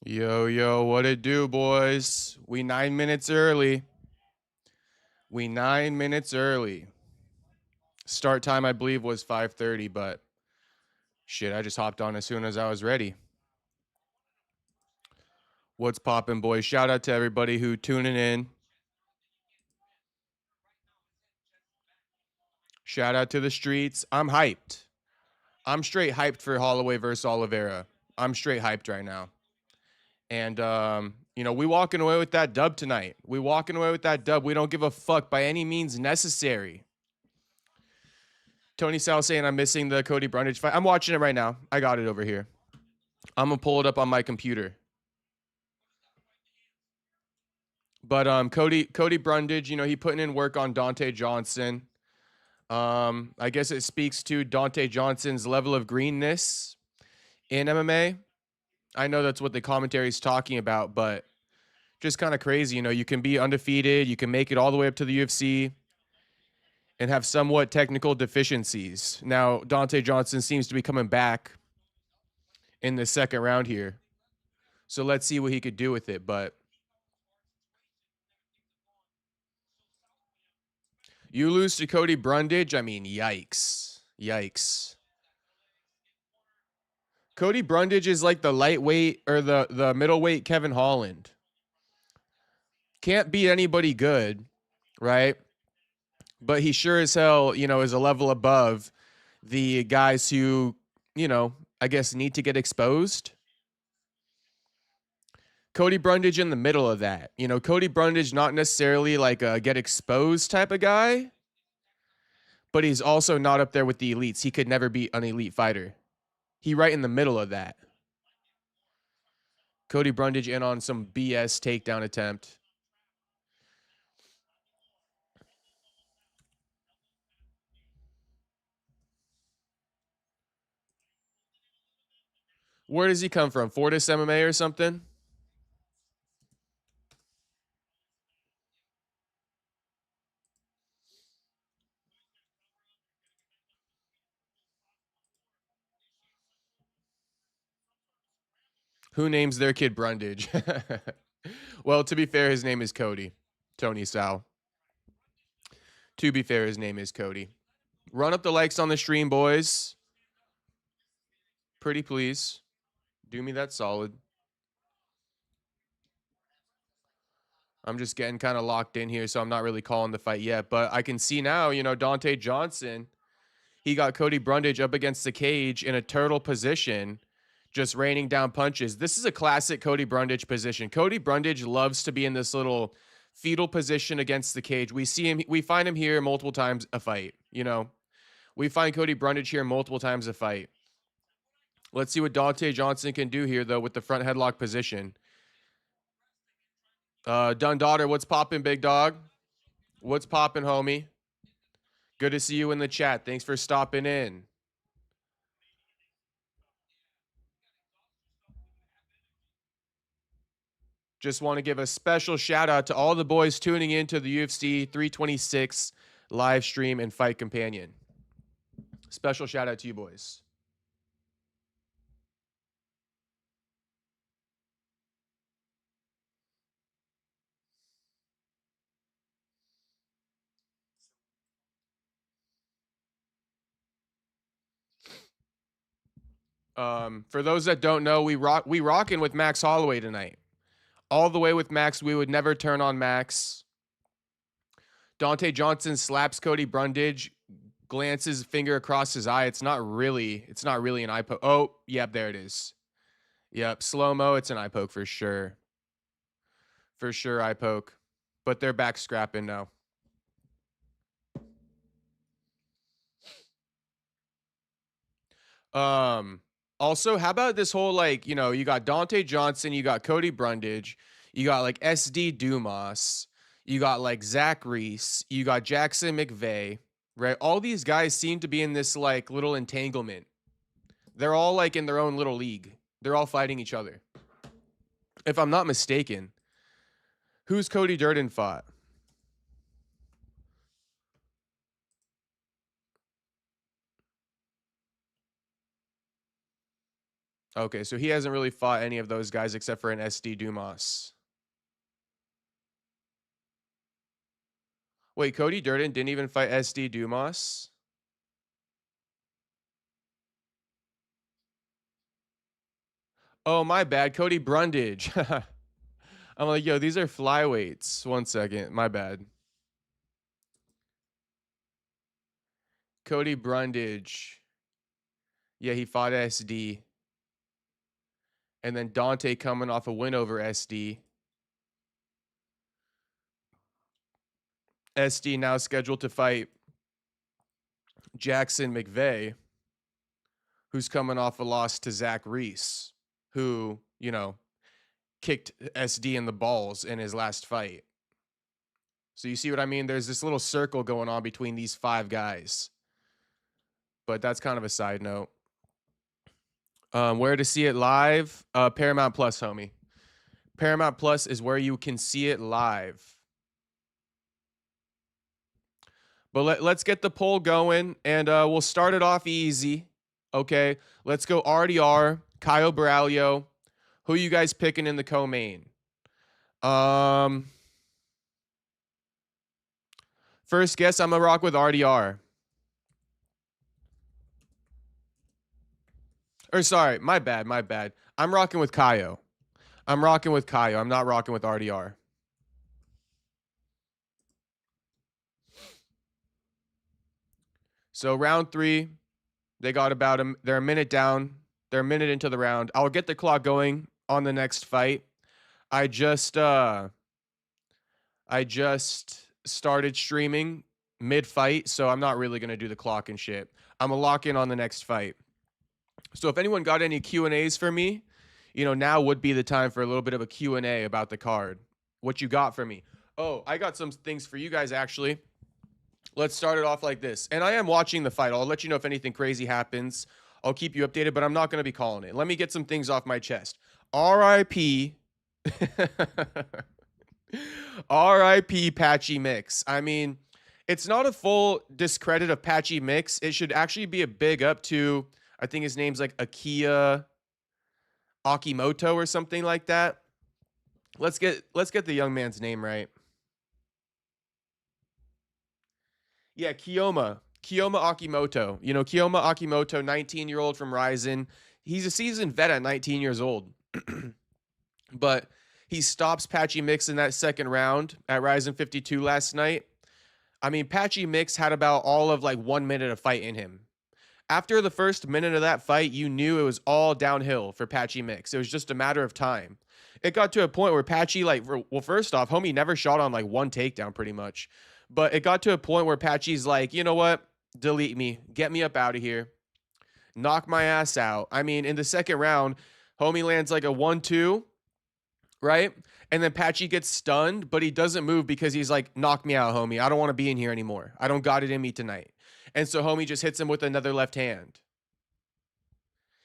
Yo, yo, what it do, boys? We 9 minutes early. We 9 minutes early. Start time, I believe, was 5:30, but shit, I just hopped on as soon as I was ready. What's poppin', boys? Shout out to everybody who tuning in. Shout out to the streets. I'm hyped. I'm straight hyped for Holloway versus Oliveira. I'm straight hyped right now. And we walking away with that dub tonight. We walking away with that dub. We don't give a fuck by any means necessary. Tony Sal saying I'm missing the Cody Brundage fight. I'm watching it right now. I got it over here. I'm gonna pull it up on my computer. But Cody Brundage, he putting in work on Dante Johnson. I guess it speaks to Dante Johnson's level of greenness in MMA. I know that's what the commentary is talking about, but just kind of crazy. You can be undefeated, you can make it all the way up to the UFC and have somewhat technical deficiencies. Now, Dante Johnson seems to be coming back in the second round here. So let's see what he could do with it. But you lose to Cody Brundage, I mean, yikes. Yikes. Cody Brundage is like the lightweight or the middleweight Kevin Holland. Can't beat anybody good, right? But he sure as hell, is a level above the guys who, I guess need to get exposed. Cody Brundage in the middle of that. Cody Brundage not necessarily like a get exposed type of guy, but he's also not up there with the elites. He could never be an elite fighter. He right in the middle of that. Cody Brundage in on some BS takedown attempt. Where does he come from? Fortis MMA or something? Who names their kid Brundage? Well, to be fair, his name is Cody. Tony Sal. To be fair, his name is Cody. Run up the likes on the stream, boys. Pretty please. Do me that solid. I'm just getting kind of locked in here, so I'm not really calling the fight yet. But I can see now, Dante Johnson, he got Cody Brundage up against the cage in a turtle position, just raining down punches. This is a classic Cody Brundage position. Cody Brundage loves to be in this little fetal position against the cage. We find him here multiple times a fight. We find Cody Brundage here multiple times a fight. Let's see what Dante Johnson can do here, though, with the front headlock position. Daughter, what's poppin', big dog? What's poppin', homie? Good to see you in the chat. Thanks for stopping in. Just want to give a special shout out to all the boys tuning in to the UFC 326 live stream and fight companion. Special shout out to you boys. For those that don't know, we rocking with Max Holloway tonight. All the way with Max. We would never turn on Max. Dante Johnson slaps Cody Brundage, glances finger across his eye. It's not really an eye poke. Oh, yep, there it is. Yep, slow-mo, it's an eye poke for sure. For sure, eye poke. But they're back scrapping now. Also, how about this whole, like, you got Dante Johnson, you got Cody Brundage, you got like SD Dumas, you got like Zach Reese, you got Jackson McVeigh, right? All these guys seem to be in this like little entanglement. They're all like in their own little league. They're all fighting each other. If I'm not mistaken, who's Cody Durden fought? Okay, so he hasn't really fought any of those guys except for an SD Dumas. Wait, Cody Durden didn't even fight SD Dumas? Oh, my bad. Cody Brundage. I'm like, yo, these are flyweights. 1 second. My bad. Cody Brundage. Yeah, he fought SD. And then Dante coming off a win over SD. SD now scheduled to fight Jackson McVeigh, who's coming off a loss to Zach Reese, who, you know, kicked SD in the balls in his last fight. So you see what I mean? There's this little circle going on between these 5 guys. But that's kind of a side note. Where to see it live? Paramount Plus, homie. Paramount Plus is where you can see it live. But let's get the poll going, and we'll start it off easy. Okay, let's go RDR, Caio Braulio. Who you guys picking in the co-main? First guess, I'm going to rock with RDR. Or sorry, my bad. I'm rocking with Caio. I'm not rocking with RDR. So round 3, they got about they're a minute down. They're a minute into the round. I'll get the clock going on the next fight. I just started streaming mid-fight, so I'm not really going to do the clock and shit. I'm going to lock in on the next fight. So if anyone got any Q&As for me, you know, now would be the time for a little bit of a Q&A about the card. What you got for me? Oh, I got some things for you guys, actually. Let's start it off like this. And I am watching the fight. I'll let you know if anything crazy happens. I'll keep you updated, but I'm not going to be calling it. Let me get some things off my chest. R.I.P. R.I.P. Patchy Mix. I mean, it's not a full discredit of Patchy Mix. It should actually be a big up to, I think his name's like Akiyama Akimoto or something like that. Let's get the young man's name right. Yeah, Kiyoma Akimoto. You know, Kiyoma Akimoto, 19-year-old from Rizin. He's a seasoned vet at 19 years old. But he stops Patchy Mix in that second round at Rizin 52 last night. I mean, Patchy Mix had about all of like 1 minute of fight in him. After the first minute of that fight, you knew it was all downhill for Patchy Mix. It was just a matter of time. It got to a point where Patchy, like, well, first off, homie never shot on like one takedown pretty much. But it got to a point where Patchy's like, you know what? Delete me. Get me up out of here. Knock my ass out. I mean, in the second round, homie lands like a 1-2, right? And then Patchy gets stunned, but he doesn't move because he's like, knock me out, homie. I don't want to be in here anymore. I don't got it in me tonight. And so homie just hits him with another left hand.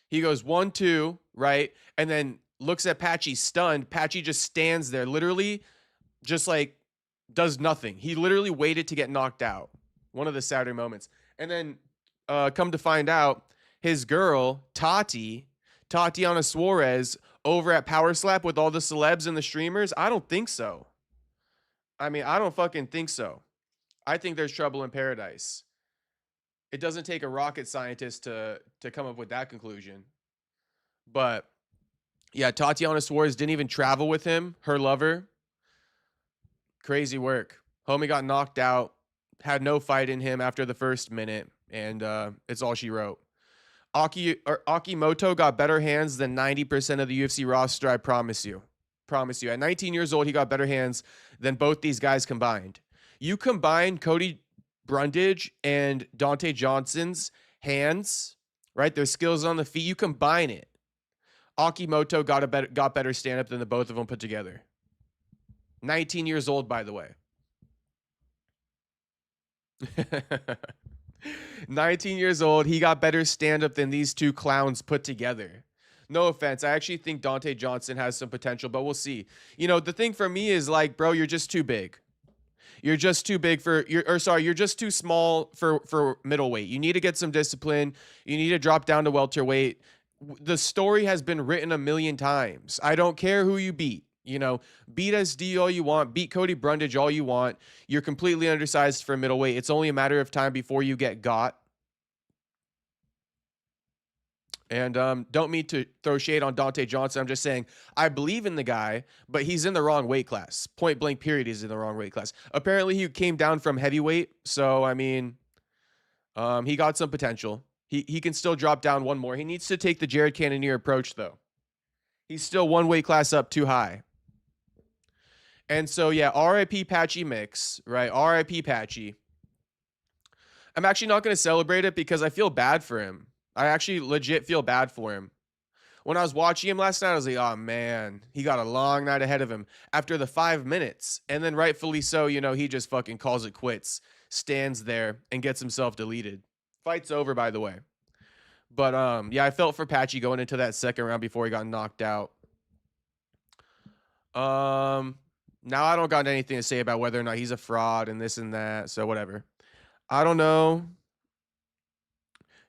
He goes 1-2, right? And then looks at Patchy stunned. Patchy just stands there, literally just like does nothing. He literally waited to get knocked out. One of the sadder moments. And then come to find out, his girl, Tatiana Suarez, over at Power Slap with all the celebs and the streamers, I don't think so. I mean, I don't fucking think so. I think there's trouble in paradise. It doesn't take a rocket scientist to come up with that conclusion. But yeah, Tatiana Suarez didn't even travel with him, her lover. Crazy work. Homie got knocked out, had no fight in him after the first minute, and it's all she wrote. Akimoto got better hands than 90% of the UFC roster, I promise you. Promise you. At 19 years old, he got better hands than both these guys combined. You combine Cody Brundage and Dante Johnson's hands, right? Their skills on the feet, you combine it. Akimoto got better stand-up than the both of them put together. 19 years old, by the way. 19 years old, he got better stand-up than these two clowns put together. No offense. I actually think Dante Johnson has some potential, but we'll see. You know, the thing for me is like, bro, you're just too big. You're just too big for you're just too small for middleweight. You need to get some discipline. You need to drop down to welterweight. The story has been written a million times. I don't care who you beat. You know, beat SD all you want, beat Cody Brundage all you want. You're completely undersized for middleweight. It's only a matter of time before you get got. And don't mean to throw shade on Dante Johnson. I'm just saying I believe in the guy, but he's in the wrong weight class. Point blank period, he's in the wrong weight class. Apparently he came down from heavyweight. So, I mean, he got some potential. He can still drop down one more. He needs to take the Jared Cannonier approach, though. He's still one weight class up too high. And so, yeah, RIP Patchy Mix, right? RIP Patchy. I'm actually not going to celebrate it because I feel bad for him. I actually legit feel bad for him. When I was watching him last night, I was like, oh, man, he got a long night ahead of him after the 5 minutes. And then rightfully so, you know, he just fucking calls it quits, stands there, and gets himself deleted. Fight's over, by the way. But, yeah, I felt for Patchy going into that second round before he got knocked out. Now I don't got anything to say about whether or not he's a fraud and this and that, so whatever. I don't know.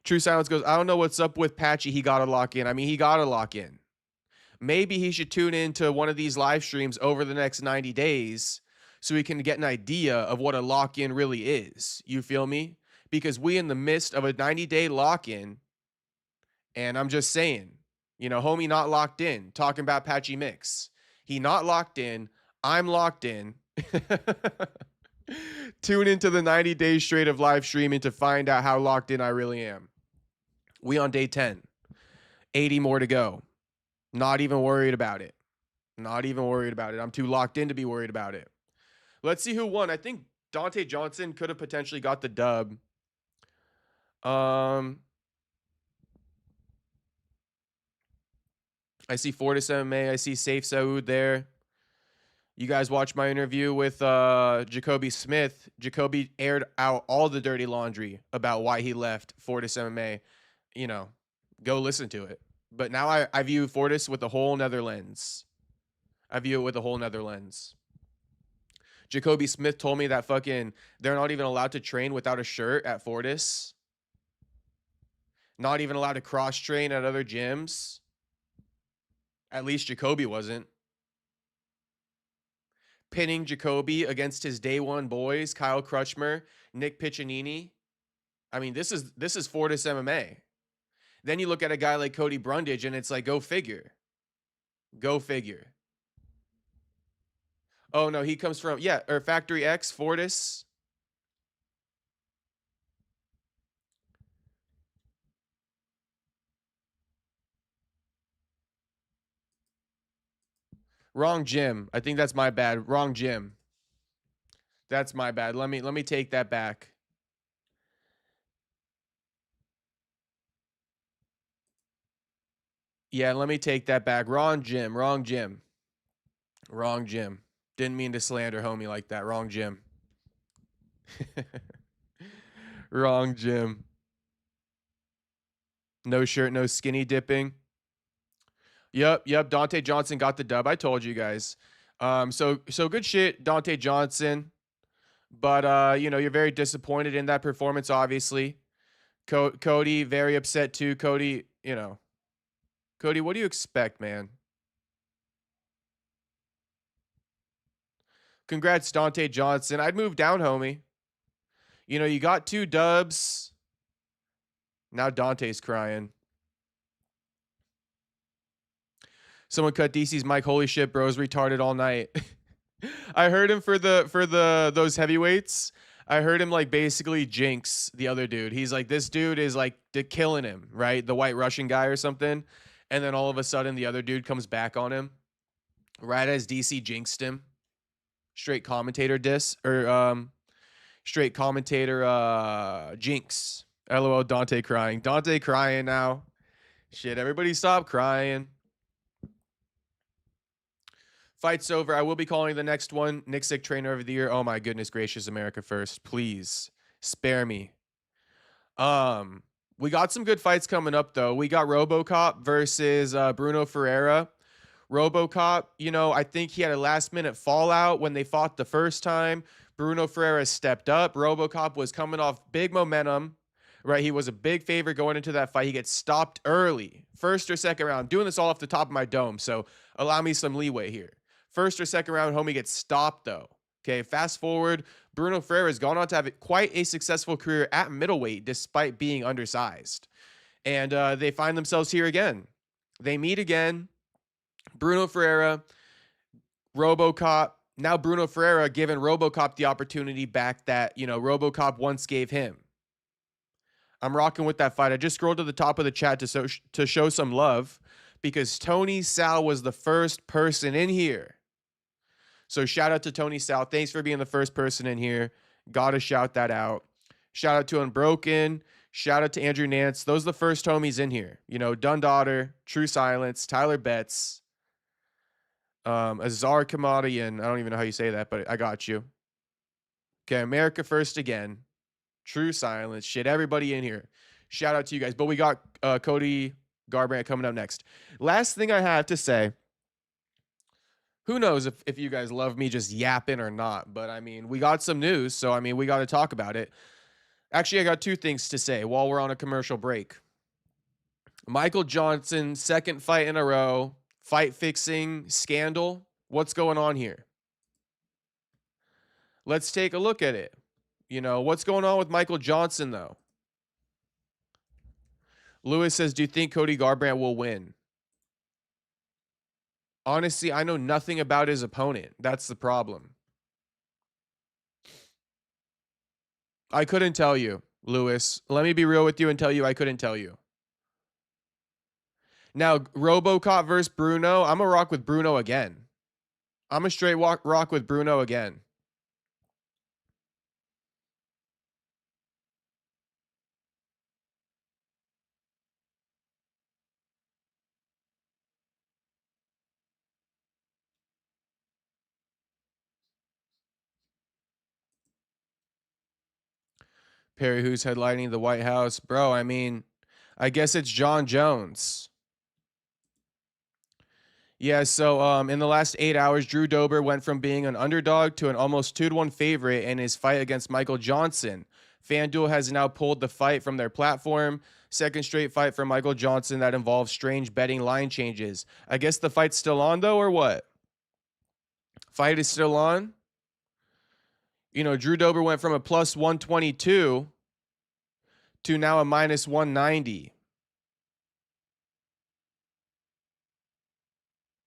True Silence goes, I don't know what's up with Patchy. He got to lock in. I mean, he got to lock in. Maybe he should tune into one of these live streams over the next 90 days so he can get an idea of what a lock-in really is. You feel me? Because we in the midst of a 90-day lock-in, and I'm just saying, you know, homie not locked in, talking about Patchy Mix. He not locked in. I'm locked in. Tune into the 90 days straight of live streaming to find out how locked in I really am. We on day 10. 80 more to go. Not even worried about it. Not even worried about it. I'm too locked in to be worried about it. Let's see who won. I think Dante Johnson could have potentially got the dub. I see Fortis MMA. I see Safe Saud there. You guys watched my interview with Jacoby Smith. Jacoby aired out all the dirty laundry about why he left Fortis MMA. You know, go listen to it. But now I view Fortis with a whole nother lens. I view it with a whole nother lens. Jacoby Smith told me that fucking they're not even allowed to train without a shirt at Fortis. Not even allowed to cross-train at other gyms. At least Jacoby wasn't. Pinning Jacoby against his day one boys, Kyle Crutchmer, Nick Piccinini. I mean, this is Fortis MMA. Then you look at a guy like Cody Brundage, and it's like, go figure. Go figure. Oh, no, he comes from, yeah, or Factory X, Fortis. Wrong gym. I think that's my bad. Wrong gym. That's my bad. Let me take that back. Yeah, let me take that back. Wrong gym. Wrong gym. Wrong gym. Didn't mean to slander homie like that. Wrong gym. Wrong gym. No shirt, no skinny dipping. Yep. Dante Johnson got the dub. I told you guys. So good shit, Dante Johnson. But you know, you're very disappointed in that performance, obviously. Cody, very upset too. Cody, you know. Cody, what do you expect, man? Congrats, Dante Johnson. I'd move down, homie. You know, you got 2 dubs. Now Dante's crying. Someone cut DC's mic. Holy shit, bro's retarded all night. I heard him for those heavyweights. I heard him like basically jinx the other dude. He's like, this dude is like killing him, right? The white Russian guy or something. And then all of a sudden the other dude comes back on him. Right as DC jinxed him. Straight commentator diss or straight commentator jinx. LOL Dante crying. Dante crying now. Shit, everybody stop crying. Fight's over. I will be calling the next one Nick Sick Trainer of the Year. Oh my goodness gracious, America first. Please spare me. We got some good fights coming up though. We got RoboCop versus Bruno Ferreira. RoboCop, you know, I think he had a last minute fallout when they fought the first time. Bruno Ferreira stepped up. RoboCop was coming off big momentum. right? He was a big favorite going into that fight. He gets stopped early, first or second round. Doing this all off the top of my dome, so allow me some leeway here. First or second round, homie gets stopped though. Okay, fast forward, Bruno Ferrer has gone on to have quite a successful career at middleweight despite being undersized. And they find themselves here again. They meet again. Bruno Ferreira, RoboCop. Now Bruno Ferreira giving RoboCop the opportunity back that, RoboCop once gave him. I'm rocking with that fight. I just scrolled to the top of the chat to show some love because Tony Sal was the first person in here. So shout out to Tony Sal. Thanks for being the first person in here. Gotta shout that out. Shout out to Unbroken. Shout out to Andrew Nance. Those are the first homies in here. Dundaughter, True Silence, Tyler Betts, Azar Kamadian. I don't even know how you say that, but I got you. Okay, America First again. True Silence. Shit, everybody in here. Shout out to you guys. But we got Cody Garbrandt coming up next. Last thing I have to say, who knows if you guys love me just yapping or not, but I mean, we got some news, so I mean, we got to talk about it. Actually, I got two things to say while we're on a commercial break. Michael Johnson, second fight in a row, fight fixing scandal. What's going on here? Let's take a look at it. What's going on with Michael Johnson, though? Lewis says, do you think Cody Garbrandt will win? Honestly, I know nothing about his opponent. That's the problem. I couldn't tell you, Lewis. Let me be real with you and tell you I couldn't tell you. Now, RoboCop versus Bruno, I'm going to rock with Bruno again. I'm a straight rock with Bruno again. Perry, who's headlining the White House? Bro, I mean, I guess it's John Jones. Yeah, so in the last 8 hours, Drew Dober went from being an underdog to an almost 2-1 favorite in his fight against Michael Johnson. FanDuel has now pulled the fight from their platform. Second straight fight for Michael Johnson that involves strange betting line changes. I guess the fight's still on, though, or what? Fight is still on? Drew Dober went from a plus 122 to now a minus 190.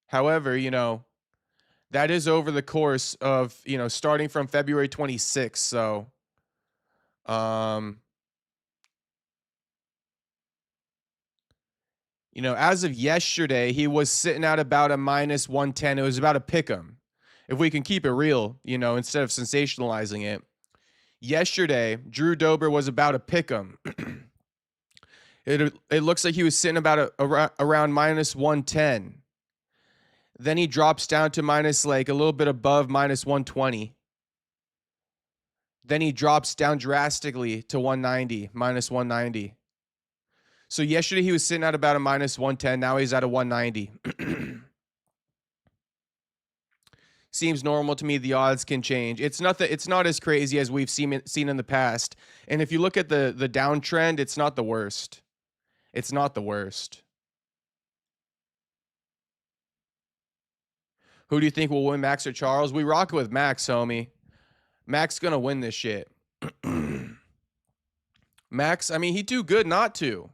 However, that is over the course of, starting from February 26th. So, as of yesterday, he was sitting at about a minus 110. It was about a pick 'em. If we can keep it real, instead of sensationalizing it. Yesterday, Drew Dober was about a pick 'em. It looks like he was sitting about around minus 110. Then he drops down to minus a little bit above minus 120. Then he drops down drastically to 190, minus 190. So yesterday he was sitting at about a minus 110. Now he's at a 190. Seems normal to me. The odds can change. It's not as crazy as we've seen in the past. And if you look at the downtrend, it's not the worst. It's not the worst. Who do you think will win, Max or Charles? We rock with Max, homie. Max gonna win this shit. Max, I mean, he too good not to.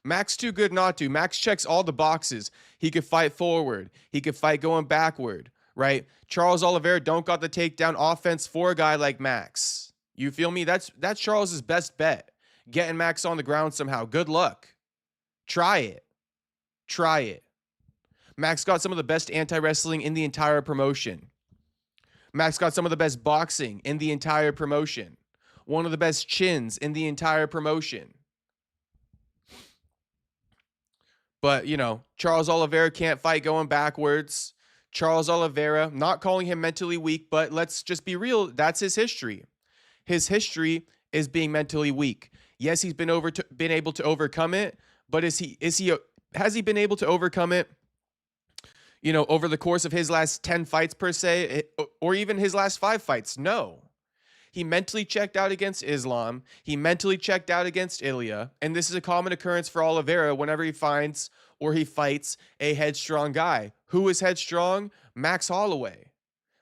Max too good not to. Max checks all the boxes. He could fight forward. He could fight going backward, right? Charles Oliveira don't got the takedown offense for a guy like Max. You feel me? That's Charles's best bet. Getting Max on the ground somehow. Good luck. Try it. Try it. Max got some of the best anti-wrestling in the entire promotion. Max got some of the best boxing in the entire promotion. One of the best chins in the entire promotion. But, Charles Oliveira can't fight going backwards. Charles Oliveira, not calling him mentally weak, but let's just be real. That's his history. His history is being mentally weak. Yes, he's been able to overcome it, but has he been able to overcome it? Over the course of his last 10 fights per se, or even his last 5 fights? No. He mentally checked out against Islam. He mentally checked out against Ilya. And this is a common occurrence for Oliveira whenever he finds or he fights a headstrong guy. Who is headstrong? Max Holloway.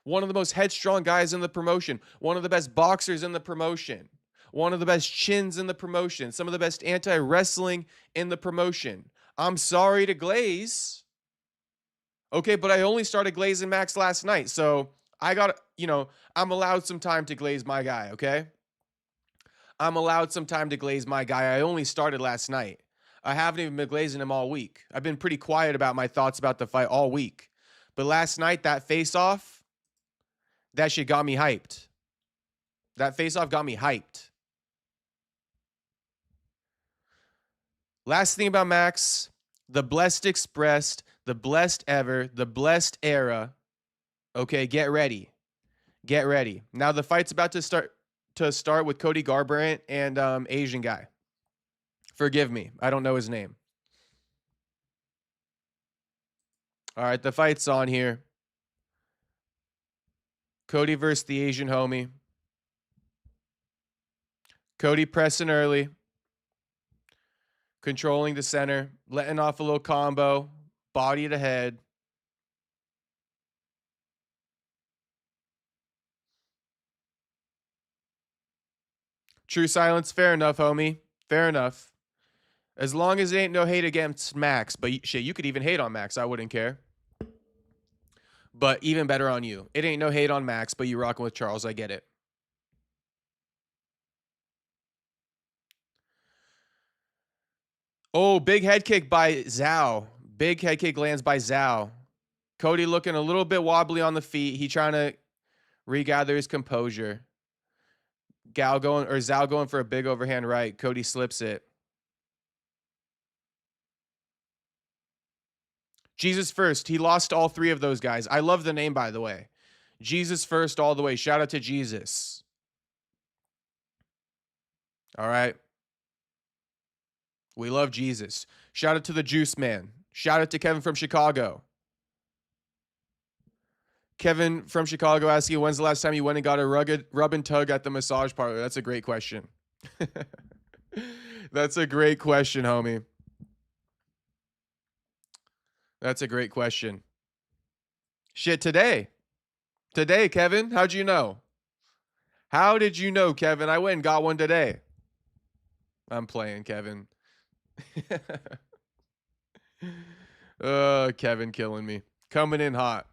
One of the most headstrong guys in the promotion. One of the best boxers in the promotion. One of the best chins in the promotion. Some of the best anti-wrestling in the promotion. I'm sorry to glaze. Okay, but I only started glazing Max last night. So I got, I'm allowed some time to glaze my guy, okay? I'm allowed some time to glaze my guy. I only started last night. I haven't even been glazing him all week. I've been pretty quiet about my thoughts about the fight all week. But last night, that face-off, that shit got me hyped. That face-off got me hyped. Last thing about Max, the blessed expressed, the blessed ever, the blessed era. Okay, get ready. Get ready. Now the fight's about to start with Cody Garbrandt and Asian guy. Forgive me. I don't know his name. All right, the fight's on here. Cody versus the Asian homie. Cody pressing early. Controlling the center. Letting off a little combo. Body to head. True silence. Fair enough, homie. Fair enough. As long as it ain't no hate against Max. But shit, you could even hate on Max. I wouldn't care. But even better on you. It ain't no hate on Max, but you rocking with Charles. I get it. Oh, big head kick by Zhao. Big head kick lands by Zhao. Cody looking a little bit wobbly on the feet. He trying to regather his composure. Zhao going for a big overhand right. Cody slips it. Jesus First. He lost all three of those guys. I love the name, by the way. Jesus First all the way. Shout out to Jesus. All right. We love Jesus. Shout out to the Juice Man. Shout out to Kevin from Chicago. Kevin from Chicago asking, when's the last time you went and got a rub and tug at the massage parlor? That's a great question. That's a great question, homie. That's a great question. Shit, today. Today, Kevin. How'd you know? How did you know, Kevin? I went and got one today. I'm playing, Kevin. Kevin killing me. Coming in hot.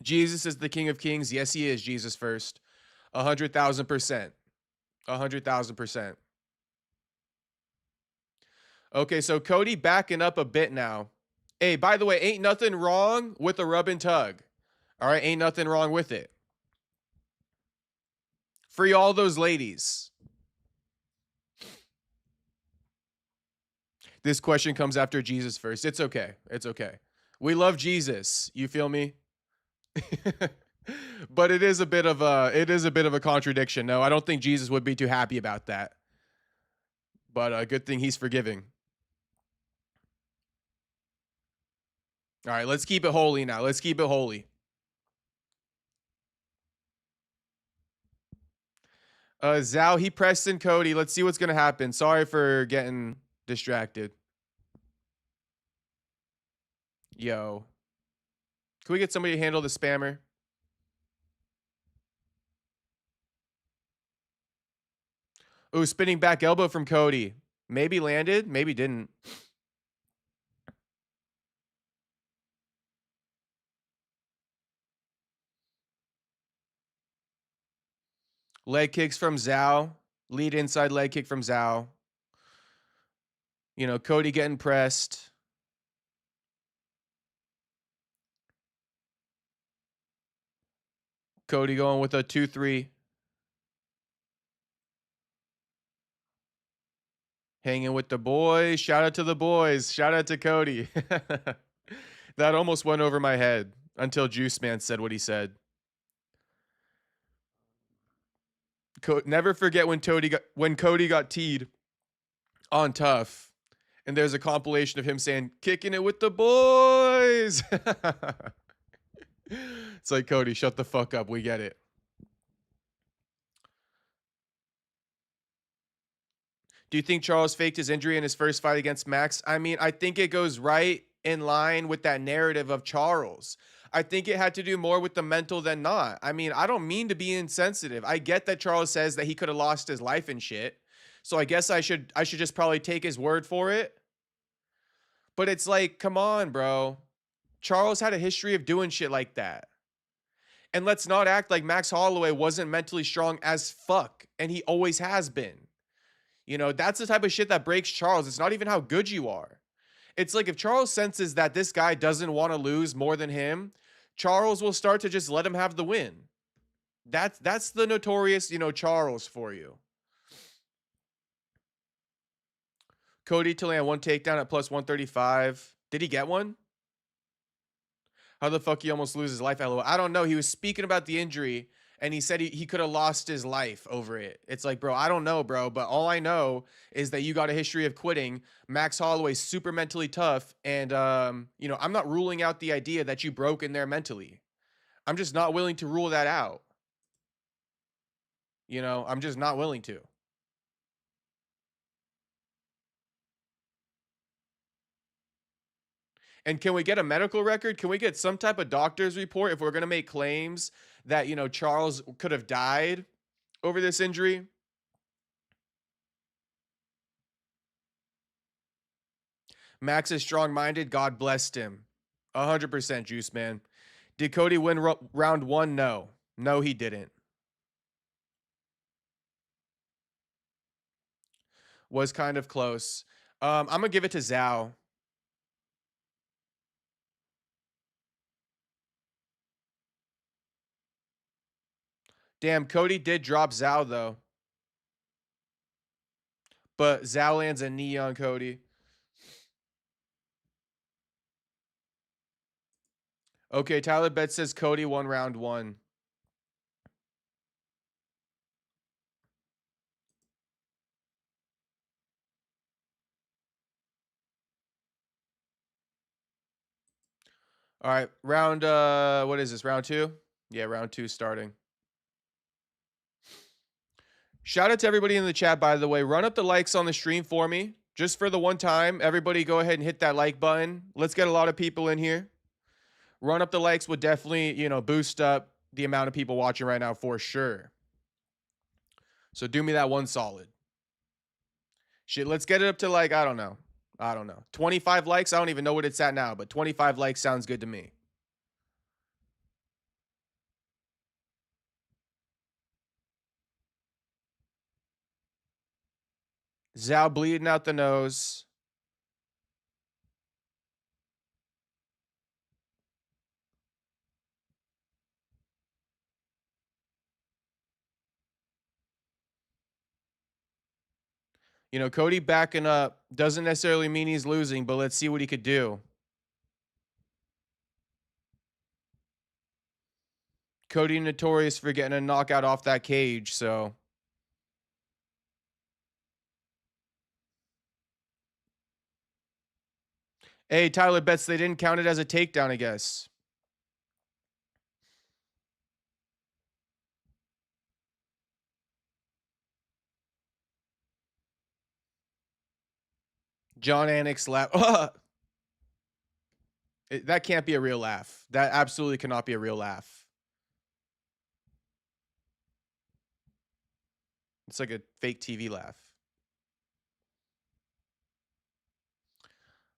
Jesus is the King of Kings. Yes, he is. Jesus First. 100,000%. 100,000%. Okay, so Cody backing up a bit now. Hey, by the way, ain't nothing wrong with a rub and tug. All right, ain't nothing wrong with it. Free all those ladies. This question comes after Jesus First. It's okay. It's okay. We love Jesus. You feel me? But it is a bit of a contradiction. No, I don't think Jesus would be too happy about that. But a good thing he's forgiving. All right, let's keep it holy now. Let's keep it holy. Zhao, he pressed in Cody. Let's see what's going to happen. Sorry for getting distracted. Yo. Can we get somebody to handle the spammer? Ooh, spinning back elbow from Cody. Maybe landed, maybe didn't. Leg kicks from Zhao. Lead inside leg kick from Zhao. Cody getting pressed. Cody going with a 2-3. Hanging with the boys. Shout out to the boys. Shout out to Cody. That almost went over my head until Juice Man said what he said. Never forget when Cody got teed on Tough. And there's a compilation of him saying, kicking it with the boys. It's like, Cody, shut the fuck up. We get it. Do you think Charles faked his injury in his first fight against Max? I mean, I think it goes right in line with that narrative of Charles. I think it had to do more with the mental than not. I mean, I don't mean to be insensitive. I get that Charles says that he could have lost his life and shit. So I guess I should just probably take his word for it. But it's like, come on, bro. Charles had a history of doing shit like that. And let's not act like Max Holloway wasn't mentally strong as fuck, and he always has been. You know, that's the type of shit that breaks Charles. It's not even how good you are. It's like if Charles senses that this guy doesn't want to lose more than him, Charles will start to just let him have the win. That's the notorious, Charles for you. Cody to land one takedown at plus 135. Did he get one? How the fuck he almost lose his life? LOL. I don't know. He was speaking about the injury and he said he could have lost his life over it. It's like, bro, I don't know, bro. But all I know is that you got a history of quitting. Max Holloway's super mentally tough. And, I'm not ruling out the idea that you broke in there mentally. I'm just not willing to rule that out. I'm just not willing to. And can we get a medical record? Can we get some type of doctor's report if we're going to make claims that, Charles could have died over this injury? Max is strong-minded. God blessed him. 100% Juice Man. Did Cody win round one? No. No, he didn't. Was kind of close. I'm going to give it to Zhao. Damn, Cody did drop Zhao, though. But Zhao lands a knee on Cody. Okay, Tyler Bet says Cody won round one. All right, round, what is this, round two? Yeah, round two starting. Shout out to everybody in the chat, by the way. Run up the likes on the stream for me. Just for the one time, everybody go ahead and hit that like button. Let's get a lot of people in here. Run up the likes would definitely, boost up the amount of people watching right now for sure. So do me that one solid. Shit, let's get it up to like, I don't know. 25 likes? I don't even know what it's at now, but 25 likes sounds good to me. Zhao bleeding out the nose. Cody backing up doesn't necessarily mean he's losing, but let's see what he could do. Cody notorious for getting a knockout off that cage, so. Hey, Tyler bets they didn't count it as a takedown, I guess. John Anik's laugh. That can't be a real laugh. That absolutely cannot be a real laugh. It's like a fake TV laugh.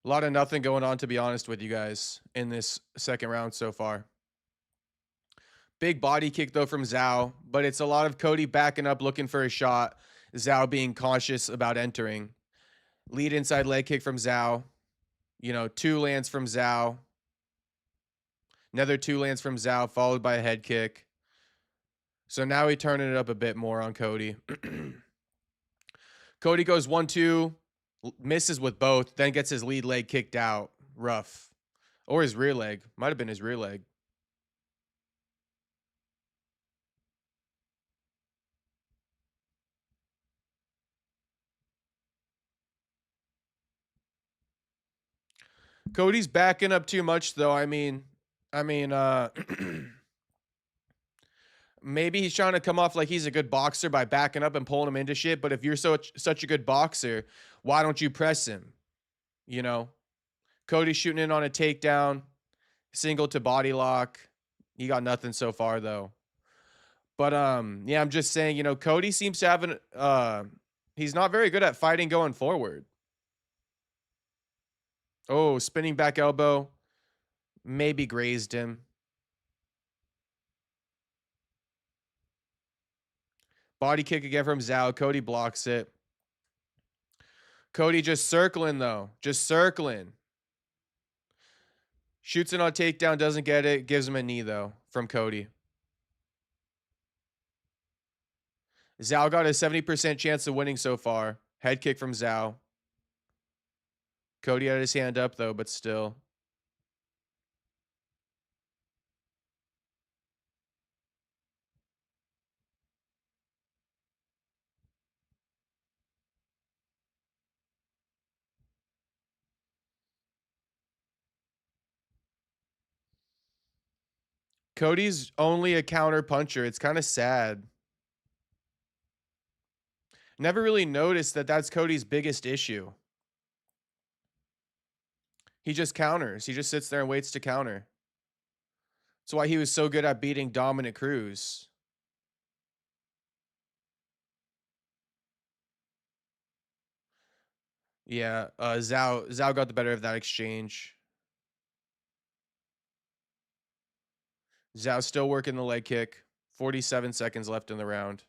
A lot of nothing going on, to be honest with you guys, in this second round so far. Big body kick, though, from Zhao, but it's a lot of Cody backing up, looking for a shot. Zhao being cautious about entering. Lead inside leg kick from Zhao. 2 lands from Zhao. Another 2 lands from Zhao, followed by a head kick. So now we turning it up a bit more on Cody. Cody goes 1-2, misses with both, then gets his lead leg kicked out. Rough. Or his rear leg. Might have been his rear leg. Cody's backing up too much, though. I mean, Maybe he's trying to come off like he's a good boxer by backing up and pulling him into shit. But if you're such a good boxer, why don't you press him? You know, Cody's shooting in on a takedown, single to body lock. He got nothing so far though. But yeah, I'm just saying, you know, Cody seems to have he's not very good at fighting going forward. Oh, spinning back elbow, maybe grazed him. Body kick again from Zhao. Cody blocks it. Cody just circling though, just circling. Shoots it on takedown, doesn't get it. Gives him a knee though from Cody. Zhao got a 70% chance of winning so far. Head kick from Zhao. Cody had his hand up though, but still. Cody's only a counter puncher. It's kind of sad. Never really noticed that that's Cody's biggest issue. He just counters. He just sits there and waits to counter. That's why he was so good at beating Dominic Cruz. Yeah, Zhao got the better of that exchange. Zhao still working the leg kick. 47 seconds left in the round.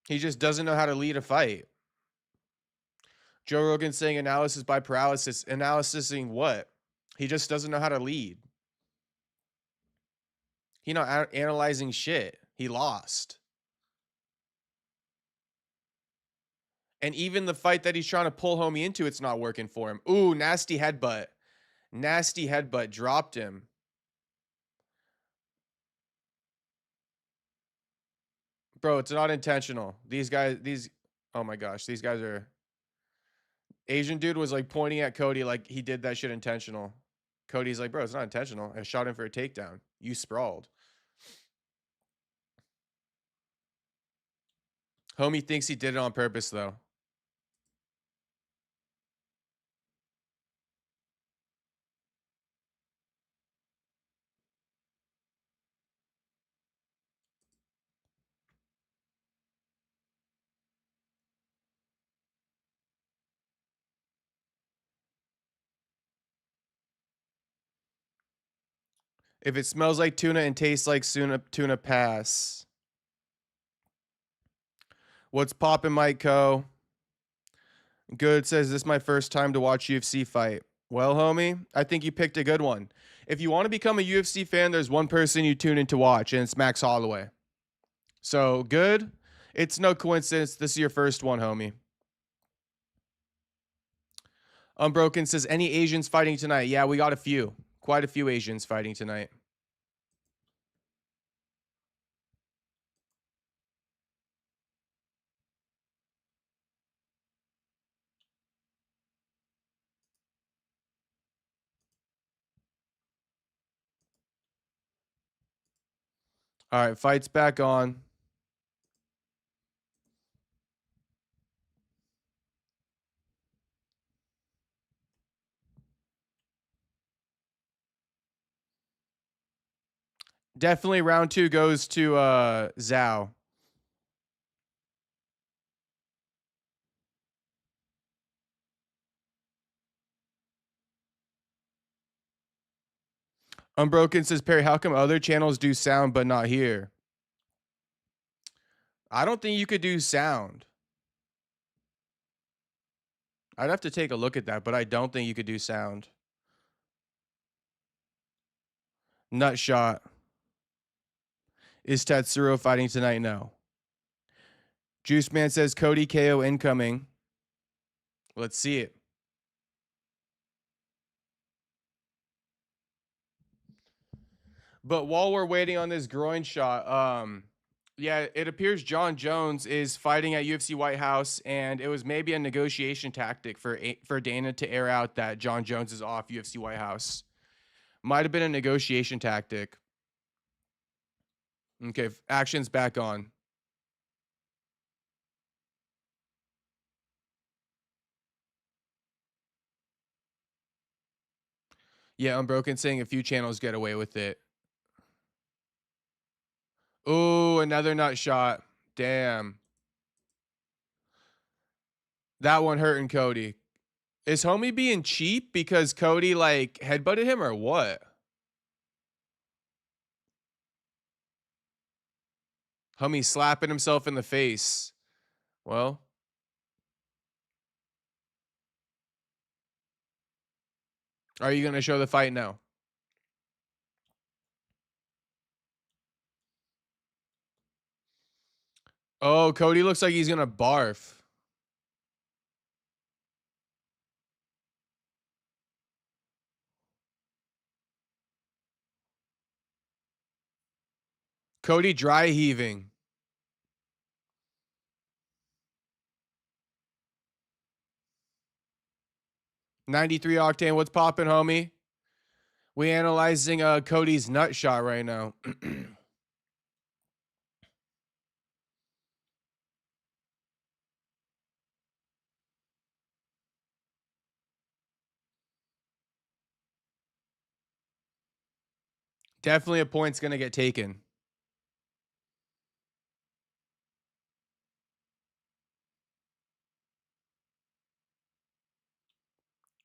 He just doesn't know how to lead a fight. Joe Rogan saying analysis by paralysis. Analysising what? He just doesn't know how to lead. He not analyzing shit. He lost. And even the fight that he's trying to pull homie into, it's not working for him. Ooh, nasty headbutt. Nasty headbutt. Dropped him. Bro, it's not intentional. Oh my gosh, these guys are. Asian dude was like pointing at Cody like he did that shit intentional. Cody's like, bro, it's not intentional. I shot him for a takedown. You sprawled. Homie thinks he did it on purpose though. If it smells like tuna and tastes like tuna, pass. What's poppin', Mike Co? Good says, this is my first time to watch UFC fight. Well, homie, I think you picked a good one. If you want to become a UFC fan, there's one person you tune in to watch, and it's Max Holloway. So good. It's no coincidence. This is your first one, homie. Unbroken says, any Asians fighting tonight? Yeah, we got a few. Quite a few Asians fighting tonight. All right, fight's back on. Definitely round 2 goes to Zhao. Unbroken says, Perry, how come other channels do sound but not here? I don't think you could do sound. I'd have to take a look at that, but I don't think you could do sound. Nut shot. Is Tatsuro fighting tonight? No. Juice Man says Cody KO incoming. Let's see it. But while we're waiting on this groin shot, Yeah, it appears John Jones is fighting at UFC White House, and it was maybe a negotiation tactic for Dana to air out that John Jones is off UFC White House. Might have been a negotiation tactic. Okay, action's back on. Yeah, Unbroken saying a few channels get away with it. Oh, another nut shot. Damn. That one hurting Cody. Is homie being cheap because Cody like headbutted him or what? Homie slapping himself in the face. Well, are you going to show the fight now? Oh, Cody looks like he's going to barf. Cody dry heaving. 93 octane. What's popping, homie? We analyzing Cody's nut shot right now. Definitely a point's going to get taken.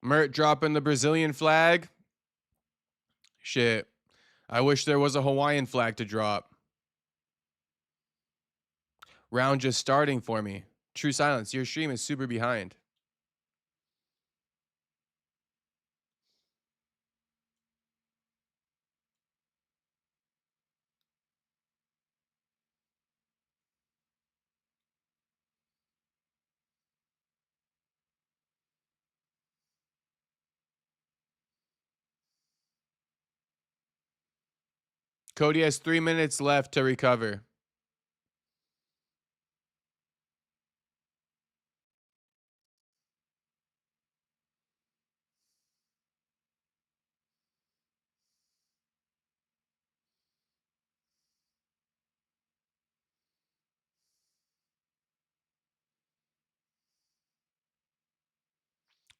Mert dropping the Brazilian flag. Shit. I wish there was a Hawaiian flag to drop. Round just starting for me. True silence. Your stream is super behind. Cody has 3 minutes left to recover.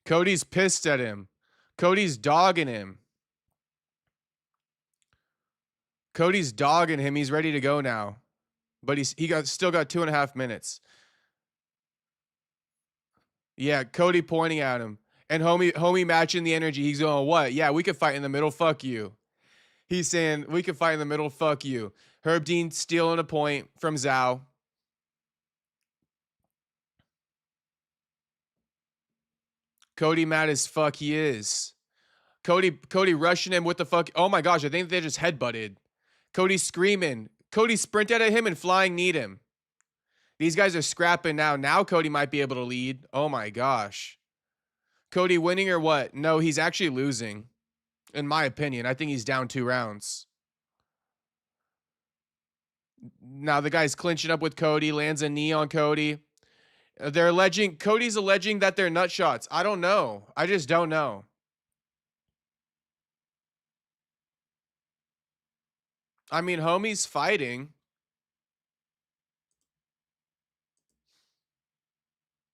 Cody's pissed at him. Cody's dogging him. Cody's dogging him. He's ready to go now. But still got 2.5 minutes. Yeah, Cody pointing at him. And homie matching the energy. He's going, what? Yeah, we could fight in the middle. Fuck you. He's saying, we could fight in the middle. Fuck you. Herb Dean stealing a point from Zhao. Cody mad as fuck he is. Cody rushing him with the fuck. Oh my gosh, I think they just headbutted. Cody screaming. Cody sprinted at him and flying kneed him. These guys are scrapping now. Now Cody might be able to lead. Oh my gosh. Cody winning or what? No, he's actually losing. In my opinion, I think he's down 2 rounds. Now the guy's clinching up with Cody, lands a knee on Cody. Cody's alleging that they're nut shots. I don't know. I just don't know. I mean, homie's fighting.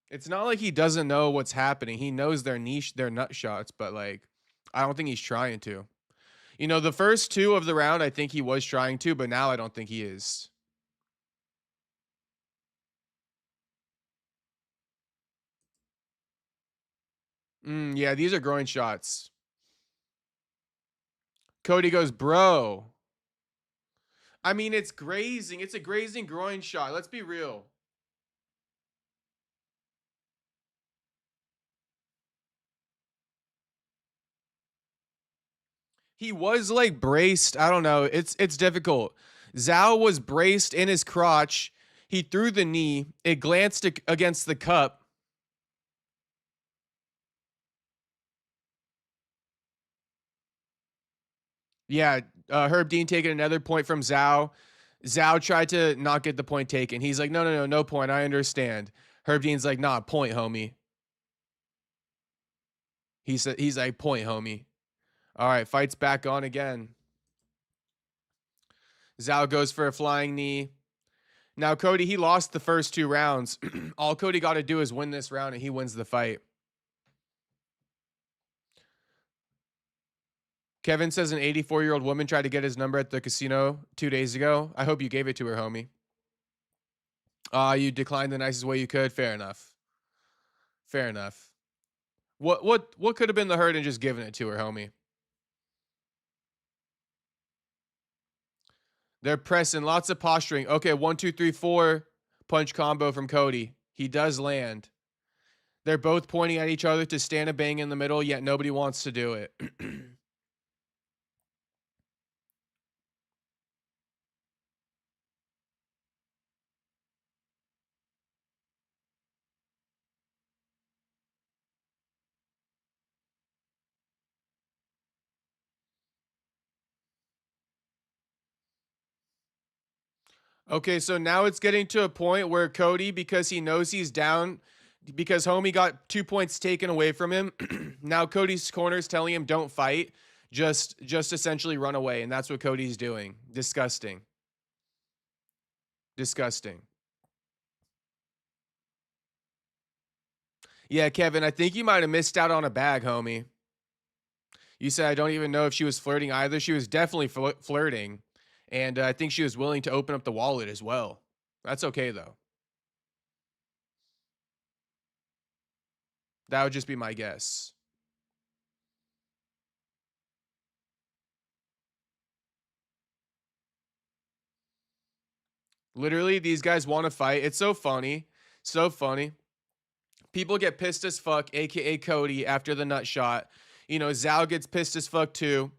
It's not like he doesn't know what's happening. He knows they're nut shots, but like, I don't think he's trying to. You know, the first 2 of the round, I think he was trying to, but now I don't think he is. Yeah, these are groin shots. Cody goes, bro. I mean, it's grazing. It's a grazing groin shot. Let's be real. He was like braced. I don't know. It's difficult. Zhao was braced in his crotch. He threw the knee. It glanced against the cup. Yeah, Herb Dean taking another point from Zhao. Zhao tried to not get the point taken. He's like, no point. I understand. Herb Dean's like, nah, point, homie. He's like, point, homie. All right, fight's back on again. Zhao goes for a flying knee. Now, Cody, he lost the first 2 rounds. All Cody got to do is win this round, and he wins the fight. Kevin says an 84-year-old woman tried to get his number at the casino 2 days ago. I hope you gave it to her, homie. You declined the nicest way you could. Fair enough. Fair enough. What could have been the hurt in just giving it to her, homie? They're pressing, lots of posturing. Okay, 1, 2, 3, 4 punch combo from Cody. He does land. They're both pointing at each other to stand a bang in the middle, yet nobody wants to do it. Okay, so now it's getting to a point where Cody, because he knows he's down, because homie got 2 points taken away from him, now Cody's corner is telling him don't fight, just essentially run away, and that's what Cody's doing. Disgusting. Disgusting. Yeah, Kevin, I think you might have missed out on a bag, homie. You said I don't even know if she was flirting either. She was definitely flirting, and I think she was willing to open up the wallet as well. That's okay, though. That would just be my guess. Literally, these guys want to fight. It's so funny. So funny. People get pissed as fuck, aka Cody, after the nut shot. You know, Zhao gets pissed as fuck too.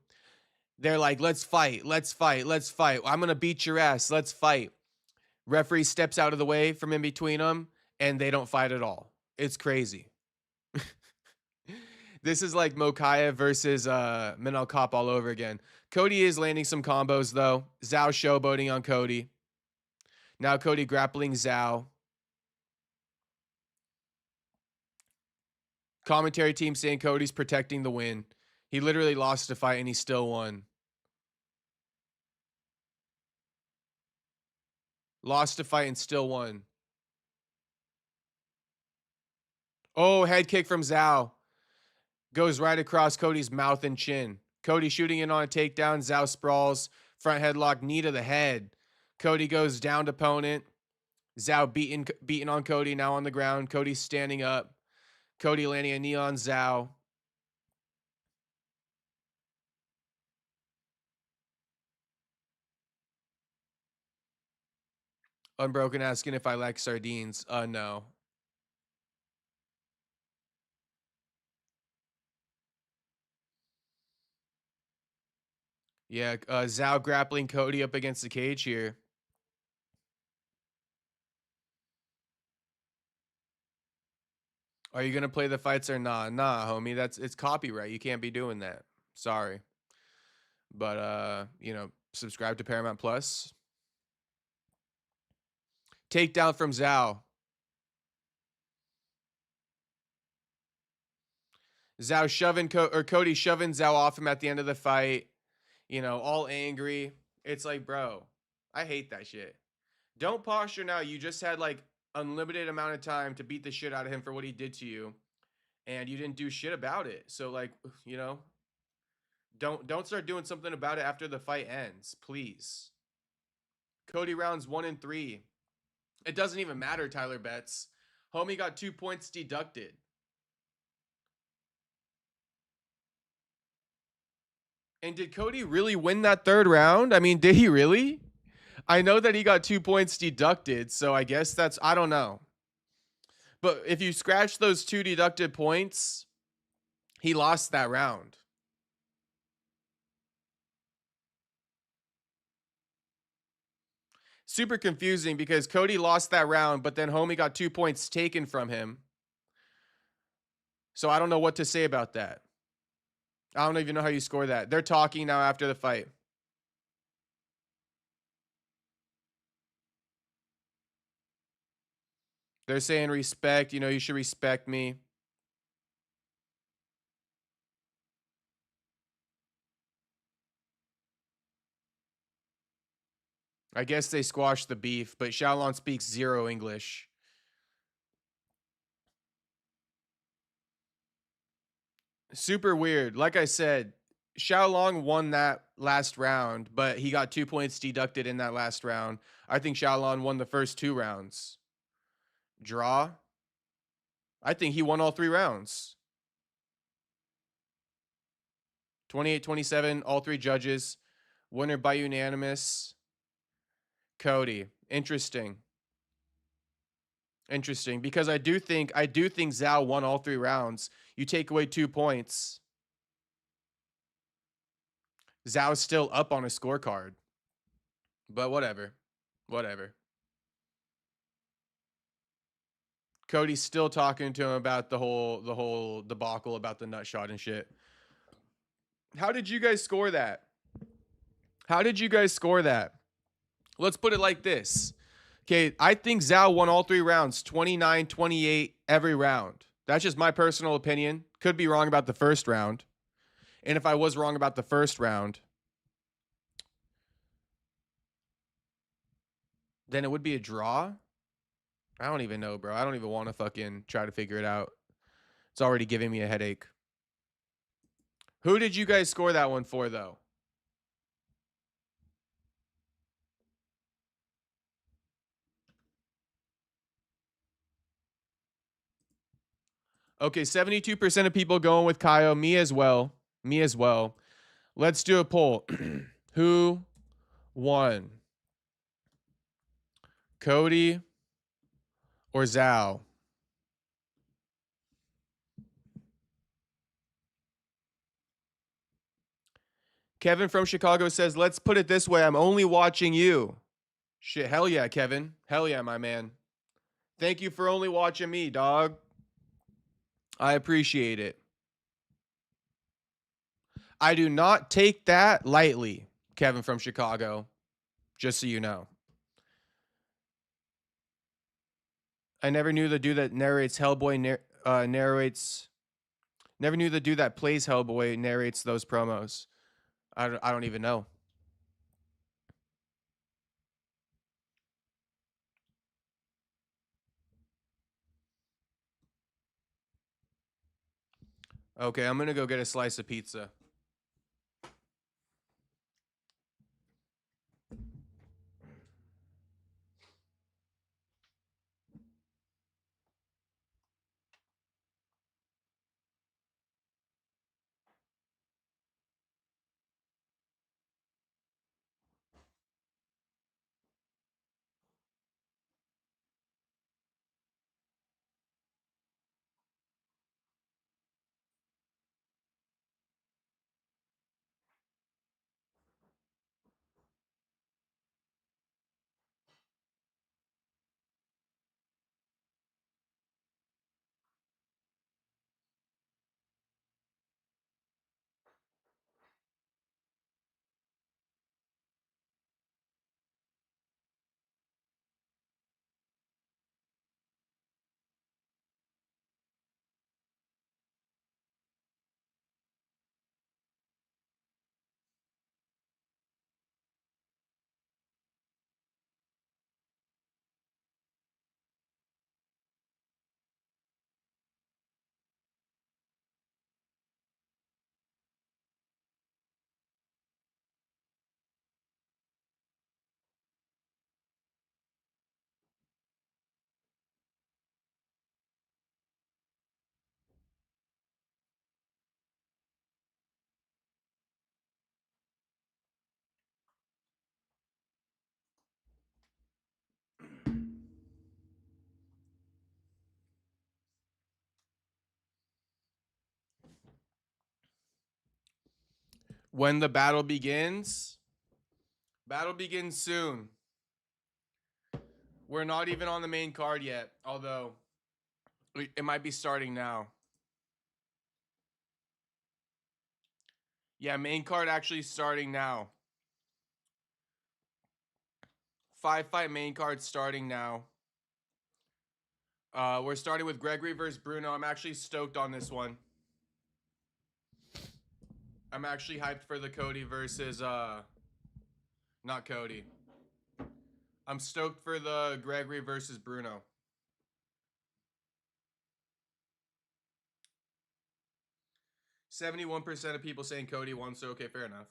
They're like, let's fight, let's fight, let's fight. I'm gonna beat your ass, let's fight. Referee steps out of the way from in between them, and they don't fight at all. It's crazy. This is like Mokaya versus Minal Cop all over again. Cody is landing some combos though. Zhao showboating on Cody. Now Cody grappling Zhao. Commentary team saying Cody's protecting the win. He literally lost a fight and he still won. Lost a fight and still won. Oh, head kick from Zhao. Goes right across Cody's mouth and chin. Cody shooting in on a takedown. Zhao sprawls. Front headlock, knee to the head. Cody goes downed opponent. Zhao beating on Cody, now on the ground. Cody standing up. Cody landing a knee on Zhao. Unbroken asking if I like sardines. No. Yeah, Zhao grappling Cody up against the cage here. Are you gonna play the fights or not? Nah, homie. It's copyright. You can't be doing that. Sorry. But subscribe to Paramount Plus. Takedown from Zhao. Zhao shoving Cody shoving Zhao off him at the end of the fight. All angry. It's like, bro, I hate that shit. Don't posture now. You just had like unlimited amount of time to beat the shit out of him for what he did to you, and you didn't do shit about it. So like, don't start doing something about it after the fight ends, please. Cody rounds 1 and 3. It doesn't even matter, Tyler Betts. Homie got 2 points deducted. And did Cody really win that 3rd round? I mean, did he really? I know that he got 2 points deducted, so I guess I don't know. But if you scratch those 2 deducted points, he lost that round. Super confusing because Cody lost that round, but then homie got 2 points taken from him. So I don't know what to say about that. I don't even know how you score that. They're talking now after the fight. They're saying respect. You know, you should respect me. I guess they squashed the beef, but Xiaolong speaks zero English. Super weird. Like I said, Xiaolong won that last round, but he got 2 points deducted in that last round. I think Xiaolong won the first 2 rounds. Draw? I think he won all 3 rounds. 28-27, all 3 judges. Winner by unanimous. Cody. Interesting. Interesting. Because I do think Zhao won all 3 rounds. You take away 2 points. Zhao's still up on a scorecard. But whatever. Whatever. Cody's still talking to him about the whole debacle about the nut shot and shit. How did you guys score that? How did you guys score that? Let's put it like this. Okay, I think Zhao won all 3 rounds, 29-28 every round. That's just my personal opinion. Could be wrong about the first round. And if I was wrong about the first round, then it would be a draw. I don't even know, bro. I don't even want to fucking try to figure it out. It's already giving me a headache. Who did you guys score that one for, though? Okay, 72% of people going with Kaio. Me as well. Me as well. Let's do a poll. Who won? Cody or Zhao? Kevin from Chicago says, let's put it this way. I'm only watching you. Shit, hell yeah, Kevin. Hell yeah, my man. Thank you for only watching me, dog. I appreciate it. I do not take that lightly, Kevin from Chicago. Just so you know. I never knew the dude that narrates Hellboy narrates. Never knew the dude that plays Hellboy narrates those promos. I don't even know. Okay, I'm gonna go get a slice of pizza. When the battle begins soon. We're not even on the main card yet, although it might be starting now. Yeah, main card actually starting now. 5-fight main card starting now. We're starting with Gregory versus Bruno. I'm actually stoked on this one. I'm actually hyped for the Cody versus not Cody. I'm stoked for the Gregory versus Bruno. %71% of people saying Cody won, so okay, fair enough.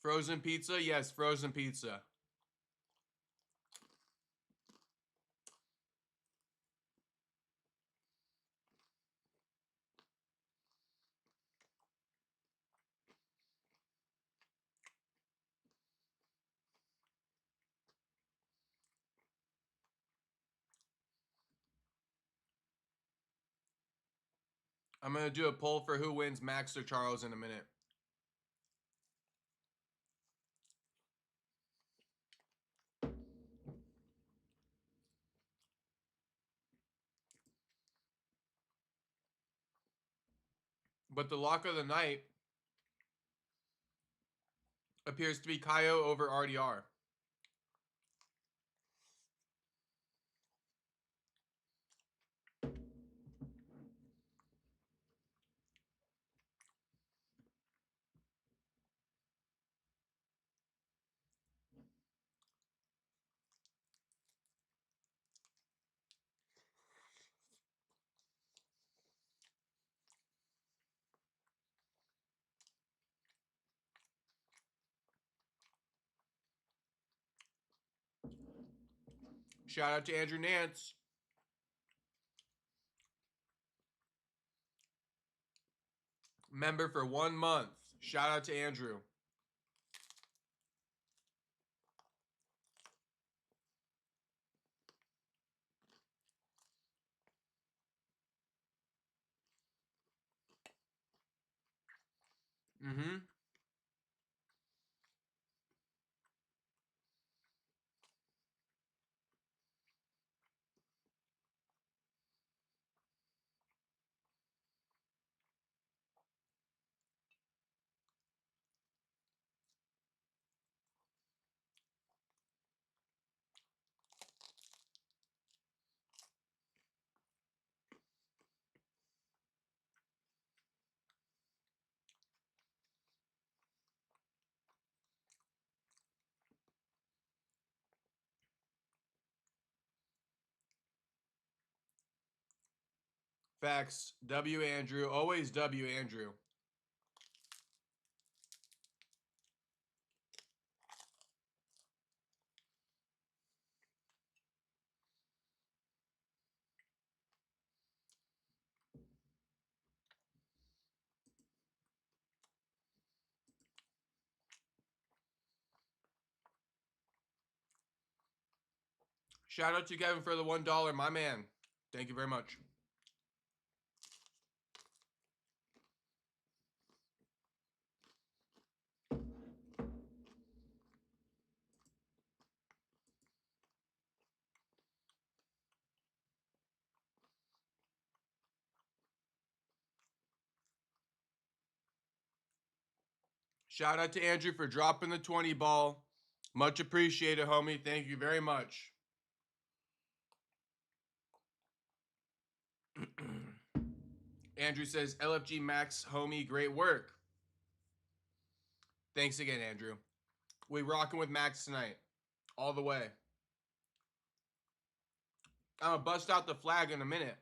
Frozen pizza? Yes, frozen pizza. I'm going to do a poll for who wins, Max or Charles, in a minute. But the lock of the night appears to be Kaio over RDR. Shout out to Andrew Nance. Member for 1 month. Shout out to Andrew. Mm-hmm. Facts. W Andrew. Always W Andrew. Shout out to Kevin for the $1, my man. Thank you very much. Shout out to Andrew for dropping the 20 ball. Much appreciated, homie. Thank you very much. Andrew says, LFG Max, homie, great work. Thanks again, Andrew. We rocking with Max tonight. All the way. I'm gonna bust out the flag in a minute.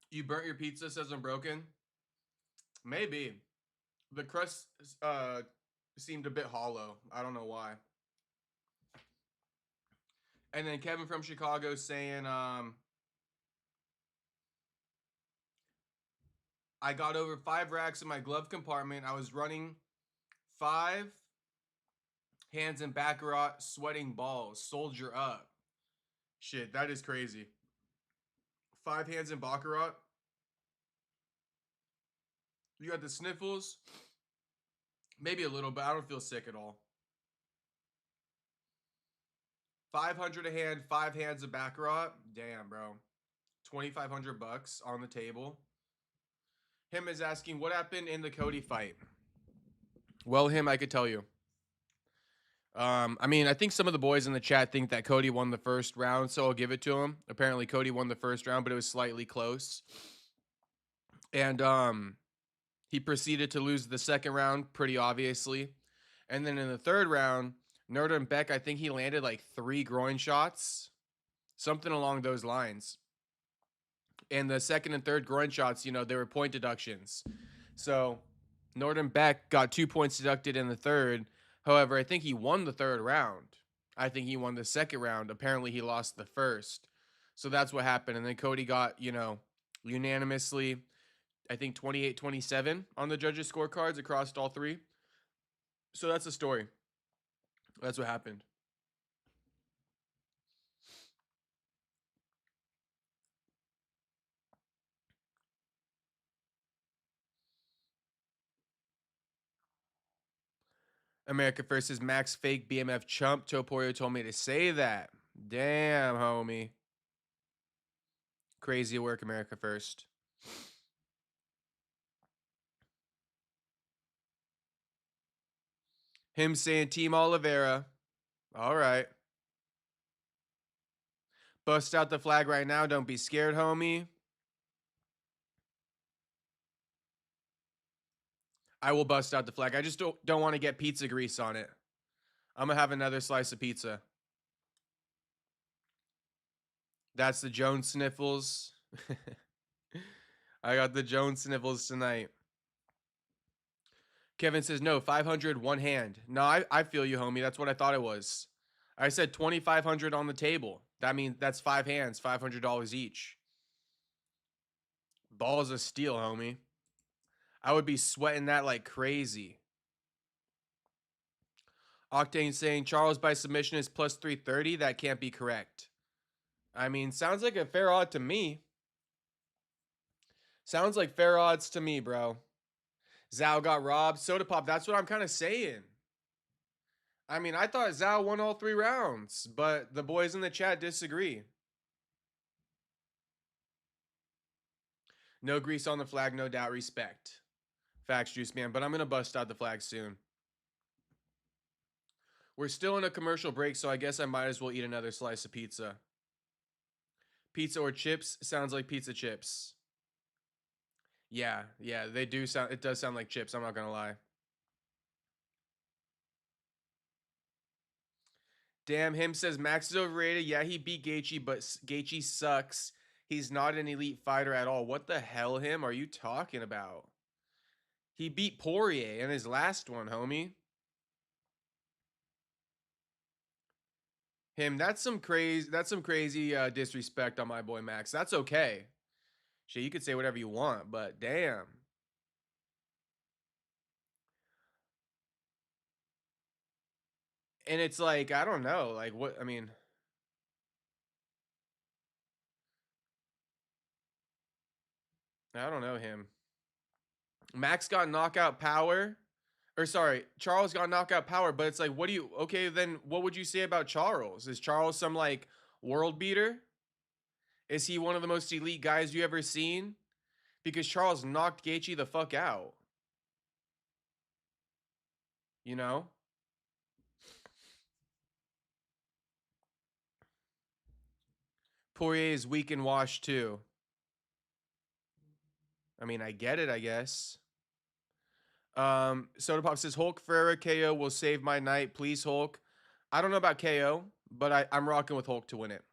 You burnt your pizza, says I'm broken. Maybe. The crust seemed a bit hollow. I don't know why. And then Kevin from Chicago saying, I got over 5 racks in my glove compartment. I was running 5 hands in Baccarat, sweating balls. Soldier up. Shit, that is crazy. 5 hands in Baccarat? You got the sniffles? Maybe a little, but I don't feel sick at all. 500 a hand, 5 hands of Baccarat. Damn, bro. 2,500 bucks on the table. Him is asking, what happened in the Cody fight? Well, him, I could tell you. I mean, I think some of the boys in the chat think that Cody won the first round, so I'll give it to him. Apparently, Cody won the first round, but it was slightly close. And he proceeded to lose the second round, pretty obviously. And then in the third round, Nurden Beck, I think he landed like 3 groin shots, something along those lines. And the second and third groin shots, you know, they were point deductions. So Norden Beck got 2 points deducted in the third. However, I think he won the third round. I think he won the second round. Apparently, he lost the first. So that's what happened. And then Cody got, you know, unanimously, I think 28-27 on the judges' scorecards across all 3. So that's the story. That's what happened. America First is Max fake BMF chump. Toporio told me to say that. Damn, homie. Crazy work, America First. Him saying Team Oliveira. All right. Bust out the flag right now. Don't be scared, homie. I will bust out the flag. I just don't want to get pizza grease on it. I'm going to have another slice of pizza. That's the Jones sniffles. I got the Jones sniffles tonight. Kevin says, no, 500, one hand. No, I feel you, homie. That's what I thought it was. I said 2,500 on the table. That means that's 5 hands, $500 each. Balls of steel, homie. I would be sweating that like crazy. Octane saying Charles by submission is plus 330. That can't be correct. I mean, sounds like a fair odd to me. Sounds like fair odds to me, bro. Zhao got robbed. Soda Pop, that's what I'm kind of saying. I mean, I thought Zhao won all 3 rounds, but the boys in the chat disagree. No grease on the flag, no doubt, respect. Facts, Juice Man, but I'm going to bust out the flag soon. We're still in a commercial break, so I guess I might as well eat another slice of pizza. Pizza or chips? Sounds like pizza chips. Yeah, they do sound, it does sound like chips, I'm not going to lie. Damn, him says Max is overrated. Yeah, he beat Gaethje, but Gaethje sucks. He's not an elite fighter at all. What the hell, him, are you talking about? He beat Poirier in his last one, homie. Him, that's some crazy disrespect on my boy Max. That's okay. Shit, you could say whatever you want, but damn. And it's like, I don't know, like what, I mean, I don't know him. Max got knockout power. Or sorry, Charles got knockout power, but it's like, what do you, okay, then what would you say about Charles? Is Charles some like world beater? Is he one of the most elite guys you ever seen? Because Charles knocked Gaethje the fuck out. You know? Poirier is weak and washed too. I mean, I get it, I guess. Soda Pop says Hulk Ferrer KO will save my night. Please, Hulk. I don't know about KO, but I'm rocking with Hulk to win it.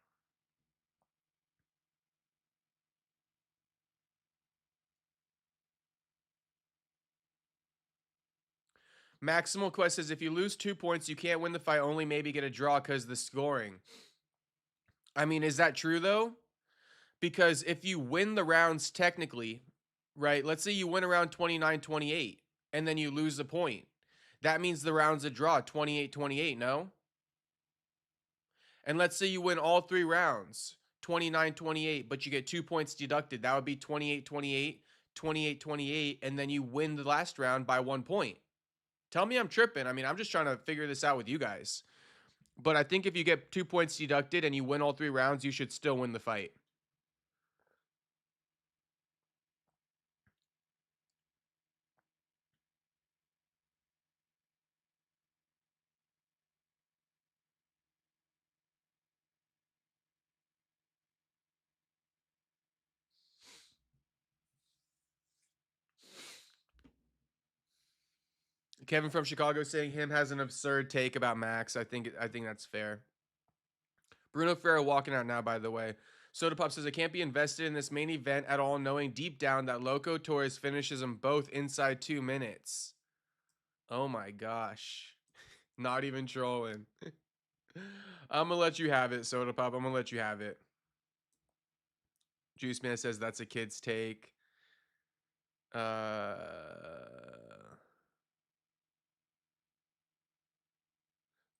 Maximal Quest says if you lose 2 points, you can't win the fight. Only maybe get a draw because of the scoring. I mean, is that true though? Because if you win the rounds technically, right? Let's say you win around 29-28 and then you lose the point. That means the round's a draw, 28-28, no? And let's say you win all 3 rounds, 29-28, but you get 2 points deducted. That would be 28-28, 28-28, and then you win the last round by 1 point. Tell me I'm tripping. I mean, I'm just trying to figure this out with you guys. But I think if you get 2 points deducted and you win all 3 rounds, you should still win the fight. Kevin from Chicago saying him has an absurd take about Max. I think that's fair. Bruno Ferrer walking out now, by the way. Soda Pop says, I can't be invested in this main event at all, knowing deep down that Loco Torres finishes them both inside 2 minutes. Oh my gosh. Not even trolling. I'm going to let you have it, Soda Pop. I'm going to let you have it. Juice Man says that's a kid's take.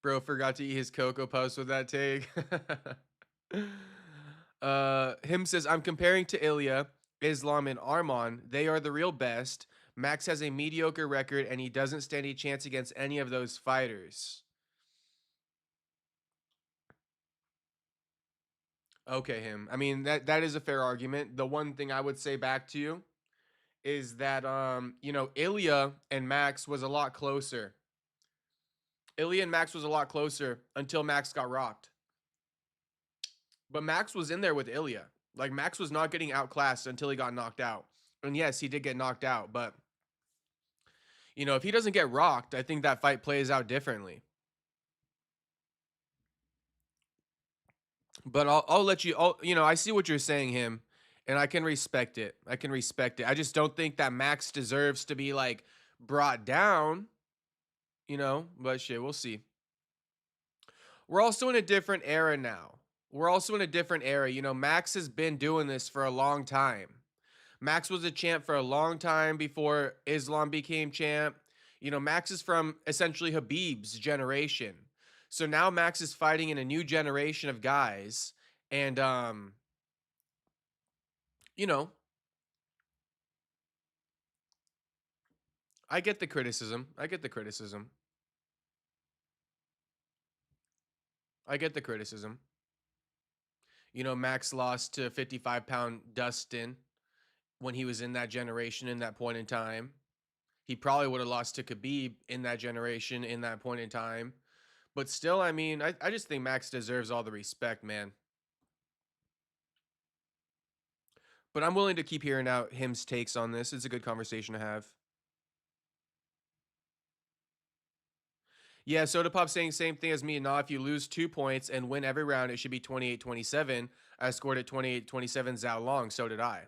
Bro forgot to eat his Cocoa Puffs with that take. Him says, I'm comparing to Ilya, Islam, and Arman. They are the real best. Max has a mediocre record, and he doesn't stand a chance against any of those fighters. Okay, him. I mean, that is a fair argument. The one thing I would say back to you is that, Ilya and Max was a lot closer. Ilya and Max was a lot closer until Max got rocked. But Max was in there with Ilya. Like, Max was not getting outclassed until he got knocked out. And yes, he did get knocked out, but if he doesn't get rocked, I think that fight plays out differently. But I'll let you. I see what you're saying, him, and I can respect it. I just don't think that Max deserves to be like brought down. But shit, we'll see. We're also in a different era now. Max has been doing this for a long time. Max was a champ for a long time before Islam became champ. Max is from essentially Habib's generation. So now Max is fighting in a new generation of guys. And, I get the criticism. Max lost to 55-pound Dustin when he was in that generation in that point in time. He probably would have lost to Khabib in that generation in that point in time. But still, I mean, I just think Max deserves all the respect, man. But I'm willing to keep hearing out him's takes on this. It's a good conversation to have. Yeah, Soda Pop saying same thing as me. Nah, if you lose 2 points and win every round, it should be 28-27. I scored at 28-27 Zhao Long. So did I,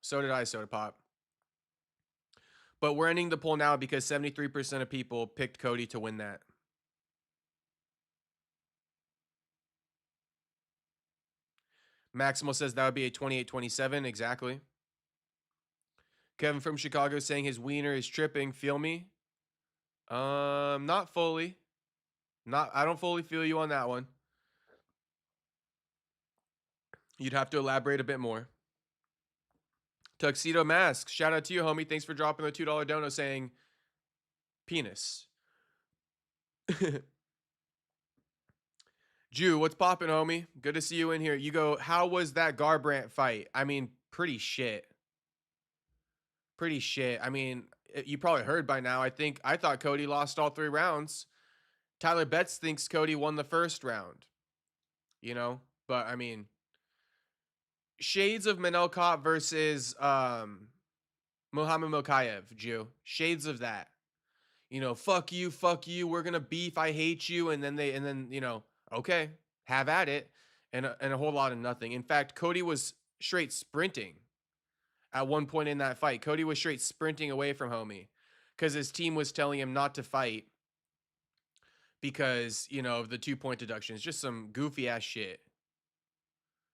Soda Pop. But we're ending the poll now because 73% of people picked Cody to win that. Maximo says that would be a 28-27. Exactly. Kevin from Chicago saying his wiener is tripping. Feel me? Not fully. I don't fully feel you on that one. You'd have to elaborate a bit more. Tuxedo Mask, shout out to you, homie. Thanks for dropping the $2 dono saying penis. Jew, what's poppin', homie? Good to see you in here. You go, how was that Garbrandt fight? I mean, pretty shit. I mean, you probably heard by now. I thought Cody lost all 3 rounds. Tyler Betts thinks Cody won the first round. But I mean, shades of Manel Kape versus Muhammad Mokaev, Jew. Shades of that. Fuck you, we're gonna beef, I hate you, and then okay, have at it, and a whole lot of nothing. In fact, Cody was straight sprinting at one point in that fight. Cody was straight sprinting away from homie because his team was telling him not to fight because of the 2-point deductions. Just some goofy ass shit.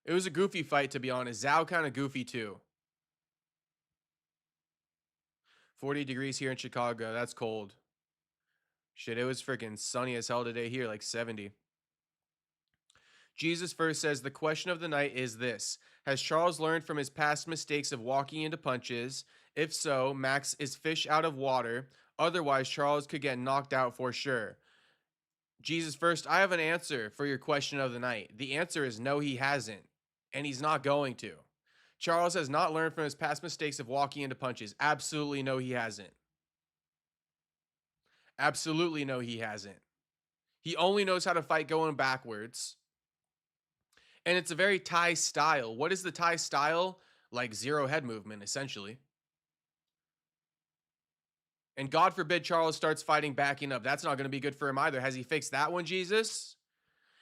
It was a goofy fight, to be honest. Zhao kind of goofy too. 40 degrees here in Chicago. That's cold. Shit, it was freaking sunny as hell today here, like 70. Jesus first says, the question of the night is this: has Charles learned from his past mistakes of walking into punches? If so, Max is fish out of water. Otherwise, Charles could get knocked out for sure. Jesus first, I have an answer for your question of the night. The answer is no, he hasn't. And he's not going to. Charles has not learned from his past mistakes of walking into punches. Absolutely no, he hasn't. Absolutely no, he hasn't. He only knows how to fight going backwards. And it's a very Thai style. What is the Thai style? Like zero head movement, essentially. And God forbid Charles starts fighting backing up. That's not going to be good for him either. Has he fixed that one, Jesus?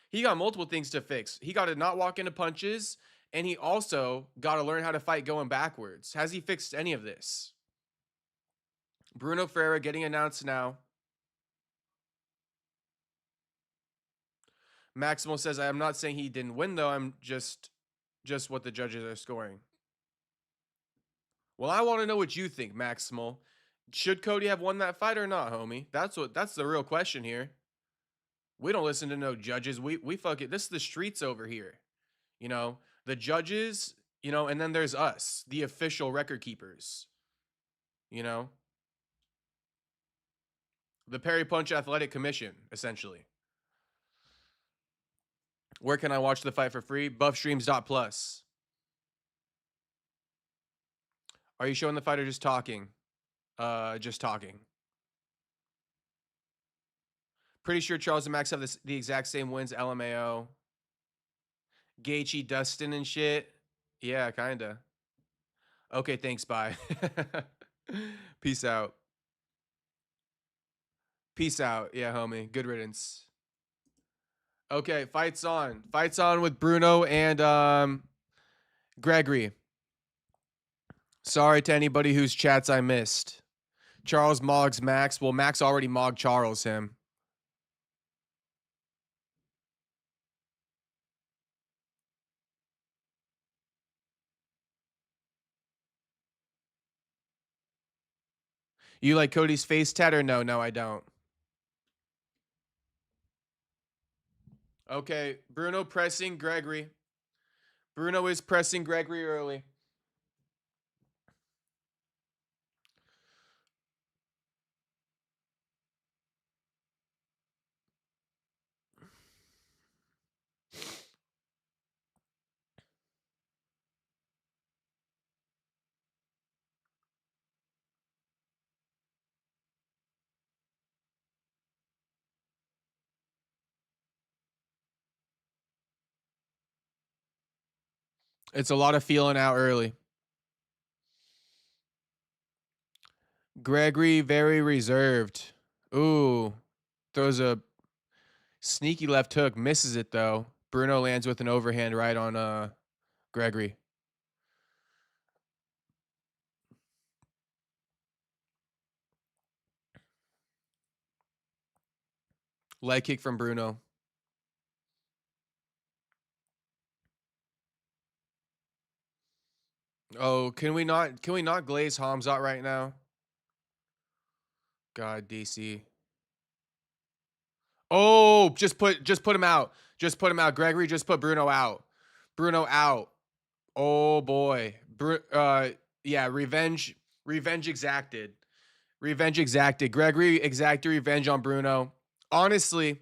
He got multiple things to fix. He got to not walk into punches, and he also got to learn how to fight going backwards. Has he fixed any of this? Bruno Ferrer getting announced now. Maximo says, I am not saying he didn't win, though. I'm just what the judges are scoring. Well, I want to know what you think, Maximo. Should Cody have won that fight or not, homie? That's the real question here. We don't listen to no judges. We fuck it. This is the streets over here. You know, the judges, you know, and then there's us, the official record keepers. You know, the Perry Punch Athletic Commission, essentially. Where can I watch the fight for free? Buffstreams.plus. Are you showing the fight or just talking? Just talking. Pretty sure Charles and Max have the exact same wins. LMAO. Gaethje, Dustin, and shit. Yeah, kinda. Okay, thanks. Bye. Peace out. Peace out. Yeah, homie. Good riddance. Okay, fights on. Fights on with Bruno and Gregory. Sorry to anybody whose chats I missed. Charles mogs Max. Well, Max already mogged Charles him. You like Cody's face tat or no? No, I don't. Okay, Bruno pressing Gregory. Bruno is pressing Gregory early. It's a lot of feeling out early. Gregory, very reserved. Ooh, throws a sneaky left hook, misses it though. Bruno lands with an overhand right on Gregory. Leg kick from Bruno. Oh, can we not glaze Hamzat right now? God, DC. Oh, just put him out. Just put him out. Gregory just put Bruno out. Bruno out. Oh boy. Yeah, revenge exacted. Revenge exacted. Gregory exacted revenge on Bruno. Honestly,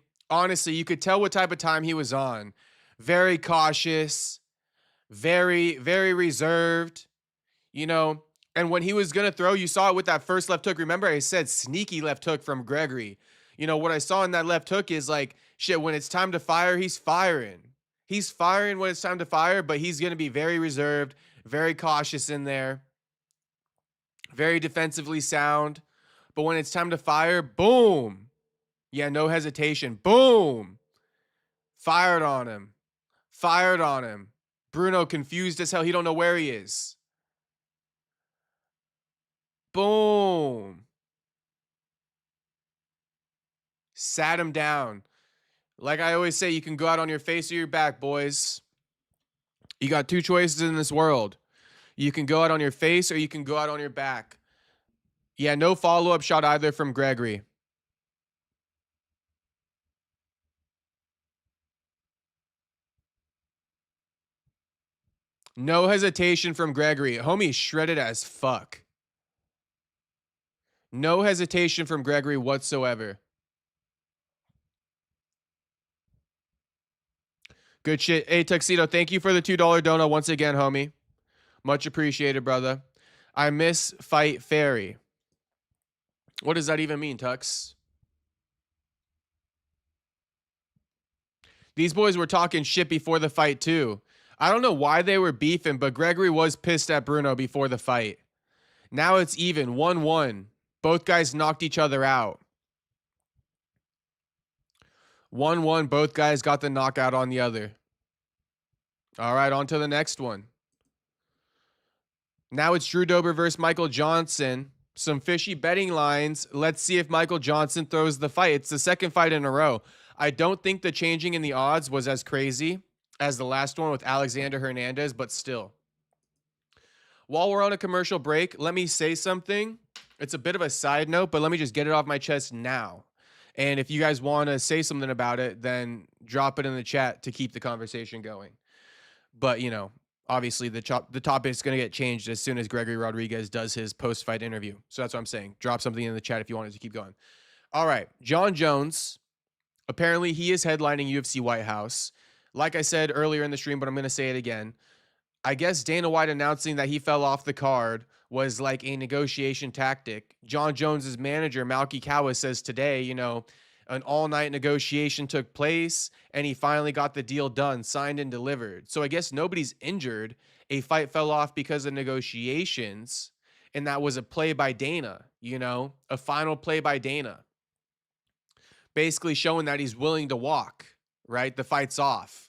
you could tell what type of time he was on. Very cautious, very reserved, you know. And when he was going to throw, you saw it with that first left hook. Remember, I said sneaky left hook from Gregory. You know, what I saw in that left hook is like, shit, when it's time to fire, he's firing. He's firing when it's time to fire, but he's going to be very reserved, very cautious in there, very defensively sound. But when it's time to fire, boom. Yeah, no hesitation. Boom. Fired on him. Fired on him. Bruno confused as hell. He don't know where he is. Boom. Sat him down. Like I always say, you can go out on your face or your back, boys. You got two choices in this world. You can go out on your face or you can go out on your back. Yeah, no follow-up shot either from Gregory. No hesitation from Gregory. Homie shredded as fuck. No hesitation from Gregory whatsoever. Good shit. Hey, Tuxedo, thank you for the $2 donut once again, homie. Much appreciated, brother. I miss Fight Fairy. What does that even mean, Tux? These boys were talking shit before the fight, too. I don't know why they were beefing, but Gregory was pissed at Bruno before the fight. Now it's even 1-1. Both guys knocked each other out. 1-1. Both guys got the knockout on the other. All right, on to the next one. Now it's Drew Dober versus Michael Johnson. Some fishy betting lines. Let's see if Michael Johnson throws the fight. It's the second fight in a row. I don't think the changing in the odds was as crazy as the last one with Alexander Hernandez, but still. While we're on a commercial break, let me say something. It's a bit of a side note, but let me just get it off my chest now. And if you guys want to say something about it, then drop it in the chat to keep the conversation going. But, you know, obviously the topic is going to get changed as soon as Gregory Rodriguez does his post-fight interview. So that's what I'm saying. Drop something in the chat if you wanted to keep going. All right. Jon Jones. Apparently, he is headlining UFC White House. Like I said earlier in the stream, but I'm going to say it again. I guess Dana White announcing that he fell off the card was like a negotiation tactic. Jon Jones's manager, Malky Kawa, says today, you know, an all-night negotiation took place, and he finally got the deal done, signed and delivered. So I guess nobody's injured. A fight fell off because of negotiations, and that was a play by Dana, you know, a final play by Dana. Basically showing that he's willing to walk, right? The fight's off.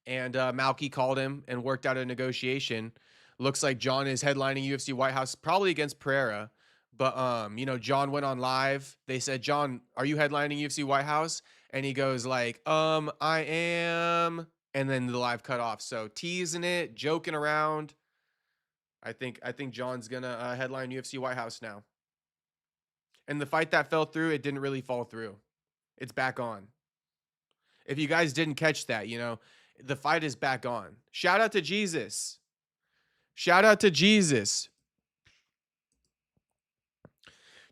And Malky called him and worked out a negotiation. Looks like Jon is headlining UFC White House, probably against Pereira. But, you know, Jon went on live. They said, Jon, are you headlining UFC White House? And he goes like, I am. And then the live cut off. So teasing it, joking around. I think Jon's going to headline UFC White House now. And the fight that fell through, it didn't really fall through. It's back on. If you guys didn't catch that, you know, the fight is back on. Shout out to Jesus. Shout out to Jesus.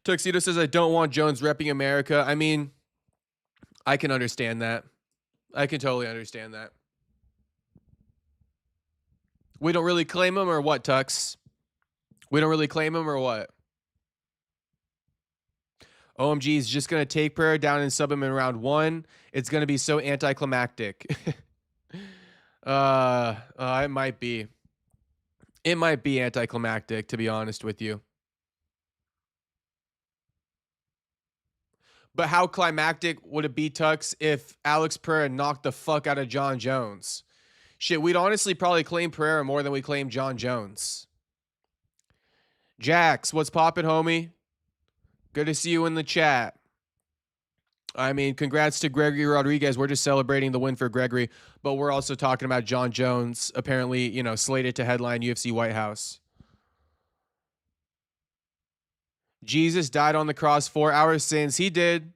Tuxedo says, I don't want Jones repping America. I mean, I can understand that. I can totally understand that. We don't really claim him or what, Tux? We don't really claim him or what? OMG is just going to take Pereira down and sub him in round 1. It's going to be so anticlimactic. It might be. It might be anticlimactic, to be honest with you. But how climactic would it be, Tux, if Alex Pereira knocked the fuck out of Jon Jones? Shit, we'd honestly probably claim Pereira more than we claim Jon Jones. Jax, what's poppin', homie? Good to see you in the chat. I mean, congrats to Gregory Rodriguez. We're just celebrating the win for Gregory, but we're also talking about Jon Jones, apparently, you know, slated to headline UFC White House. Jesus died on the cross for our sins. He did.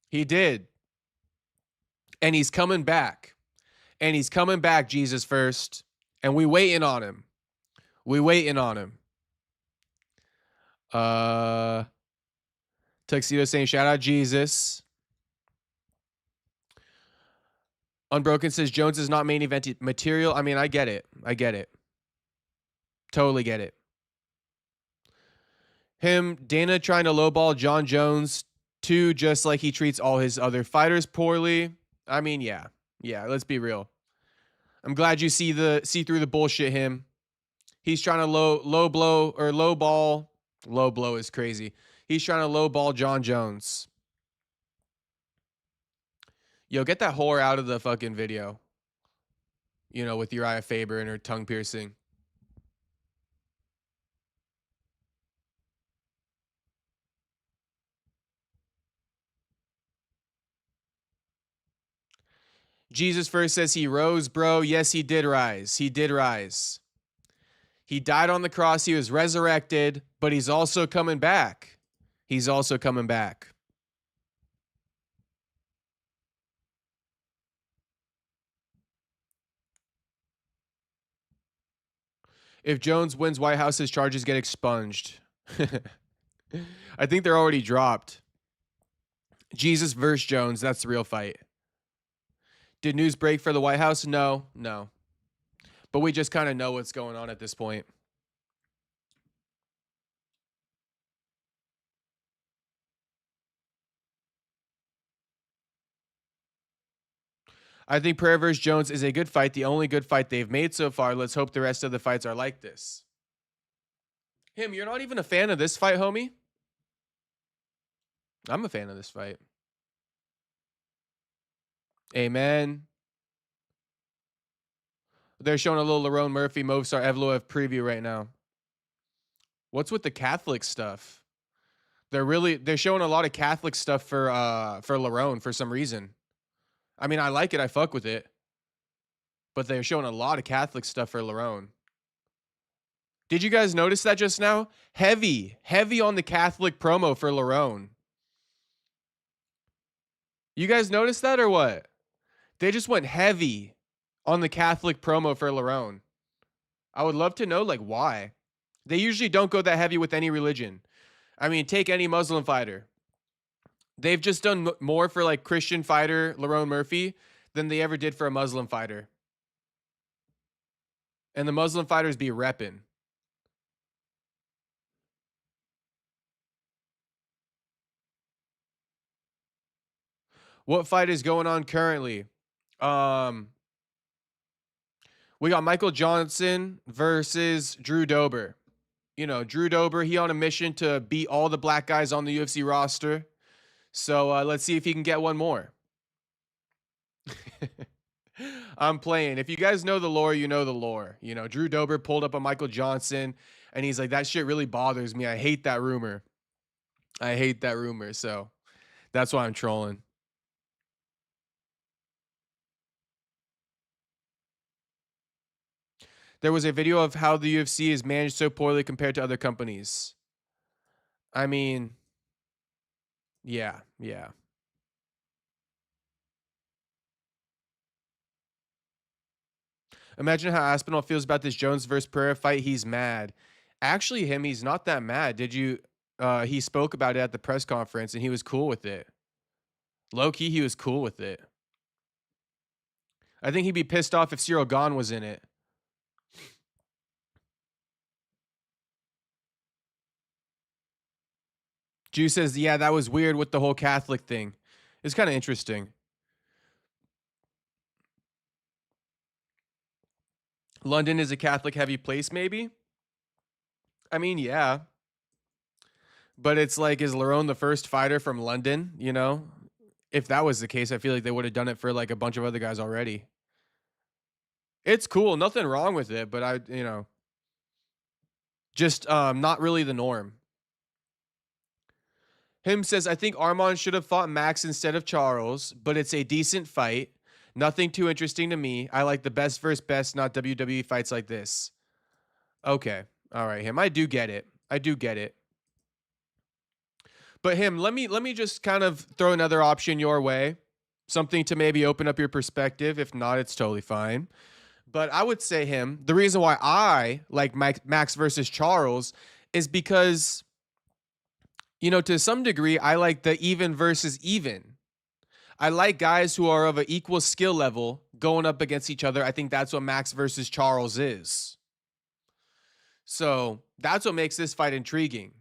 He did. And he's coming back. And he's coming back, Jesus first. And we waiting on him. We waiting on him. Tuxedo saying, shout out Jesus. Unbroken says, Jones is not main event material. I mean, I get it. I get it. Totally get it. Dana trying to lowball Jon Jones too, just like he treats all his other fighters poorly. I mean, yeah. Yeah, let's be real. I'm glad you see through the bullshit, him. He's trying to low blow or low ball. Low blow is crazy. He's trying to low ball Jon Jones. Yo, get that whore out of the fucking video. You know, with Uriah Faber and her tongue piercing. Jesus first says he rose, bro. Yes, he did rise. He did rise. He died on the cross. He was resurrected, but he's also coming back. He's also coming back. If Jones wins White House, his charges get expunged. I think they're already dropped. Jesus versus Jones, that's the real fight. Did news break for the White House? No. But we just kind of know what's going on at this point. I think Ferrer versus Jones is a good fight, the only good fight they've made so far. Let's hope the rest of the fights are like this. Him, you're not even a fan of this fight, homie? I'm a fan of this fight. Amen. They're showing a little Lerone Murphy, Movistar Evloev preview right now. What's with the Catholic stuff? They're showing a lot of Catholic stuff for Lerone for some reason. I mean, I like it. I fuck with it. But they're showing a lot of Catholic stuff for Lerone. Did you guys notice that just now? Heavy on the Catholic promo for Lerone. You guys noticed that or what? They just went heavy on the Catholic promo for Lerone. I would love to know, like, why. They usually don't go that heavy with any religion. I mean, take any Muslim fighter. They've just done more for, like, Christian fighter Lerone Murphy than they ever did for a Muslim fighter. And the Muslim fighters be repping. What fight is going on currently? We got Michael Johnson versus Drew Dober. You know, Drew Dober, he on a mission to beat all the black guys on the UFC roster. So let's see if he can get one more. I'm playing. If you guys know the lore, you know the lore. You know, Drew Dober pulled up on Michael Johnson, and he's like, that shit really bothers me. I hate that rumor. So that's why I'm trolling. There was a video of how the UFC is managed so poorly compared to other companies. I mean, yeah. Imagine how Aspinall feels about this Jones versus Pereira fight. He's mad. Actually, he's not that mad. Did you? He spoke about it at the press conference, and he was cool with it. Low key, he was cool with it. I think he'd be pissed off if Cyril Gahn was in it. Jew says, yeah, that was weird with the whole Catholic thing. It's kind of interesting. London is a Catholic heavy place, maybe? I mean, yeah. But it's like, is Lerone the first fighter from London? You know? If that was the case, I feel like they would have done it for like a bunch of other guys already. It's cool. Nothing wrong with it, but just not really the norm. Him says, I think Armand should have fought Max instead of Charles, but it's a decent fight. Nothing too interesting to me. I like the best versus best, not WWE fights like this. Okay. All right, him. I do get it. But him, let me just kind of throw another option your way. Something to maybe open up your perspective. If not, it's totally fine. But I would say him, the reason why I like Max versus Charles is because, you know, to some degree, I like the even versus even. I like guys who are of an equal skill level going up against each other. I think that's what Max versus Charles is. So that's what makes this fight intriguing.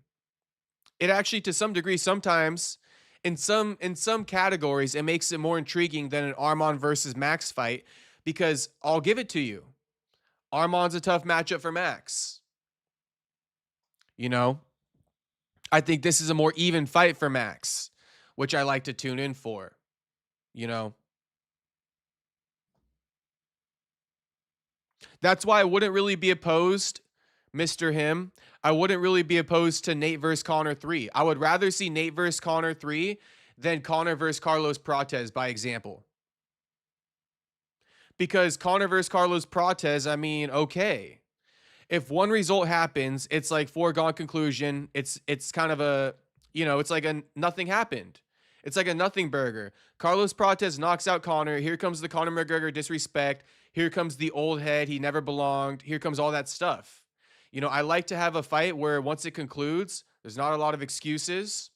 It actually, to some degree, sometimes in some categories, it makes it more intriguing than an Armand versus Max fight, because I'll give it to you. Armand's a tough matchup for Max. You know, I think this is a more even fight for Max, which I like to tune in for. You know, that's why I wouldn't really be opposed, Mr. Him. I wouldn't really be opposed to Nate versus Conor 3. I would rather see Nate versus Conor 3 than Conor versus Carlos Prates, by example. Because Conor versus Carlos Prates, I mean, okay. If one result happens, it's like foregone conclusion. It's kind of a, you know, it's like a nothing happened. It's like a nothing burger. Carlos Prates knocks out Conor. Here comes the Conor McGregor disrespect. Here comes the old head. He never belonged. Here comes all that stuff. You know, I like to have a fight where once it concludes, there's not a lot of excuses.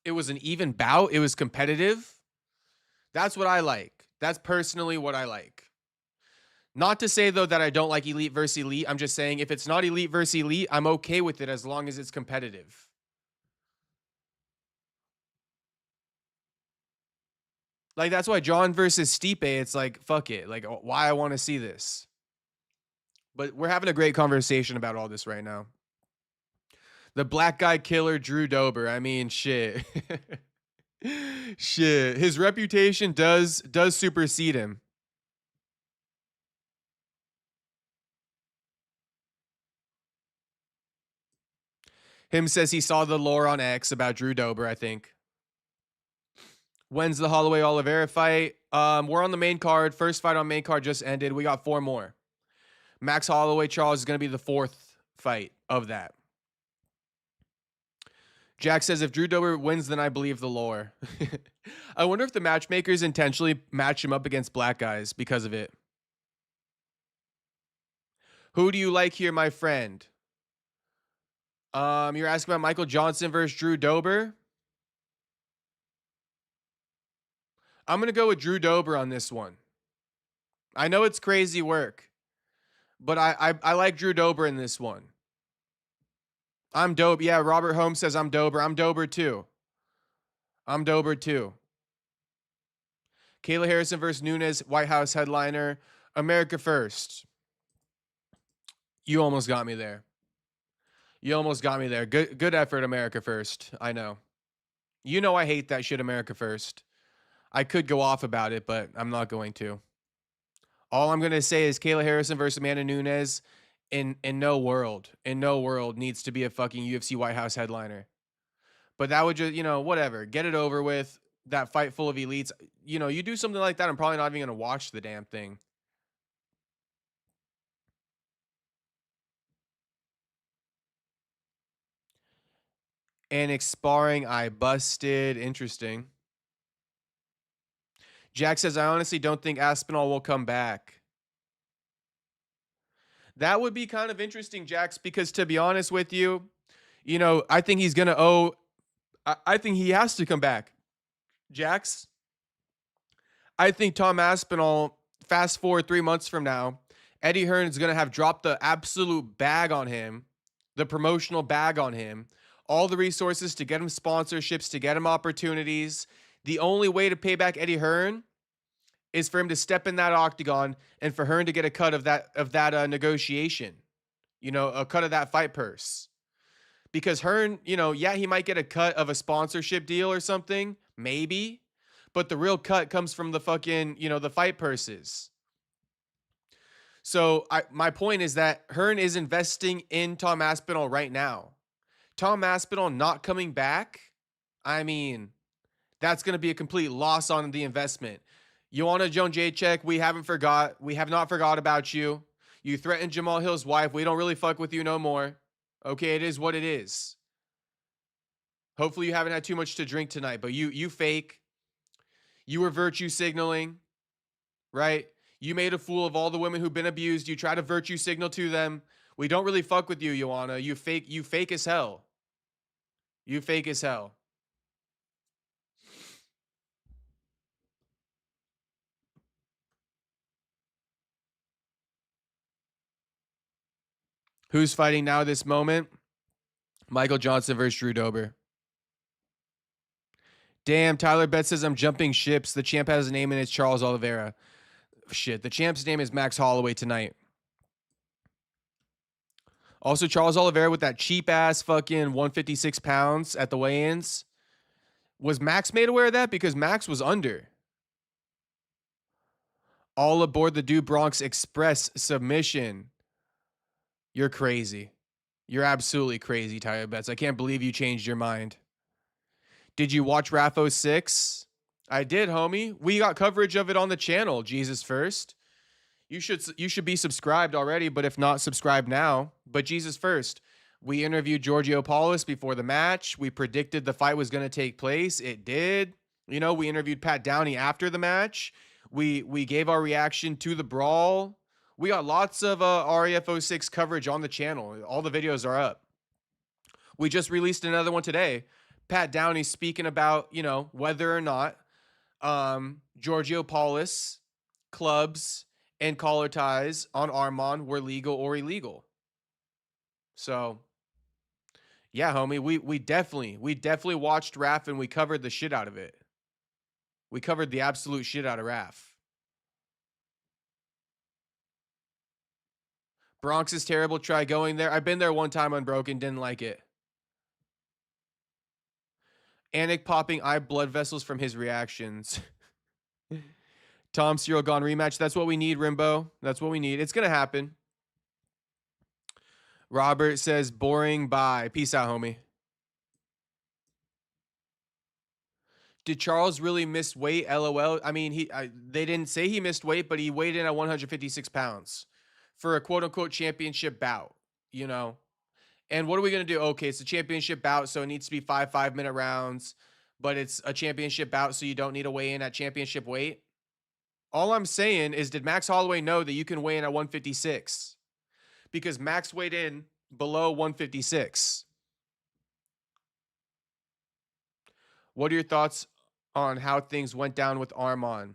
It was an even bout. It was competitive. That's what I like. That's personally what I like. Not to say, though, that I don't like elite versus elite. I'm just saying if it's not elite versus elite, I'm okay with it as long as it's competitive. Like, that's why John versus Stipe, it's like, fuck it. Like, why I want to see this. But we're having a great conversation about all this right now. The black guy killer, Drew Dober. I mean, shit. Shit. His reputation does supersede him. Him says he saw the lore on X about Drew Dober, I think. When's the Holloway Oliveira fight? We're on the main card. First fight on main card just ended. We got 4 more. Max Holloway Charles is going to be the 4th fight of that. Jack says if Drew Dober wins, then I believe the lore. I wonder if the matchmakers intentionally match him up against black guys because of it. Who do you like here, my friend? You're asking about Michael Johnson versus Drew Dober. I'm going to go with Drew Dober on this one. I know it's crazy work, but I like Drew Dober in this one. I'm Dober. Yeah, Robert Holmes says I'm Dober. I'm Dober too. I'm Dober too. Kayla Harrison versus Nunes, White House headliner. America first. You almost got me there. You almost got me there. Good effort, America first. I know. You know I hate that shit, America first. I could go off about it, but I'm not going to. All I'm going to say is Kayla Harrison versus Amanda Nunes in no world needs to be a fucking UFC White House headliner. But that would just, you know, whatever. Get it over with. That fight full of elites. You know, you do something like that, I'm probably not even going to watch the damn thing. And sparring, I busted. Interesting. Jack says, I honestly don't think Aspinall will come back. That would be kind of interesting, Jax, because to be honest with you, you know, I think he's going to owe. I think he has to come back. Jax, I think Tom Aspinall, fast forward 3 months from now, Eddie Hearn is going to have dropped the absolute bag on him, the promotional bag on him, all the resources to get him sponsorships, to get him opportunities. The only way to pay back Eddie Hearn is for him to step in that octagon and for Hearn to get a cut of that negotiation, you know, a cut of that fight purse. Because Hearn, you know, yeah, he might get a cut of a sponsorship deal or something, maybe, but the real cut comes from the fucking, you know, the fight purses. So my point is that Hearn is investing in Tom Aspinall right now. Tom Aspinall not coming back, I mean, that's going to be a complete loss on the investment. Joanna Jones-Jacek, we have not forgot about you. You threatened Jamal Hill's wife. We don't really fuck with you no more. Okay, it is what it is. Hopefully you haven't had too much to drink tonight, but you fake. You were virtue signaling, right? You made a fool of all the women who've been abused. You try to virtue signal to them. We don't really fuck with you, Joanna. You fake as hell. You fake as hell. Who's fighting now this moment? Michael Johnson versus Drew Dober. Damn, Tyler Betts says I'm jumping ships. The champ has a name and it's Charles Oliveira. Shit, the champ's name is Max Holloway tonight. Also, Charles Oliveira with that cheap-ass fucking 156 pounds at the weigh-ins. Was Max made aware of that? Because Max was under. All aboard the Do Bronx Express submission. You're crazy. You're absolutely crazy, Tyler Betts. I can't believe you changed your mind. Did you watch RAF 06? I did, homie. We got coverage of it on the channel, Jesus First. You should be subscribed already, but if not, subscribe now. But Jesus First. We interviewed Giorgio Paulus before the match. We predicted the fight was going to take place. It did. You know, we interviewed Pat Downey after the match. We gave our reaction to the brawl. We got lots of REF06 coverage on the channel. All the videos are up. We just released another one today. Pat Downey speaking about, whether or not Giorgio Paulus clubs and collar ties on Arman were legal or illegal. So, yeah, homie, we definitely watched Raf and we covered the shit out of it. We covered the absolute shit out of Raf. Bronx is terrible. Try going there. I've been there one time unbroken. Didn't like it. Anik popping eye blood vessels from his reactions. Tom Cyril gone rematch. That's what we need, Rimbo. That's what we need. It's going to happen. Robert says, boring, bye. Peace out, homie. Did Charles really miss weight? LOL. I mean, they didn't say he missed weight, but he weighed in at 156 pounds for a quote-unquote championship bout, And what are we going to do? Okay, it's a championship bout, so it needs to be 5 5-minute rounds, but it's a championship bout, so you don't need to weigh in at championship weight. All I'm saying is, did Max Holloway know that you can weigh in at 156? Because Max weighed in below 156. What are your thoughts on how things went down with Arman?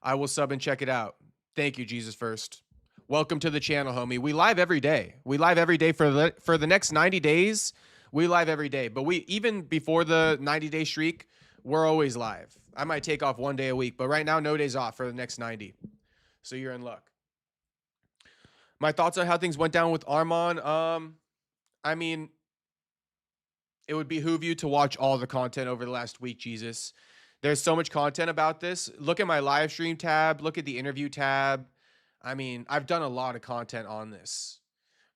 I will sub and check it out. Thank you, Jesus First. Welcome to the channel, homie. We live every day. We live every day for the next 90 days. We live every day. But even before the 90-day streak, we're always live. I might take off 1 day a week, but right now, no days off for the next 90. So you're in luck. My thoughts on how things went down with Arman. I mean, it would behoove you to watch all the content over the last week, Jesus. There's so much content about this. Look at my live stream tab. Look at the interview tab. I mean, I've done a lot of content on this.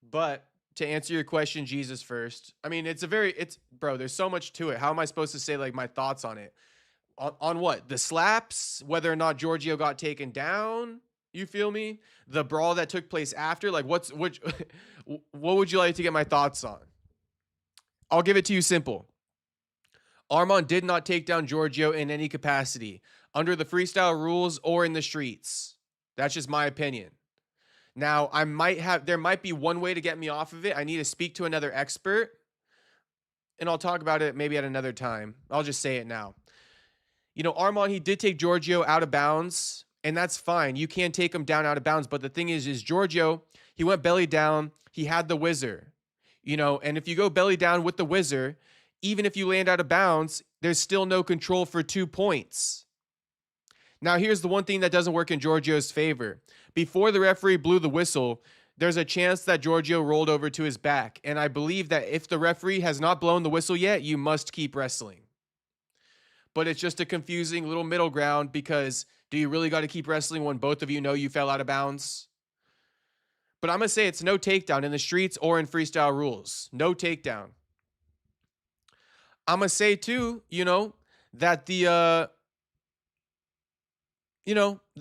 But to answer your question, Jesus First, I mean, bro, there's so much to it. How am I supposed to say, like, my thoughts on it? On what? The slaps? Whether or not Giorgio got taken down? You feel me? The brawl that took place after? Like, what would you like to get my thoughts on? I'll give it to you simple. Arman did not take down Giorgio in any capacity, under the freestyle rules or in the streets. That's just my opinion. Now, there might be one way to get me off of it. I need to speak to another expert, and I'll talk about it maybe at another time. I'll just say it now. Arman, he did take Giorgio out of bounds, and that's fine. You can take him down out of bounds, but the thing is Giorgio, he went belly down. He had the whizzer, and if you go belly down with the whizzer, even if you land out of bounds, there's still no control for 2 points. Now, here's the one thing that doesn't work in Giorgio's favor. Before the referee blew the whistle, there's a chance that Giorgio rolled over to his back. And I believe that if the referee has not blown the whistle yet, you must keep wrestling. But it's just a confusing little middle ground, because do you really got to keep wrestling when both of you know you fell out of bounds? But I'm going to say it's no takedown in the streets or in freestyle rules. No takedown. I'm going to say, too, that the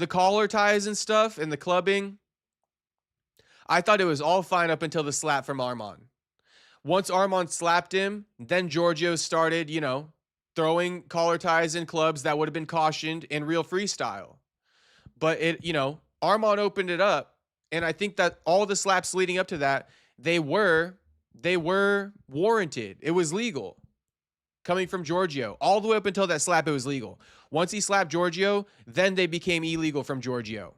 collar ties and stuff and the clubbing, I thought it was all fine up until the slap from Arman. Once Arman slapped him, then Giorgio started, throwing collar ties and clubs that would have been cautioned in real freestyle. But Arman opened it up, and I think that all the slaps leading up to that, they were warranted. It was legal. Coming from Giorgio. All the way up until that slap, it was legal. Once he slapped Giorgio, then they became illegal from Giorgio.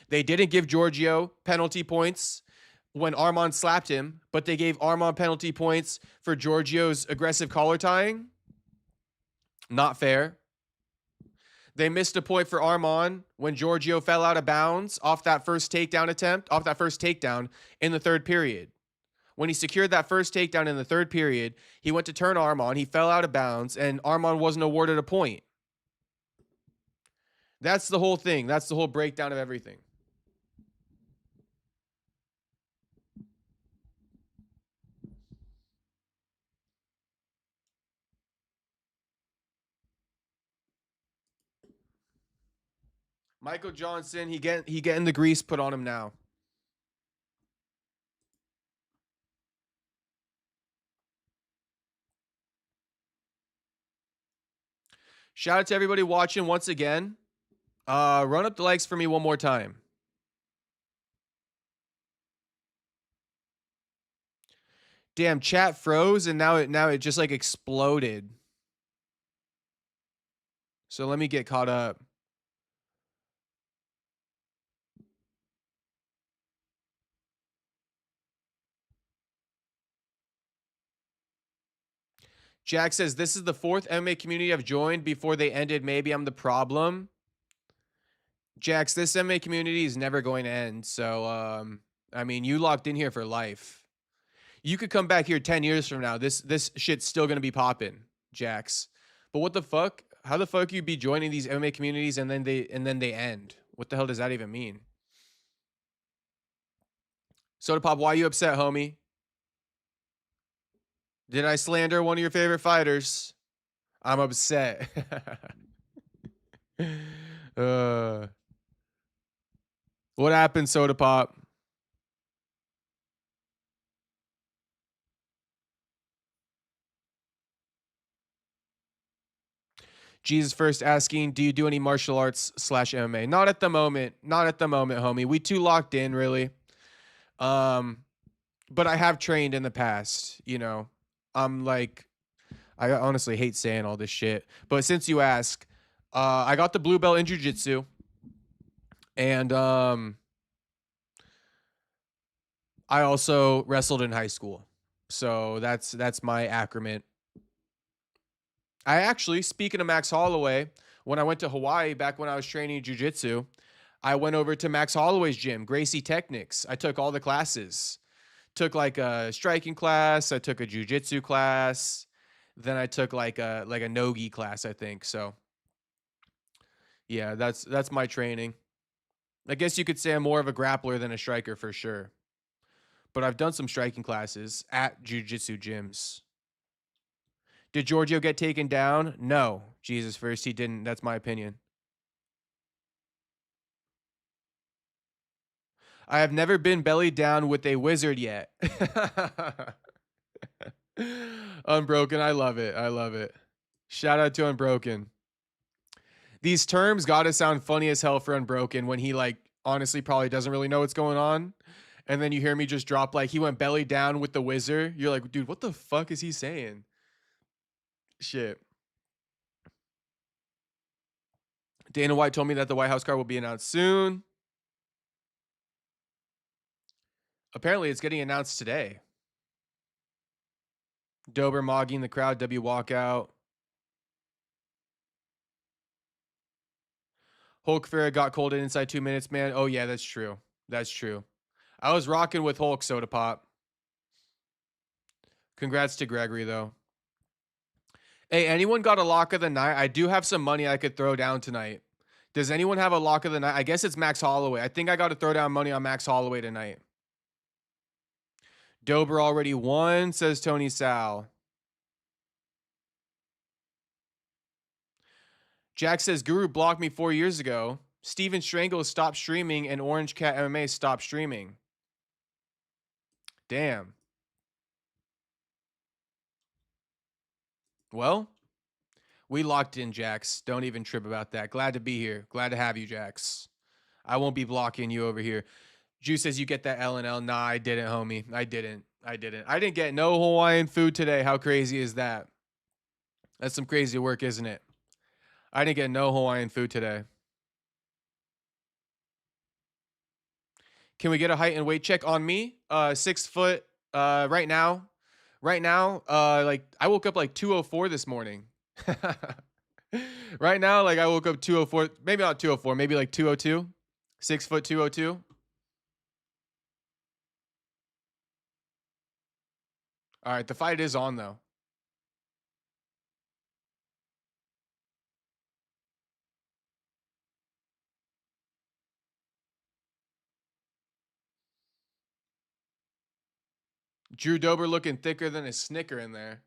They didn't give Giorgio penalty points when Arman slapped him, but they gave Arman penalty points for Giorgio's aggressive collar tying. Not fair. They missed a point for Arman when Giorgio fell out of bounds off that first takedown in the third period. When he secured that first takedown in the third period, he went to turn Arman. He fell out of bounds, and Arman wasn't awarded a point. That's the whole thing. That's the whole breakdown of everything. Michael Johnson, he getting the grease put on him now. Shout out to everybody watching once again. Run up the likes for me one more time. Damn, chat froze and now it just like exploded. So let me get caught up. Jack says, this is the 4th MMA community I've joined before they ended. Maybe I'm the problem. Jax, this MMA community is never going to end. So, I mean, you locked in here for life. You could come back here 10 years from now. This shit's still going to be popping, Jax. But what the fuck? How the fuck you be joining these MMA communities and then they end? What the hell does that even mean? Soda Pop, why are you upset, homie? Did I slander one of your favorite fighters? I'm upset. What happened, Soda Pop? Jesus first asking, do you do any martial arts / MMA? Not at the moment. Not at the moment, homie. We too locked in, really. But I have trained in the past, you know. I'm like, I honestly hate saying all this shit. But since you ask, I got the blue belt in jiu-jitsu. And I also wrestled in high school. So that's my accrement. I actually, speaking of Max Holloway, when I went to Hawaii back when I was training jiu-jitsu, I went over to Max Holloway's gym, Gracie Technics. I took all the classes. Took like a striking class, I took a jiu-jitsu class, then I took like a no-gi class, I think. So, yeah, that's my training. I guess you could say I'm more of a grappler than a striker for sure. But I've done some striking classes at jiu-jitsu gyms. Did Giorgio get taken down? No. Jesus first, he didn't. That's my opinion. I have never been belly down with a wizard yet. Unbroken, I love it. I love it. Shout out to Unbroken. These terms gotta sound funny as hell for Unbroken when he like honestly probably doesn't really know what's going on. And then you hear me just drop like he went belly down with the wizard. You're like, dude, what the fuck is he saying? Shit. Dana White told me that the White House card will be announced soon. Apparently, it's getting announced today. Dober mogging the crowd. W walkout. Hulk Ferrer got cold inside 2 minutes, man. Oh, yeah, that's true. That's true. I was rocking with Hulk, Soda Pop. Congrats to Gregory, though. Hey, anyone got a lock of the night? I do have some money I could throw down tonight. Does anyone have a lock of the night? I guess it's Max Holloway. I think I got to throw down money on Max Holloway tonight. Dober already won, says Tony Sal. Jack says, Guru blocked me 4 years ago. Steven Strangle stopped streaming and Orange Cat MMA stopped streaming. Damn. Well, we locked in, Jax. Don't even trip about that. Glad to be here. Glad to have you, Jax. I won't be blocking you over here. Juice says you get that L&L. Nah, I didn't, homie. I didn't. I didn't get no Hawaiian food today. How crazy is that? That's some crazy work, isn't it? I didn't get no Hawaiian food today. Can we get a height and weight check on me? 6 foot. Right now. Like I woke up like 204 this morning. Right now, like I woke up 204. Maybe not 204. Maybe like 202. 6 foot 202. All right, the fight is on though. Drew Dober looking thicker than a Snicker in there.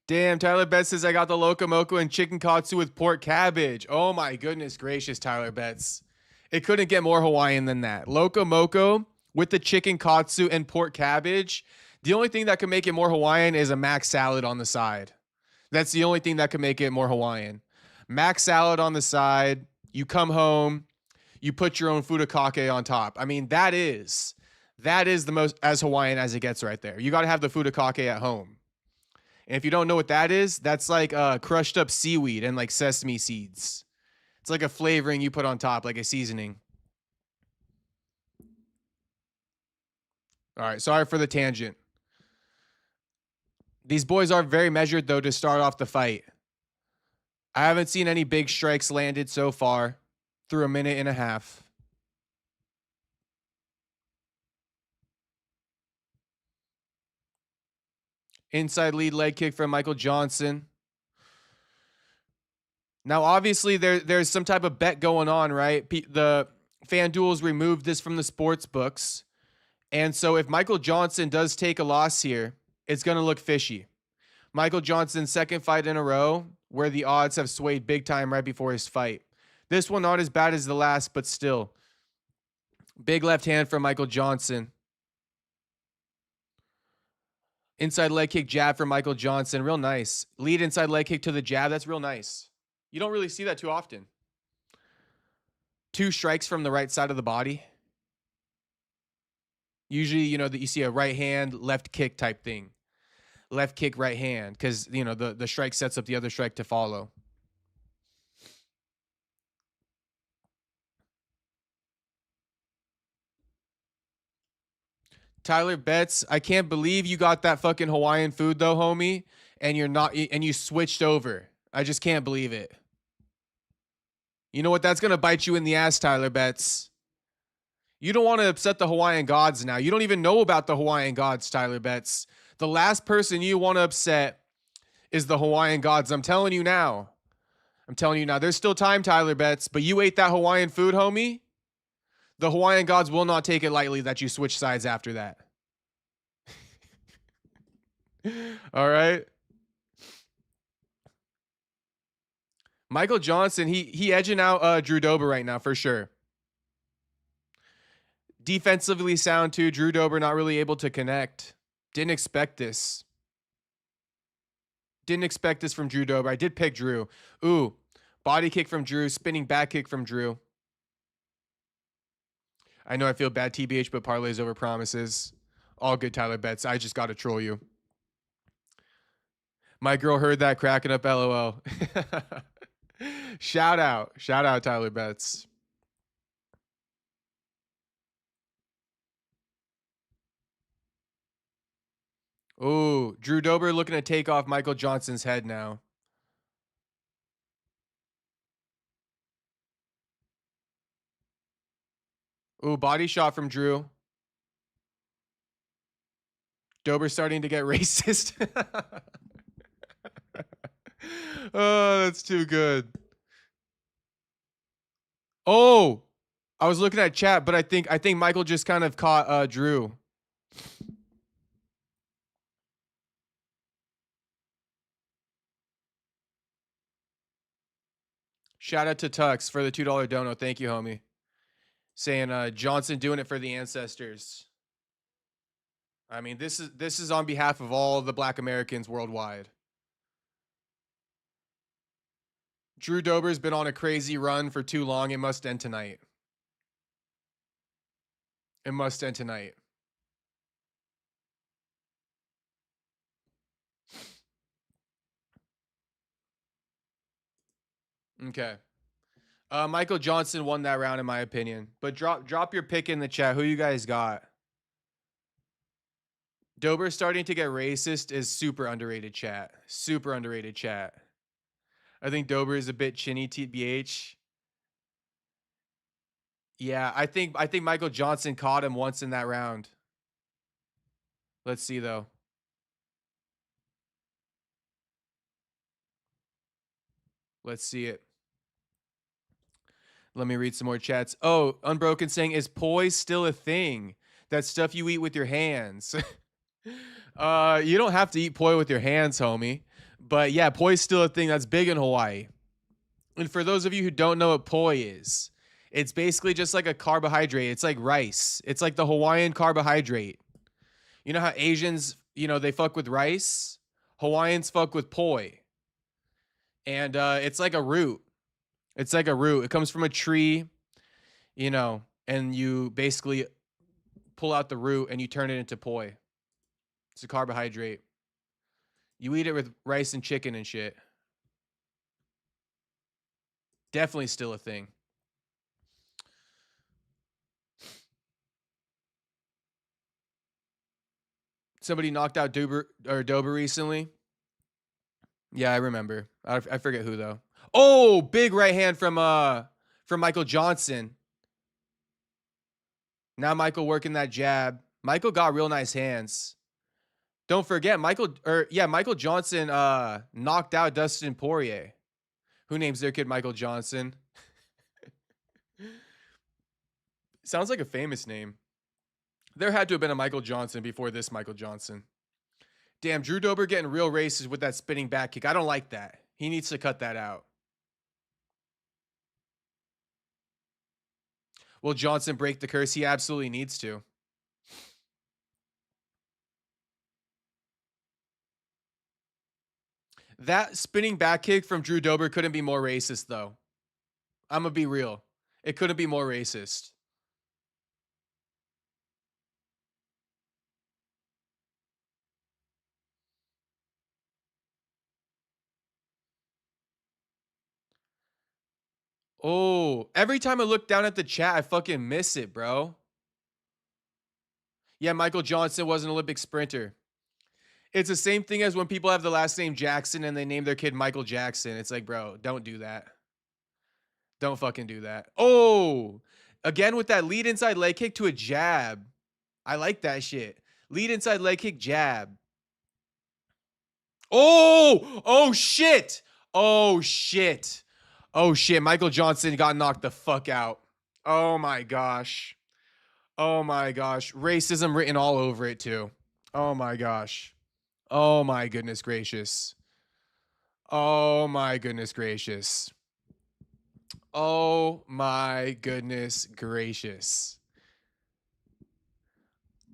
Damn, Tyler Betts says I got the Loco Moco and chicken katsu with pork cabbage. Oh my goodness gracious, Tyler Betts. It couldn't get more Hawaiian than that. Loco Moco with the chicken katsu and pork cabbage. The only thing that could make it more Hawaiian is a mac salad on the side. That's the only thing that could make it more Hawaiian. Mac salad on the side. You come home, you put your own furikake on top. I mean, that is the most as Hawaiian as it gets right there. You got to have the furikake at home. And if you don't know what that is, that's like crushed up seaweed and like sesame seeds. It's like a flavoring you put on top, like a seasoning. All right, sorry for the tangent. These boys are very measured, though, to start off the fight. I haven't seen any big strikes landed so far through a minute and a half. Inside lead leg kick from Michael Johnson. Now, obviously, there's some type of bet going on, right? The FanDuel's removed this from the sports books. And so if Michael Johnson does take a loss here, it's going to look fishy. Michael Johnson's second fight in a row where the odds have swayed big time right before his fight. This one not as bad as the last, but still. Big left hand from Michael Johnson. Inside leg kick jab from Michael Johnson. Real nice. Lead inside leg kick to the jab. That's real nice. You don't really see that too often. 2 strikes from the right side of the body. Usually, you see a right hand, left kick type thing. Left kick, right hand. Because, the strike sets up the other strike to follow. Tyler Betts, I can't believe you got that fucking Hawaiian food though, homie, and you switched over. I just can't believe it. You know what? That's going to bite you in the ass, Tyler Betts. You don't want to upset the Hawaiian gods now. You don't even know about the Hawaiian gods, Tyler Betts. The last person you want to upset is the Hawaiian gods. I'm telling you now. There's still time, Tyler Betts, but you ate that Hawaiian food, homie. The Hawaiian gods will not take it lightly that you switch sides after that. All right. Michael Johnson, he edging out Drew Dober right now for sure. Defensively sound too. Drew Dober not really able to connect. Didn't expect this. From Drew Dober. I did pick Drew. Ooh, body kick from Drew. Spinning back kick from Drew. I know I feel bad, TBH, but parlays over promises. All good, Tyler Betts. I just got to troll you. My girl heard that, cracking up, LOL. Shout out, Tyler Betts. Ooh, Drew Dober looking to take off Michael Johnson's head now. Ooh, body shot from Drew. Dober starting to get racist. Oh, that's too good. Oh, I was looking at chat, but I think Michael just kind of caught Drew. Shout out to Tux for the $2 dono. Thank you, homie. Saying Johnson doing it for the ancestors. I mean, this is on behalf of all the Black Americans worldwide. Drew Dober's been on a crazy run for too long. It must end tonight. Okay. Michael Johnson won that round in my opinion. But drop your pick in the chat. Who you guys got? Dober starting to get racist is super underrated chat. I think Dober is a bit chinny, TBH. Yeah, I think Michael Johnson caught him once in that round. Let's see though. Let's see it. Let me read some more chats. Oh, Unbroken saying, is poise still a thing? That stuff you eat with your hands. You don't have to eat poi with your hands, homie. But yeah, poi is still a thing that's big in Hawaii. And for those of you who don't know what poi is, it's basically just like a carbohydrate. It's like rice. It's like the Hawaiian carbohydrate. You know how Asians, they fuck with rice? Hawaiians fuck with poi. And it's like a root. It's like a root. It comes from a tree, and you basically pull out the root and you turn it into poi. It's a carbohydrate. You eat it with rice and chicken and shit. Definitely still a thing. Somebody knocked out Dober recently. Yeah, I remember. I forget who though. Oh, big right hand from Michael Johnson. Now Michael working that jab. Michael got real nice hands. Don't forget Michael Johnson knocked out Dustin Poirier. Who names their kid Michael Johnson? Sounds like a famous name. There had to have been a Michael Johnson before this Michael Johnson. Damn, Drew Dober getting real racist with that spinning back kick. I don't like that. He needs to cut that out. Will Johnson break the curse? He absolutely needs to. That spinning back kick from Drew Dober couldn't be more racist, though. I'm going to be real. It couldn't be more racist. Oh, every time I look down at the chat, I fucking miss it, bro. Yeah, Michael Johnson was an Olympic sprinter. It's the same thing as when people have the last name Jackson and they name their kid Michael Jackson. It's like, bro, don't do that. Don't fucking do that. Oh, again with that lead inside leg kick to a jab. I like that shit. Lead inside leg kick, jab. Oh shit. Oh shit. Oh shit. Michael Johnson got knocked the fuck out. Oh my gosh. Oh my gosh. Racism written all over it too. Oh my gosh. Oh my goodness gracious. Oh my goodness gracious. Oh my goodness gracious.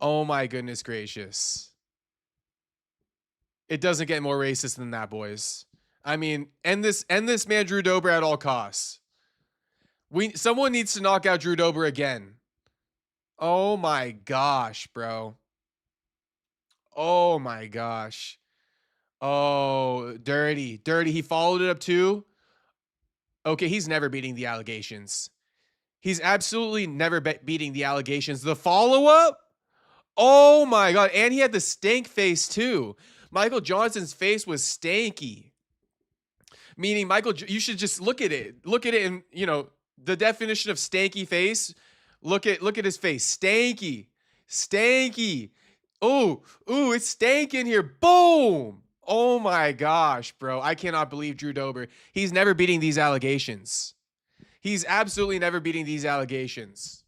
Oh my goodness gracious. It doesn't get more racist than that, boys. I mean, end this man Drew Dober at all costs. Someone needs to knock out Drew Dober again. Oh my gosh, bro. Oh my gosh. Oh, dirty. He followed it up too. Okay, he's never beating the allegations. He's absolutely never beating the allegations. The follow-up? Oh my God. And he had the stank face too. Michael Johnson's face was stanky. Meaning, you should just look at it. Look at it and, the definition of stanky face. Look at his face. Stanky. Stanky. Ooh, it's stank in here. Boom. Oh my gosh, bro. I cannot believe Drew Dober. He's never beating these allegations. He's absolutely never beating these allegations.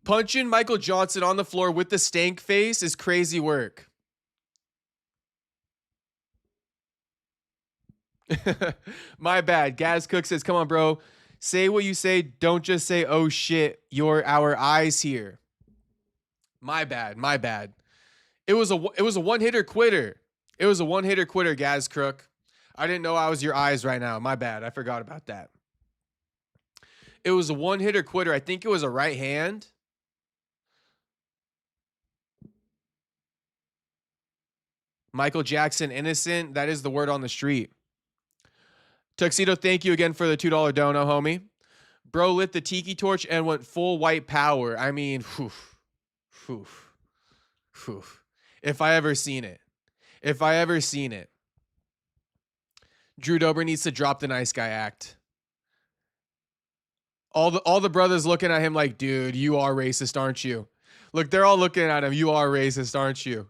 Punching Michael Johnson on the floor with the stank face is crazy work. My bad. Gaz Cook says, come on, bro. Say what you say. Don't just say, oh shit, you're our eyes here. My bad. It was a one-hitter quitter. It was a one-hitter quitter, Gaz Crook. I didn't know I was your eyes right now. My bad. I forgot about that. It was a one-hitter quitter. I think it was a right hand. Michael Jackson innocent. That is the word on the street. Tuxedo, thank you again for the $2 dono, homie. Bro lit the tiki torch and went full white power. I mean, whew. If I ever seen it. Drew Dober needs to drop the nice guy act. All the brothers looking at him like, dude, you are racist, aren't you? Look, they're all looking at him. You are racist, aren't you?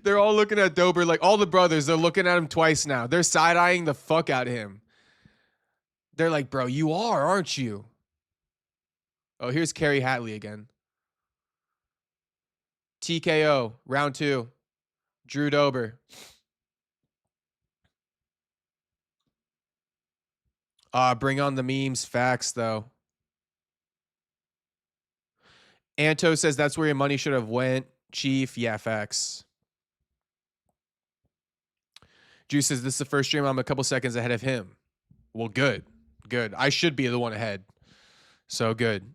They're all looking at Dober like all the brothers. They're looking at him twice now. They're side-eyeing the fuck out of him. They're like, bro, you are, aren't you? Oh, here's Kerry Hatley again. TKO, round 2. Drew Dober. Bring on the memes. Facts, though. Anto says that's where your money should have went. Chief, yeah, facts. Juice says this is the first stream I'm a couple seconds ahead of him. Well, good. Good. I should be the one ahead. So good.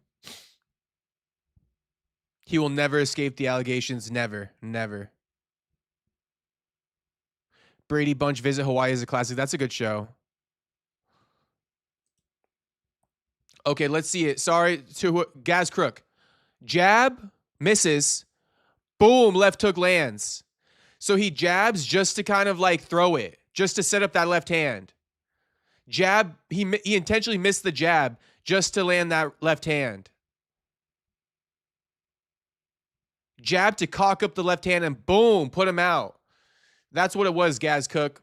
He will never escape the allegations. Never. Never. Brady Bunch Visit Hawaii is a classic. That's a good show. Okay, let's see it. Sorry to Gaz Crook. Jab, misses. Boom, left hook lands. So he jabs just to kind of like throw it, just to set up that left hand. Jab, he intentionally missed the jab just to land that left hand. Jab to cock up the left hand and boom, put him out. That's what it was, Gaz Cook.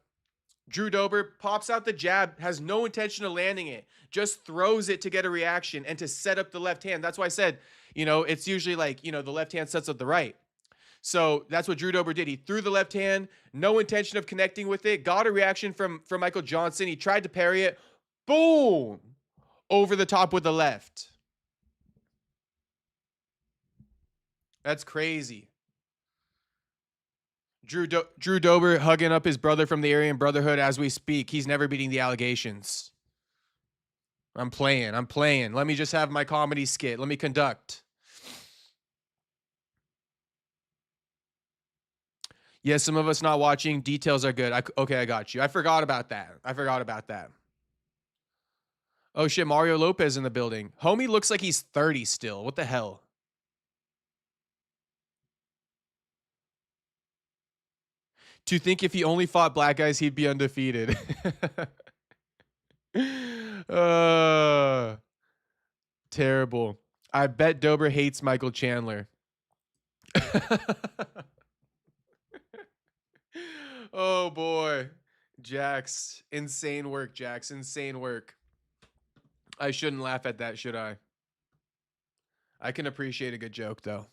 Drew Dober pops out the jab, has no intention of landing it, just throws it to get a reaction and to set up the left hand. That's why I said, it's usually like, the left hand sets up the right. So that's what Drew Dober did. He threw the left hand, no intention of connecting with it, got a reaction from Michael Johnson. He tried to parry it. Boom! Over the top with the left. That's crazy. Drew Dober hugging up his brother from the Aryan Brotherhood as we speak. He's never beating the allegations. I'm playing. Let me just have my comedy skit. Let me conduct. Yes, some of us not watching. Details are good. Okay, I got you. I forgot about that. Oh, shit. Mario Lopez in the building. Homie looks like he's 30 still. What the hell? To think if he only fought black guys, he'd be undefeated. Terrible. I bet Dober hates Michael Chandler. Oh, boy. Jax. Insane work, Jax. Insane work. I shouldn't laugh at that, should I? I can appreciate a good joke, though.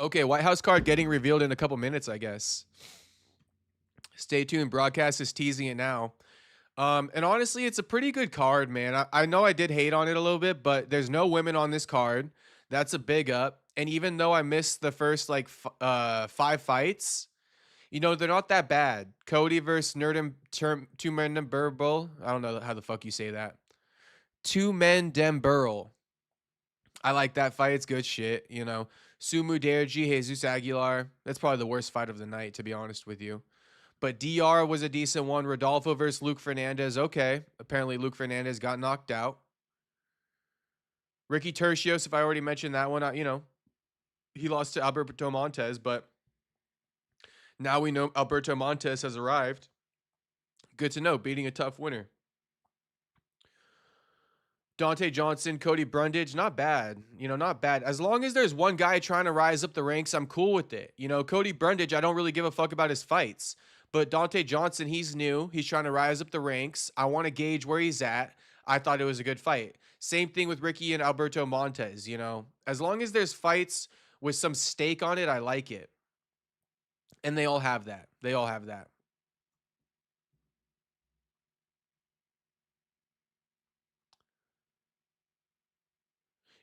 Okay, White House card getting revealed in a couple minutes, I guess. Stay tuned. Broadcast is teasing it now. And honestly, it's a pretty good card, man. I know I did hate on it a little bit, but there's no women on this card. That's a big up. And even though I missed the first 5 fights, they're not that bad. Cody versus Two Men Dem Burl. I don't know how the fuck you say that. Two Men Dem Burl. I like that fight. It's good shit. Sumu Derji, Jesus Aguilar. That's probably the worst fight of the night, to be honest with you. But DR was a decent one. Rodolfo versus Luke Fernandez. Okay. Apparently Luke Fernandez got knocked out. Ricky Tercios, if I already mentioned that one, he lost to Alberto Montes, but now we know Alberto Montes has arrived. Good to know, beating a tough winner. Dante Johnson, Cody Brundage, not bad. Not bad. As long as there's one guy trying to rise up the ranks, I'm cool with it. Cody Brundage, I don't really give a fuck about his fights. But Dante Johnson, he's new. He's trying to rise up the ranks. I want to gauge where he's at. I thought it was a good fight. Same thing with Ricky and Alberto Montes, As long as there's fights with some stake on it, I like it. And they all have that.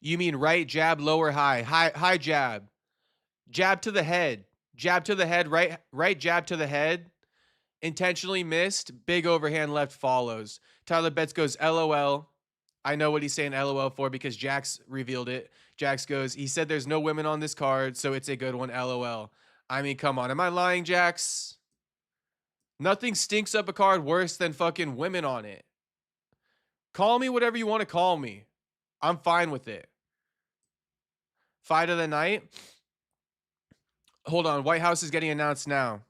You mean right jab, lower high. High jab. Jab to the head. Jab to the head, right jab to the head. Intentionally missed. Big overhand left follows. Tyler Betts goes LOL. I know what he's saying LOL for because Jax revealed it. Jax goes, he said there's no women on this card, so it's a good one, LOL. I mean, come on. Am I lying, Jax? Nothing stinks up a card worse than fucking women on it. Call me whatever you want to call me. I'm fine with it. Fight of the night. Hold on. White House is getting announced now.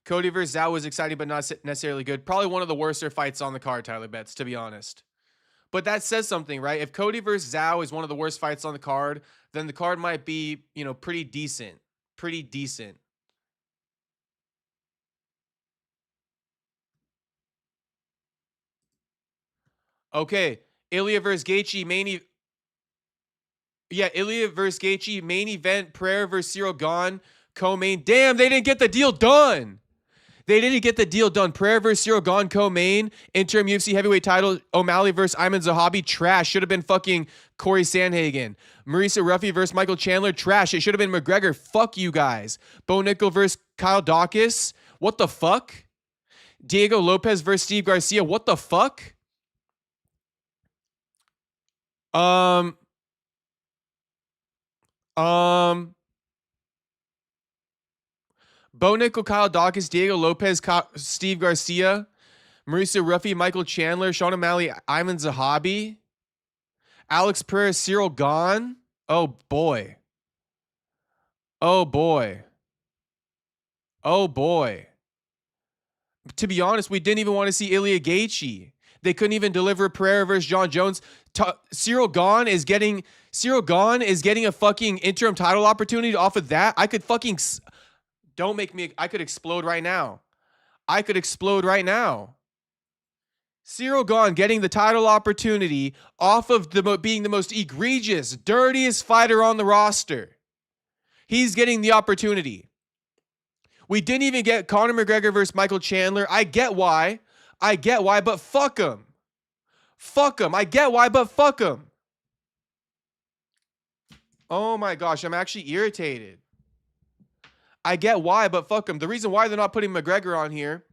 Cody versus Zhao was exciting, but not necessarily good. Probably one of the worser fights on the card, Tyler Betts, to be honest. But that says something, right? If Cody versus Zhao is one of the worst fights on the card, then the card might be, pretty decent. Okay. Ilya versus Gaethje Ilya versus Gaethje main event. Pereira versus Cyril Gahn co-main. Damn, they didn't get the deal done. They didn't get the deal done. Pereira versus Cyril Gahn co-main. Interim UFC heavyweight title. O'Malley versus Ayman Zahabi. Trash. Should have been fucking Corey Sandhagen. Marisa Ruffy versus Michael Chandler. Trash. It should have been McGregor. Fuck you guys. Bo Nickel versus Kyle Dawkins. What the fuck? Diego Lopez versus Steve Garcia. What the fuck? Bo Nickel, Kyle Dawkins, Diego Lopez, Steve Garcia, Marisa Ruffy, Michael Chandler, Sean O'Malley, Ayman Zahabi, Alex Pereira, Cyril Gahn. Oh boy. Oh boy. Oh boy. To be honest, we didn't even want to see Ilya Gaethje. They couldn't even deliver Pereira versus John Jones. Cyril Gahn is getting a fucking interim title opportunity off of that. I could fucking I could explode right now. Cyril Gahn getting the title opportunity off of being the most egregious, dirtiest fighter on the roster. He's getting the opportunity. We didn't even get Conor McGregor versus Michael Chandler. I get why, but fuck him. I get why, but fuck him. Oh my gosh, I'm actually irritated. I get why, but fuck him. The reason why they're not putting McGregor on here,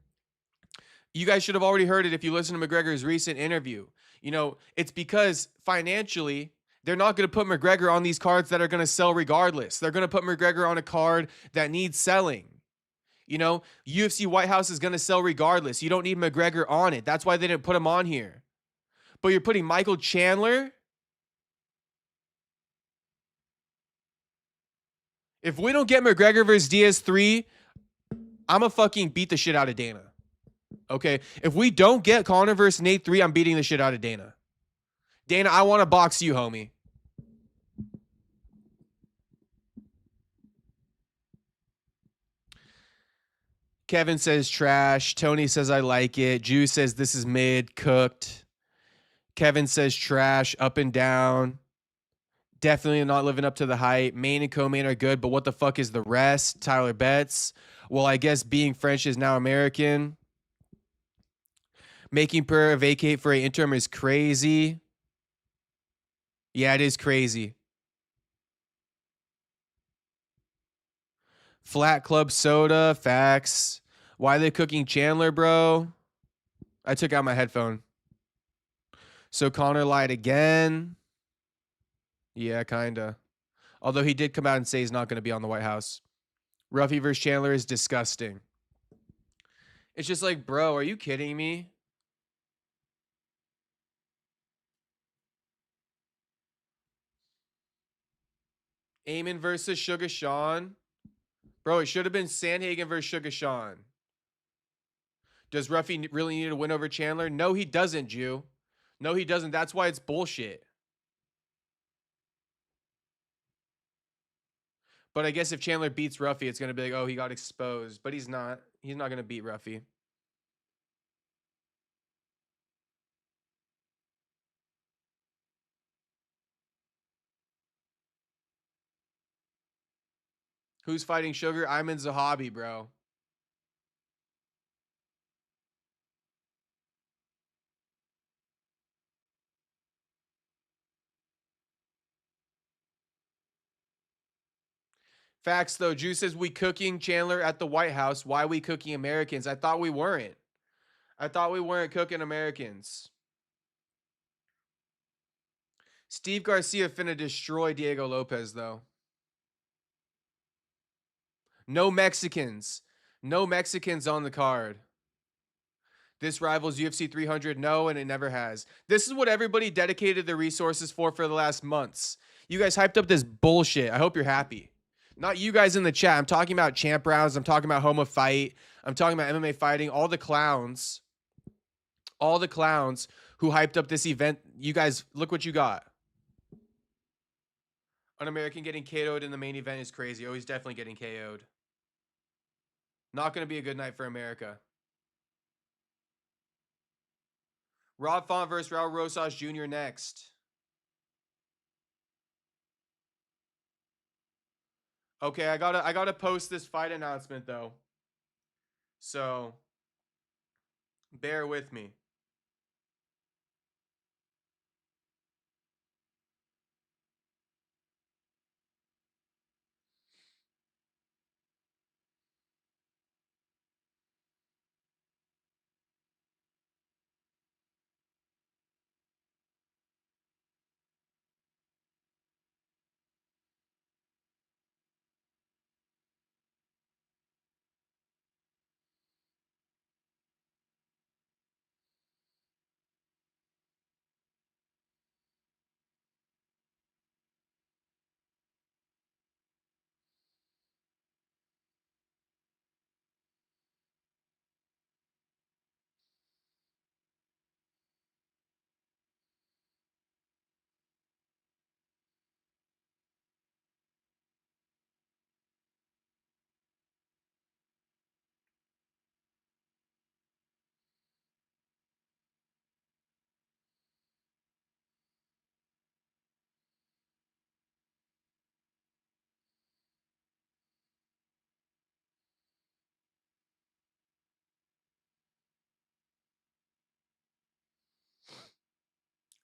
you guys should have already heard it if you listen to McGregor's recent interview. You know, it's because financially, they're not going to put McGregor on these cards that are going to sell regardless. They're going to put McGregor on a card that needs selling. You know, UFC White House is going to sell regardless. You don't need McGregor on it. That's why they didn't put him on here. But you're putting Michael Chandler? If we don't get McGregor versus Diaz 3, I'm going to fucking beat the shit out of Dana. Okay? If we don't get Conor versus Nate 3, I'm beating the shit out of Dana. Dana, I want to box you, homie. Kevin says trash. Tony says I like it. Jew says this is mid, cooked. Kevin says trash, up and down. Definitely not living up to the hype. Main and co-main are good, but what the fuck is the rest? Tyler Betts. Well, I guess being French is now American. Making Pereira vacate for an interim is crazy. Yeah, it is crazy. Flat Club Soda, facts. Why are they cooking Chandler, bro? I took out my headphone. So Conor lied again. Yeah, kinda. Although he did come out and say he's not going to be on the White House. Ruffy versus Chandler is disgusting. It's just like, bro, are you kidding me? Eamon versus Sugar Sean. Bro, it should have been Sandhagen versus Sugar Sean. Does Ruffy really need to win over Chandler? No, he doesn't, Jew. No, he doesn't. That's why it's bullshit. But I guess if Chandler beats Ruffy, it's going to be like, oh, he got exposed. But he's not. He's not going to beat Ruffy. Who's fighting Sugar? Ayman Zahabi, bro. Facts, though. Juice says we cooking Chandler at the White House. Why are we cooking Americans? I thought we weren't. I thought we weren't cooking Americans. Steve Garcia finna destroy Diego Lopez, though. No Mexicans. No Mexicans on the card. This rivals UFC 300. No, and it never has. This is what everybody dedicated their resources for the last months. You guys hyped up this bullshit. I hope you're happy. Not you guys in the chat. I'm talking about champ rounds. I'm talking about Homa Fight. I'm talking about MMA fighting. All the clowns who hyped up this event. You guys, look what you got. An American getting KO'd in the main event is crazy. Oh, he's definitely getting KO'd. Not going to be a good night for America. Rob Font versus Raul Rosas Jr. next. Okay, I gotta post this fight announcement though. So bear with me.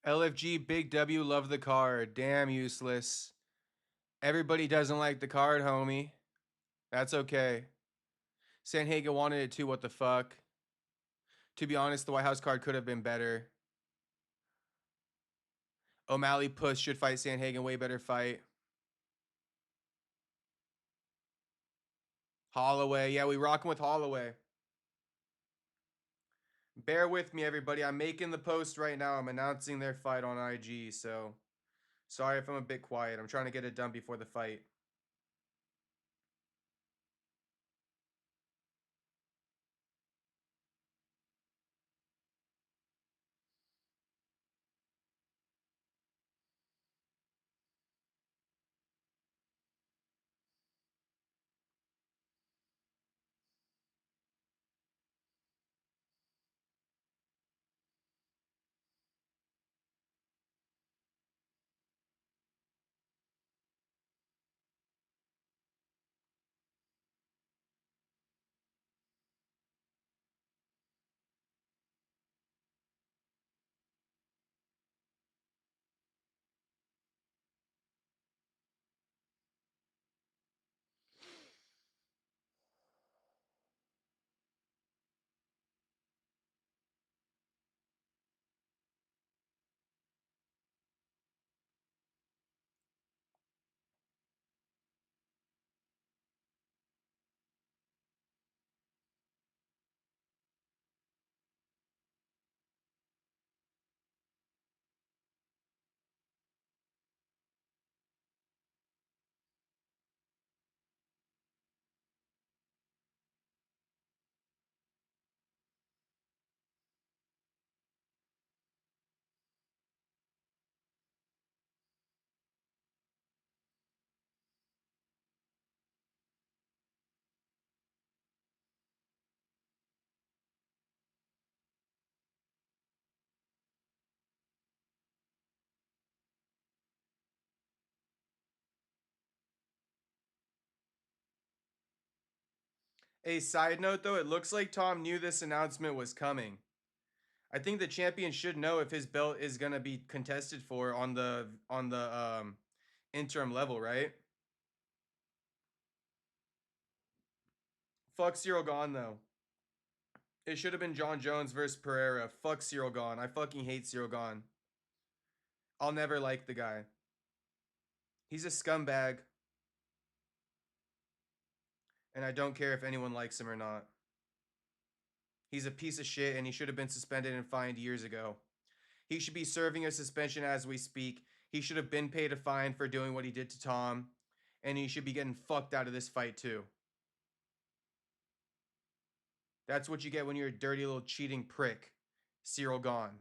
LFG Big W love the card. Damn useless. Everybody doesn't like the card, homie. That's okay. Sanhagen wanted it too, what the fuck? To be honest, the White House card could have been better. O'Malley Puss should fight Sanhagen, way better fight. Holloway, yeah, we rocking with Holloway. Bear with me, everybody. I'm making the post right now. I'm announcing their fight on IG, so sorry if I'm a bit quiet. I'm trying to get it done before the fight. A side note though, it looks like Tom knew this announcement was coming. I think the champion should know if his belt is gonna be contested for on the interim level, right? Fuck Cyril Gahn though. It should have been John Jones versus Pereira. Fuck Cyril Gahn. I fucking hate Cyril Gahn. I'll never like the guy. He's a scumbag, and I don't care if anyone likes him or not. He's a piece of shit, and he should have been suspended and fined years ago. He should be serving a suspension as we speak. He should have been paid a fine for doing what he did to Tom, and he should be getting fucked out of this fight too. That's what you get when you're a dirty little cheating prick. Cyril Gahn.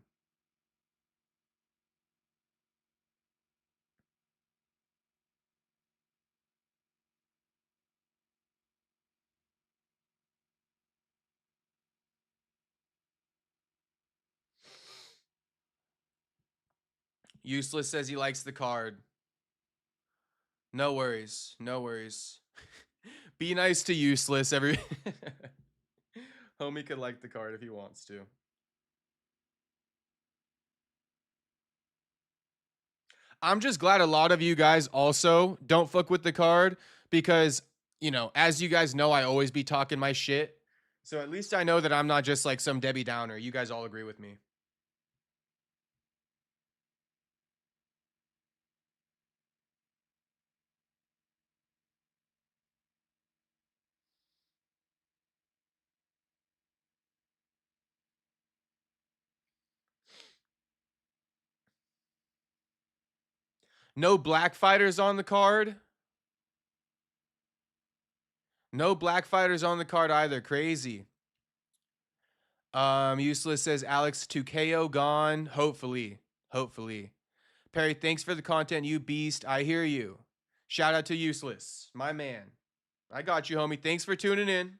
Useless says he likes the card. No worries. No worries. Be nice to Useless. Homie could like the card if he wants to. I'm just glad a lot of you guys also don't fuck with the card because, you know, as you guys know, I always be talking my shit. So at least I know that I'm not just like some Debbie Downer. You guys all agree with me. No black fighters on the card. No black fighters on the card either. Crazy. Useless says Alex to KO gone. Hopefully. Hopefully. Perry, thanks for the content, you beast. I hear you. Shout out to Useless, my man. I got you, homie. Thanks for tuning in.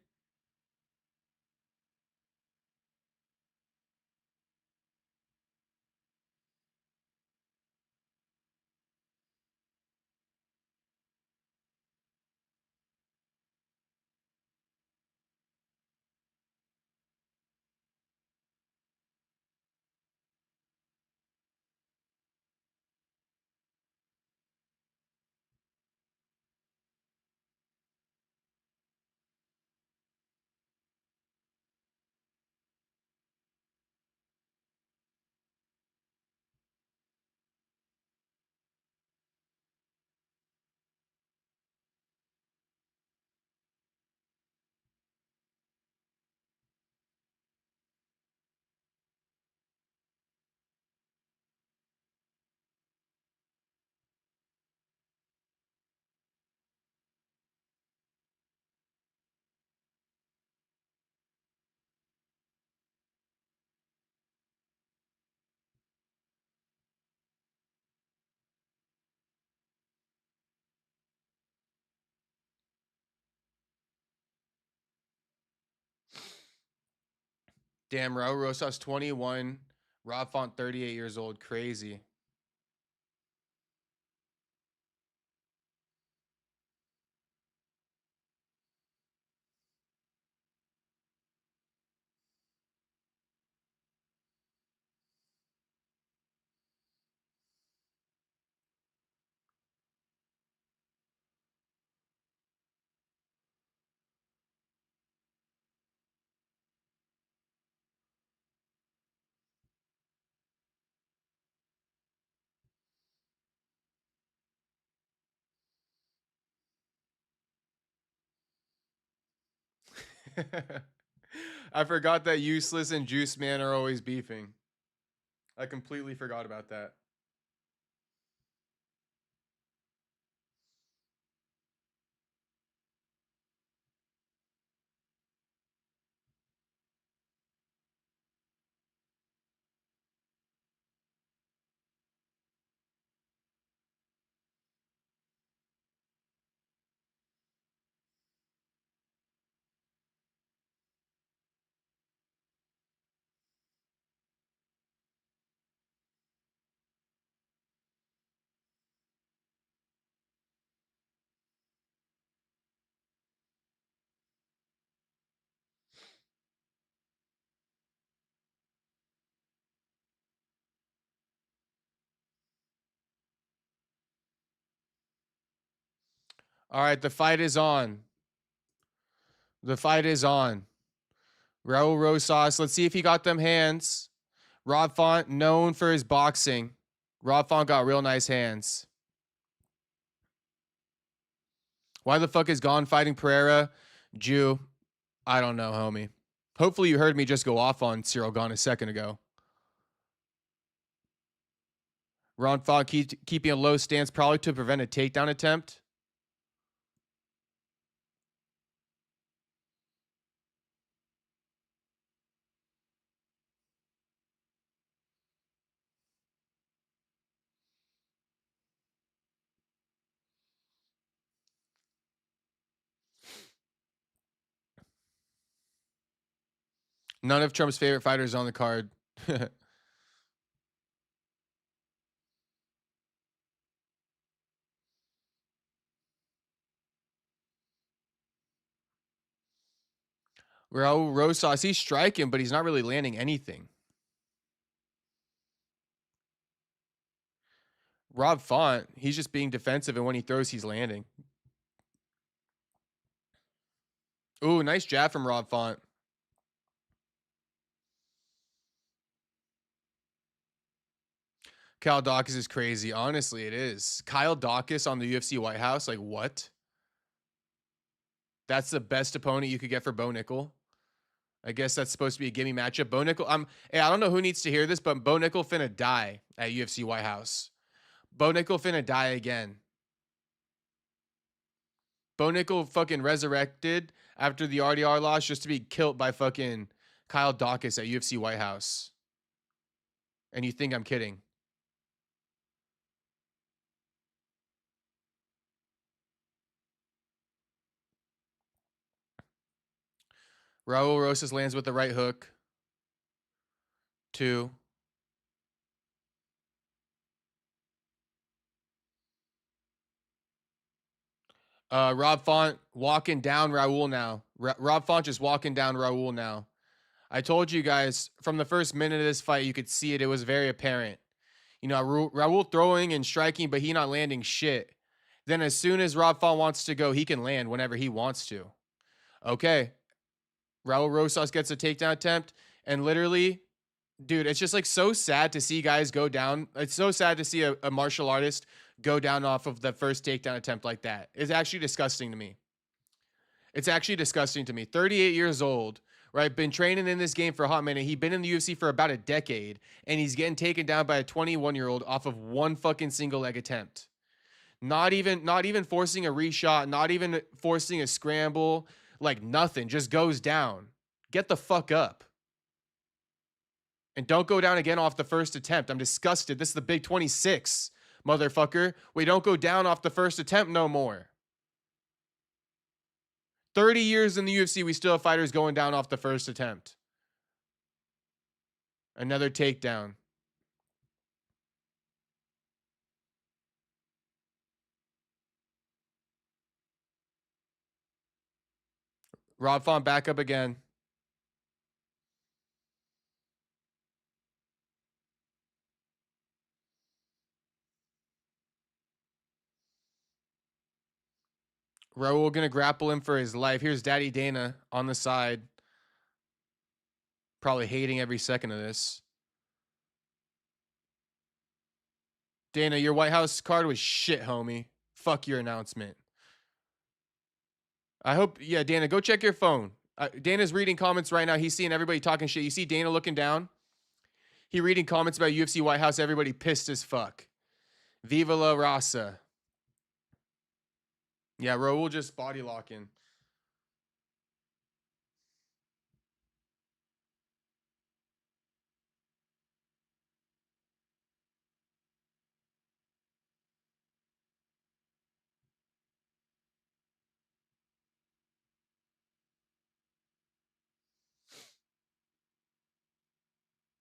Damn, Raul Rosas 21. Rob Font 38 years old. Crazy. I forgot that Useless and Juice Man are always beefing. I completely forgot about that. All right, the fight is on. The fight is on. Raul Rosas. Let's see if he got them hands. Rob Font, known for his boxing. Rob Font got real nice hands. Why the fuck is Gone fighting Pereira? Jew. I don't know, homie. Hopefully you heard me just go off on Cyril Gone a second ago. Ron Font keeping a low stance probably to prevent a takedown attempt. None of Trump's favorite fighters on the card. Raul Rosas, he's striking, but he's not really landing anything. Rob Font, he's just being defensive, and when he throws, he's landing. Ooh, nice jab from Rob Font. Kyle Dawkins is crazy. Honestly, it is. Kyle Dawkins on the UFC White House. Like, what? That's the best opponent you could get for Bo Nickel. I guess that's supposed to be a gimme matchup. Bo Nickel, hey, I don't know who needs to hear this, but Bo Nickel finna die at UFC White House. Bo Nickel finna die again. Bo Nickel fucking resurrected after the RDR loss just to be killed by fucking Kyle Dawkins at UFC White House. And you think I'm kidding? Raul Rosas lands with the right hook. 2. Rob Font walking down Raul now. Rob Font just walking down Raul now. I told you guys from the first minute of this fight, you could see it. It was very apparent. You know, Raul throwing and striking, but he not landing shit. Then as soon as Rob Font wants to go, he can land whenever he wants to. Okay. Raul Rosas gets a takedown attempt, and literally, dude, it's just like so sad to see guys go down. It's so sad to see a martial artist go down off of the first takedown attempt like that. It's actually disgusting to me. It's actually disgusting to me. 38 years old, right? Been training in this game for a hot minute. He's been in the UFC for about a decade, and he's getting taken down by a 21-year-old off of one fucking single leg attempt. Not even forcing a reshot, not even forcing a scramble, like nothing. Just goes down. Get the fuck up. And don't go down again off the first attempt. I'm disgusted. This is the big 26, motherfucker. We don't go down off the first attempt no more. 30 years in the UFC, we still have fighters going down off the first attempt. Another takedown. Rob Font back up again. Raul gonna grapple him for his life. Here's Daddy Dana on the side. Probably hating every second of this. Dana, your White House card was shit, homie. Fuck your announcement. I hope, yeah, Dana, go check your phone. Dana's reading comments right now. He's seeing everybody talking shit. You see Dana looking down? He reading comments about UFC White House. Everybody pissed as fuck. Viva la raza. Yeah, Raul just body locking.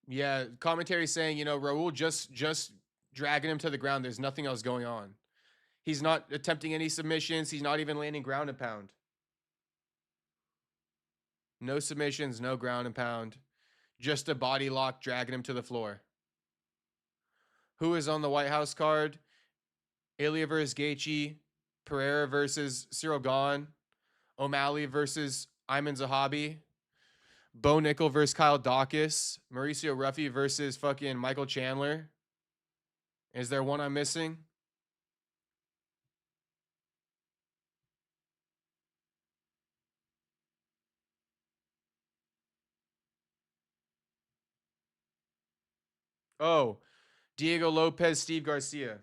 Yeah, commentary saying, you know, Raul just dragging him to the ground. There's nothing else going on. He's not attempting any submissions. He's not even landing ground and pound. No submissions, no ground and pound. Just a body lock dragging him to the floor. Who is on the White House card? Ilya versus Gaethje, Ferrer versus Cyril Gahn, O'Malley versus Ayman Zahabi, Bo Nickel versus Kyle Dawkins, Mauricio Ruffy versus fucking Michael Chandler. Is there one I'm missing? Oh, Diego Lopez, Steve Garcia.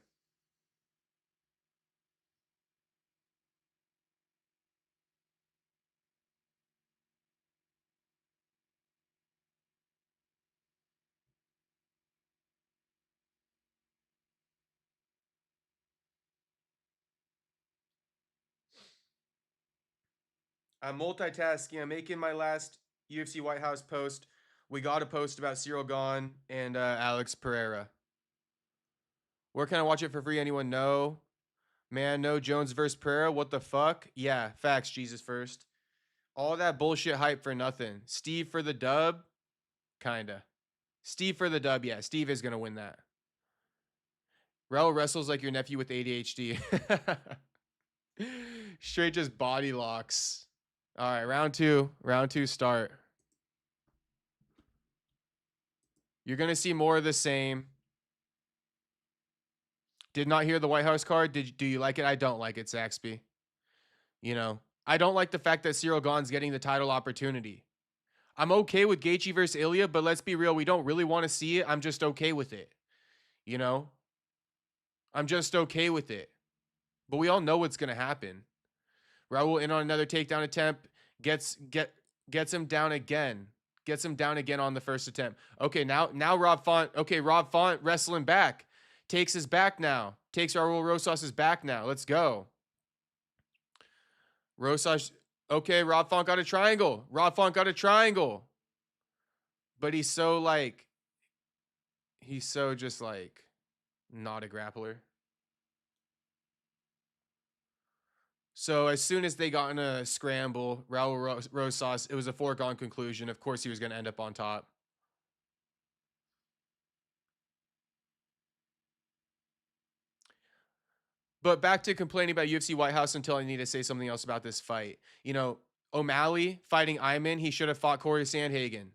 I'm multitasking. I'm making my last UFC White House post. We got a post about Cyril Gahn and Alex Pereira. Where can I watch it for free? Anyone know? Man, no Jones versus Pereira. What the fuck? Yeah, facts. Jesus first. All that bullshit hype for nothing. Steve for the dub? Kinda. Steve for the dub, yeah. Steve is gonna win that. Raul wrestles like your nephew with ADHD. Straight just body locks. All right, round two. Round two start. You're gonna see more of the same. Did not hear the White House card. Do you like it? I don't like it, Saxby. You know, I don't like the fact that Cyril Gane's getting the title opportunity. I'm okay with Gaethje versus Ilya, but let's be real, we don't really want to see it. I'm just okay with it. You know, I'm just okay with it. But we all know what's gonna happen. Raul in on another takedown attempt, gets him down again. Gets him down again on the first attempt. Okay, now Rob Font. Okay, Rob Font wrestling back. Takes his back now. Takes Raul Rosas' back now. Let's go. Rosas. Okay, Rob Font got a triangle. Rob Font got a triangle. But he's so just like not a grappler. So as soon as they got in a scramble, Raul Rosas, it was a foregone conclusion. Of course, he was going to end up on top. But back to complaining about UFC White House until I need to say something else about this fight. You know, O'Malley fighting Ayman, he should have fought Corey Sandhagen.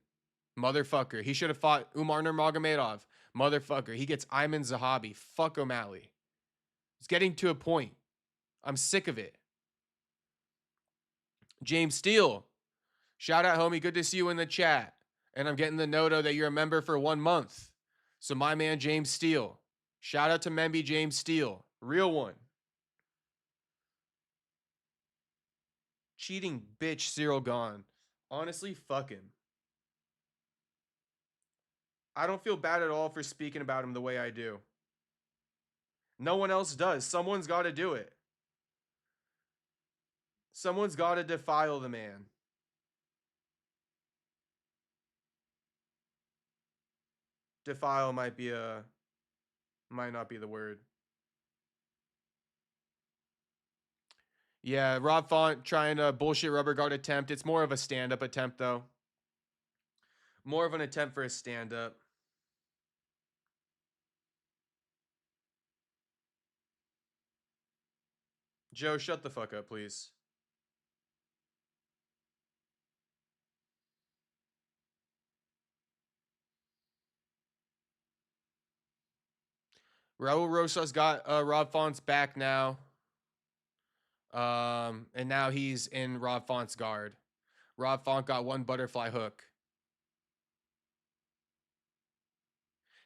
Motherfucker. He should have fought Umar Nurmagomedov. Motherfucker. He gets Ayman Zahabi. Fuck O'Malley. It's getting to a point. I'm sick of it. James Steele. Shout out, homie. Good to see you in the chat. And I'm getting the noto that you're a member for 1 month. So my man, James Steele. Shout out to Memby James Steele. Real one. Cheating bitch Cyril Gane. Honestly, fuck him. I don't feel bad at all for speaking about him the way I do. No one else does. Someone's got to do it. Someone's got to defile the man. Defile might not be the word. Yeah, Rob Font trying to bullshit rubber guard attempt. It's more of a stand-up attempt, though. More of an attempt for a stand-up. Joe, shut the fuck up, please. Raul Rosas got Rob Font's back now. And now he's in Rob Font's guard. Rob Font got one butterfly hook.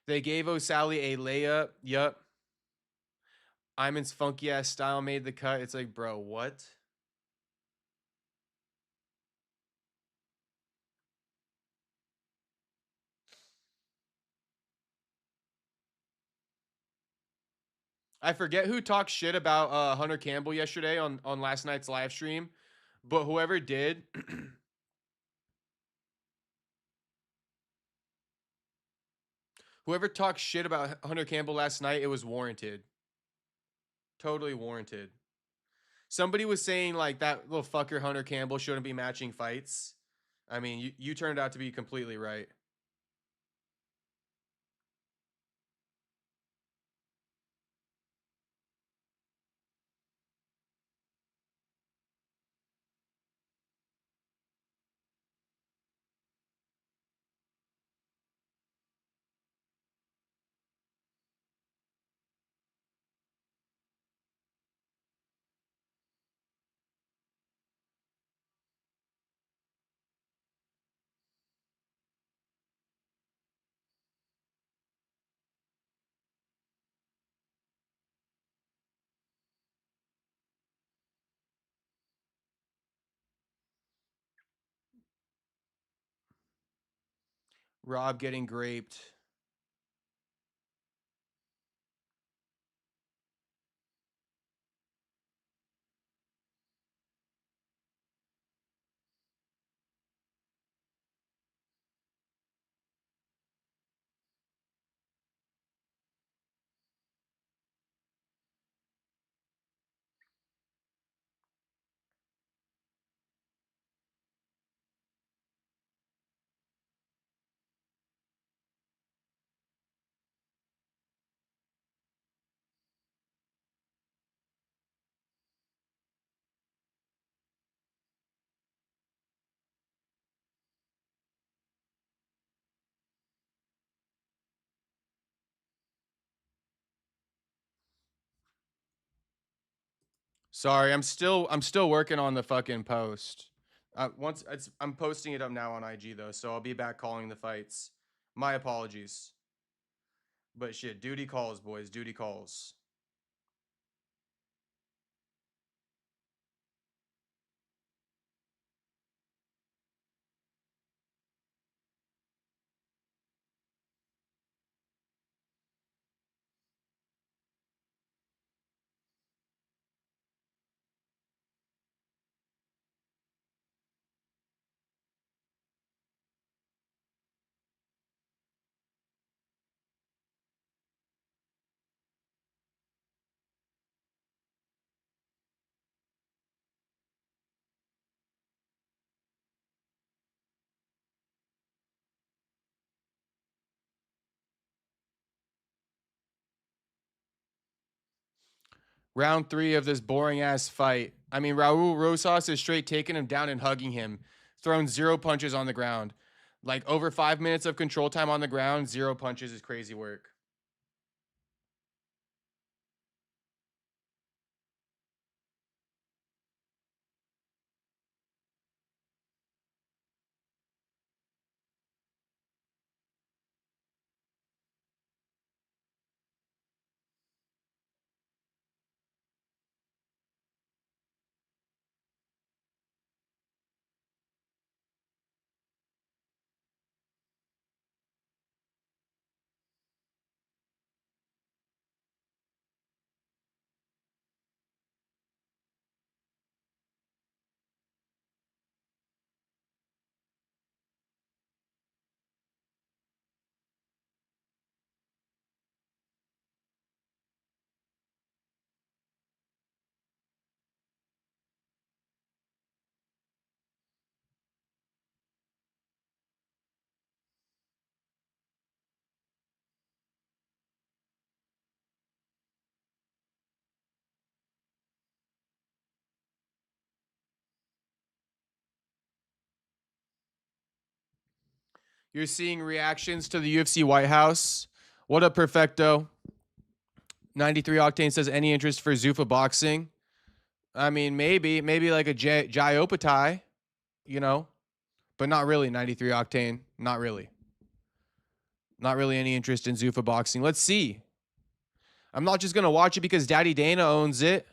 They gave O'Sally a layup. Yup. Iman's funky ass style made the cut. It's like, bro, what? I forget who talked shit about Hunter Campbell yesterday on last night's live stream, but whoever did, whoever talked shit about Hunter Campbell last night, it was warranted. Totally warranted. Somebody was saying like that little fucker Hunter Campbell shouldn't be matching fights. I mean, you turned out to be completely right. Rob getting graped. Sorry, I'm still working on the fucking post. I'm posting it up now on IG though, so I'll be back calling the fights. My apologies. But shit, duty calls, boys. Duty calls. Round 3 of this boring ass fight. I mean, Raul Rosas is straight taking him down and hugging him, throwing 0 punches on the ground. Like over 5 minutes of control time on the ground, 0 punches is crazy work. You're seeing reactions to the UFC White House. What up, Perfecto? 93 Octane says any interest for Zuffa boxing? I mean, maybe like a Jai Opatai, you know, but not really. 93 Octane, not really. Not really any interest in Zuffa boxing. Let's see. I'm not just gonna watch it because Daddy Dana owns it.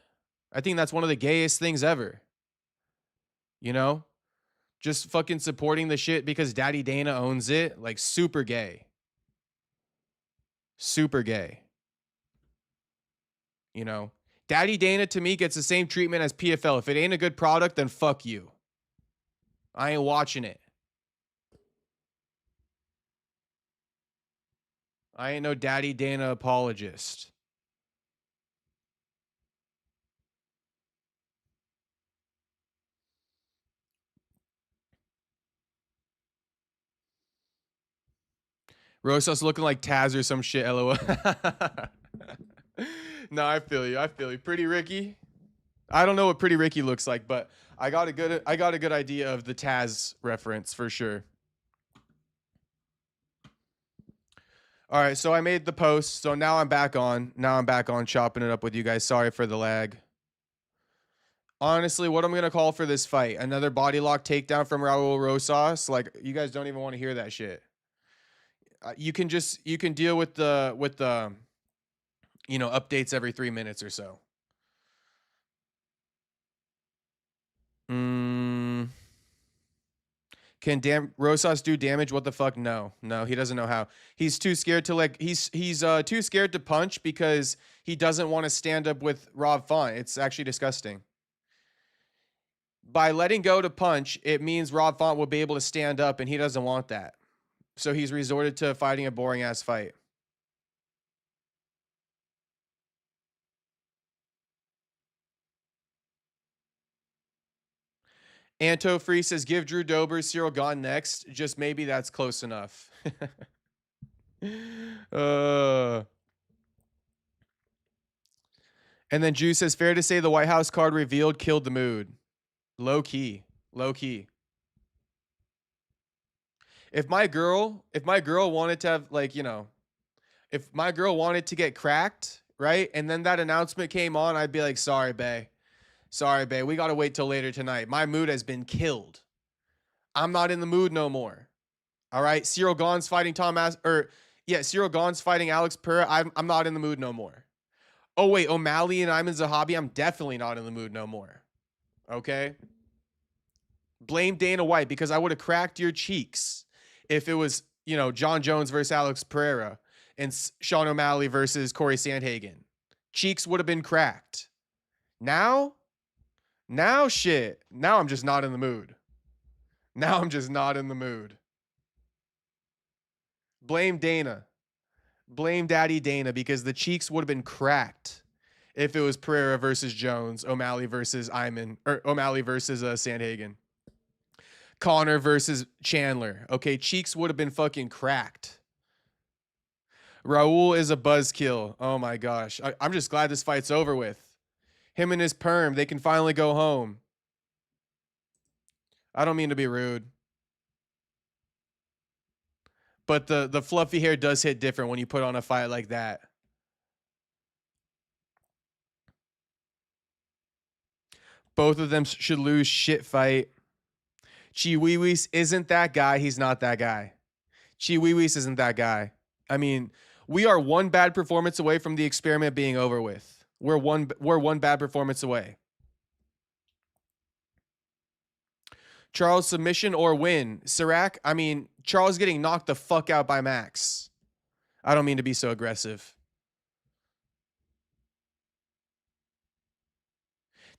I think that's one of the gayest things ever. You know, just fucking supporting the shit because Daddy Dana owns it, like super gay. Super gay. You know, Daddy Dana to me gets the same treatment as PFL. If it ain't a good product, then fuck you. I ain't watching it. I ain't no Daddy Dana apologist. Rosas looking like Taz or some shit, LOL. No, I feel you. I feel you. Pretty Ricky. I don't know what Pretty Ricky looks like, but I got a good idea of the Taz reference for sure. All right, so I made the post. So now I'm back on. Now I'm back on chopping it up with you guys. Sorry for the lag. Honestly, what I'm gonna call for this fight? Another body lock takedown from Raul Rosas. Like you guys don't even want to hear that shit. You can deal with the updates every 3 minutes or so. Mm, can Rosas do damage? What the fuck? No, he doesn't know how. He's too scared to he's too scared to punch because he doesn't want to stand up with Rob Font. It's actually disgusting. By letting go to punch, it means Rob Font will be able to stand up, and he doesn't want that. So he's resorted to fighting a boring ass fight. Anto Free says, give Drew Dober Cyril Gahn next. Just maybe that's close enough. uh, and then Juice says, fair to say the White House card revealed killed the mood. Low key. Low key. If my girl wanted to have if my girl wanted to get cracked, right? And then that announcement came on, I'd be like, sorry, bae. Sorry, babe. We got to wait till later tonight. My mood has been killed. I'm not in the mood no more. All right. Cyril Gane's fighting Cyril Gane's fighting Alex Pereira. I'm not in the mood no more. Oh, wait. O'Malley and Ayman Zahabi. I'm definitely not in the mood no more. Okay. Blame Dana White because I would have cracked your cheeks if it was, John Jones versus Alex Pereira and Sean O'Malley versus Corey Sandhagen. Cheeks would have been cracked. Now shit. Now I'm just not in the mood. Now I'm just not in the mood. Blame Dana. Blame Daddy Dana because the cheeks would have been cracked if it was Pereira versus Jones, O'Malley versus Sandhagen. Connor versus Chandler. Okay, cheeks would have been fucking cracked. Raul is a buzzkill. Oh my gosh. I'm just glad this fight's over with. Him and his perm, they can finally go home. I don't mean to be rude. But the fluffy hair does hit different when you put on a fight like that. Both of them should lose shit fight. Chiwiwis isn't that guy. He's not that guy. Chiwiwis isn't that guy. I mean, we are one bad performance away from the experiment being over with. We're one bad performance away. Charles submission or win. Sirac, I mean, Charles getting knocked the fuck out by Max. I don't mean to be so aggressive.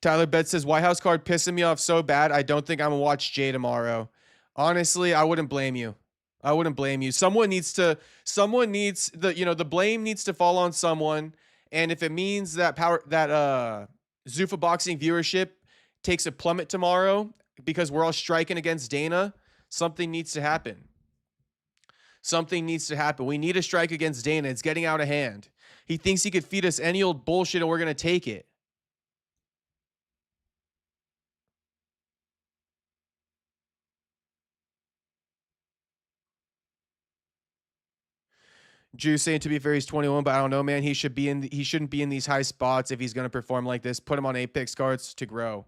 Tyler Betts says, White House card pissing me off so bad, I don't think I'm going to watch Jay tomorrow. Honestly, I wouldn't blame you. Someone needs the blame needs to fall on someone. And if it means that Zuffa boxing viewership takes a plummet tomorrow because we're all striking against Dana, something needs to happen. Something needs to happen. We need a strike against Dana. It's getting out of hand. He thinks he could feed us any old bullshit and we're going to take it. Drew saying, to be fair, he's 21, but I don't know, man. He shouldn't be in these high spots if he's going to perform like this. Put him on Apex cards to grow.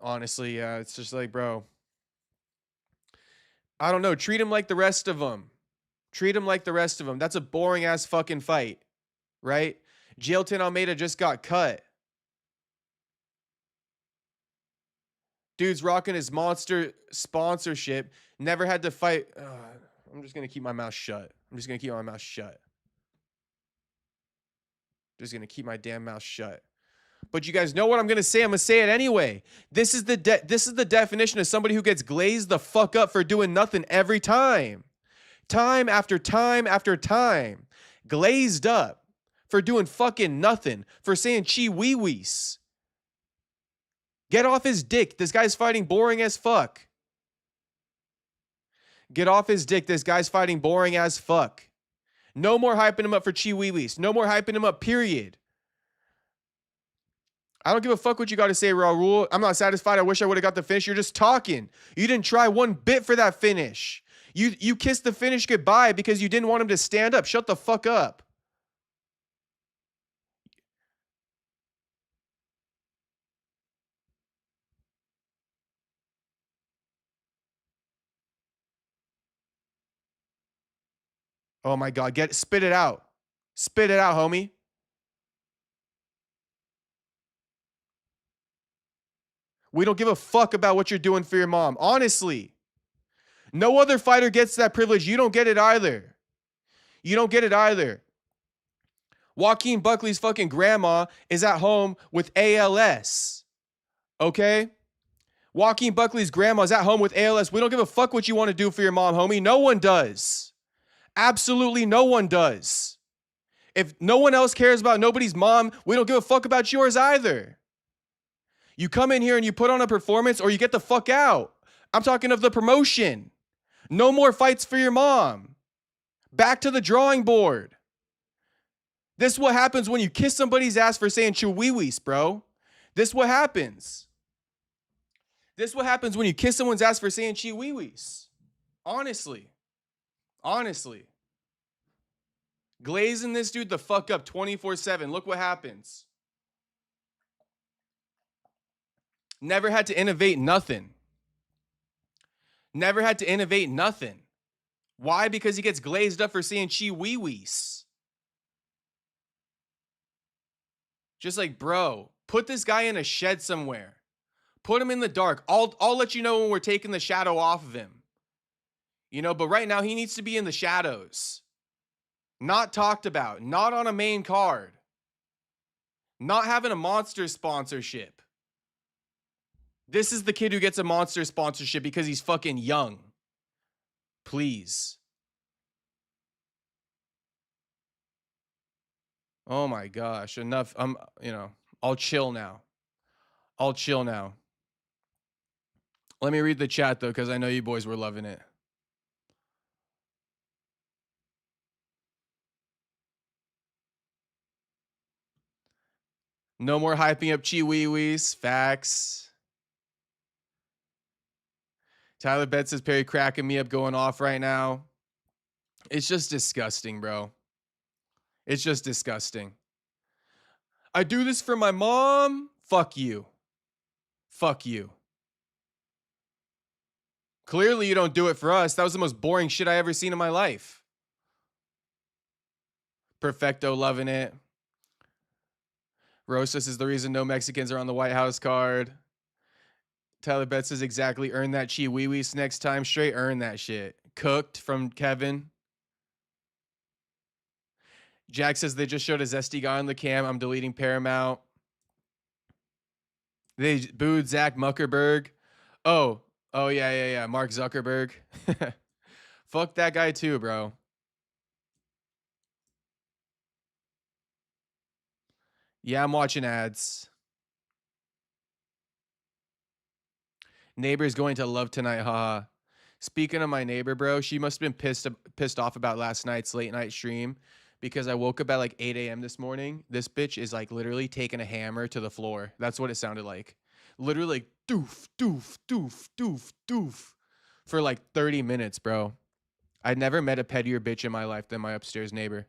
Honestly, yeah, it's just like, bro. I don't know. Treat him like the rest of them. That's a boring ass fucking fight, right? Jailton Almeida just got cut. Dude's rocking his monster sponsorship. Never had to fight. I'm just going to keep my mouth shut. Just going to keep my damn mouth shut. But you guys know what I'm going to say. I'm going to say it anyway. This is the definition of somebody who gets glazed the fuck up for doing nothing every time. Time after time after time. Glazed up for doing fucking nothing. For saying chi wee wees. Get off his dick. This guy's fighting boring as fuck. Get off his dick. This guy's fighting boring as fuck. No more hyping him up for chi wee wees. No more hyping him up, period. I don't give a fuck what you got to say, Raul. I'm not satisfied. I wish I would have got the finish. You're just talking. You didn't try one bit for that finish. You kissed the finish goodbye because you didn't want him to stand up. Shut the fuck up. Oh my God. Spit it out. Spit it out, homie. We don't give a fuck about what you're doing for your mom. Honestly. No other fighter gets that privilege. You don't get it either. Joaquin Buckley's fucking grandma is at home with ALS. Okay? Joaquin Buckley's grandma's at home with ALS. We don't give a fuck what you want to do for your mom, homie. No one does. Absolutely no one does. If no one else cares about nobody's mom, we don't give a fuck about yours either. You come in here and you put on a performance or you get the fuck out. I'm talking of the promotion. No more fights for your mom. Back to the drawing board. This is what happens when you kiss somebody's ass for saying chiwiwis, bro. This is what happens. This is what happens when you kiss someone's ass for saying chiwiwis. Honestly. Glazing this dude the fuck up 24/7. Look what happens. Never had to innovate nothing. Never had to innovate nothing. Why? Because he gets glazed up for saying chi-wee-wees. Just like, bro, put this guy in a shed somewhere. Put him in the dark. I'll let you know when we're taking the shadow off of him. You know, but right now he needs to be in the shadows. Not talked about. Not on a main card. Not having a monster sponsorship. This is the kid who gets a monster sponsorship because he's fucking young. Please. Oh my gosh. Enough. I'll chill now. I'll chill now. Let me read the chat though, because I know you boys were loving it. No more hyping up chi-wee-wees. Facts. Tyler Betts says Perry cracking me up going off right now. It's just disgusting, bro. It's just disgusting. I do this for my mom. Fuck you. Fuck you. Clearly you don't do it for us. That was the most boring shit I ever seen in my life. Perfecto loving it. Rosas is the reason no Mexicans are on the White House card. Tyler Betts says exactly earn that chi-wee-wees next time. Straight earn that shit. Cooked from Kevin. Jack says they just showed a zesty guy on the cam. I'm deleting Paramount. They booed Zach Muckerberg. Oh, yeah. Mark Zuckerberg. Fuck that guy too, bro. Yeah, I'm watching ads. Neighbor's going to love tonight, haha. Speaking of my neighbor, bro, she must have been pissed off about last night's late night stream because I woke up at like 8 a.m. this morning. This bitch is like literally taking a hammer to the floor. That's what it sounded like. Literally like doof, doof, doof, doof, doof for like 30 minutes, bro. I'd never met a pettier bitch in my life than my upstairs neighbor.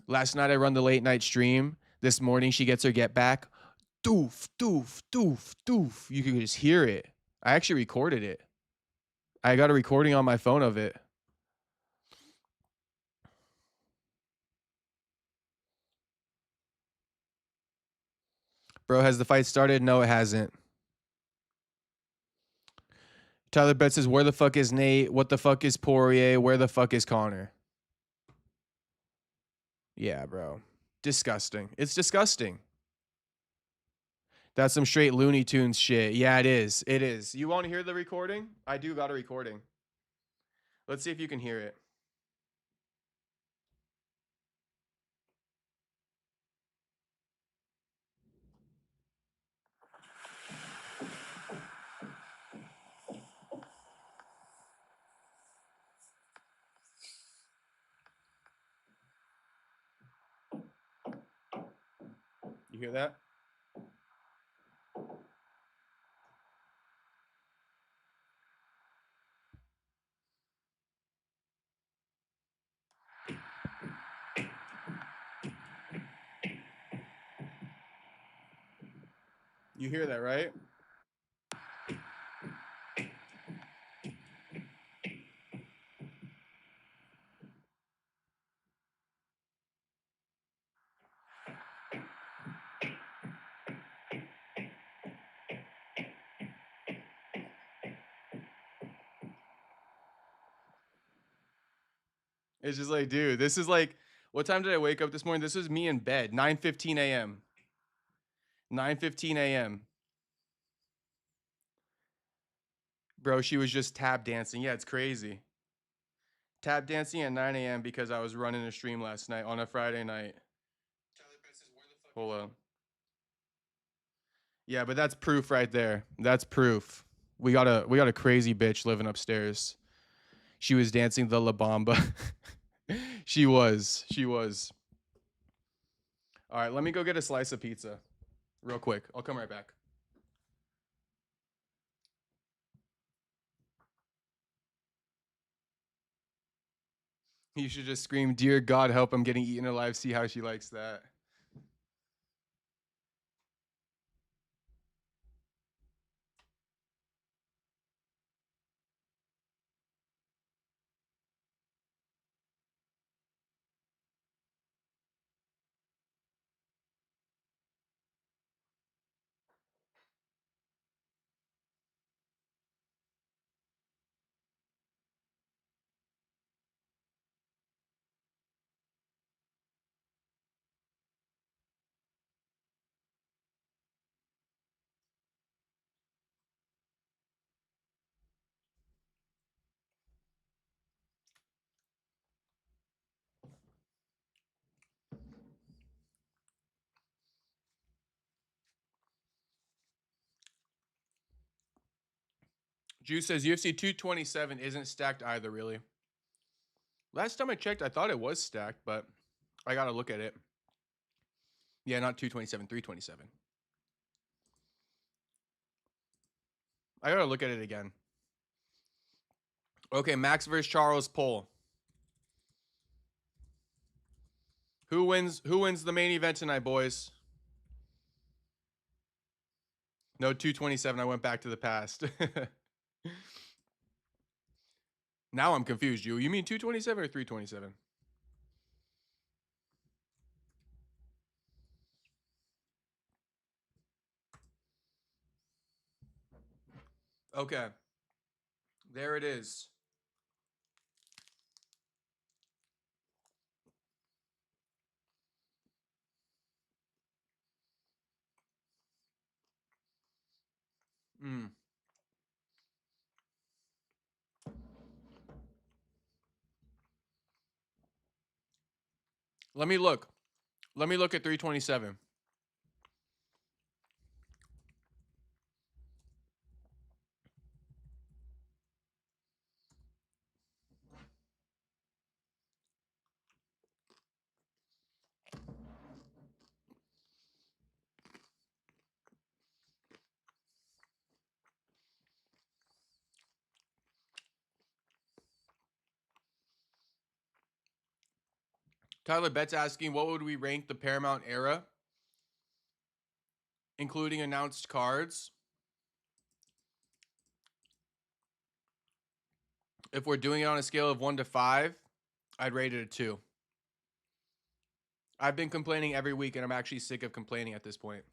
Last night I run the late night stream. This morning she gets her get back. Doof, doof, doof, doof. You can just hear it. I actually recorded it. I got a recording on my phone of it. Bro, has the fight started? No, it hasn't. Tyler Betts says, where the fuck is Nate? What the fuck is Poirier? Where the fuck is Connor? Yeah, bro. Disgusting. It's disgusting. That's some straight Looney Tunes shit. Yeah, it is. It is. You want to hear the recording? I do got a recording. Let's see if you can hear it. You hear that? You hear that, right? It's just like, dude, this is like, what time did I wake up this morning? This was me in bed, 9:15 a.m. 9:15 a.m. Bro, she was just tap dancing. Yeah, it's crazy. Tap dancing at 9 a.m. because I was running a stream last night on a Friday night. Hold on. Yeah, but that's proof right there. That's proof. We got a crazy bitch living upstairs. She was dancing the La Bamba. She was. All right, let me go get a slice of pizza real quick. I'll come right back. You should just scream, "Dear God, help, I'm getting eaten alive." See how she likes that. Juice says UFC 227 isn't stacked either, really. Last time I checked, I thought it was stacked, but I got to look at it. Yeah, not 227, 327. I got to look at it again. Okay, Max versus Charles poll. Who wins the main event tonight, boys? No, 227. I went back to the past. Now I'm confused. You mean 227 or 327? Okay. There it is. Let me look. Let me look at 327. Tyler Betts asking, what would we rank the Paramount era, including announced cards? If we're doing it on a scale of 1 to 5, I'd rate it a 2. I've been complaining every week, and I'm actually sick of complaining at this point.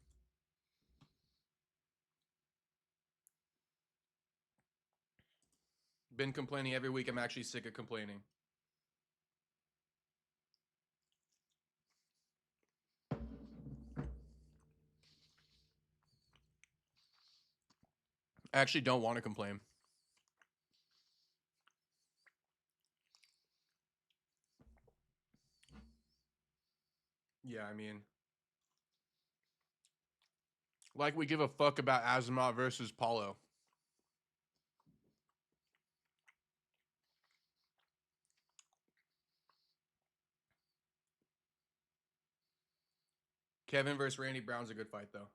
Been complaining every week. I'm actually sick of complaining. I actually don't want to complain. Yeah, I mean, like we give a fuck about Asimov versus Paulo. Kevin versus Randy Brown's a good fight, though.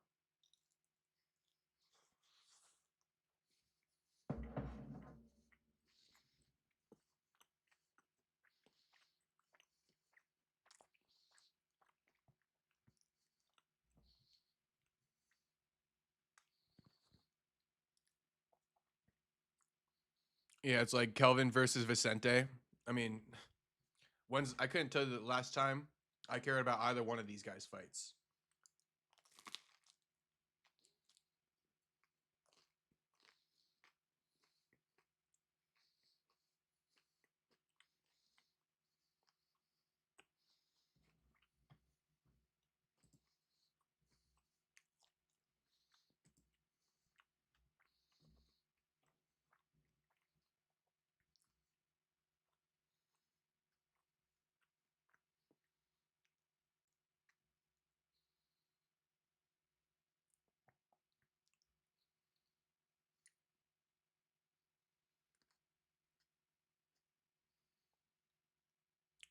Yeah, it's like Kelvin versus Vicente. I mean, I couldn't tell you the last time I cared about either one of these guys' fights.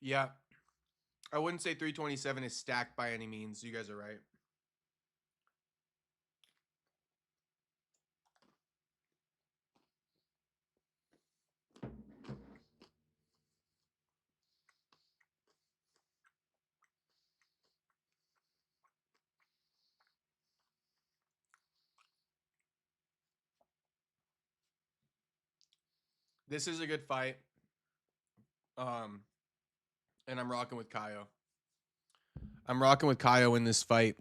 Yeah, I wouldn't say 327 is stacked by any means. You guys are right. This is a good fight. And I'm rocking with Kaio. I'm rocking with Kaio in this fight.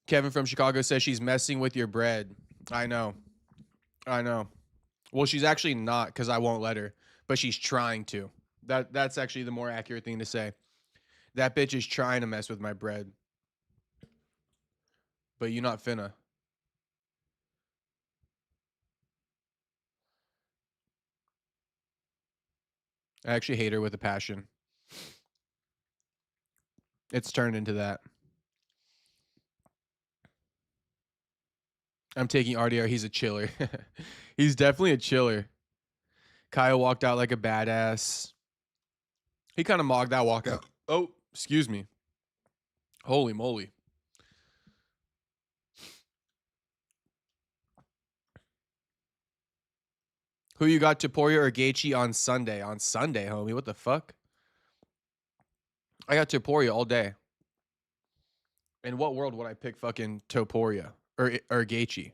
Kevin from Chicago says she's messing with your bread. I know. Well, she's actually not, because I won't let her, but she's trying to. That's actually the more accurate thing to say. That bitch is trying to mess with my bread. But you not finna. I actually hate her with a passion. It's turned into that. I'm taking RDR. He's a chiller. He's definitely a chiller. Kyle walked out like a badass. He kind of mogged that walkout. Oh, excuse me. Holy moly. Who you got, Topuria or Gaethje on Sunday? On Sunday, homie. What the fuck? I got Topuria all day. In what world would I pick fucking Topuria or Gaethje?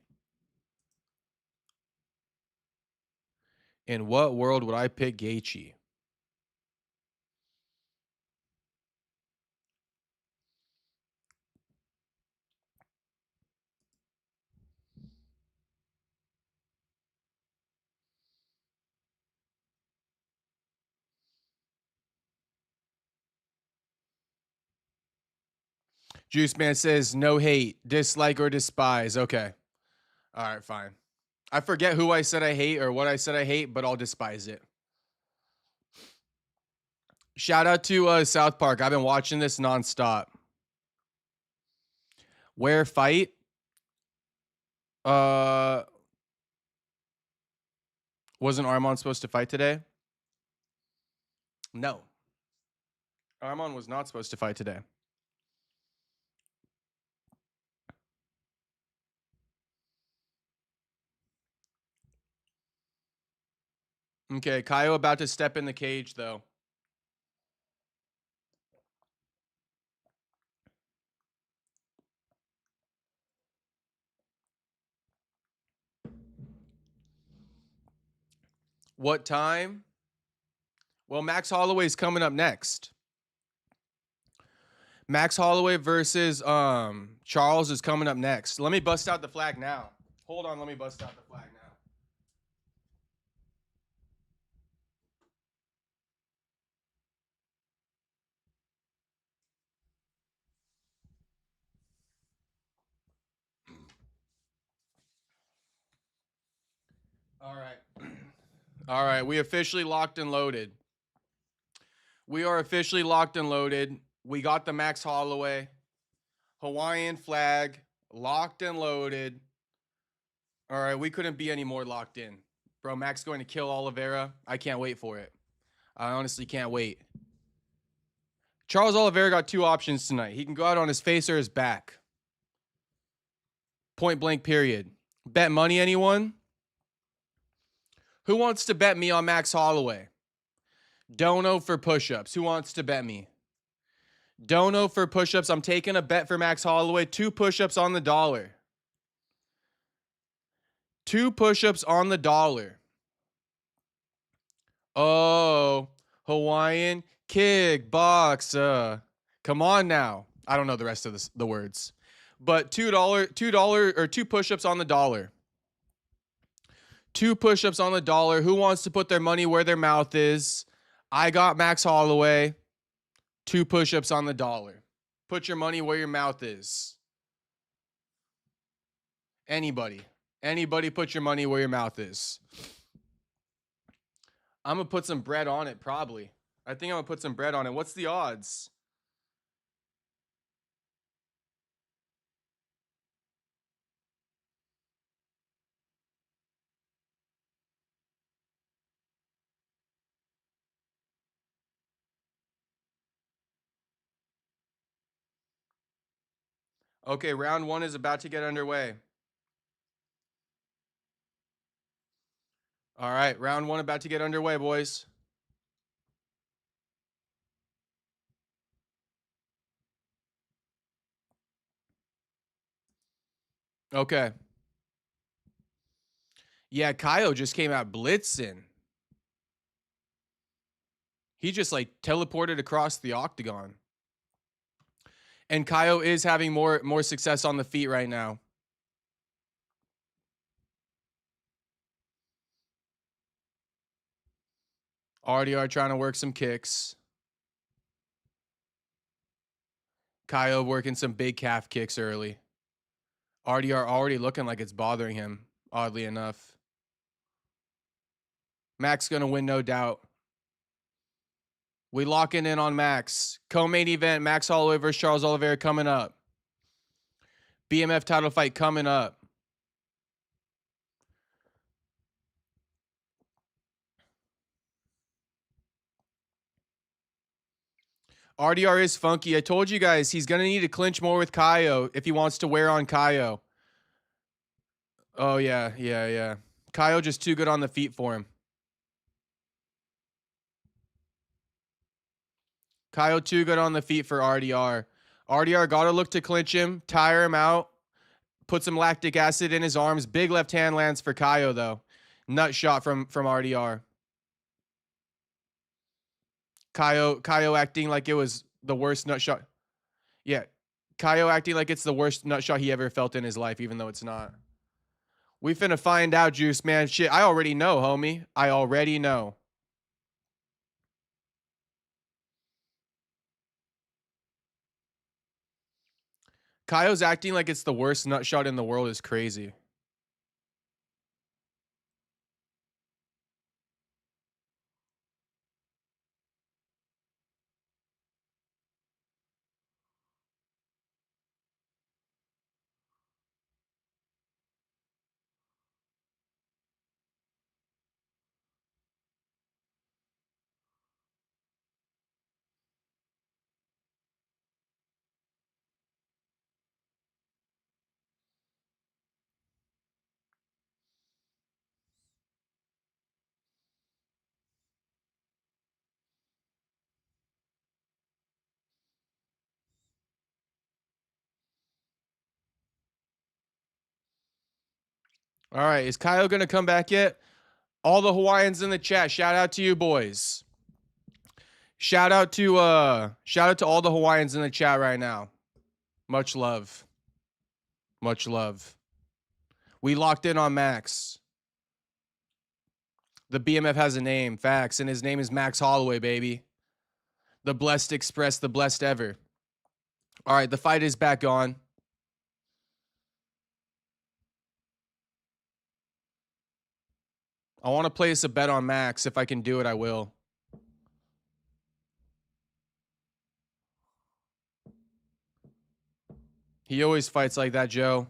In what world would I pick Gaethje? Juice Man says no hate, dislike or despise. Okay. All right, fine. I forget who I said I hate or what I said I hate, but I'll despise it. Shout out to South Park. I've been watching this nonstop. Where fight? Wasn't Armand supposed to fight today? No. Armand was not supposed to fight today. Okay, Kaio about to step in the cage, though. What time? Well, Max Holloway's coming up next. Max Holloway versus Charles is coming up next. Let me bust out the flag now. Hold on, let me bust out the flag now. All right. All right, we officially locked and loaded. We are officially locked and loaded. We got the Max Holloway Hawaiian flag locked and loaded. All right, we couldn't be any more locked in. Bro, Max going to kill Oliveira. I can't wait for it. I honestly can't wait. Charles Oliveira got two options tonight. He can go out on his face or his back. Point blank, period. Bet money, anyone? Who wants to bet me on Max Holloway? Dono for push-ups. Who wants to bet me? Dono for push-ups. I'm taking a bet for Max Holloway. 2 push-ups on the dollar. 2 push-ups on the dollar. Oh, Hawaiian kickboxer. Come on now. I don't know the rest of the words. But $2 or 2 push-ups on the dollar. 2 push-ups on the dollar. Who wants to put their money where their mouth is? I got Max Holloway. 2 push-ups on the dollar. Put your money where your mouth is. Anybody. Anybody put your money where your mouth is. I'm going to put some bread on it, probably. I think I'm going to put some bread on it. What's the odds? Okay, round 1 is about to get underway. All right, round 1 about to get underway, boys. Okay. Yeah, Kaio just came out blitzing. He just like teleported across the octagon. And Kaio is having more success on the feet right now. RDR trying to work some kicks. Kaio working some big calf kicks early. RDR already looking like it's bothering him, oddly enough. Max going to win, no doubt. We locking in on Max. Co-main event, Max Holloway versus Charles Oliveira coming up. BMF title fight coming up. RDR is funky. I told you guys he's going to need to clinch more with Kaio if he wants to wear on Kaio. Oh, yeah. Kaio just too good on the feet for him. Kaio too good on the feet for RDR. RDR got to look to clinch him, tire him out, put some lactic acid in his arms. Big left hand lands for Kaio, though. Nut shot from RDR. Kaio acting like it was the worst nut shot. Yeah. Kaio acting like it's the worst nut shot he ever felt in his life, even though it's not. We finna find out, Juice, man. Shit, I already know, homie. I already know. Kaio's acting like it's the worst nut shot in the world is crazy. All right, is Kaio gonna come back yet? All the Hawaiians in the chat, shout out to you boys. Shout out to all the Hawaiians in the chat right now. Much love. Much love. We locked in on Max. The BMF has a name, facts, and his name is Max Holloway, baby. The blessed express, the blessed ever. All right, the fight is back on. I want to place a bet on Max. If I can do it, I will. He always fights like that, Joe.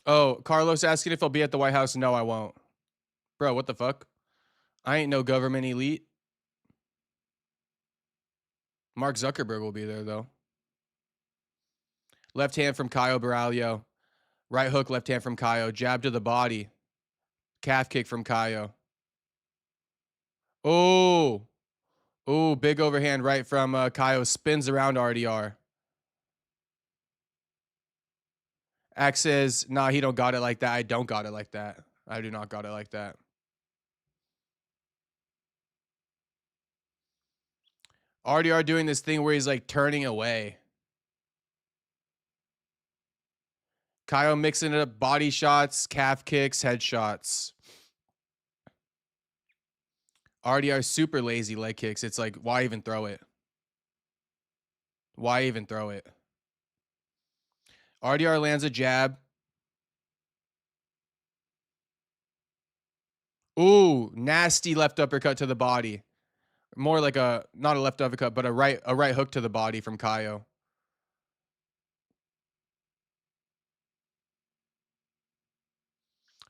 Oh, Carlos asking if I'll be at the White House. No, I won't. Bro, what the fuck? I ain't no government elite. Mark Zuckerberg will be there, though. Left hand from Caio Baralho. Right hook, left hand from Caio. Jab to the body. Calf kick from Caio. Oh. Oh, big overhand right from Caio. Spins around RDR. Axe says, nah, he don't got it like that. I don't got it like that. I do not got it like that. RDR doing this thing where he's like turning away. Caio mixing it up, body shots, calf kicks, headshots. RDR super lazy leg kicks. It's like, why even throw it? Why even throw it? RDR lands a jab. Ooh, nasty left uppercut to the body. More like a, not a left uppercut, but a right hook to the body from Caio.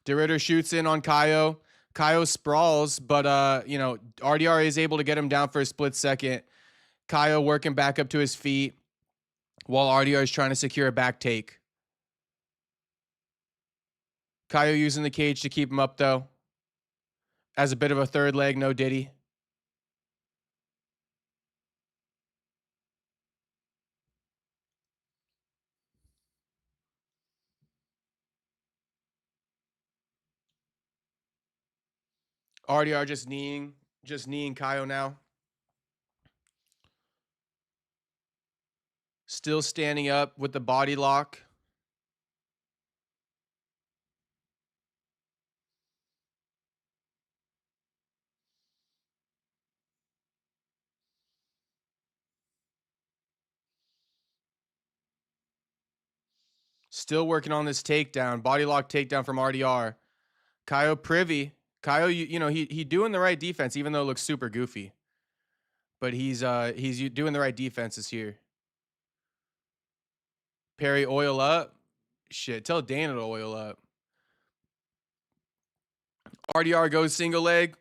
DeRitter shoots in on Caio. Caio sprawls, but RDR is able to get him down for a split second. Caio working back up to his feet while RDR is trying to secure a back take. Caio using the cage to keep him up, though. As a bit of a third leg, no diddy. RDR just kneeing Caio now. Still standing up with the body lock. Still working on this takedown. Body lock takedown from RDR. Caio privy. Caio, you know, he doing the right defense, even though it looks super goofy. But he's doing the right defenses here. Perry oil up. Shit, tell Dana to oil up. RDR goes single leg.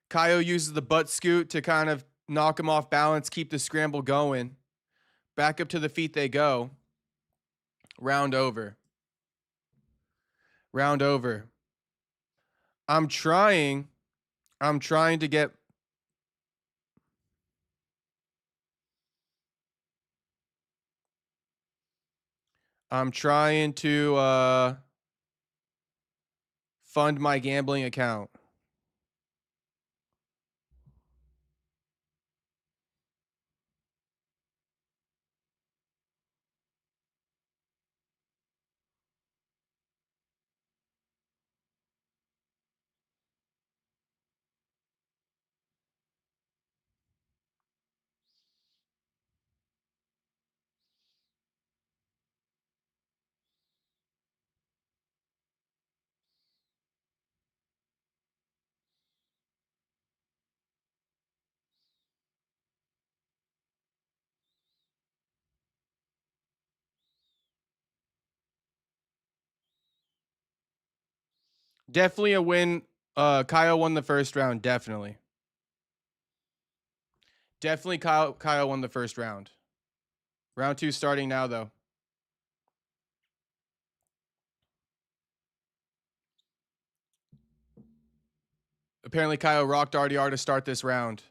Caio uses the butt scoot to kind of knock him off balance, keep the scramble going. Back up to the feet they go. Round over. Round over. I'm trying to get fund my gambling account. Definitely a win. Caio won the first round. Definitely. Definitely Caio won the first round. Round 2 starting now, though. Apparently, Caio rocked RDR to start this round.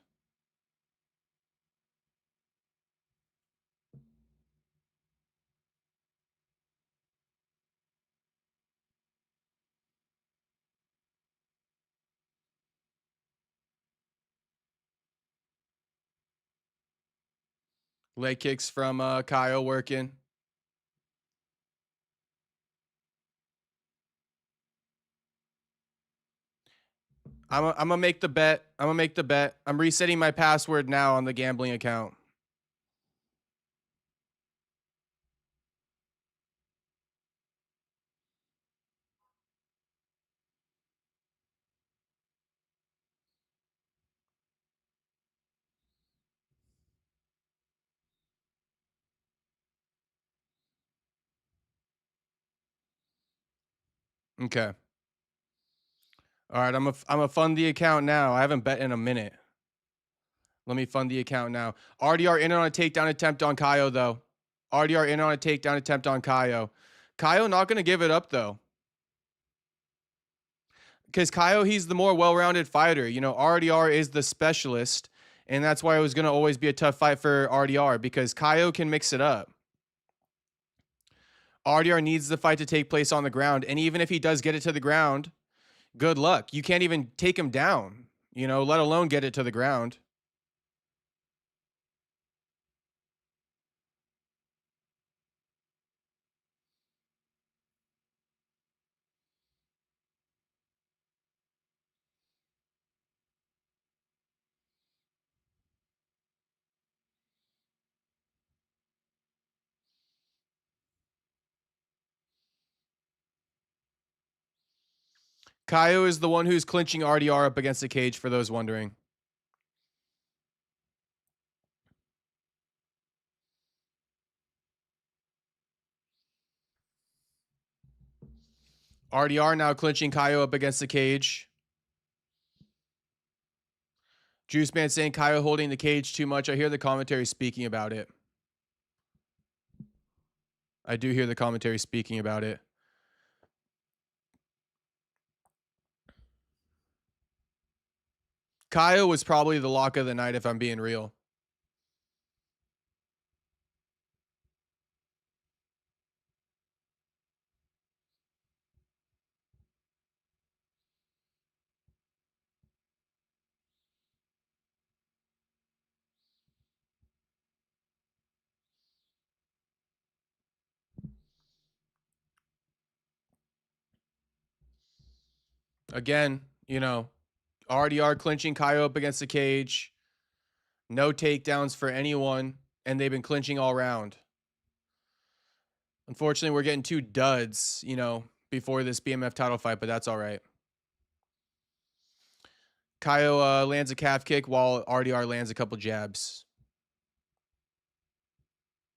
Leg kicks from Caio working. I'm gonna make the bet. I'm resetting my password now on the gambling account. Okay. All right, I'm a fund the account now. I haven't bet in a minute. Let me fund the account now. RDR in on a takedown attempt on Caio, though. RDR in on a takedown attempt on Caio. Caio not going to give it up, though. Because Caio, he's the more well-rounded fighter. You know, RDR is the specialist, and that's why it was going to always be a tough fight for RDR, because Caio can mix it up. RDR needs the fight to take place on the ground, and even if he does get it to the ground, good luck. You can't even take him down, you know, let alone get it to the ground. Caio is the one who's clinching RDR up against the cage, for those wondering. RDR now clinching Caio up against the cage. Juice Man saying Caio holding the cage too much. I hear the commentary speaking about it. I do hear the commentary speaking about it. Caio was probably the lock of the night, if I'm being real. Again, you know, RDR clinching Caio up against the cage. No takedowns for anyone, and they've been clinching all round. Unfortunately, we're getting 2 duds, you know, before this BMF title fight, but that's all right. Kaio lands a calf kick while RDR lands a couple jabs.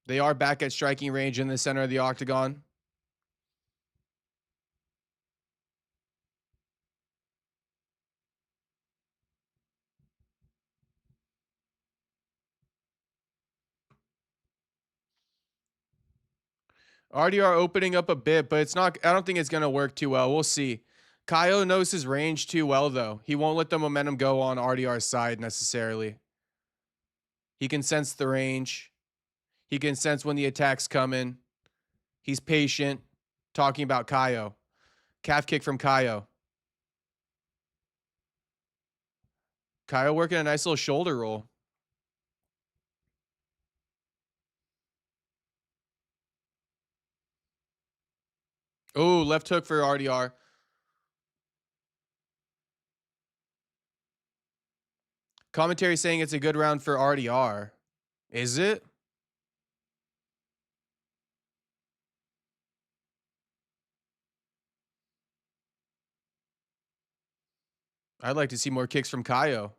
They are back at striking range in the center of the octagon. RDR opening up a bit, but it's not. I don't think it's going to work too well. We'll see. Kaio knows his range too well, though. He won't let the momentum go on RDR's side necessarily. He can sense the range. He can sense when the attack's coming. He's patient. Talking about Kaio. Calf kick from Kaio. Kaio working a nice little shoulder roll. Oh, left hook for RDR. Commentary saying it's a good round for RDR. Is it? I'd like to see more kicks from Kaio.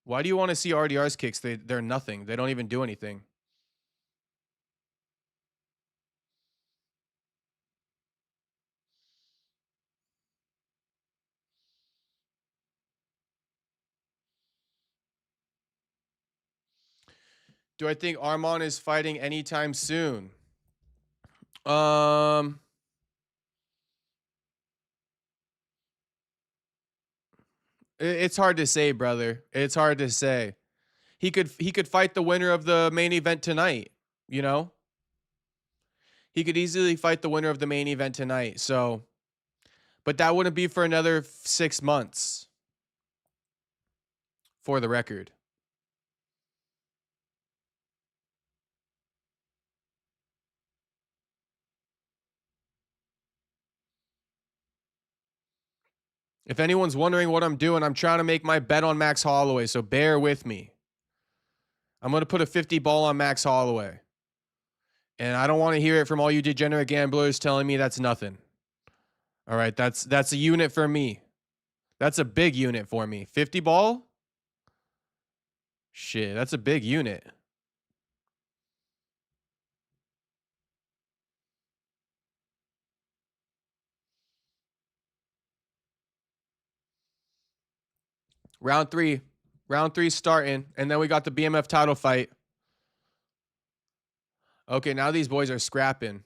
Why do you want to see RDR's kicks? They're nothing. They don't even do anything. Do I think Arman is fighting anytime soon? It's hard to say, brother. It's hard to say. He could fight the winner of the main event tonight, you know? He could easily fight the winner of the main event tonight. So, but that wouldn't be for another 6 months. For the record. If anyone's wondering what I'm doing, I'm trying to make my bet on Max Holloway, so bear with me. I'm going to put a 50 ball on Max Holloway. And I don't want to hear it from all you degenerate gamblers telling me that's nothing. All right, that's a unit for me. That's a big unit for me. 50 ball? Shit, that's a big unit. Round 3. Round 3 starting, and then we got the BMF title fight. Okay, now these boys are scrapping.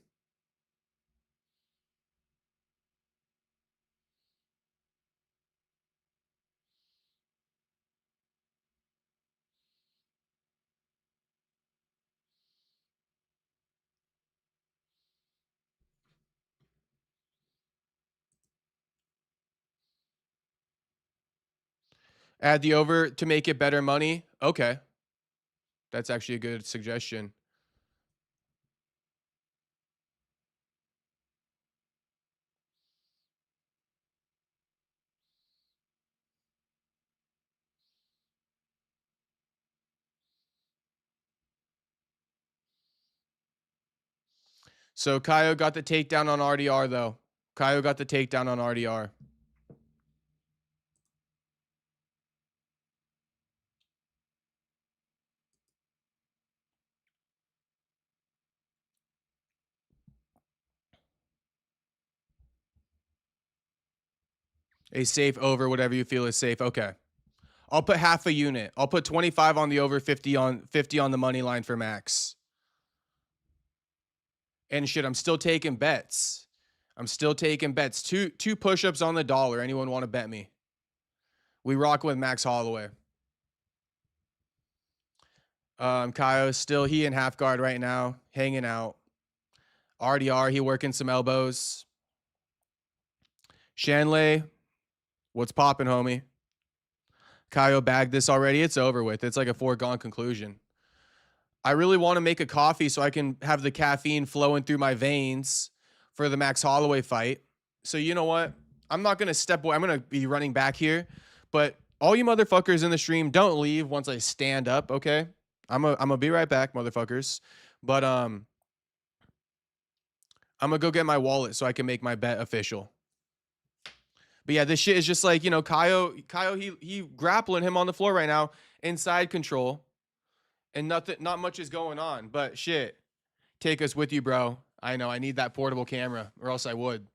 Add the over to make it better money. Okay. That's actually a good suggestion. So Kaio got the takedown on RDR, though. Kaio got the takedown on RDR. A safe over, whatever you feel is safe. Okay. I'll put half a unit. I'll put 25 on the over, 50 on the money line for Max. And shit, I'm still taking bets. I'm still taking bets. Two push-ups on the dollar. Anyone want to bet me? We rock with Max Holloway. Kaio still he in half guard right now, hanging out. RDR, he working some elbows. Shanley, what's popping, homie? Kaio bagged this already. It's over with. It's like a foregone conclusion. I really want to make a coffee so I can have the caffeine flowing through my veins for the Max Holloway fight. So you know what? I'm not going to step away. I'm going to be running back here. But all you motherfuckers in the stream, don't leave once I stand up, okay? I'm gonna be right back, motherfuckers. But I'm gonna go get my wallet so I can make my bet official. But yeah, this shit is just like, you know, Kaio, he grappling him on the floor right now, inside control, and not much is going on. But shit, take us with you, bro. I know I need that portable camera, or else I would.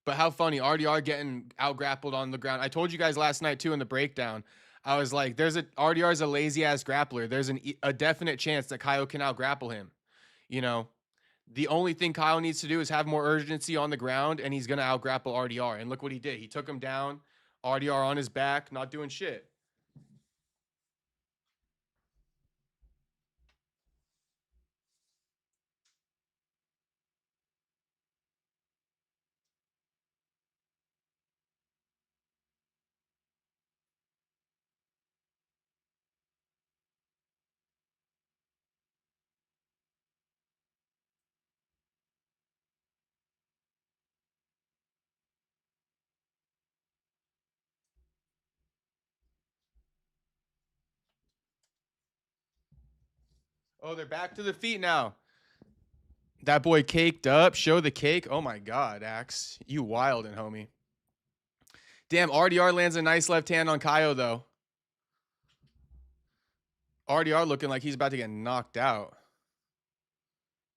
But how funny, RDR getting out grappled on the ground. I told you guys last night too in the breakdown. I was like, RDR is a lazy ass grappler. There's a definite chance that Kaio can out grapple him. You know, the only thing Kyle needs to do is have more urgency on the ground, and he's gonna out grapple RDR. And look what he did. He took him down. RDR on his back, not doing shit. Oh, they're back to the feet now. That boy caked up. Show the cake. Oh my God, Axe. You wildin', homie. Damn, RDR lands a nice left hand on Kaio, though. RDR looking like he's about to get knocked out.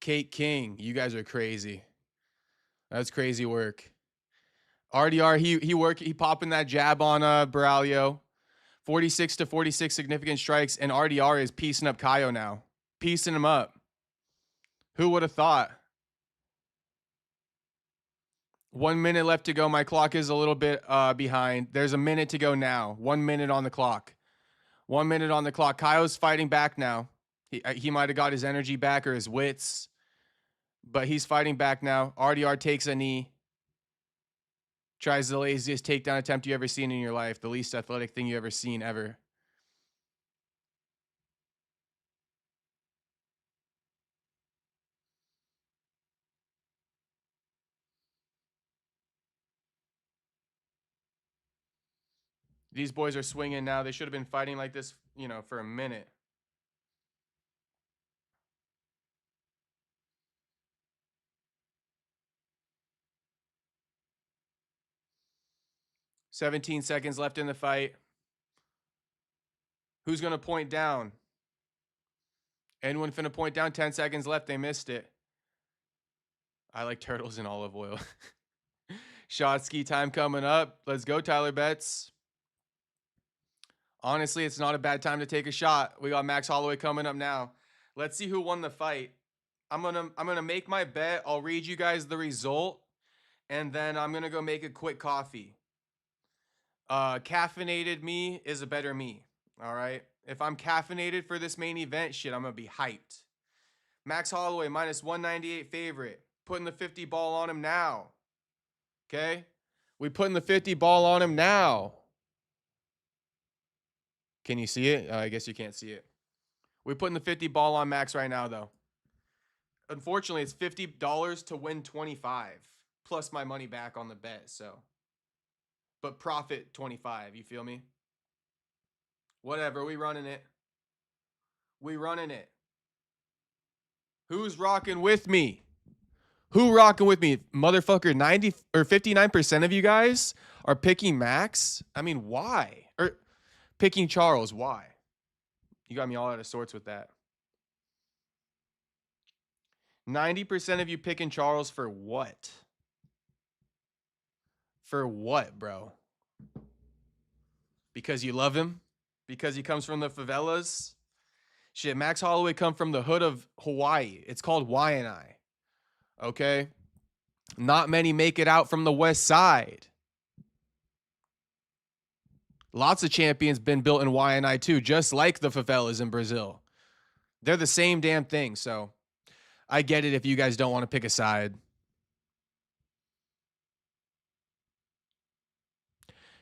Cake King, you guys are crazy. That's crazy work. RDR, he popping that jab on Baralio. 46-46 significant strikes, and RDR is piecing up Kaio now. Piecing him up. Who would have thought? 1 minute left to go. My clock is a little bit behind. There's a minute to go now. 1 minute on the clock. 1 minute on the clock. Kaio's fighting back now. He might have got his energy back or his wits, but he's fighting back now. RDR takes a knee. Tries the laziest takedown attempt you ever seen in your life. The least athletic thing you ever seen ever. These boys are swinging now. They should have been fighting like this, you know, for a minute. "17 seconds left in the fight. Who's going to point down? Anyone finna point down? 10 seconds left. They missed it. I like turtles in olive oil. Shot ski time coming up. Let's go, Tyler Betts. Honestly, it's not a bad time to take a shot. We got Max Holloway coming up now. Let's see who won the fight. I'm gonna make my bet. I'll read you guys the result, and then I'm gonna go make a quick coffee. Caffeinated me is a better me. All right. If I'm caffeinated for this main event, shit, I'm gonna be hyped. Max Holloway minus 198 favorite. Putting the 50 ball on him now. Okay? We putting the 50 ball on him now. Can you see it? I guess you can't see it. We putting the 50 ball on Max right now, though. Unfortunately, it's $50 to win 25 plus my money back on the bet. So, but profit 25. You feel me? Whatever. We running it. We running it. Who's rocking with me? Who rocking with me? Motherfucker, 90 or 59% of you guys are picking Max? I mean, why? Or picking Charles, why? You got me all out of sorts with that. 90% of you picking Charles for what? For what, bro? Because you love him? Because he comes from the favelas? Shit, Max Holloway come from the hood of Hawaii. It's called Waianae. Okay? Not many make it out from the west side. Lots of champions been built in Waianae too, just like the favelas in Brazil. They're the same damn thing, so I get it if you guys don't want to pick a side.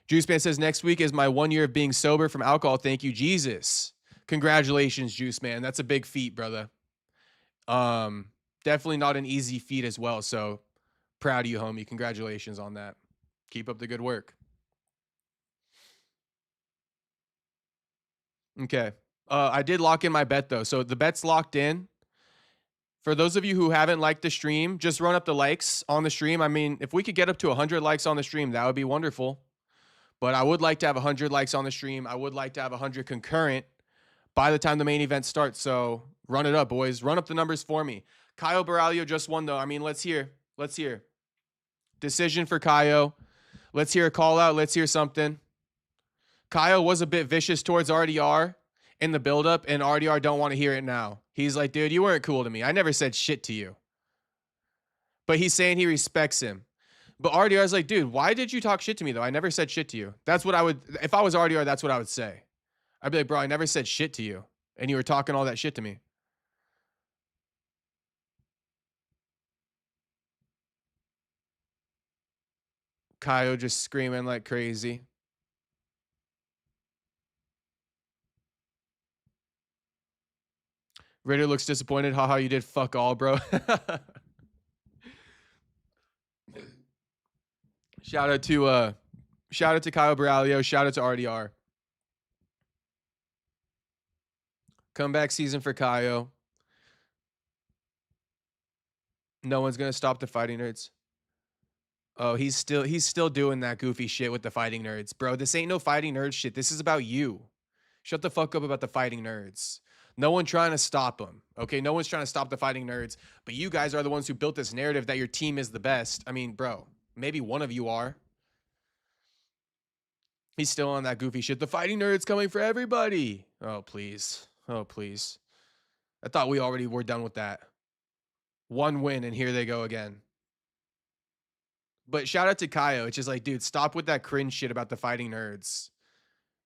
Juice Man says, next week is my 1 year of being sober from alcohol. Thank you, Jesus. Congratulations, Juice Man. That's a big feat, brother. Definitely not an easy feat as well, so proud of you, homie. Congratulations on that. Keep up the good work. Okay. I did lock in my bet though. So the bet's locked in. For those of you who haven't liked the stream, just run up the likes on the stream. I mean, if we could get up to 100 likes on the stream, that would be wonderful. But I would like to have 100 likes on the stream. I would like to have 100 concurrent by the time the main event starts. So run it up, boys. Run up the numbers for me. Caio Borralho just won, though. I mean, let's hear. Let's hear. Decision for Caio. Let's hear a call out. Let's hear something. Caio was a bit vicious towards RDR in the buildup, and RDR don't want to hear it now. He's like, dude, you weren't cool to me. I never said shit to you. But he's saying he respects him. But RDR is like, dude, why did you talk shit to me, though? I never said shit to you. That's what I would, if I was RDR, that's what I would say. I'd be like, bro, I never said shit to you. And you were talking all that shit to me. Caio just screaming like crazy. Ritter looks disappointed. Haha, you did fuck all, bro. Shout out to Caio Borralho. Shout out to RDR. Comeback season for Caio. No one's gonna stop the fighting nerds. Oh, he's still doing that goofy shit with the fighting nerds, bro. This ain't no fighting nerd shit. This is about you. Shut the fuck up about the fighting nerds. No one trying to stop them. Okay, no one's trying to stop the fighting nerds, but you guys are the ones who built this narrative that your team is the best. I mean, bro, maybe one of you are. He's still on that goofy shit. The fighting nerds coming for everybody. Oh, please. Oh, please. I thought we already were done with that. One win, and here they go again. But shout out to Caio. It's just like, dude, stop with that cringe shit about the fighting nerds.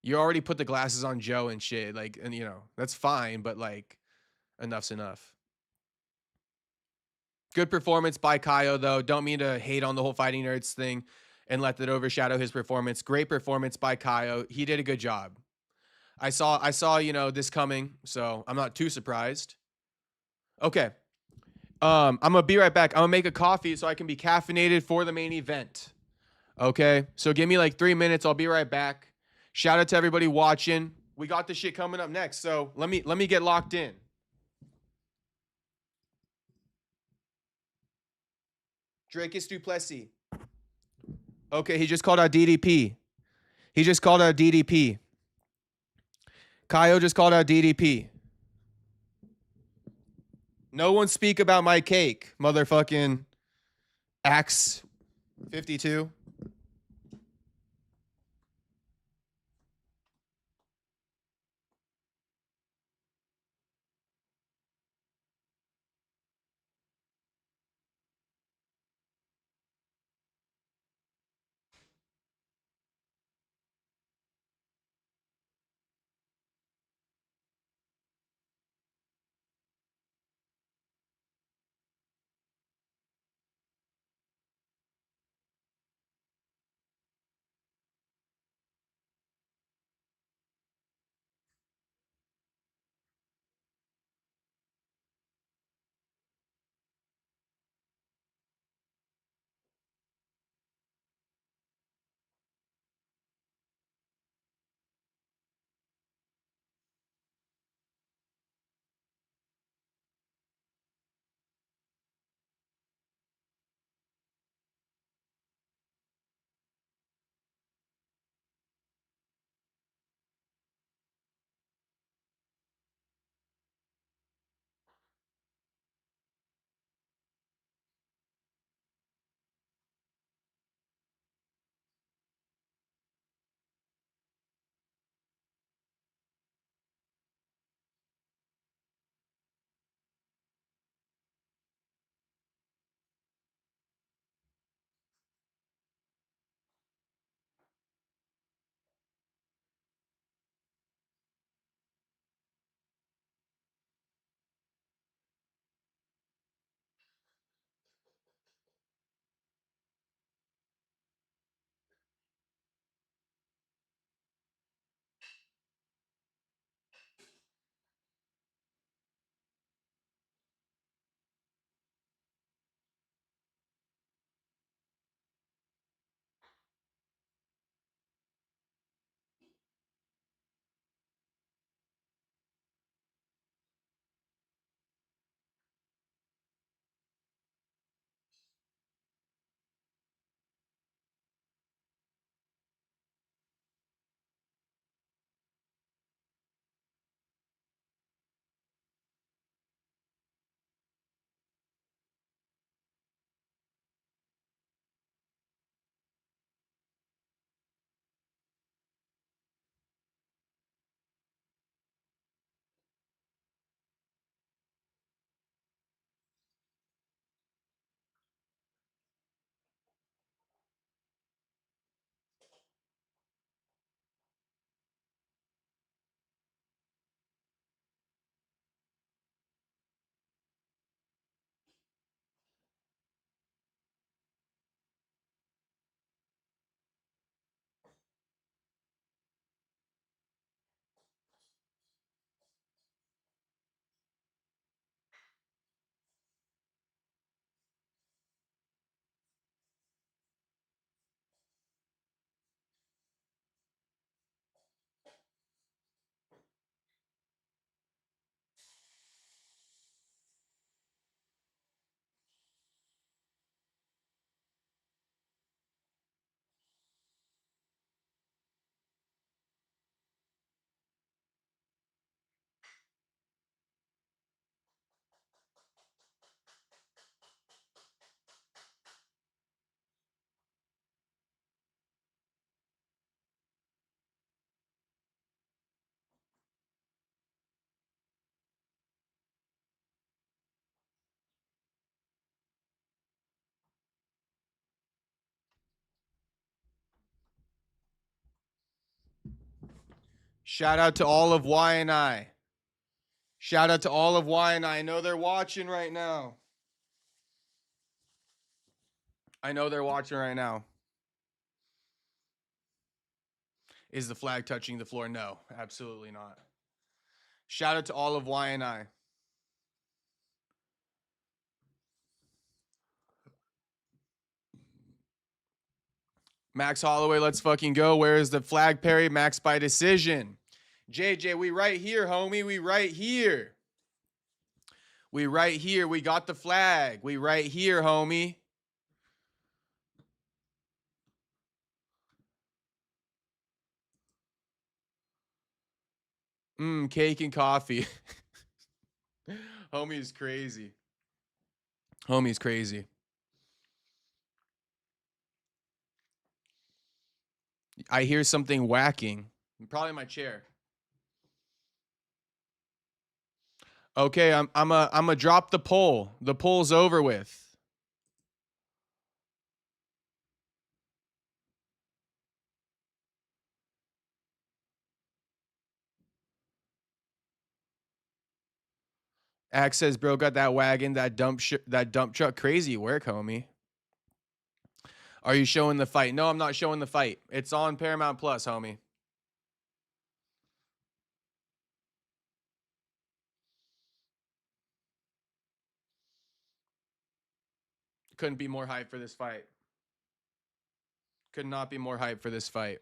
You already put the glasses on Joe and shit. Like, and you know, that's fine, but like, enough's enough. Good performance by Caio, though. Don't mean to hate on the whole fighting nerds thing and let that overshadow his performance. Great performance by Caio. He did a good job. I saw, you know, this coming, so I'm not too surprised. Okay. I'm gonna be right back. I'm gonna make a coffee so I can be caffeinated for the main event. Okay. So give me like 3 minutes. I'll be right back. Shout out to everybody watching. We got this shit coming up next. So let me get locked in. Dracus Duplessis. Okay, he just called out DDP. He just called out DDP. Caio just called out DDP. No one speak about my cake, motherfucking Axe 52. Shout out to all of Y and I. Shout out to all of Y and I know they're watching right now. I know they're watching right now. Is the flag touching the floor? No, absolutely not. Shout out to all of Y and I. Max Holloway, let's fucking go. Where is the flag, Perry? Max by decision. JJ, we right here, homie. We right here. We right here. We got the flag. We right here, homie. Cake and coffee. Homie's crazy. Homie's crazy. I hear something whacking. Probably my chair. Okay, I'm a drop the poll. The poll's over with. Axe says, bro, got that wagon, that dump truck. Crazy work, homie. Are you showing the fight? No, I'm not showing the fight. It's on Paramount Plus, homie. Couldn't be more hyped for this fight. Could not be more hyped for this fight.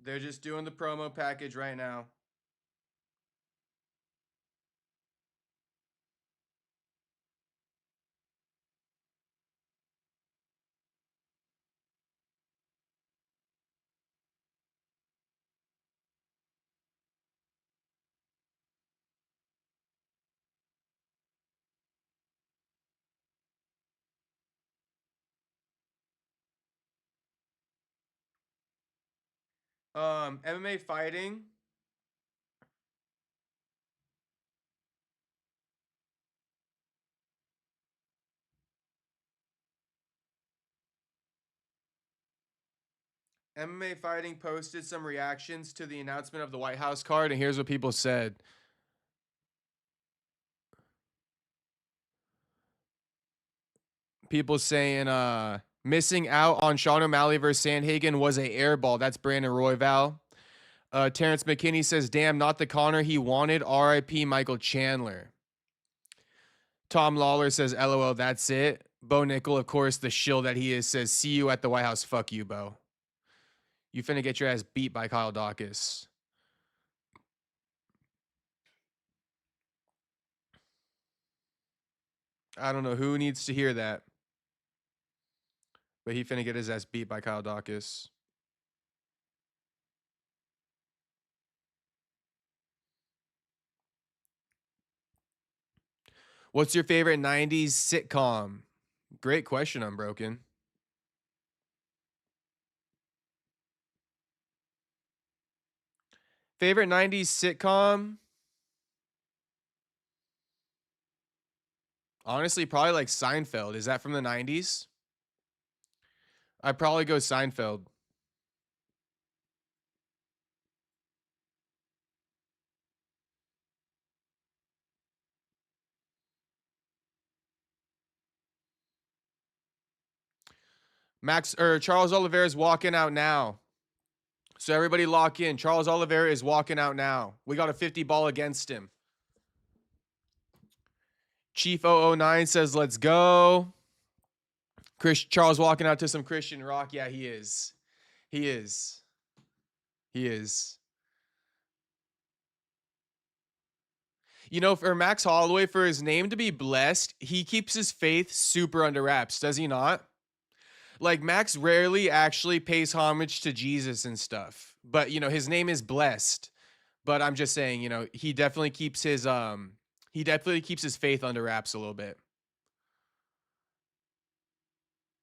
They're just doing the promo package right now. MMA fighting. MMA fighting posted some reactions to the announcement of the White House card, and here's what people said. People saying missing out on Sean O'Malley versus Sandhagen was a airball. That's Brandon Royval. Terrence McKinney says, damn, not the Connor he wanted. RIP Michael Chandler. Tom Lawler says, LOL, that's it. Bo Nickel, of course, the shill that he is, says, see you at the White House. Fuck you, Bo. You finna get your ass beat by Kyle Dawkins. I don't know who needs to hear that. But he finna get his ass beat by Kyle Dawkins. What's your favorite 90s sitcom? Great question, Unbroken. Favorite 90s sitcom? Honestly, probably like Seinfeld. Is that from the 90s? I'd probably go Seinfeld. Charles Oliveira is walking out now. So everybody lock in. Charles Oliveira is walking out now. We got a 50 ball against him. Chief 009 says, let's go. Charles walking out to some Christian rock. Yeah, he is. He is. He is. You know, for Max Holloway, for his name to be blessed, he keeps his faith super under wraps, does he not? Like, Max rarely actually pays homage to Jesus and stuff. But, you know, his name is blessed. But I'm just saying, you know, he definitely keeps his faith under wraps a little bit.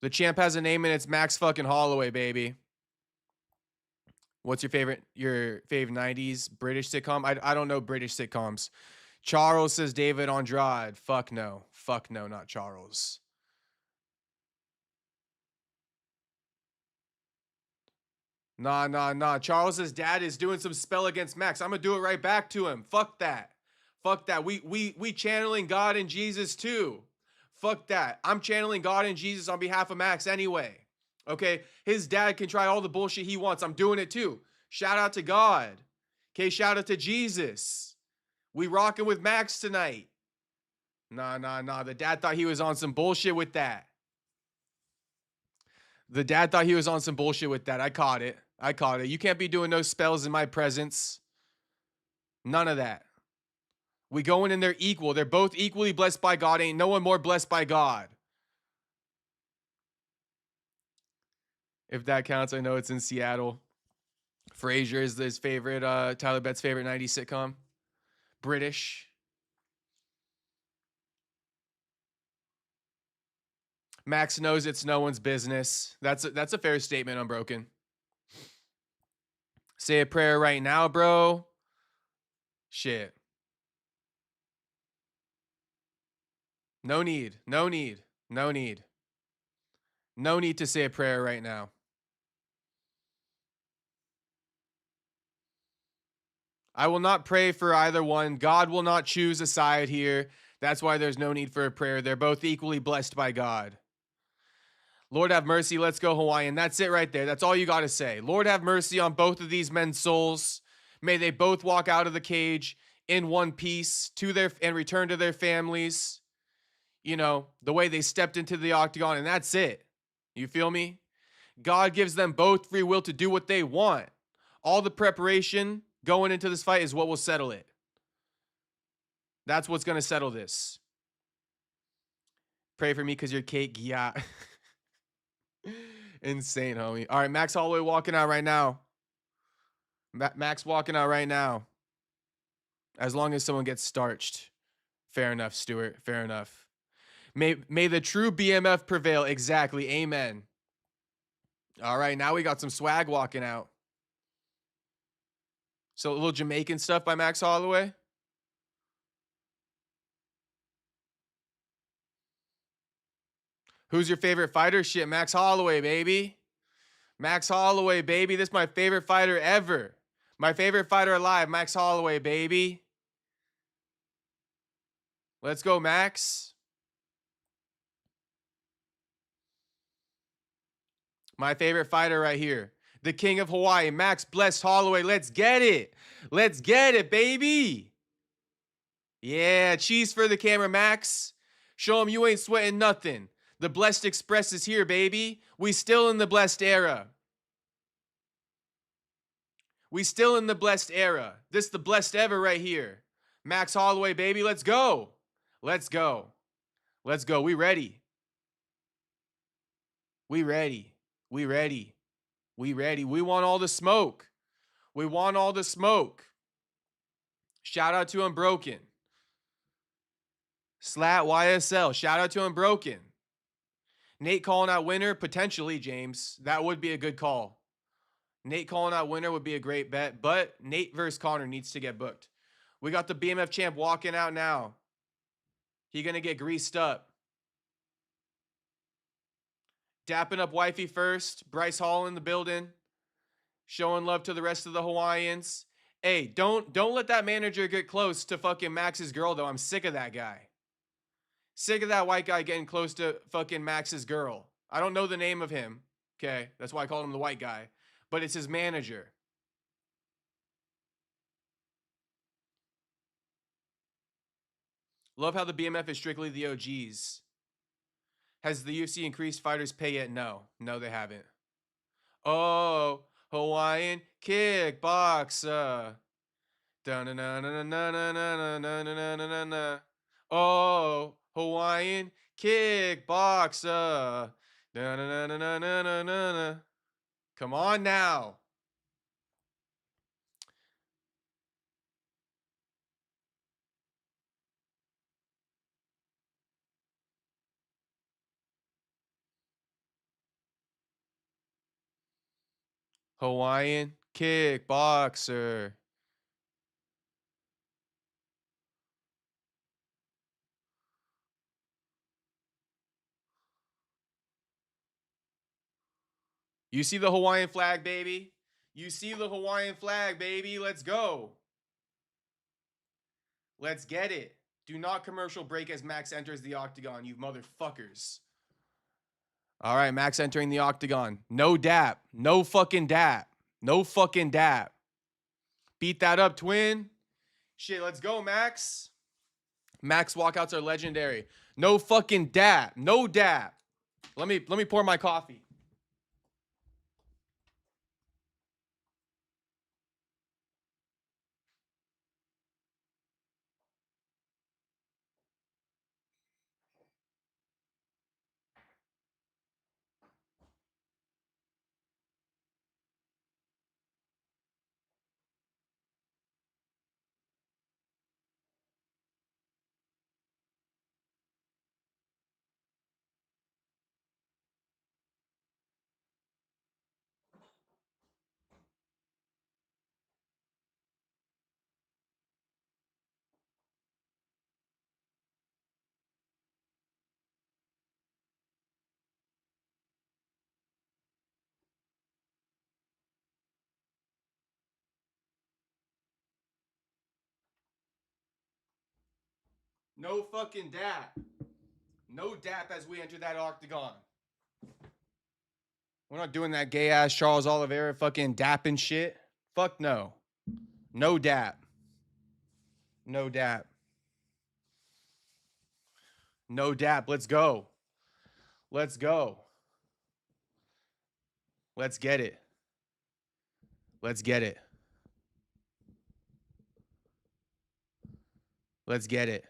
The champ has a name and it's Max fucking Holloway, baby. What's your fave 90s British sitcom? I don't know British sitcoms. Charles says David Andrade. Fuck no. Fuck no, not Charles. Nah. Charles's dad is doing some spell against Max. I'm gonna do it right back to him. Fuck that. Fuck that. We channeling God and Jesus too. Fuck that. I'm channeling God and Jesus on behalf of Max anyway. Okay? His dad can try all the bullshit he wants. I'm doing it too. Shout out to God. Okay, shout out to Jesus. We rocking with Max tonight. Nah. The dad thought he was on some bullshit with that. The dad thought he was on some bullshit with that. I caught it. You can't be doing no spells in my presence. None of that. We going in there equal. They're both equally blessed by God. Ain't no one more blessed by God. If that counts, I know it's in Seattle. Frasier is his favorite, Tyler Bett's favorite 90s sitcom. British. Max knows it's no one's business. That's a fair statement, Unbroken. Say a prayer right now, bro. Shit. No need to say a prayer right now. I will not pray for either one. God will not choose a side here. That's why there's no need for a prayer. They're both equally blessed by God. Lord have mercy. Let's go Hawaiian. That's it right there. That's all you got to say. Lord have mercy on both of these men's souls. May they both walk out of the cage in one piece and return to their families. You know, the way they stepped into the octagon, and that's it. You feel me? God gives them both free will to do what they want. All the preparation going into this fight is what will settle it. That's what's going to settle this. Pray for me because you're cake. Yeah. Insane, homie. All right, Max Holloway walking out right now. Max walking out right now. As long as someone gets starched. Fair enough, Stuart. Fair enough. May the true BMF prevail. Exactly. Amen. All right, now we got some swag walking out. So a little Jamaican stuff by Max Holloway. Who's your favorite fighter? Shit, Max Holloway, baby. Max Holloway, baby. This is my favorite fighter ever. My favorite fighter alive, Max Holloway, baby. Let's go, Max. My favorite fighter right here. The king of Hawaii, Max Blessed Holloway. Let's get it. Let's get it, baby. Yeah, cheese for the camera, Max. Show him you ain't sweating nothing. The Blessed Express is here, baby. We still in the blessed era. We still in the blessed era. This the blessed ever right here. Max Holloway, baby. Let's go. Let's go. Let's go. We ready. We ready. We ready. We ready. We want all the smoke. We want all the smoke. Shout out to Unbroken. Slat YSL. Shout out to Unbroken. Nate calling out winner. Potentially, James. That would be a good call. Nate calling out winner would be a great bet, but Nate versus Connor needs to get booked. We got the BMF champ walking out now. He gonna get greased up. Dapping up wifey first. Bryce Hall in the building. Showing love to the rest of the Hawaiians. Hey, don't let that manager get close to fucking Max's girl, though. I'm sick of that guy. Sick of that white guy getting close to fucking Max's girl. I don't know the name of him. Okay, that's why I called him the white guy. But it's his manager. Love how the BMF is strictly the OGs. Has the UFC increased fighters' pay yet? No. No, they haven't. Oh, Hawaiian kickboxer. Oh, Hawaiian kickboxer. Come on now. Hawaiian kickboxer. You see the Hawaiian flag, baby? You see the Hawaiian flag, baby. Let's go. Let's get it. Do not commercial break as Max enters the octagon, you motherfuckers. All right, Max entering the octagon. No dap. No fucking dap. No fucking dap. Beat that up, twin. Shit, let's go, Max. Max walkouts are legendary. No fucking dap. No dap. Let me pour my coffee. No fucking dap. No dap as we enter that octagon. We're not doing that gay ass Charles Oliveira fucking dapping shit. Fuck no. No dap. No dap. No dap. Let's go. Let's go. Let's get it. Let's get it. Let's get it.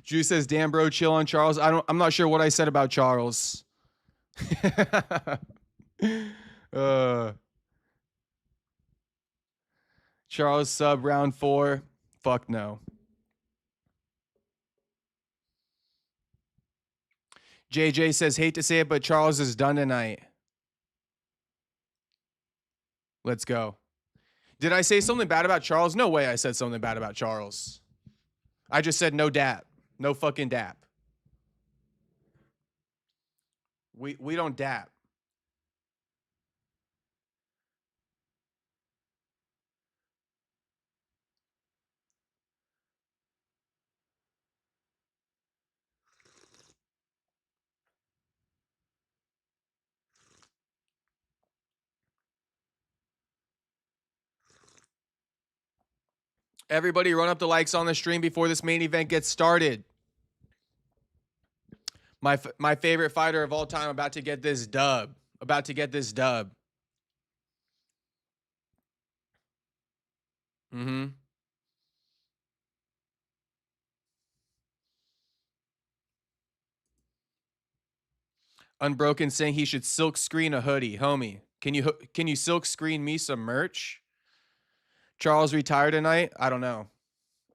Drew says, "Damn, bro, chill on Charles." I'm not sure what I said about Charles. Charles sub round 4. Fuck no. JJ says, "Hate to say it, but Charles is done tonight." Let's go. Did I say something bad about Charles? No way I said something bad about Charles. I just said no dap. No fucking dap. We don't dap. Everybody run up the likes on the stream before this main event gets started. My favorite fighter of all time about to get this dub. About to get this dub. Mm-hmm. Unbroken saying he should silk screen a hoodie. Homie, can you silk screen me some merch? Charles retired tonight? I don't know.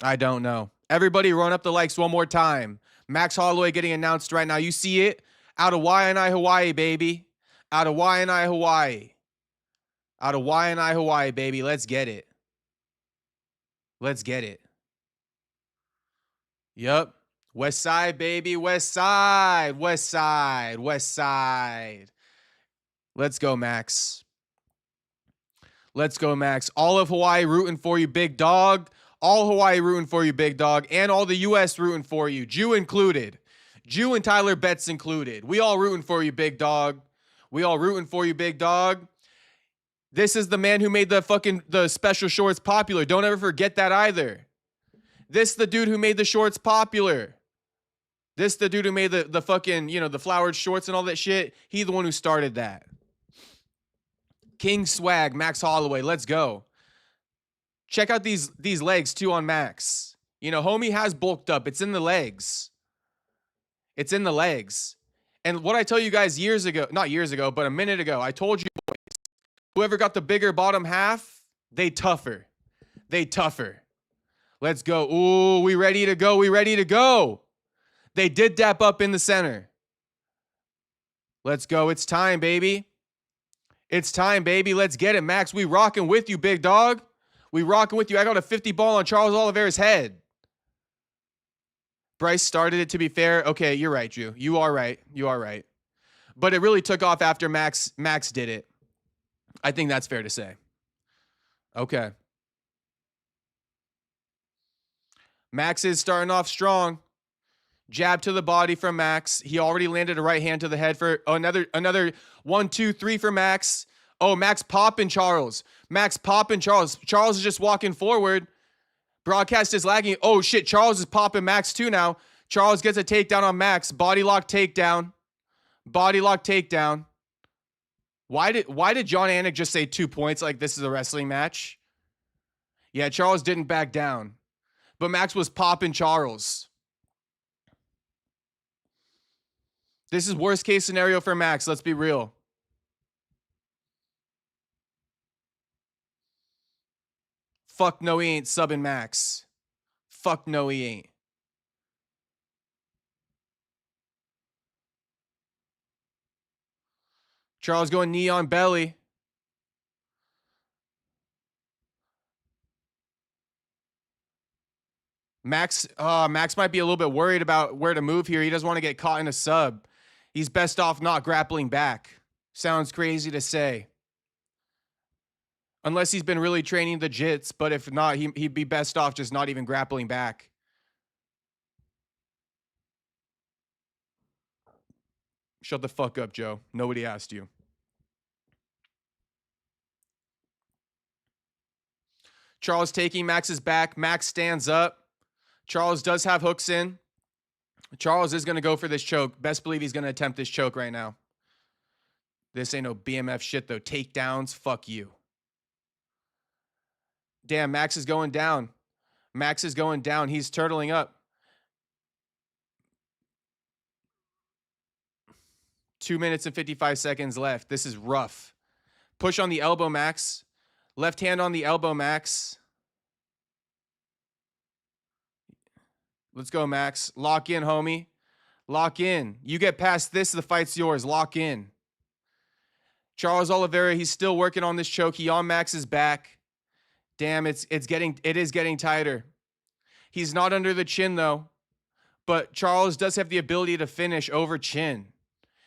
I don't know. Everybody run up the likes one more time. Max Holloway getting announced right now. You see it? Out of Waianae, Hawaii, baby. Out of Waianae, Hawaii. Out of Waianae, Hawaii, baby. Let's get it. Let's get it. Yup. West Side, baby. West Side. West Side. West Side. Let's go, Max. Let's go, Max. All of Hawaii rooting for you, big dog. All Hawaii rooting for you, big dog. And all the U.S. rooting for you, Jew included. Jew and Tyler Betts included. We all rooting for you, big dog. We all rooting for you, big dog. This is the man who made the special shorts popular. Don't ever forget that either. This the dude who made the shorts popular. This the dude who made the fucking, the flowered shorts and all that shit. He the one who started that. King Swag, Max Holloway. Let's go. Check out these legs too on Max. Homie has bulked up. It's in the legs. It's in the legs. And what I tell you guys not years ago, but a minute ago, I told you boys, whoever got the bigger bottom half, they tougher. They tougher. Let's go. Ooh, we ready to go. We ready to go. They did dap up in the center. Let's go. It's time, baby. It's time, baby. Let's get it, Max. We rocking with you, big dog. We rocking with you. I got a 50 ball on Charles Oliveira's head. Bryce started it, to be fair. Okay, you're right, Drew. You are right. You are right. But it really took off after Max did it. I think that's fair to say. Okay. Max is starting off strong. Jab to the body from Max. He already landed a right hand to the head for another 1, 2, 3 for Max. Oh, Max popping Charles. Max popping Charles. Charles is just walking forward. Broadcast is lagging. Oh, shit. Charles is popping Max too now. Charles gets a takedown on Max. Body lock takedown. Body lock takedown. Why did John Anik just say 2 points like this is a wrestling match? Yeah, Charles didn't back down. But Max was popping Charles. This is worst case scenario for Max. Let's be real. Fuck no, he ain't subbing Max. Fuck no, he ain't. Charles going knee on belly. Max might be a little bit worried about where to move here. He doesn't want to get caught in a sub. He's best off not grappling back. Sounds crazy to say. Unless he's been really training the jits, but if not, he'd be best off just not even grappling back. Shut the fuck up, Joe. Nobody asked you. Charles taking Max's back. Max stands up. Charles does have hooks in. Charles is going to go for this choke. Best believe he's going to attempt this choke right now. This ain't no BMF shit, though. Takedowns, fuck you. Damn, Max is going down. Max is going down. He's turtling up. 2 minutes and 55 seconds left. This is rough. Push on the elbow, Max. Left hand on the elbow, Max. Let's go, Max. Lock in, homie. Lock in. You get past this, the fight's yours. Lock in. Charles Oliveira, he's still working on this choke. He on Max's back. Damn, it is getting tighter. He's not under the chin, though. But Charles does have the ability to finish over chin.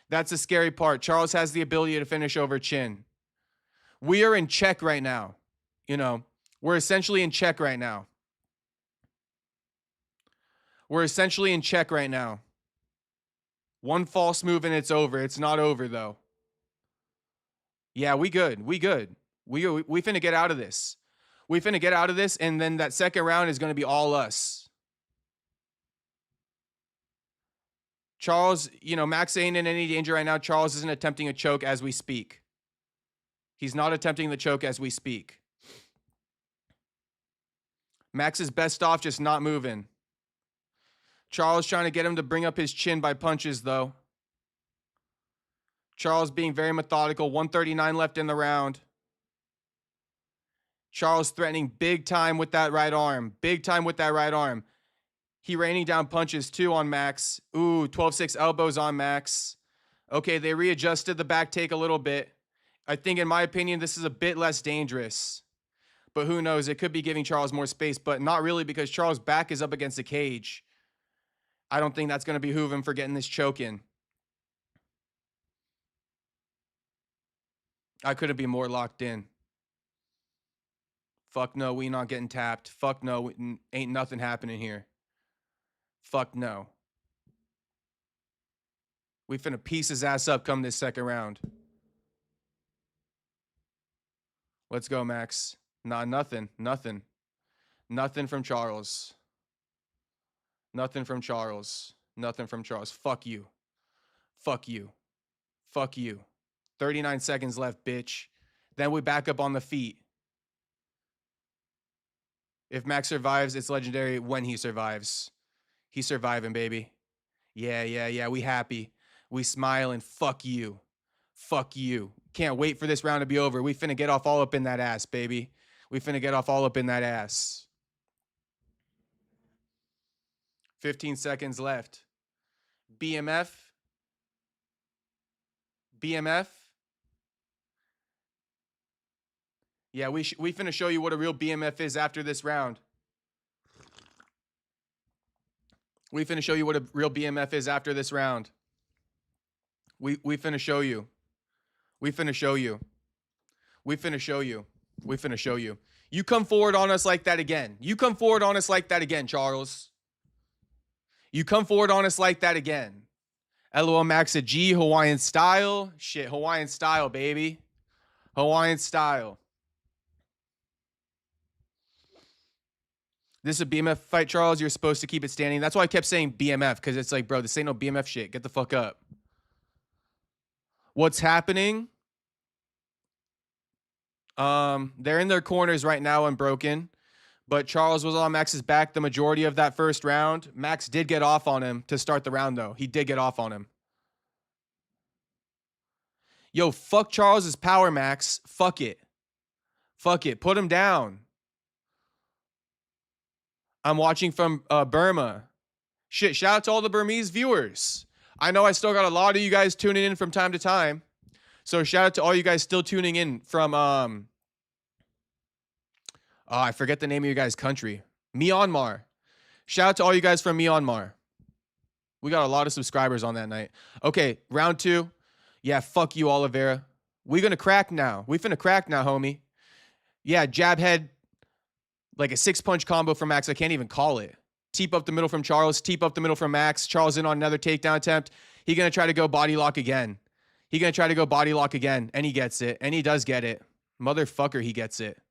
That's the scary part. Charles has the ability to finish over chin. We are in check right now. You know, we're essentially in check right now. We're essentially in check right now. One false move and it's over. It's not over, though. Yeah, we good. We good. We finna get out of this. We finna get out of this, and then that second round is going to be all us. Charles, you know, Max ain't in any danger right now. Charles isn't attempting a choke as we speak. He's not attempting the choke as we speak. Max is best off just not moving. Charles trying to get him to bring up his chin by punches, though. Charles being very methodical. 139 left in the round. Charles threatening big time with that right arm. Big time with that right arm. He raining down punches, too, on Max. Ooh, 12-6 elbows on Max. Okay, they readjusted the back take a little bit. I think, in my opinion, this is a bit less dangerous. But who knows? It could be giving Charles more space, but not really because Charles' back is up against the cage. I don't think that's going to behoove him for getting this choke in. I couldn't be more locked in. Fuck no, we not getting tapped. Fuck no, ain't nothing happening here. Fuck no. We finna piece his ass up come this second round. Let's go, Max. Nah, nothing. Nothing. Nothing from Charles. Nothing from Charles. Nothing from Charles. Fuck you. Fuck you. Fuck you. 39 seconds left, bitch. Then we back up on the feet. If Max survives, it's legendary when he survives. He's surviving, baby. Yeah. We happy. We smiling. Fuck you. Fuck you. Can't wait for this round to be over. We finna get off all up in that ass, baby. We finna get off all up in that ass. 15 seconds left. BMF. BMF. Yeah, we finna show you what a real BMF is after this round. We finna show you what a real BMF is after this round. We finna show you. We finna show you. We finna show you. We finna show you. You come forward on us like that again. You come forward on us like that again, Charles. You come forward on us like that again. LOL Max a G, Hawaiian style. Shit, Hawaiian style, baby. Hawaiian style. This is a BMF fight, Charles. You're supposed to keep it standing. That's why I kept saying BMF, because it's like, bro, this ain't no BMF shit. Get the fuck up. What's happening? They're in their corners right now, unbroken. But Charles was on Max's back the majority of that first round. Max did get off on him to start the round, though. He did get off on him. Yo, fuck Charles's power, Max. Fuck it. Fuck it. Put him down. I'm watching from Burma. Shit, shout out to all the Burmese viewers. I know I still got a lot of you guys tuning in from time to time. So shout out to all you guys still tuning in from I forget the name of your guys' country. Myanmar. Shout out to all you guys from Myanmar. We got a lot of subscribers on that night. Okay, round 2. Yeah, fuck you, Oliveira. We gonna crack now. We finna crack now, homie. Yeah, jab head, like a 6-punch combo from Max. I can't even call it. Teep up the middle from Charles. Teep up the middle from Max. Charles in on another takedown attempt. He gonna try to go body lock again. He gonna try to go body lock again, and he gets it. And he does get it. Motherfucker, he gets it.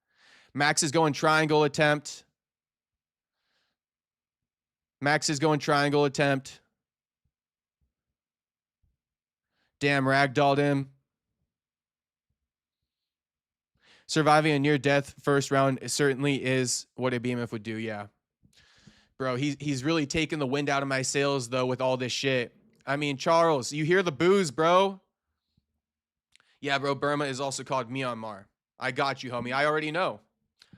Max is going triangle attempt. Max is going triangle attempt. Damn, ragdolled him. Surviving a near-death first round certainly is what a BMF would do, yeah. Bro, he's really taking the wind out of my sails, though, with all this shit. I mean, Charles, you hear the booze, bro? Yeah, bro, Burma is also called Myanmar. I got you, homie. I already know.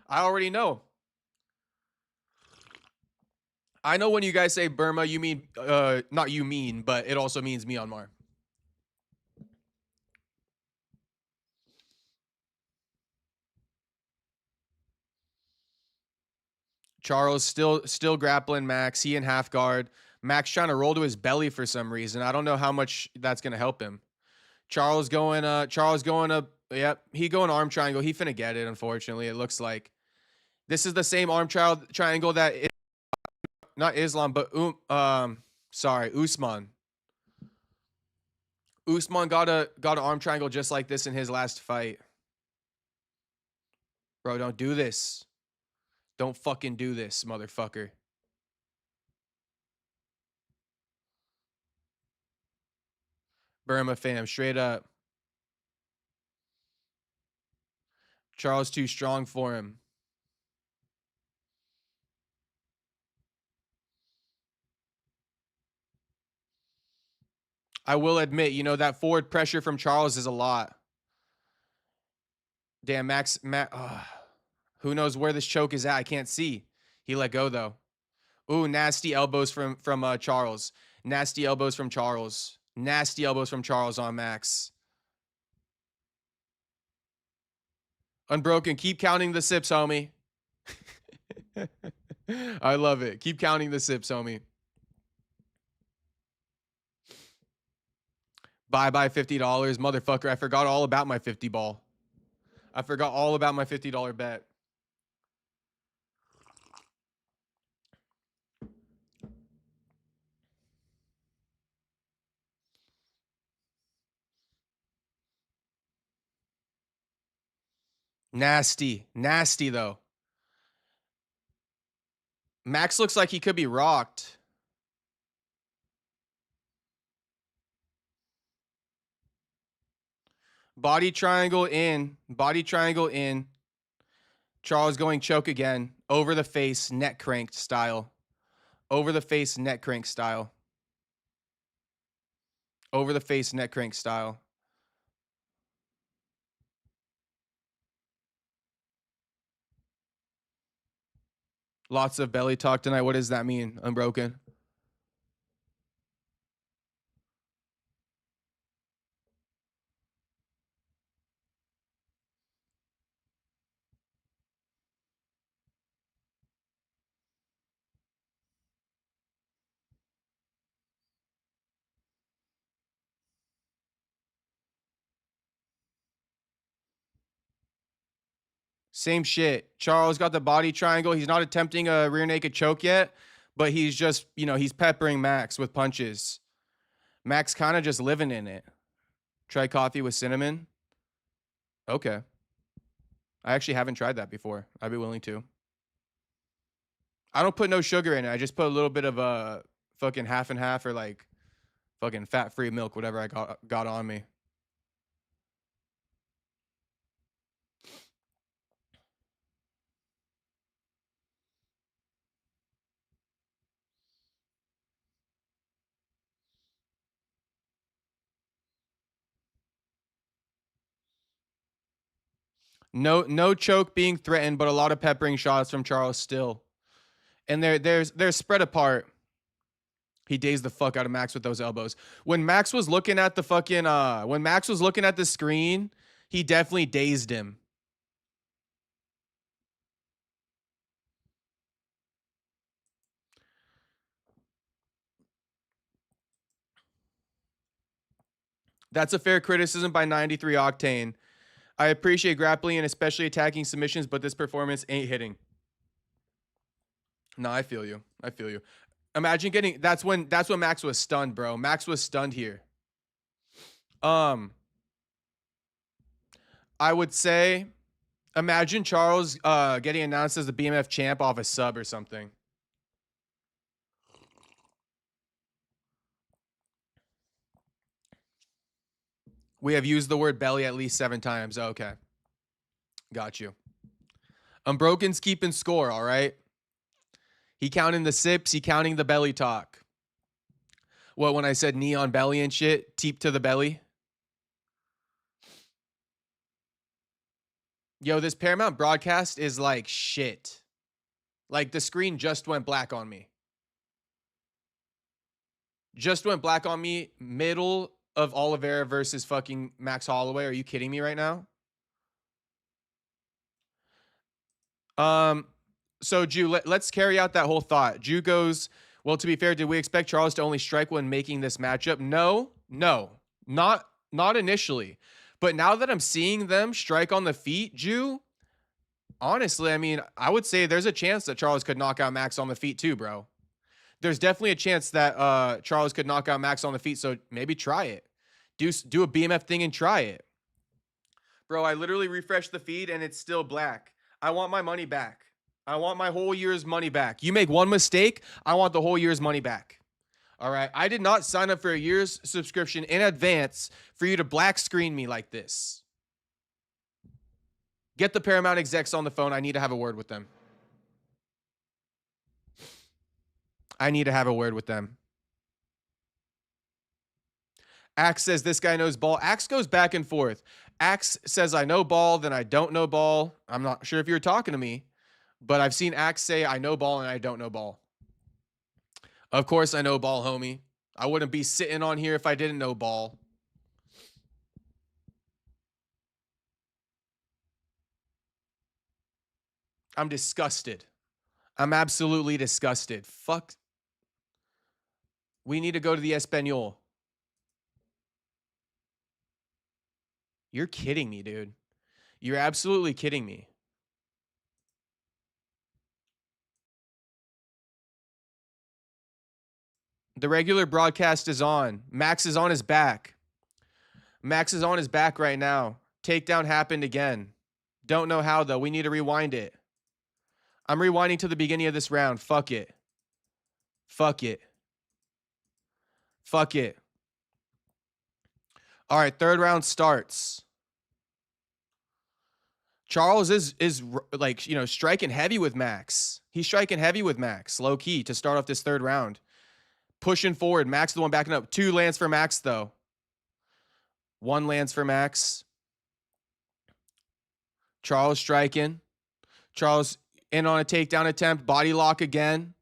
I already know. I know when you guys say Burma, you mean, not you mean, but it also means Myanmar. Charles still grappling Max. He in half guard. Max trying to roll to his belly for some reason. I don't know how much that's gonna help him. Charles going up. Yep, he going arm triangle. He finna get it, unfortunately. It looks like. This is the same arm triangle that not Islam, but sorry, Usman. Usman got an arm triangle just like this in his last fight. Bro, don't do this. Don't fucking do this, motherfucker. Burma fam, straight up. Charles too strong for him. I will admit, you know, that forward pressure from Charles is a lot. Damn, Max. Who knows where this choke is at? I can't see. He let go, though. Ooh, nasty elbows from Charles. Nasty elbows from Charles. Nasty elbows from Charles on Max. Unbroken. Keep counting the sips, homie. I love it. Keep counting the sips, homie. Bye-bye $50. Motherfucker, I forgot all about my 50 ball. I forgot all about my $50 bet. Nasty. Nasty, though. Max looks like he could be rocked. Body triangle in. Body triangle in. Charles going choke again. Over the face, neck cranked style. Over the face, neck crank style. Over the face, neck crank style. Lots of belly talk tonight. What does that mean? Unbroken. Same shit. Charles got the body triangle. He's not attempting a rear naked choke yet, but he's just, he's peppering Max with punches. Max kind of just living in it. Try coffee with cinnamon. Okay. I actually haven't tried that before. I'd be willing to. I don't put no sugar in it. I just put a little bit of a fucking half and half or like fucking fat-free milk, whatever I got on me. No choke being threatened, but a lot of peppering shots from Charles still. And they're spread apart. He dazed the fuck out of Max with those elbows. When Max was looking at the fucking when Max was looking at the screen, he definitely dazed him. That's a fair criticism by 93 Octane. I appreciate grappling and especially attacking submissions, but this performance ain't hitting. No, I feel you. I feel you. Imagine getting that's when Max was stunned, bro. Max was stunned here. I would say imagine Charles getting announced as the BMF champ off a sub or something. We have used the word belly at least 7 times. Okay. Got you. Unbroken's keeping score, all right? He counting the sips, he counting the belly talk. What, when I said knee on belly and shit, teep to the belly? Yo, this Paramount broadcast is like shit. Like the screen just went black on me. Just went black on me middle of Oliveira versus fucking Max Holloway. Are you kidding me right now? So Jew, let's carry out that whole thought. Jew goes, well, to be fair, did we expect Charles to only strike when making this matchup? No, not initially. But now that I'm seeing them strike on the feet, Jew, honestly, I mean, I would say there's a chance that Charles could knock out Max on the feet too, bro. There's definitely a chance that Charles could knock out Max on the feet, so maybe try it. Do a BMF thing and try it. Bro, I literally refreshed the feed and it's still black. I want my money back. I want my whole year's money back. You make one mistake, I want the whole year's money back. All right? I did not sign up for a year's subscription in advance for you to black screen me like this. Get the Paramount execs on the phone. I need to have a word with them. I need to have a word with them. Axe says this guy knows ball. Axe goes back and forth. Axe says I know ball, then I don't know ball. I'm not sure if you're talking to me, but I've seen Axe say I know ball and I don't know ball. Of course I know ball, homie. I wouldn't be sitting on here if I didn't know ball. I'm disgusted. I'm absolutely disgusted. Fuck. We need to go to the Espanol. You're kidding me, dude. You're absolutely kidding me. The regular broadcast is on. Max is on his back. Max is on his back right now. Takedown happened again. Don't know how, though. We need to rewind it. I'm rewinding to the beginning of this round. Fuck it. Fuck it. Fuck it. All right, third round starts. Charles is like, striking heavy with Max. He's striking heavy with Max, low key, to start off this third round. Pushing forward. Max the one backing up. 2 lands for Max, though. 1 lands for Max. Charles striking. Charles in on a takedown attempt. Body lock again.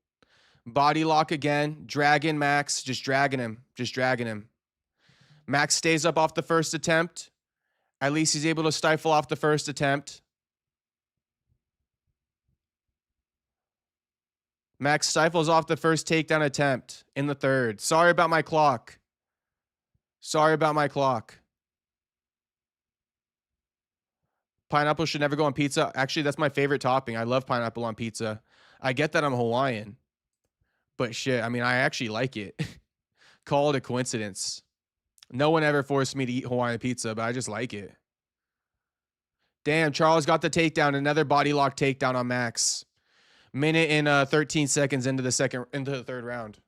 Body lock again. Dragging Max. Just dragging him. Just dragging him. Max stays up off the first attempt. At least he's able to stifle off the first attempt. Max stifles off the first takedown attempt in the third. Sorry about my clock. Sorry about my clock. Pineapple should never go on pizza. Actually, that's my favorite topping. I love pineapple on pizza. I get that I'm Hawaiian, but shit, I mean, I actually like it. Call it a coincidence. No one ever forced me to eat Hawaiian pizza, but I just like it. Damn, Charles got the takedown. Another body lock takedown on Max. Minute and 13 seconds into the third round.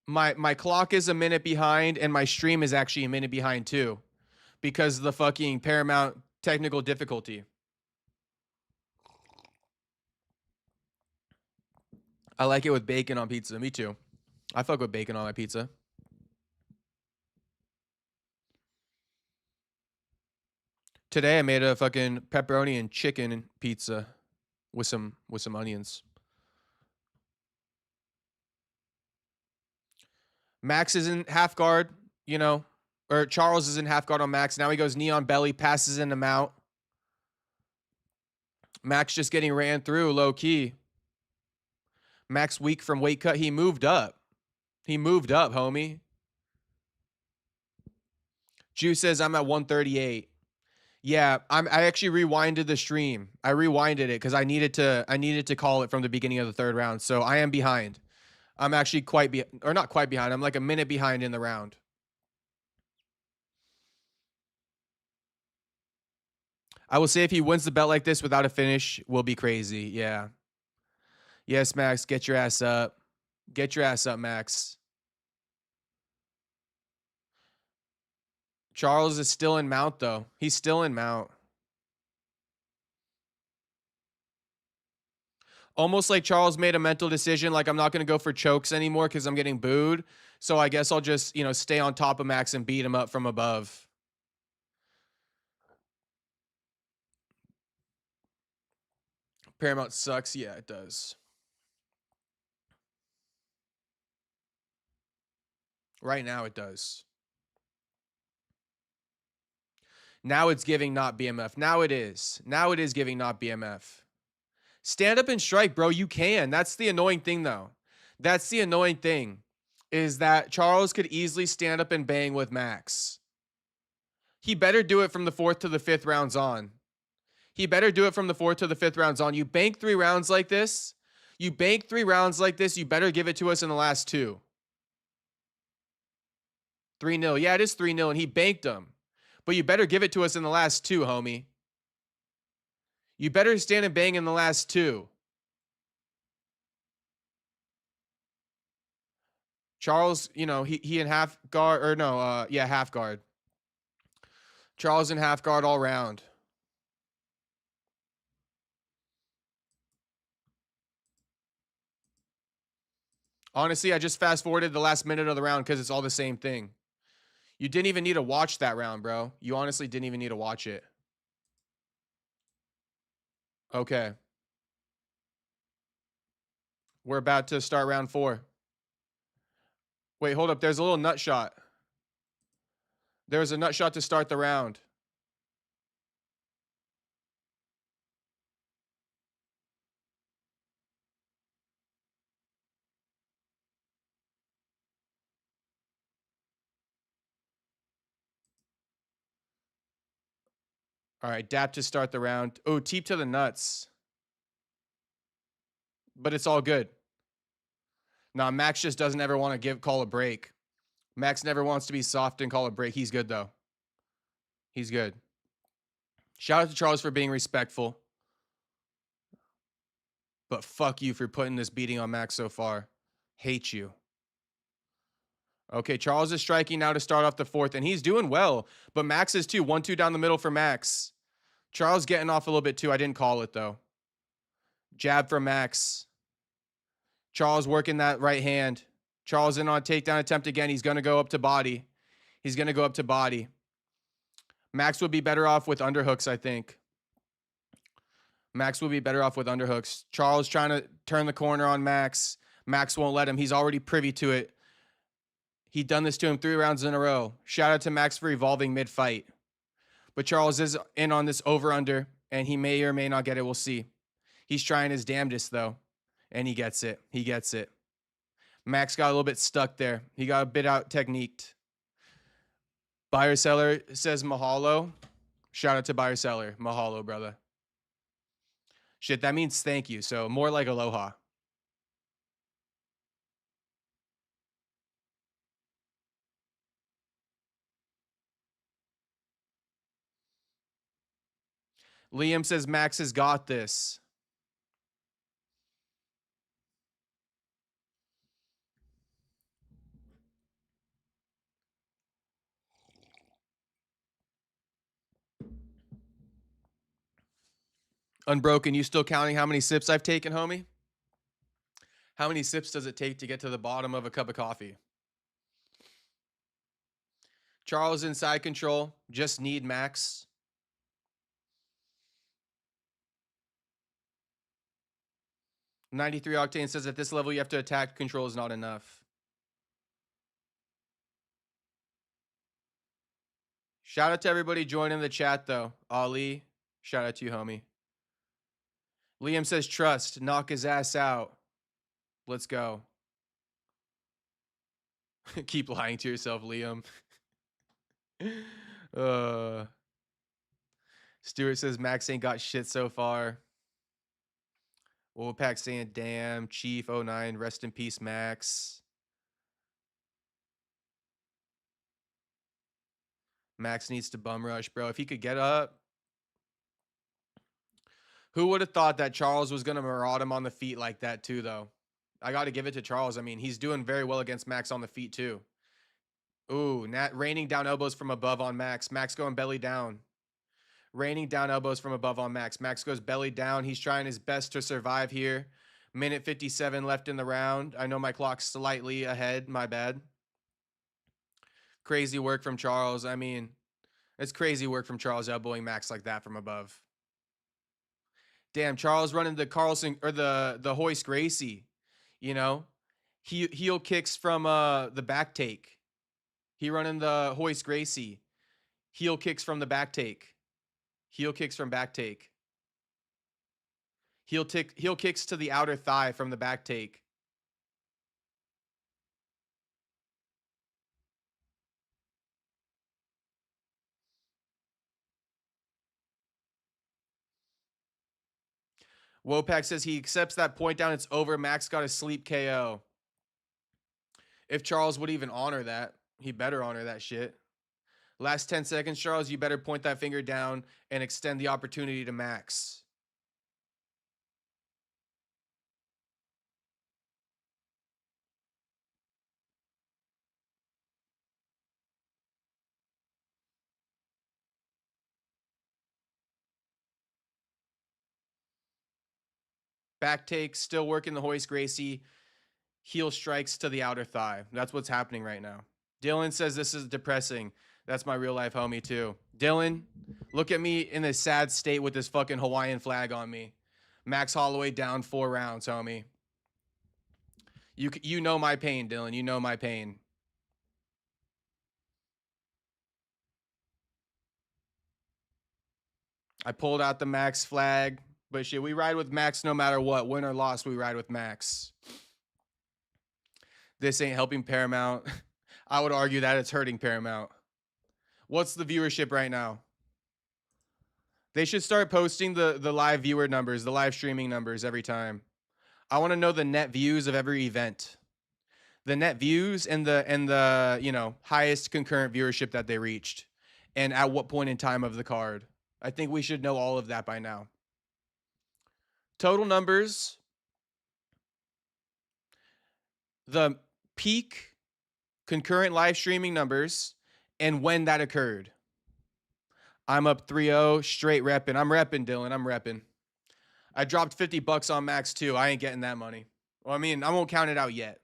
My clock is a minute behind, and my stream is actually a minute behind too, because of the fucking Paramount technical difficulty. I like it with bacon on pizza. Me too. I fuck with bacon on my pizza. Today I made a fucking pepperoni and chicken pizza with some onions. Max is in half guard, you know, or Charles is in half guard on Max. Now he goes knee on belly, passes into mount. Max just getting ran through low key. Max weak from weight cut. He moved up. He moved up, homie. Juice says I'm at 138. Yeah, I actually rewinded the stream. I rewinded it because I needed to call it from the beginning of the third round. So I am behind. I'm actually not quite behind. I'm like a minute behind in the round. I will say if he wins the belt like this without a finish, will be crazy. Yeah. Yes, Max, get your ass up. Get your ass up, Max. Charles is still in mount, though. He's still in mount. Almost like Charles made a mental decision, like I'm not going to go for chokes anymore because I'm getting booed. So I guess I'll just, stay on top of Max and beat him up from above. Paramount sucks. Yeah, it does. Right now it does. Now it's giving not BMF. Now it is. Now it is giving not BMF. Stand up and strike, bro. You can. That's the annoying thing, though. That's the annoying thing, is that Charles could easily stand up and bang with Max. He better do it from the 4th to the 5th rounds on. He better do it from the 4th to the 5th rounds on. You bank 3 rounds like this. You bank 3 rounds like this. You better give it to us in the last 2. 3-0. Yeah, it is 3-0, and he banked them. But you better give it to us in the last 2, homie. You better stand and bang in the last 2. Charles, he in half guard, or no, half guard. Charles in half guard all round. Honestly, I just fast forwarded the last minute of the round because it's all the same thing. You didn't even need to watch that round, bro. You honestly didn't even need to watch it. Okay. We're about to start round 4. Wait, hold up. There's a little nut shot. There's a nut shot to start the round. All right, dap to start the round. Oh, teep to the nuts. But it's all good. Nah, Max just doesn't ever want to call a break. Max never wants to be soft and call a break. He's good, though. He's good. Shout out to Charles for being respectful. But fuck you for putting this beating on Max so far. Hate you. Okay, Charles is striking now to start off the 4th, and he's doing well. But Max is too. 1-2 down the middle for Max. Charles getting off a little bit too. I didn't call it, though. Jab for Max. Charles working that right hand. Charles in on takedown attempt again. He's going to go up to body. He's going to go up to body. Max would be better off with underhooks, I think. Max will be better off with underhooks. Charles trying to turn the corner on Max. Max won't let him. He's already privy to it. He done this to him 3 rounds in a row. Shout out to Max for evolving mid-fight. But Charles is in on this over-under, and he may or may not get it. We'll see. He's trying his damnedest, though, and he gets it. He gets it. Max got a little bit stuck there. He got a bit out-techniqued. Buyer seller says mahalo. Shout out to buyer seller. Mahalo, brother. Shit, that means thank you. So more like aloha. Liam says Max has got this. Unbroken, you still counting how many sips I've taken, homie? How many sips does it take to get to the bottom of a cup of coffee? Charles inside control. Just need Max. 93 Octane says at this level you have to attack control is not enough. Shout out to everybody joining the chat though. Ali, shout out to you, homie. Liam says trust. Knock his ass out. Let's go. Keep lying to yourself, Liam. Stuart says Max ain't got shit so far. Wolfpack saying damn. Chief 09, rest in peace, Max. Max needs to bum rush, bro. If he could get up. Who would have thought that Charles was going to maraud him on the feet like that too, though? I got to give it to Charles. I mean, he's doing very well against Max on the feet too. Ooh, raining down elbows from above on Max. Max going belly down. Raining down elbows from above on Max. Max goes belly down. He's trying his best to survive here. Minute 57 left in the round. I know my clock's slightly ahead. My bad. Crazy work from Charles. I mean, it's crazy work from Charles elbowing Max like that from above. Damn, Charles running the Carlson or the Hoist Gracie. You know, heel kicks from the back take. He running the Hoist Gracie. Heel kicks from the back take. Heel kicks from back take. Heel kicks to the outer thigh from the back take. Wopak says he accepts that point down. It's over. Max got a sleep KO. If Charles would even honor that, he better honor that shit. Last 10 seconds, Charles, you better point that finger down and extend the opportunity to Max. Back take, still working the Hoist Gracie. Heel strikes to the outer thigh. That's what's happening right now. Dylan says this is depressing. That's my real life homie too. Dylan, look at me in this sad state with this fucking Hawaiian flag on me. Max Holloway down 4 rounds, homie. You know my pain, Dylan. You know my pain. I pulled out the Max flag, but shit, we ride with Max no matter what. Win or loss, we ride with Max. This ain't helping Paramount. I would argue that it's hurting Paramount. What's the viewership right now? They should start posting the live viewer numbers, the live streaming numbers every time. I want to know the net views of every event. The net views and the you know, highest concurrent viewership that they reached and at what point in time of the card. I think we should know all of that by now. Total numbers. The peak concurrent live streaming numbers and when that occurred. I'm up 3-0, straight repping. I'm repping, Dylan. I'm repping. I dropped $50 on Max too. I ain't getting that money. Well, I mean, I won't count it out yet.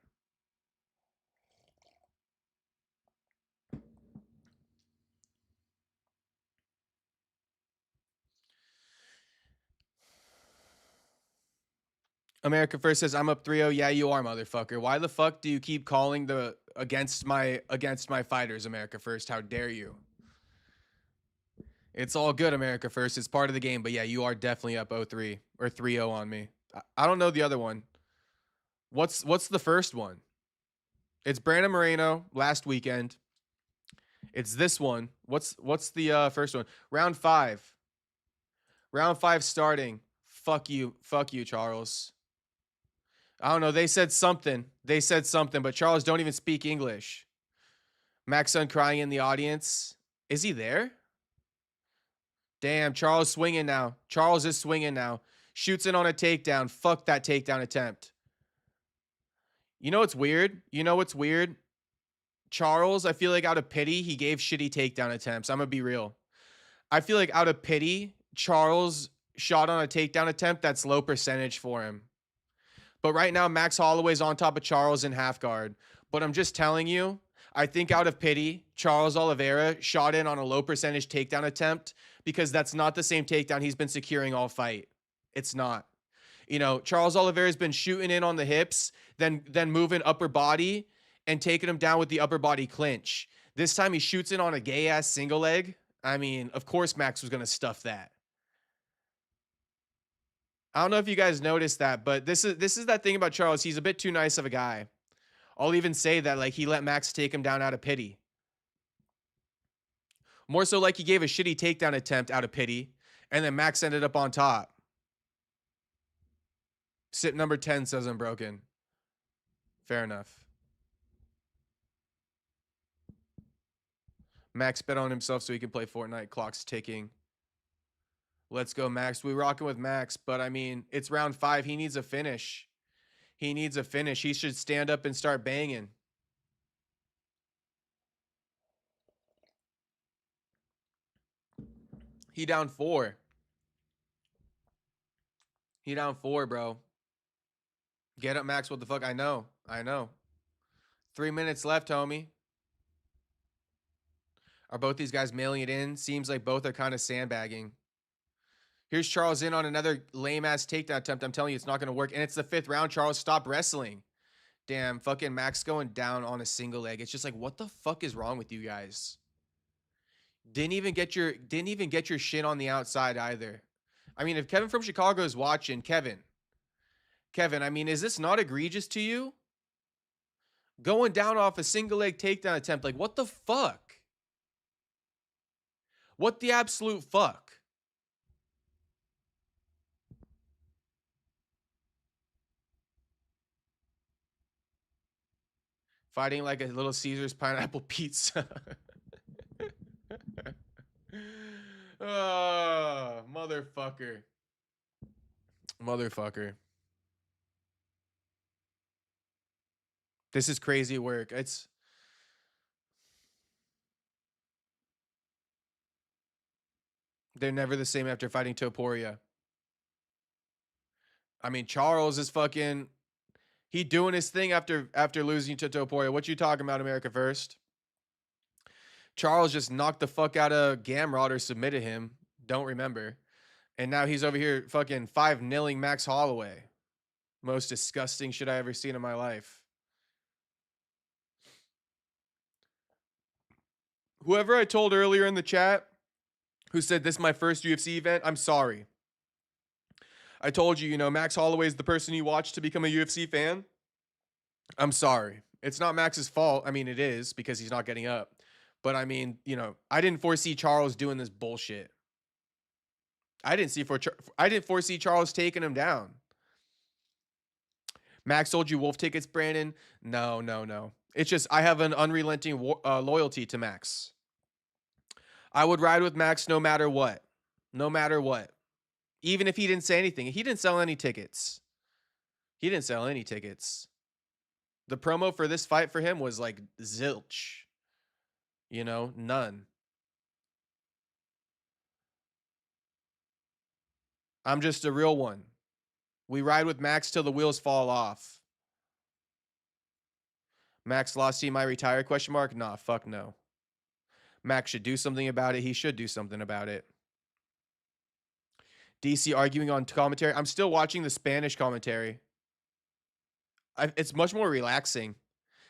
America First says I'm up 3-0. Yeah, you are, motherfucker. Why the fuck do you keep calling the against my fighters, America First? How dare you? It's all good, America First. It's part of the game, but yeah, you are definitely up 0-3 or 3-0 on me. I don't know the other one. What's the first one? It's Brandon Moreno last weekend. It's this one. What's the first one? Round 5. Round 5 starting. Fuck you. Fuck you, Charles. I don't know. They said something. They said something, but Charles don't even speak English. Mac's son crying in the audience. Is he there? Damn, Charles swinging now. Charles is swinging now. Shoots in on a takedown. Fuck that takedown attempt. You know what's weird? You know what's weird? Charles, I feel like out of pity, he gave shitty takedown attempts. I'm going to be real. I feel like out of pity, Charles shot on a takedown attempt that's low percentage for him. But right now, Max Holloway's on top of Charles in half guard. But I'm just telling you, I think out of pity, Charles Oliveira shot in on a low percentage takedown attempt because that's not the same takedown he's been securing all fight. It's not. You know, Charles Oliveira's been shooting in on the hips, then moving upper body and taking him down with the upper body clinch. This time he shoots in on a gay ass single leg. I mean, of course Max was going to stuff that. I don't know if you guys noticed that, but this is that thing about Charles. He's a bit too nice of a guy. I'll even say that, like, he let Max take him down out of pity. More so like he gave a shitty takedown attempt out of pity, and then Max ended up on top. Sip number 10 says I'm broken. Fair enough. Max bet on himself so he can play Fortnite. Clock's ticking. Let's go, Max. We rocking with Max, but I mean, it's round 5. He needs a finish. He needs a finish. He should stand up and start banging. He down 4. He down 4, bro. Get up, Max. What the fuck? I know. 3 minutes left, homie. Are both these guys mailing it in? Seems like both are kind of sandbagging. Here's Charles in on another lame-ass takedown attempt. I'm telling you, it's not going to work. And it's the 5th round. Charles, stop wrestling. Damn, fucking Max going down on a single leg. It's just like, what the fuck is wrong with you guys? Didn't even get your shit on the outside either. I mean, if Kevin from Chicago is watching, Kevin, I mean, is this not egregious to you? Going down off a single leg takedown attempt, like, what the fuck? What the absolute fuck? Fighting like a Little Caesars pineapple pizza. Oh, motherfucker. Motherfucker. This is crazy work. They're never the same after fighting Topuria. I mean, Charles is fucking, he doing his thing after losing to Topuria. What you talking about, America First? Charles just knocked the fuck out of Gamrot or submitted him. Don't remember. And now he's over here fucking 5-0ing Max Holloway. Most disgusting shit I ever seen in my life. Whoever I told earlier in the chat who said this is my first UFC event, I'm sorry. I told you, you know, Max Holloway is the person you watch to become a UFC fan. I'm sorry. It's not Max's fault. I mean, it is because he's not getting up. But I mean, you know, I didn't foresee Charles doing this bullshit. I didn't foresee Charles taking him down. Max sold you wolf tickets, Brandon. No. It's just I have an unrelenting loyalty to Max. I would ride with Max no matter what. No matter what. Even if he didn't say anything. He didn't sell any tickets. The promo for this fight for him was like zilch. You know, none. I'm just a real one. We ride with Max till the wheels fall off. Max lost, he might retire, question mark? Nah, fuck no. Max should do something about it. He should do something about it. DC arguing on commentary. I'm still watching the Spanish commentary. It's much more relaxing.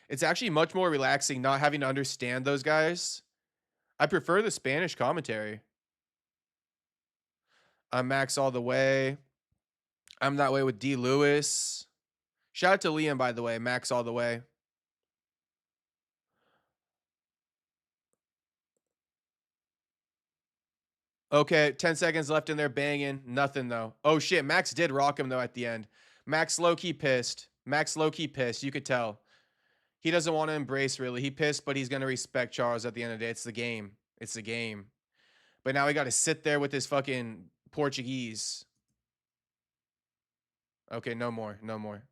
It's actually much more relaxing not having to understand those guys. I prefer the Spanish commentary. I'm Max all the way. I'm that way with D. Lewis. Shout out to Liam, by the way. Max all the way. Okay, 10 seconds left in there banging. Nothing, though. Oh, shit. Max did rock him, though, at the end. Max low-key pissed. Max low-key pissed. You could tell. He doesn't want to embrace, really. He pissed, but he's going to respect Charles at the end of the day. It's the game. It's the game. But now he got to sit there with his fucking Portuguese. Okay, no more. No more.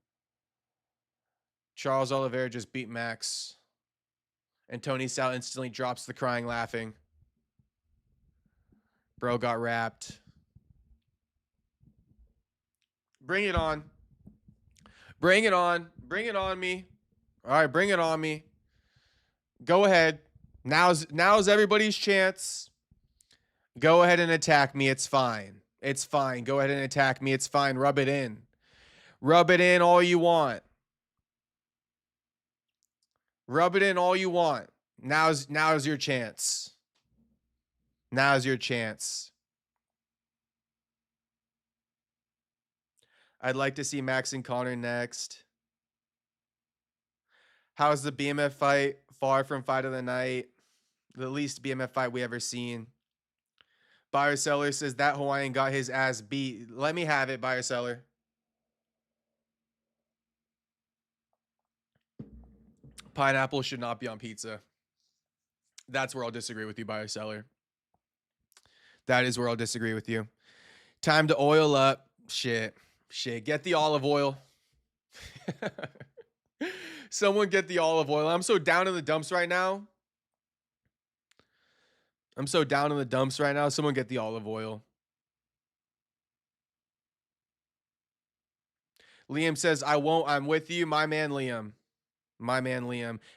Charles Oliveira just beat Max. And Tony Sal instantly drops the crying laughing. Bro got wrapped. Bring it on. Bring it on. Bring it on me. All right, bring it on me. Go ahead. Now's everybody's chance. Go ahead and attack me. It's fine. It's fine. Go ahead and attack me. It's fine. Rub it in. Rub it in all you want. Rub it in all you want. Now's your chance. Now's your chance. I'd like to see Max and Connor next. How's the BMF fight? Far from fight of the night. The least BMF fight we ever seen. Buyer Seller says that Hawaiian got his ass beat. Let me have it, Buyer Seller. Pineapple should not be on pizza. That's where I'll disagree with you, Buyer Seller. That is where I'll disagree with you. Time to oil up. Shit. Get the olive oil. Someone get the olive oil. I'm so down in the dumps right now. Someone get the olive oil. Liam says, I won't. I'm with you. My man, Liam.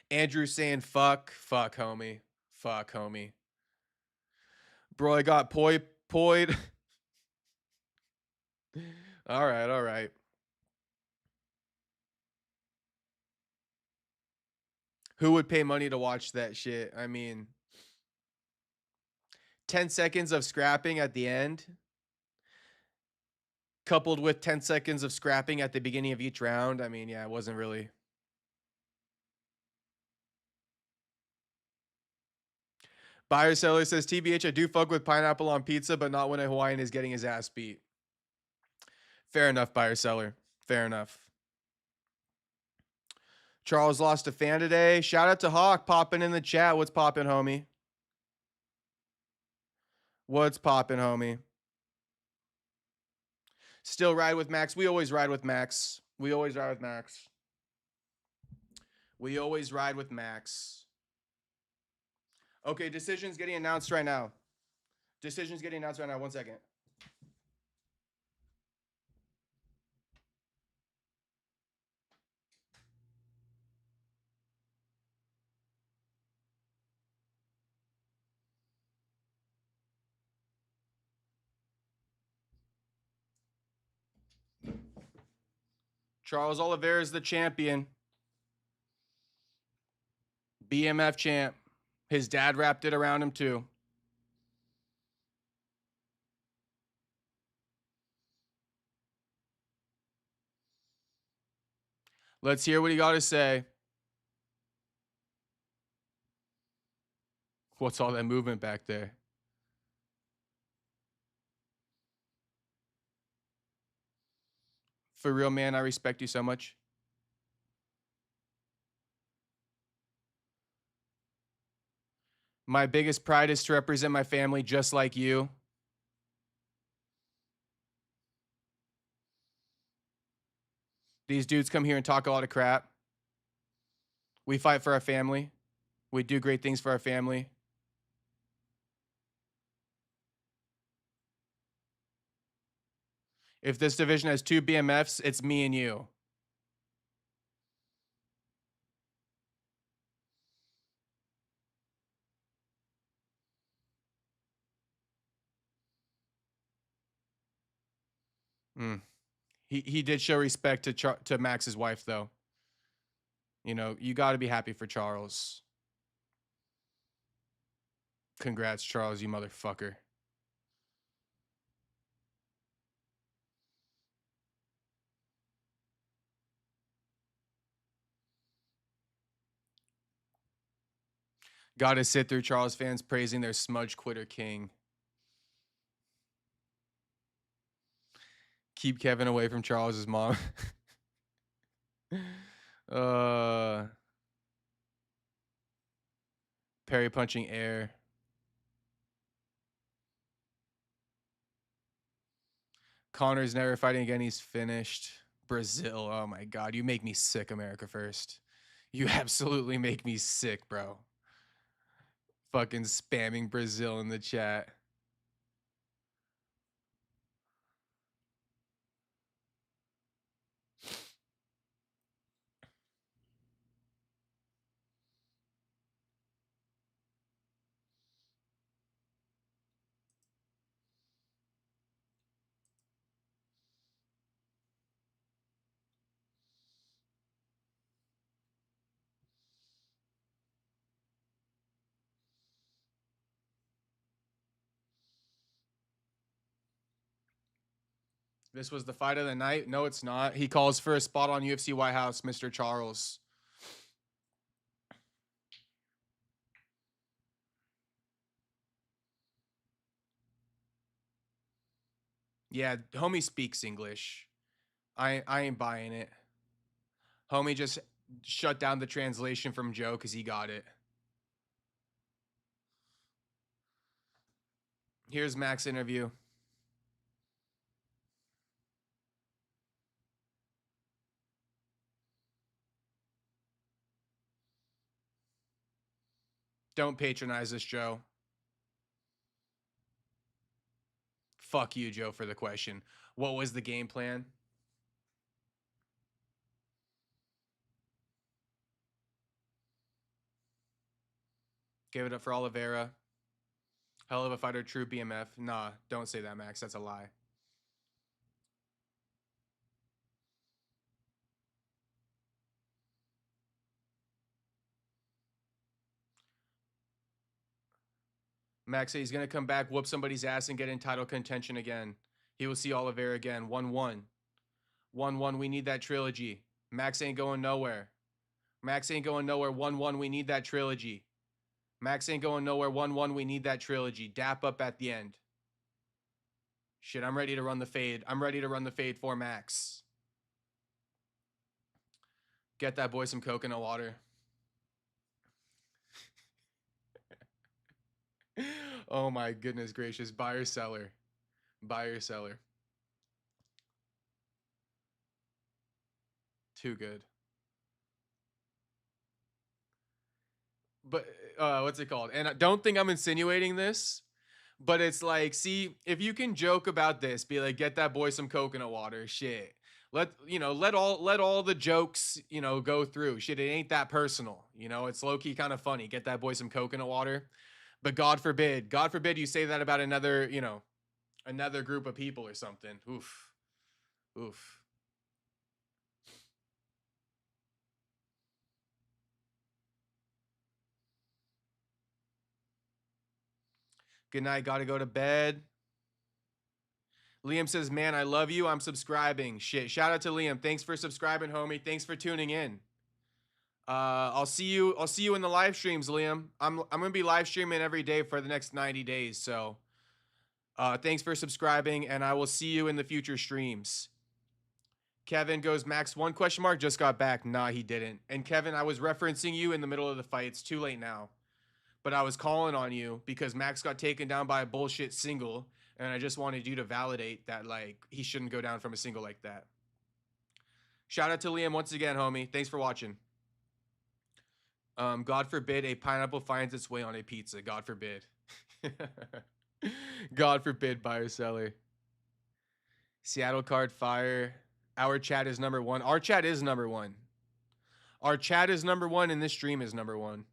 Andrew saying, fuck, homie. Fuck, homie. Bro, I got poid. All right. Who would pay money to watch that shit? I mean, 10 seconds of scrapping at the end, coupled with 10 seconds of scrapping at the beginning of each round. I mean, yeah, it wasn't really. Buyer Seller says, TBH, I do fuck with pineapple on pizza, but not when a Hawaiian is getting his ass beat. Fair enough, Buyer Seller. Fair enough. Charles lost a fan today. Shout out to Hawk popping in the chat. What's popping, homie? What's popping, homie? Still ride with Max. We always ride with Max. We always ride with Max. Okay, decision's getting announced right now. 1 second. Charles Oliveira is the champion. BMF champ. His dad wrapped it around him too. Let's hear what he got to say. What's all that movement back there? For real, man, I respect you so much. My biggest pride is to represent my family just like you. These dudes come here and talk a lot of crap. We fight for our family. We do great things for our family. If this division has 2 BMFs, it's me and you. He did show respect to Max's wife, though. You know, you got to be happy for Charles. Congrats, Charles, you motherfucker. Got to sit through Charles fans praising their smudge quitter king. Keep Kevin away from Charles's mom. uh, Perry punching air. Connor's never fighting again. He's finished. Brazil. Oh my God. You make me sick, America First. You absolutely make me sick, bro. Fucking spamming Brazil in the chat. This was the fight of the night. No, it's not. He calls for a spot on UFC White House, Mr. Charles. Yeah, homie speaks English. I ain't buying it. Homie just shut down the translation from Joe because he got it. Here's Mac's interview. Don't patronize this, Joe. Fuck you, Joe, for the question. What was the game plan? Give it up for Oliveira. Hell of a fighter, true BMF. Nah, don't say that, Max. That's a lie. Max said he's going to come back, whoop somebody's ass, and get in title contention again. He will see Oliveira again. 1-1. 1-1. We need that trilogy. Max ain't going nowhere. Max ain't going nowhere. 1-1. We need that trilogy. Max ain't going nowhere. 1-1. We need that trilogy. Dap up at the end. Shit, I'm ready to run the fade. I'm ready to run the fade for Max. Get that boy some coconut water. Oh my goodness gracious. Buyer seller. Buyer seller. Too good. But what's it called? And I don't think I'm insinuating this, but it's like, see, if you can joke about this, be like, get that boy some coconut water. Shit. Let all the jokes, go through. Shit, it ain't that personal. It's low-key kind of funny. Get that boy some coconut water. But God forbid you say that about another group of people or something. Oof. Oof. Good night. Gotta go to bed. Liam says, man, I love you. I'm subscribing. Shit. Shout out to Liam. Thanks for subscribing, homie. Thanks for tuning in. I'll see you in the live streams, Liam. I'm gonna be live streaming every day for the next 90 days. So thanks for subscribing, and I will see you in the future streams. Kevin goes, Max, one question mark, just got back. Nah, he didn't. And Kevin, I was referencing you in the middle of the fight. It's too late now. But I was calling on you because Max got taken down by a bullshit single, and I just wanted you to validate that, like, he shouldn't go down from a single like that. Shout out to Liam once again, homie. Thanks for watching. God forbid a pineapple finds its way on a pizza. God forbid. God forbid, buyer seller. Seattle card fire. Our chat is number one. Our chat is number one. Our chat is number one, and this stream is number one.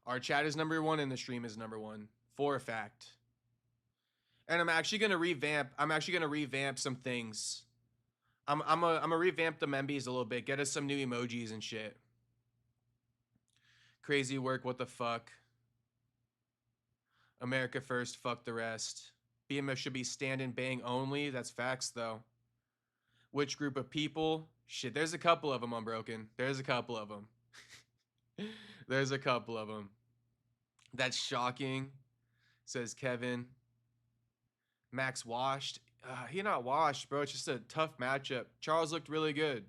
Our chat is number one, and the stream is number one for a fact. And I'm actually gonna revamp some things. I'm gonna revamp the Membies a little bit. Get us some new emojis and shit. Crazy work. What the fuck? America first. Fuck the rest. BMF should be stand and bang only. That's facts though. Which group of people? Shit, there's a couple of them unbroken. There's a couple of them. There's a couple of them. That's shocking, says Kevin. Max washed. He not washed, bro. It's just a tough matchup. Charles looked really good.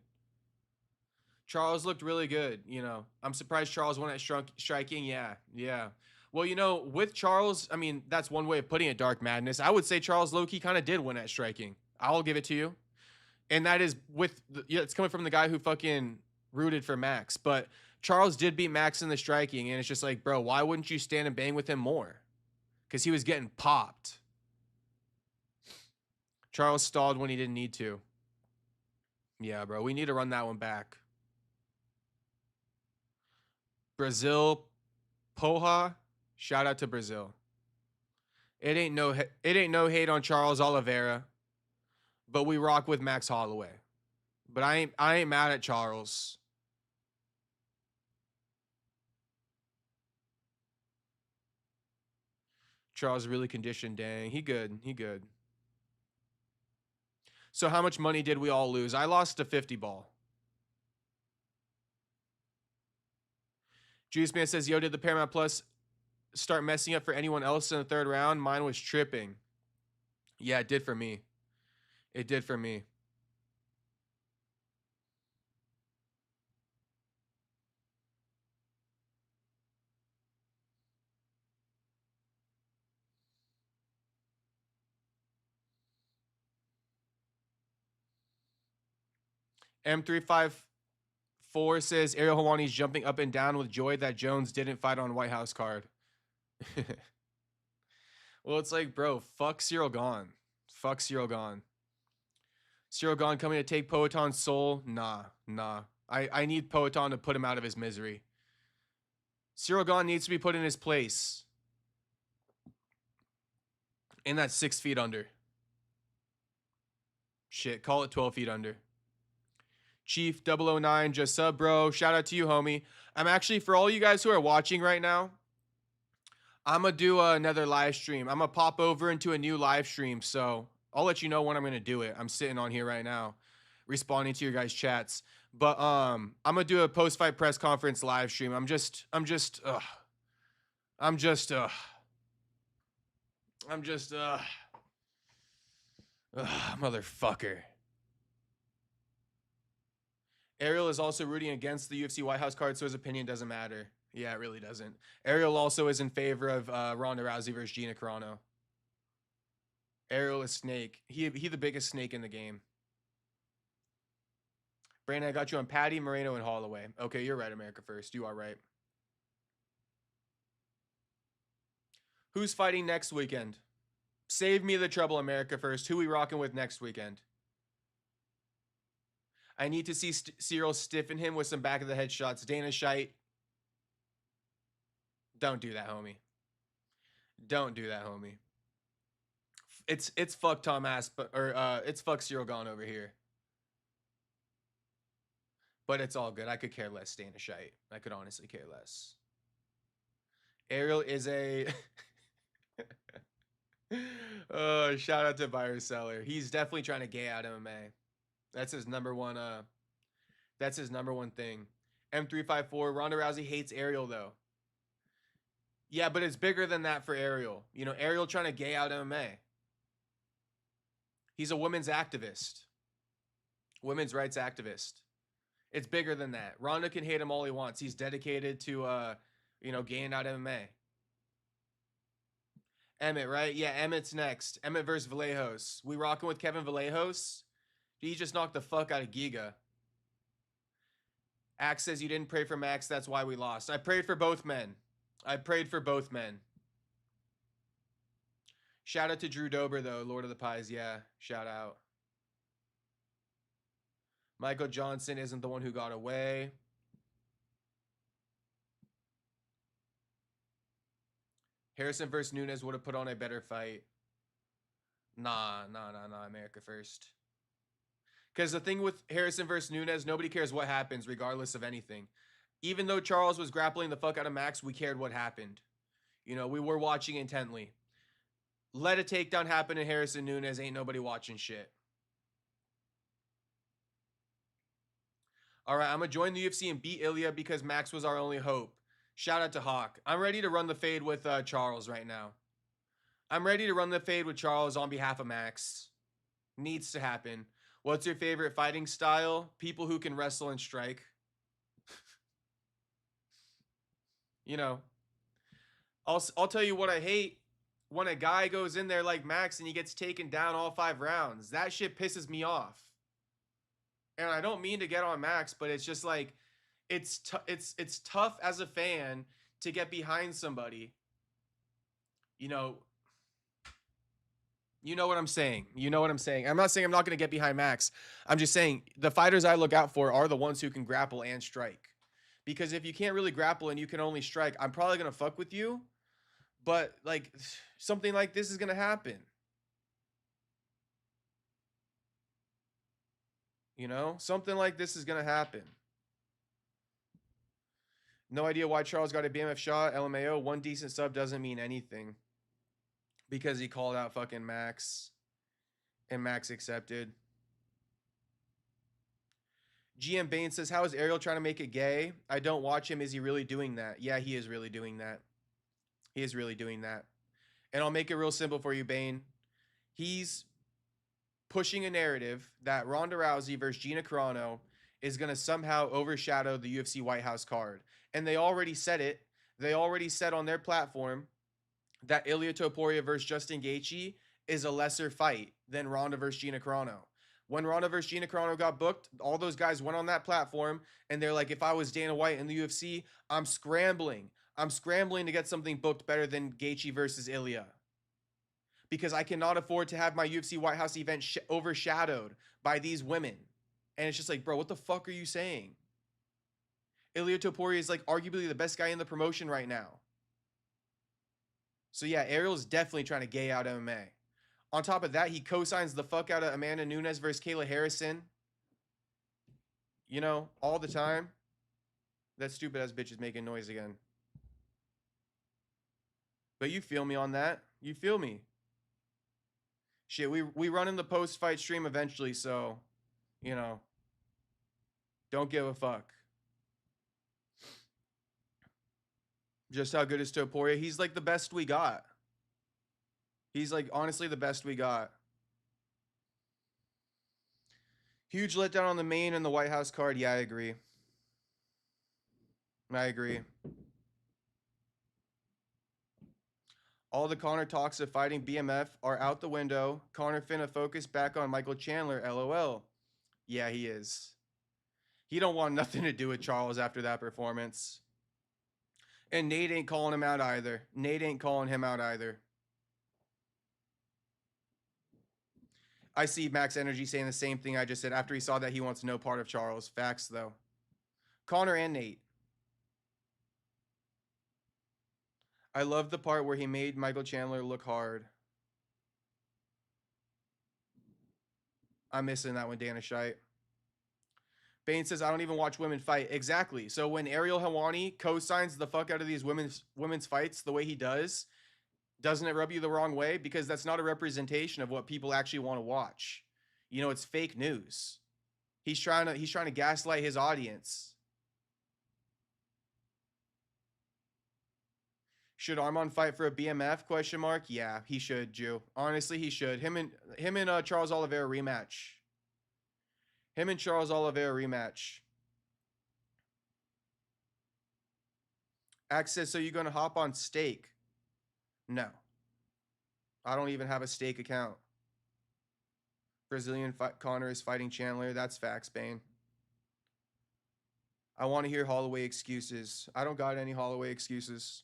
Charles looked really good. You know, I'm surprised Charles won at striking. Yeah, yeah. Well, you know, with Charles, I mean, that's one way of putting it, Dark Madness. I would say Charles Loki kind of did win at striking. I'll give it to you. And that is yeah, it's coming from the guy who fucking rooted for Max. But Charles did beat Max in the striking, and it's just like, bro, why wouldn't you stand and bang with him more? Because he was getting popped. Charles stalled when he didn't need to. Yeah, bro, we need to run that one back. Brazil, Poha, shout out to Brazil. It ain't no hate on Charles Oliveira, but we rock with Max Holloway. But I ain't mad at Charles. Charles really conditioned, dang. He good. He good. So how much money did we all lose? I lost a 50 ball. Juice Man says, yo, did the Paramount Plus start messing up for anyone else in the third round? Mine was tripping. Yeah, it did for me. It did for me. M354 says Ariel Hawani's jumping up and down with joy that Jones didn't fight on White House card. Well, it's like, bro, fuck Cyril Gone. Fuck Cyril Gone. Cyril Gone coming to take Poeton's soul? Nah. I need Poeton to put him out of his misery. Cyril Gone needs to be put in his place. And that's 6 feet under. Shit, call it 12 feet under. Chief 009, just sub, bro. Shout out to you, homie. I'm actually, for all you guys who are watching right now, I'm going to do another live stream. I'm going to pop over into a new live stream. So I'll let you know when I'm going to do it. I'm sitting on here right now, responding to your guys' chats. But I'm going to do a post-fight press conference live stream. Motherfucker. Ariel is also rooting against the UFC White House card, so his opinion doesn't matter. Yeah, it really doesn't. Ariel also is in favor of Ronda Rousey versus Gina Carano. Ariel is snake. He the biggest snake in the game. Brandon, I got you on Patty, Moreno, and Holloway. Okay, you're right, America First. You are right. Who's fighting next weekend? Save me the trouble, America First. Who we rocking with next weekend? I need to see Cyril stiffen him with some back of the head shots. Dana Shite. Don't do that, homie. Don't do that, homie. It's fuck Tom Ass, it's fuck Cyril Gone over here. But it's all good. I could care less, Dana Shite. I could honestly care less. Ariel is a oh, shout out to Buyer Seller. He's definitely trying to gay out MMA. That's his number one thing. M354, Ronda Rousey hates Ariel though. Yeah, but it's bigger than that for Ariel. You know, Ariel trying to gay out MMA. He's a women's activist. Women's rights activist. It's bigger than that. Ronda can hate him all he wants. He's dedicated to gaying out MMA. Emmett, right? Yeah, Emmett's next. Emmett versus Vallejos. We rocking with Kevin Vallejos? He just knocked the fuck out of Giga. Axe says you didn't pray for Max, that's why we lost. I prayed for both men. I prayed for both men. Shout out to Drew Dober, though. Lord of the Pies, yeah. Shout out. Michael Johnson isn't the one who got away. Harrison versus Nunes would have put on a better fight. Nah, America First. Because the thing with Harrison versus Nunes, nobody cares what happens regardless of anything. Even though Charles was grappling the fuck out of Max, we cared what happened. You know, we were watching intently. Let a takedown happen in Harrison Nunes, ain't nobody watching shit. All right, I'm going to join the UFC and beat Ilya because Max was our only hope. Shout out to Hawk. I'm ready to run the fade with Charles right now. I'm ready to run the fade with Charles on behalf of Max. Needs to happen. What's your favorite fighting style? People who can wrestle and strike. You know, I'll tell you what I hate. When a guy goes in there like Max and he gets taken down all 5 rounds, that shit pisses me off. And I don't mean to get on Max, but it's just like it's tough as a fan to get behind somebody. You know, you know what I'm saying. You know what I'm saying. I'm not saying I'm not going to get behind Max. I'm just saying the fighters I look out for are the ones who can grapple and strike. Because if you can't really grapple and you can only strike, I'm probably going to fuck with you. But like something like this is going to happen. You know, something like this is going to happen. No idea why Charles got a BMF shot. LMAO, one decent sub doesn't mean anything. Because he called out fucking Max. And Max accepted. GM Bain says, how is Ariel trying to make it gay? I don't watch him. Is he really doing that? Yeah, he is really doing that. He is really doing that. And I'll make it real simple for you, Bain. He's pushing a narrative that Ronda Rousey versus Gina Carano is going to somehow overshadow the UFC White House card. And they already said it. They already said on their platform that Ilia Topuria versus Justin Gaethje is a lesser fight than Ronda versus Gina Carano. When Ronda versus Gina Carano got booked, all those guys went on that platform and they're like, if I was Dana White in the UFC, I'm scrambling. I'm scrambling to get something booked better than Gaethje versus Ilia. Because I cannot afford to have my UFC White House event overshadowed by these women. And it's just like, bro, what the fuck are you saying? Ilia Topuria is like arguably the best guy in the promotion right now. So yeah, Ariel's definitely trying to gay out MMA. On top of that, he co-signs the fuck out of Amanda Nunes versus Kayla Harrison. You know, all the time. That stupid ass bitch is making noise again. But you feel me on that. You feel me. Shit, we run in the post-fight stream eventually, so, you know, don't give a fuck. Just how good is Topuria? He's like the best we got. He's like honestly the best we got. Huge letdown on the main and the White House card. Yeah, I agree. I agree. All the Conor talks of fighting BMF are out the window. Conor finna focus back on Michael Chandler. LOL. Yeah, he is. He don't want nothing to do with Charles after that performance. And Nate ain't calling him out either. Nate ain't calling him out either. I see Max Energy saying the same thing I just said after he saw that he wants no part of Charles. Facts, though. Conor and Nate. I love the part where he made Michael Chandler look hard. I'm missing that one, Dana Scheidt. Bain says, I don't even watch women fight. Exactly. So when Ariel Helwani co-signs the fuck out of these women's fights the way he does, doesn't it rub you the wrong way? Because that's not a representation of what people actually want to watch. You know, it's fake news. He's trying to gaslight his audience. Should Armand fight for a BMF? Question mark. Yeah, he should, Jew. Honestly, he should. Him and Charles Oliveira rematch. Him and Charles Oliveira rematch. Access, so you're going to hop on Stake? No. I don't even have a Stake account. Brazilian Conor is fighting Chandler. That's facts, Bane. I want to hear Holloway excuses. I don't got any Holloway excuses.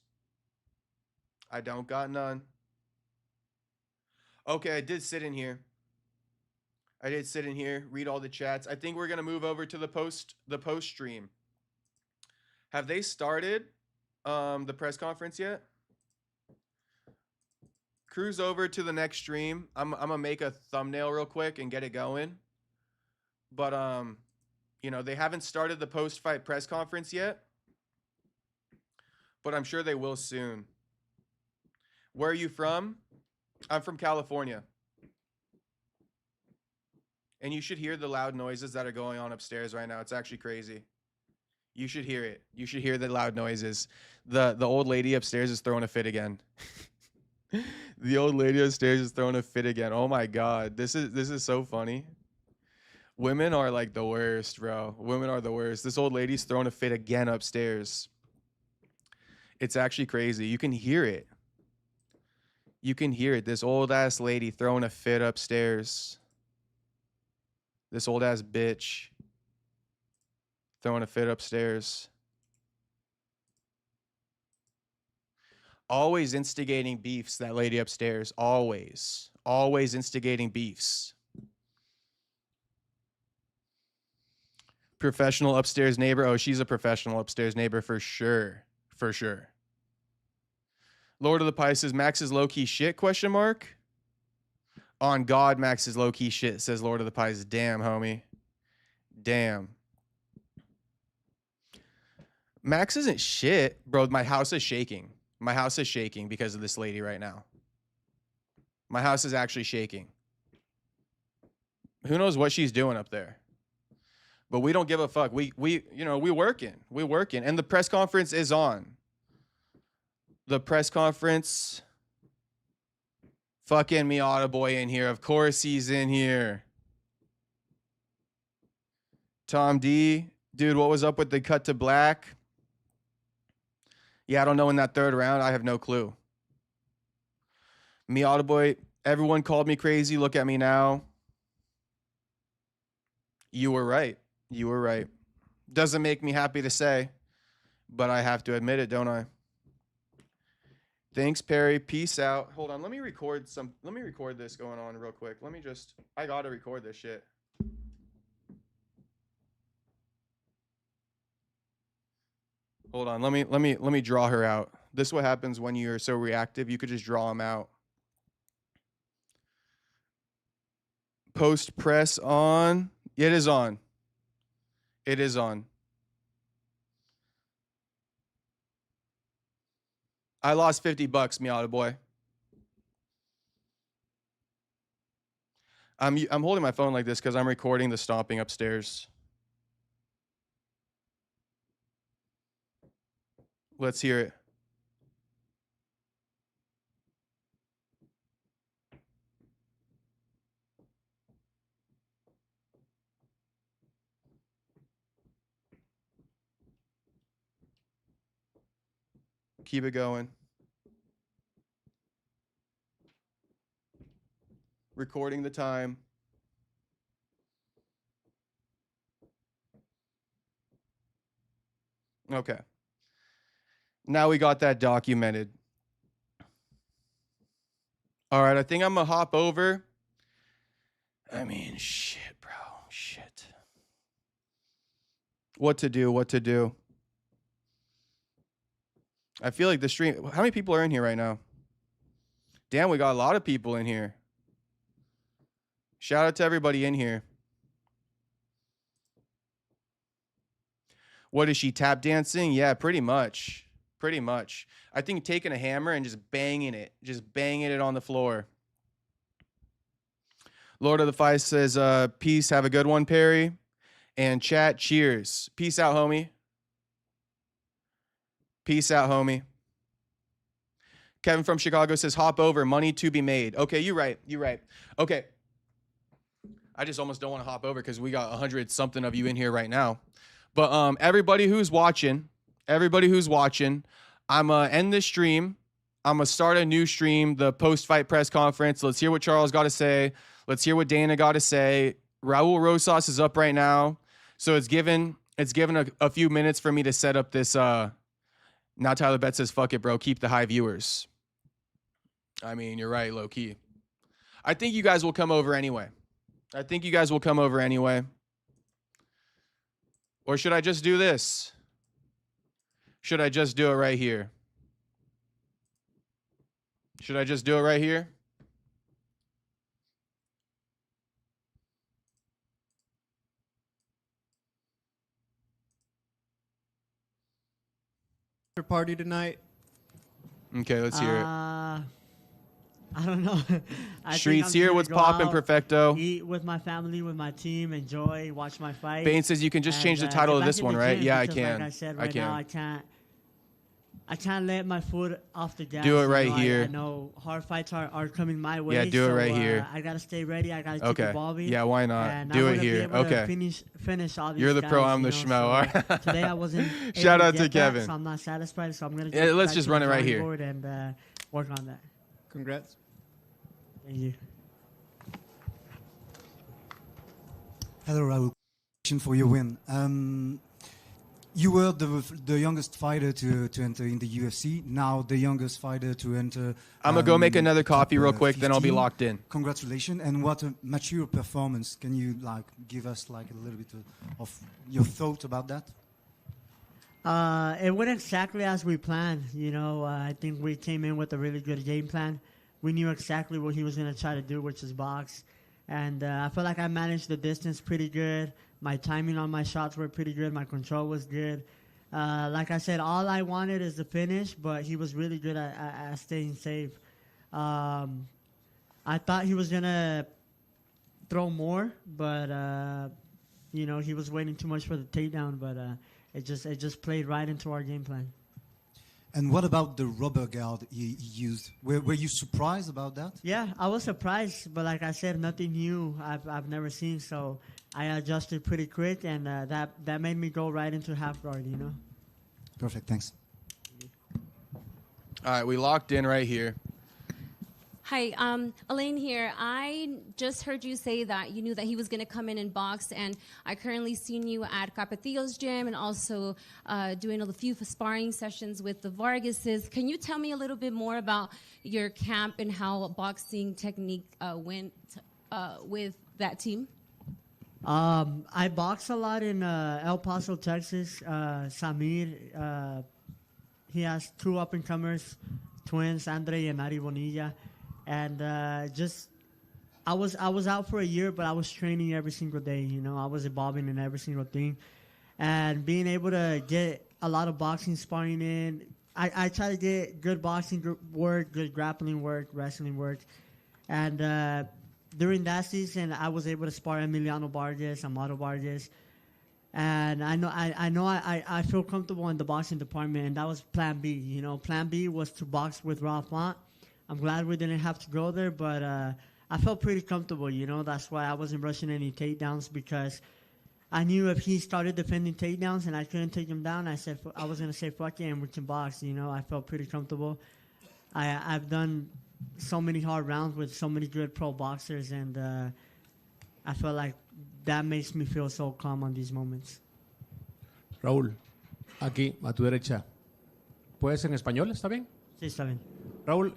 I don't got none. Okay, I did sit in here. Read all the chats. I think we're gonna move over to the post stream. Have they started the press conference yet? Cruise over to the next stream. I'm gonna make a thumbnail real quick and get it going. But you know, they haven't started the post-fight press conference yet. But I'm sure they will soon. Where are you from? I'm from California. And you should hear the loud noises that are going on upstairs right now. It's actually crazy. You should hear it. You should hear the loud noises. The old lady upstairs is throwing a fit again. The old lady upstairs is throwing a fit again. Oh my god, this is so funny. Women are like the worst, bro. Women are the worst. This old lady's throwing a fit again upstairs. It's actually crazy. You can hear it. You can hear it. This old ass lady throwing a fit upstairs. This old ass bitch throwing a fit upstairs. Always instigating beefs, that lady upstairs. Always. Always instigating beefs. Professional upstairs neighbor. Oh, she's a professional upstairs neighbor for sure. For sure. Lord of the Pies says Max is low-key shit, question mark? On God, Max is low-key shit, says Lord of the Pies. Damn, homie. Damn. Max isn't shit. Bro, my house is shaking. My house is shaking because of this lady right now. My house is actually shaking. Who knows what she's doing up there? But we don't give a fuck. We working. We working. And the press conference is on. The press conference. Fucking Miata boy in here. Of course he's in here. Tom D. Dude, what was up with the cut to black? Yeah, I don't know in that third round. I have no clue. Miata boy, everyone called me crazy. Look at me now. You were right. You were right. Doesn't make me happy to say, but I have to admit it, don't I? Thanks, Perry. Peace out. Hold on. Let me record this going on real quick. I gotta record this shit. Hold on. Let me draw her out. This is what happens when you're so reactive. You could just draw them out. Post press on. It is on. It is on. I lost $50, Miata boy. I'm holding my phone like this because I'm recording the stomping upstairs. Let's hear it. Keep it going. Recording the time. Okay. Now we got that documented. All right, I think I'm going to hop over. I mean, shit, bro. Shit. What to do? I feel like the stream... How many people are in here right now? Damn, we got a lot of people in here. Shout out to everybody in here. What is she, tap dancing? Yeah, pretty much. Pretty much. I think taking a hammer and just banging it on the floor. Lord of the Five says, peace, have a good one, Perry. And chat, cheers. Peace out, homie. Peace out, homie. Kevin from Chicago says, hop over, money to be made. Okay, you're right. Okay. I just almost don't want to hop over because we got 100-something of you in here right now. But everybody who's watching, I'm going to end this stream. I'm going to start a new stream, the post-fight press conference. Let's hear what Charles got to say. Let's hear what Dana got to say. Raul Rosas is up right now. So it's given a few minutes for me to set up this. Now Tyler Betts says, fuck it, bro. Keep the high viewers. I mean, you're right, low key. I think you guys will come over anyway. Or should I just do this? Should I just do it right here? Party tonight. Okay, let's hear it. I don't know. Streets here, what's poppin', Perfecto? Eat with my family, with my team, enjoy, watch my fight. Bane says you can just change the title of this one, right? Yeah, I can. Like I said, right now I can't I can't let my foot off the gas. Do it right you know, here. I know hard fights are coming my way. Yeah, do it right here. I gotta stay ready. I gotta keep Okay. evolving. Yeah, why not? And Do I it wanna here. Be able Okay. To finish all these You're the guys, pro, I'm you the know, schmo. All so right. today I wasn't. Shout able out to get that, Kevin. so I'm not satisfied. So I'm gonna. Yeah, let's back just to run the it right drawing here. board and work on that. Congrats. Thank you. Hello, Raul. Question for your win. You were the youngest fighter to enter in the UFC. Now the youngest fighter to enter. I'm gonna go make another top, coffee real quick, then I'll be 15. locked in. Congratulations, and what a mature performance. Can you give us a little bit of your thought about that? It went exactly as we planned. You know, I think we came in with a really good game plan. We knew exactly what he was going to try to do, which is box. And I feel like I managed the distance pretty good. My timing on my shots were pretty good. My control was good. Like I said, all I wanted is the finish, but he was really good at staying safe. I thought he was going to throw more, but, you know, he was waiting too much for the takedown, but it just played right into our game plan. And what about the rubber guard he used? Were you surprised about that? Yeah, I was surprised, but like I said, nothing new I've never seen. So I adjusted pretty quick, and that made me go right into half guard. You know. Perfect. Thanks. All right, we locked in right here. Hi, Elaine here. I just heard you say that you knew that he was going to come in and box, and I currently seen you at Capetillo's gym and also doing a few sparring sessions with the Vargases. Can you tell me a little bit more about your camp and how boxing technique went with that team? I box a lot in El Paso, Texas. Samir, he has two up-and-comers, twins, Andre and Ari Bonilla. And I was out for a year, but I was training every single day. You know, I was evolving in every single thing, and being able to get a lot of boxing sparring in. I try to get good boxing work, good grappling work, wrestling work, and during that season, I was able to spar Emiliano Vargas, Amado Vargas, and I feel comfortable in the boxing department, and that was Plan B. You know, Plan B was to box with Ralph Font. I'm glad we didn't have to go there, but I felt pretty comfortable, you know. That's why I wasn't rushing any takedowns, because I knew if he started defending takedowns and I couldn't take him down, I was going to say, fuck it, and we can box, you know. I felt pretty comfortable. I've done so many hard rounds with so many good pro boxers, and I feel like that makes me feel so calm on these moments. Raúl, aquí, a tu derecha. ¿Puedes en español? ¿Está bien? Sí, está bien. Raúl,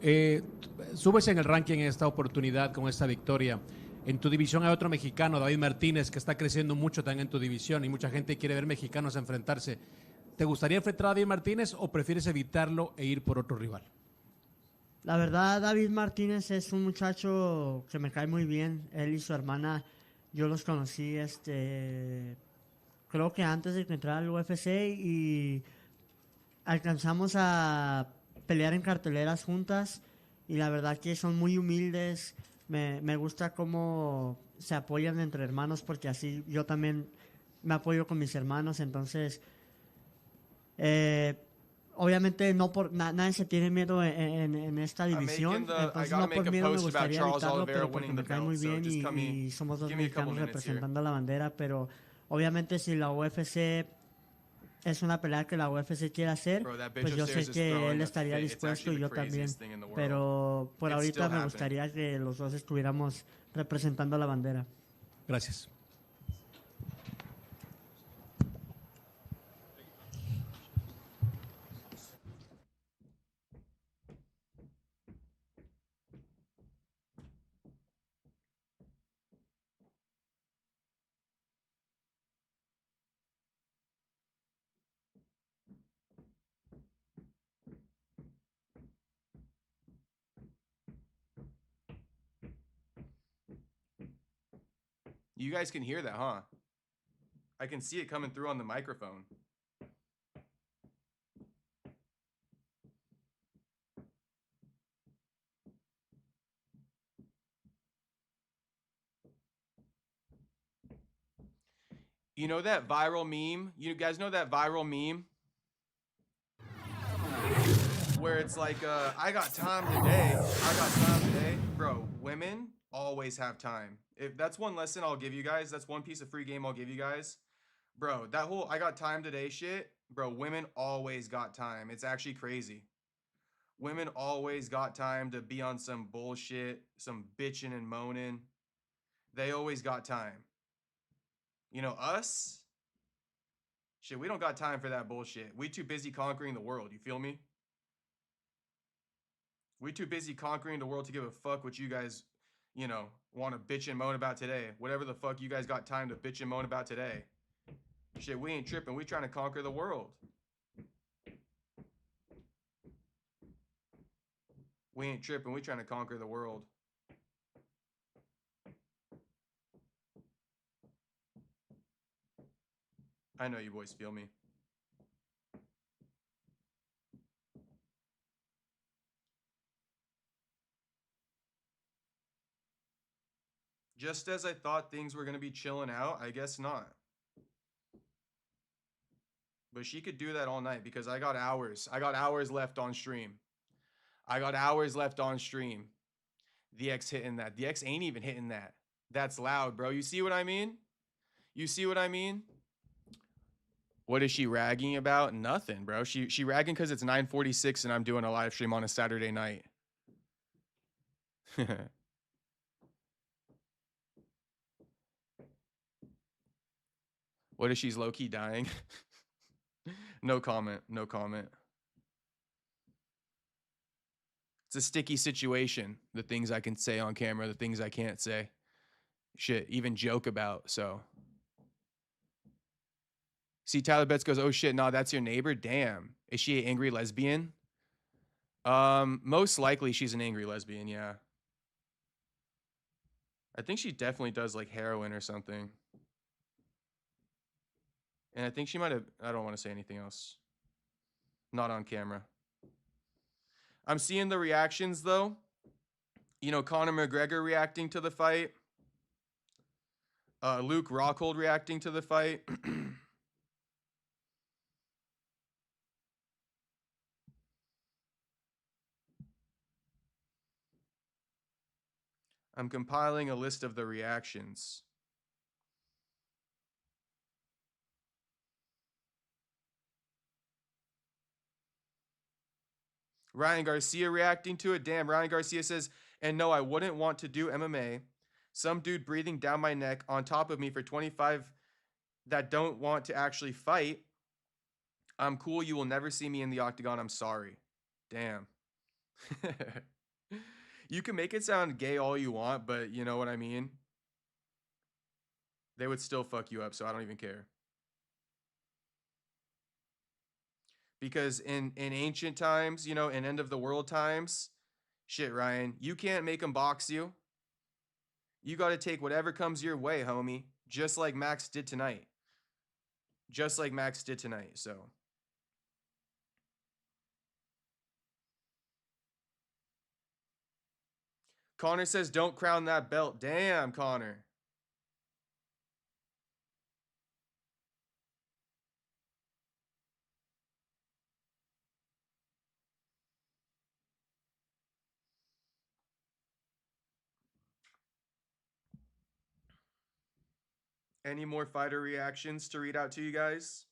subes en el ranking en esta oportunidad con esta victoria. En tu división hay otro mexicano, David Martínez, que está creciendo mucho también en tu división y mucha gente quiere ver mexicanos enfrentarse. ¿Te gustaría enfrentar a David Martínez o prefieres evitarlo e ir por otro rival? La verdad, David Martínez es un muchacho que me cae muy bien. Él y su hermana, yo los conocí, creo que antes de que entrara al UFC, y alcanzamos a pelear en carteleras juntas, y la verdad que son muy humildes. Me gusta cómo se apoyan entre hermanos, porque así yo también me apoyo con mis hermanos. Entonces, obviamente nadie se tiene miedo en esta división. Entonces no por miedo me gustaría evitarlo, pero porque me cae muy bien y somos dos mexicanos representando la bandera. Pero obviamente si la UFC es una pelea que la UFC quiere hacer, pues yo sé que él estaría dispuesto y yo también. Pero por ahorita me gustaría que los dos estuviéramos representando la bandera. Gracias. You guys can hear that, huh? I can see it coming through on the microphone. You know that viral meme? You guys know that viral meme? where it's like, I got time today. I got time today. Bro, women always have time. If that's one lesson I'll give you guys, that's one piece of free game I'll give you guys. Bro, that whole I got time today shit, bro, women always got time. It's actually crazy. Women always got time to be on some bullshit, some bitching and moaning. They always got time. You know, us, shit, we don't got time for that bullshit. We too busy conquering the world. You feel me? We too busy conquering the world to give a fuck what you guys, you know, want to bitch and moan about today. Whatever the fuck you guys got time to bitch and moan about today. Shit, we ain't tripping. We trying to conquer the world. We ain't tripping. We trying to conquer the world. I know you boys feel me. Just as I thought things were going to be chilling out, I guess not. But she could do that all night because I got hours. I got hours left on stream. I got hours left on stream. The X hitting that. The X ain't even hitting that. That's loud, bro. You see what I mean? You see what I mean? What is she ragging about? Nothing, bro. She ragging because it's 9:46 and I'm doing a live stream on a Saturday night. What if she's low-key dying? No comment. No comment. It's a sticky situation. The things I can say on camera, the things I can't say. Shit, even joke about, so. See, Tyler Betts goes, oh shit, nah, that's your neighbor? Damn. Is she an angry lesbian? Most likely she's an angry lesbian, yeah. I think she definitely does like heroin or something. And I think she might have, I don't want to say anything else. Not on camera. I'm seeing the reactions though. You know, Conor McGregor reacting to the fight. Luke Rockhold reacting to the fight. I'm compiling a list of the reactions. Ryan Garcia reacting to it. Damn, Ryan Garcia says, and no, I wouldn't want to do MMA. Some dude breathing down my neck on top of me for 25 that don't want to actually fight. I'm cool. You will never see me in the octagon. I'm sorry. Damn. You can make it sound gay all you want, but you know what I mean? They would still fuck you up, so I don't even care. Because in ancient times, you know, in end of the world times, shit, Ryan, you can't make them box you. You got to take whatever comes your way, homie. Just like Max did tonight. Just like Max did tonight, so. Connor says, don't crown that belt. Damn, Connor. Any more fighter reactions to read out to you guys?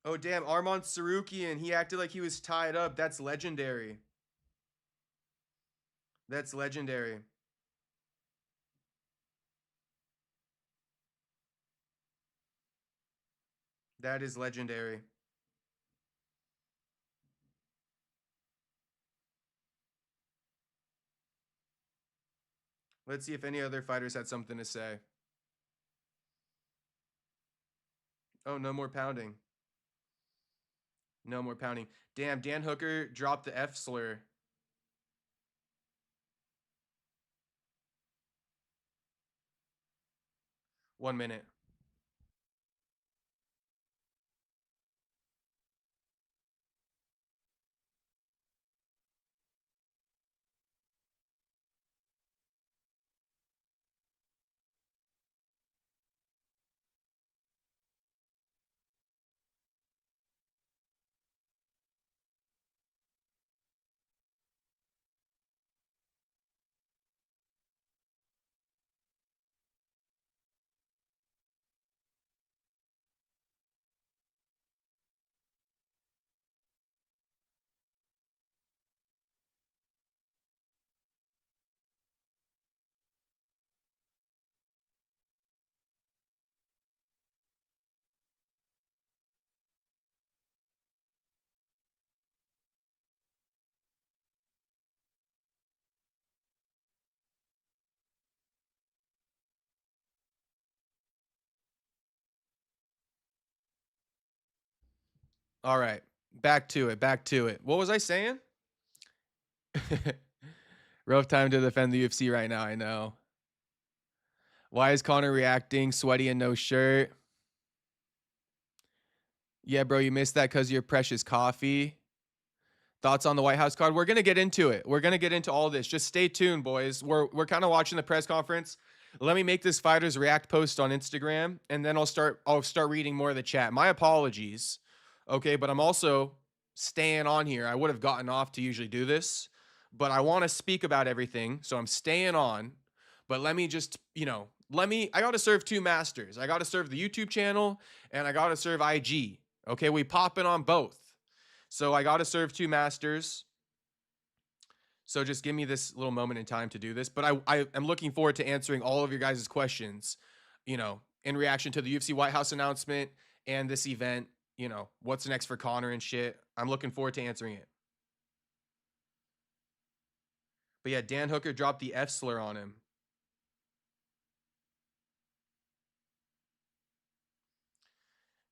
Oh, damn. Arman Sarukian. He acted like he was tied up. That's legendary. That's legendary. That is legendary. Let's see if any other fighters had something to say. Oh, no more pounding. No more pounding. Damn, Dan Hooker dropped the F slur. One minute. All right. Back to it. Back to it. What was I saying? Rough time to defend the UFC right now, I know. Why is Connor reacting sweaty and no shirt? Yeah, bro, you missed that because of your precious coffee. Thoughts on the White House card? We're going to get into it. We're going to get into all this. Just stay tuned, boys. We're kind of watching the press conference. Let me make this fighters react post on Instagram, and then I'll start reading more of the chat. My apologies. Okay, but I'm also staying on here. I would have gotten off to usually do this, but I want to speak about everything, so I'm staying on. But let me just, I got to serve two masters. I got to serve the YouTube channel, and I got to serve IG. Okay, we popping on both. So I got to serve two masters. So just give me this little moment in time to do this. But I am looking forward to answering all of your guys' questions, in reaction to the UFC White House announcement and this event, what's next for Connor and shit. I'm looking forward to answering it. But yeah, Dan Hooker dropped the F slur on him.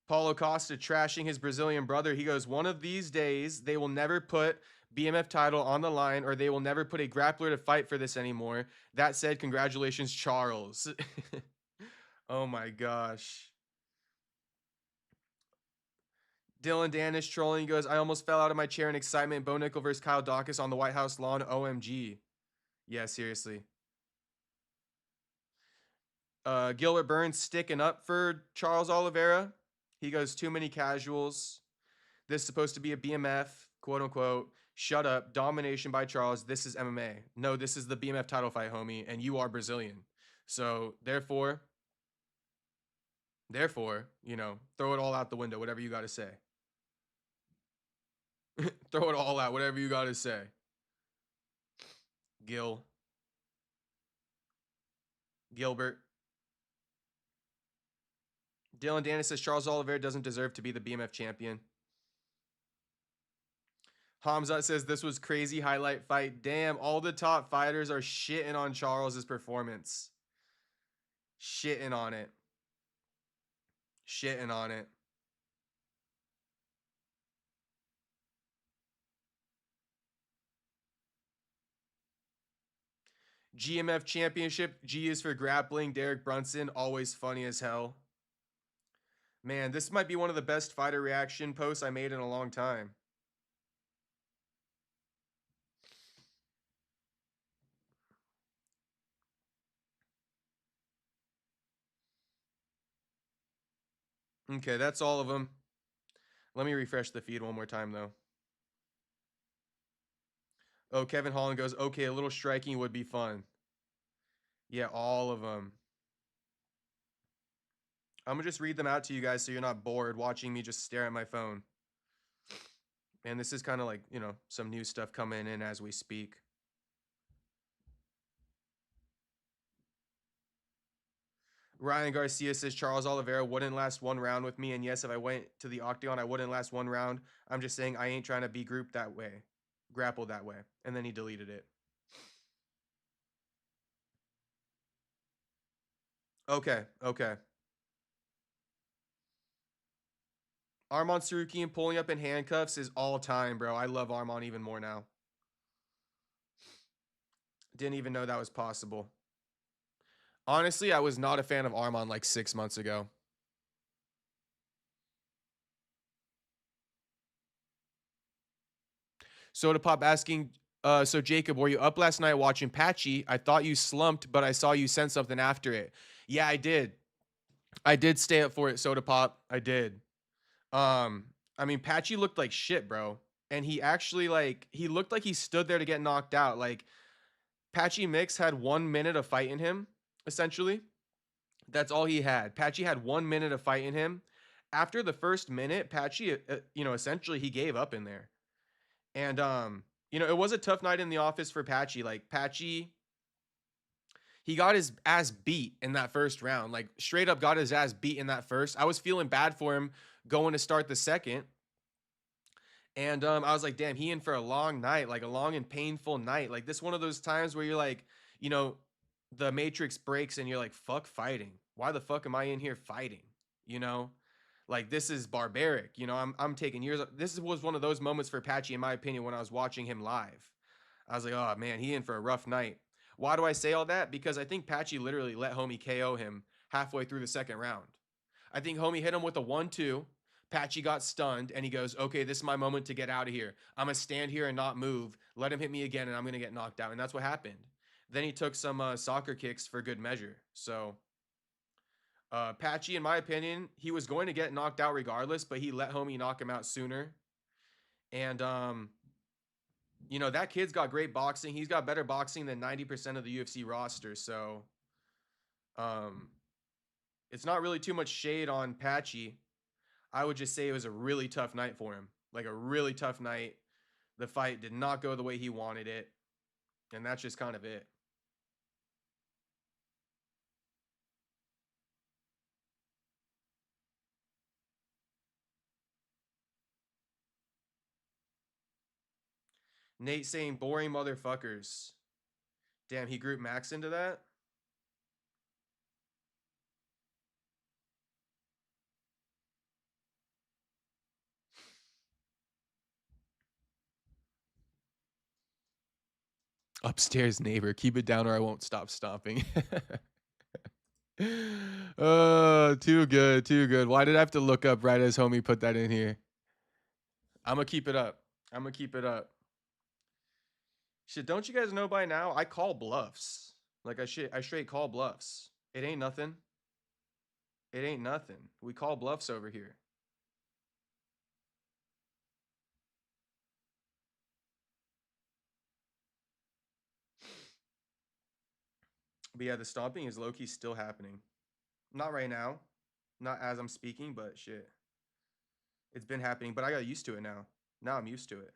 Paulo Costa trashing his Brazilian brother. He goes, one of these days, they will never put BMF title on the line, or they will never put a grappler to fight for this anymore. That said, congratulations, Charles. Oh my gosh. Dylan Danish trolling. He goes, I almost fell out of my chair in excitement. Bo Nickel versus Kyle Dawkins on the White House lawn. OMG. Yeah, seriously. Gilbert Burns sticking up for Charles Oliveira. He goes, too many casuals. This is supposed to be a BMF, quote unquote. Shut up. Domination by Charles. This is MMA. No, this is the BMF title fight, homie, and you are Brazilian. So therefore, throw it all out the window, whatever you got to say. Throw it all out, whatever you got to say. Gilbert. Dylan Dennis says Charles Oliveira doesn't deserve to be the BMF champion. Hamzat says this was crazy highlight fight. Damn, all the top fighters are shitting on Charles's performance. Shitting on it. GMF Championship. G is for grappling. Derek Brunson, always funny as hell. Man, this might be one of the best fighter reaction posts I made in a long time. Okay, that's all of them. Let me refresh the feed one more time, though. Oh, Kevin Holland goes, okay, a little striking would be fun. Yeah, all of them. I'm going to just read them out to you guys so you're not bored watching me just stare at my phone. And this is kind of like, some new stuff coming in as we speak. Ryan Garcia says Charles Oliveira wouldn't last one round with me. And yes, if I went to the octagon, I wouldn't last one round. I'm just saying I ain't trying to be grouped that way. Grappled that way. And then he deleted it. Okay. Arman Sarukian pulling up in handcuffs is all time, bro. I love Arman even more now. Didn't even know that was possible. Honestly, I was not a fan of Arman like 6 months ago. Soda Pop asking, so Jacob, were you up last night watching Patchy? I thought you slumped, but I saw you sent something after it. Yeah, I did. I did stay up for it, Soda Pop. I did. Patchy looked like shit, bro. And he actually, he looked like he stood there to get knocked out. Like, Patchy Mix had 1 minute of fight in him, essentially. That's all he had. Patchy had 1 minute of fight in him. After the first minute, Patchy, essentially he gave up in there. And, it was a tough night in the office for Patchy. Like, Patchy, he got his ass beat in that first round. Like, straight up got his ass beat in that first. I was feeling bad for him going to start the second. And I was like, damn, he in for a long night, like a long and painful night. Like, this one of those times where you're like, the Matrix breaks and you're like, fuck fighting. Why the fuck am I in here fighting? Like, this is barbaric. You know, I'm taking years. This was one of those moments for Patchy, in my opinion, when I was watching him live. I was like, oh man, he in for a rough night. Why do I say all that? Because I think Patchy literally let homie KO him halfway through the second round. I think homie hit him with a 1-2. Patchy got stunned, and he goes, okay, this is my moment to get out of here. I'm going to stand here and not move. Let him hit me again, and I'm going to get knocked out. And that's what happened. Then he took some soccer kicks for good measure. So Patchy, in my opinion, he was going to get knocked out regardless, but he let homie knock him out sooner. And, you know, that kid's got great boxing. He's got better boxing than 90% of the UFC roster. So it's not really too much shade on Patchy. I would just say it was a really tough night for him. Like, a really tough night. The fight did not go the way he wanted it. And that's just kind of it. Nate saying boring motherfuckers. Damn, he grouped Max into that? Upstairs neighbor, keep it down or I won't stop stomping. Oh, too good, too good. Why did I have to look up right as homie put that in here? I'm gonna keep it up. I'm gonna keep it up. Shit, don't you guys know by now? I call bluffs. Like, I straight call bluffs. It ain't nothing. It ain't nothing. We call bluffs over here. But yeah, the stomping is low-key still happening. Not right now. Not as I'm speaking, but shit. It's been happening, but I got used to it now. Now I'm used to it.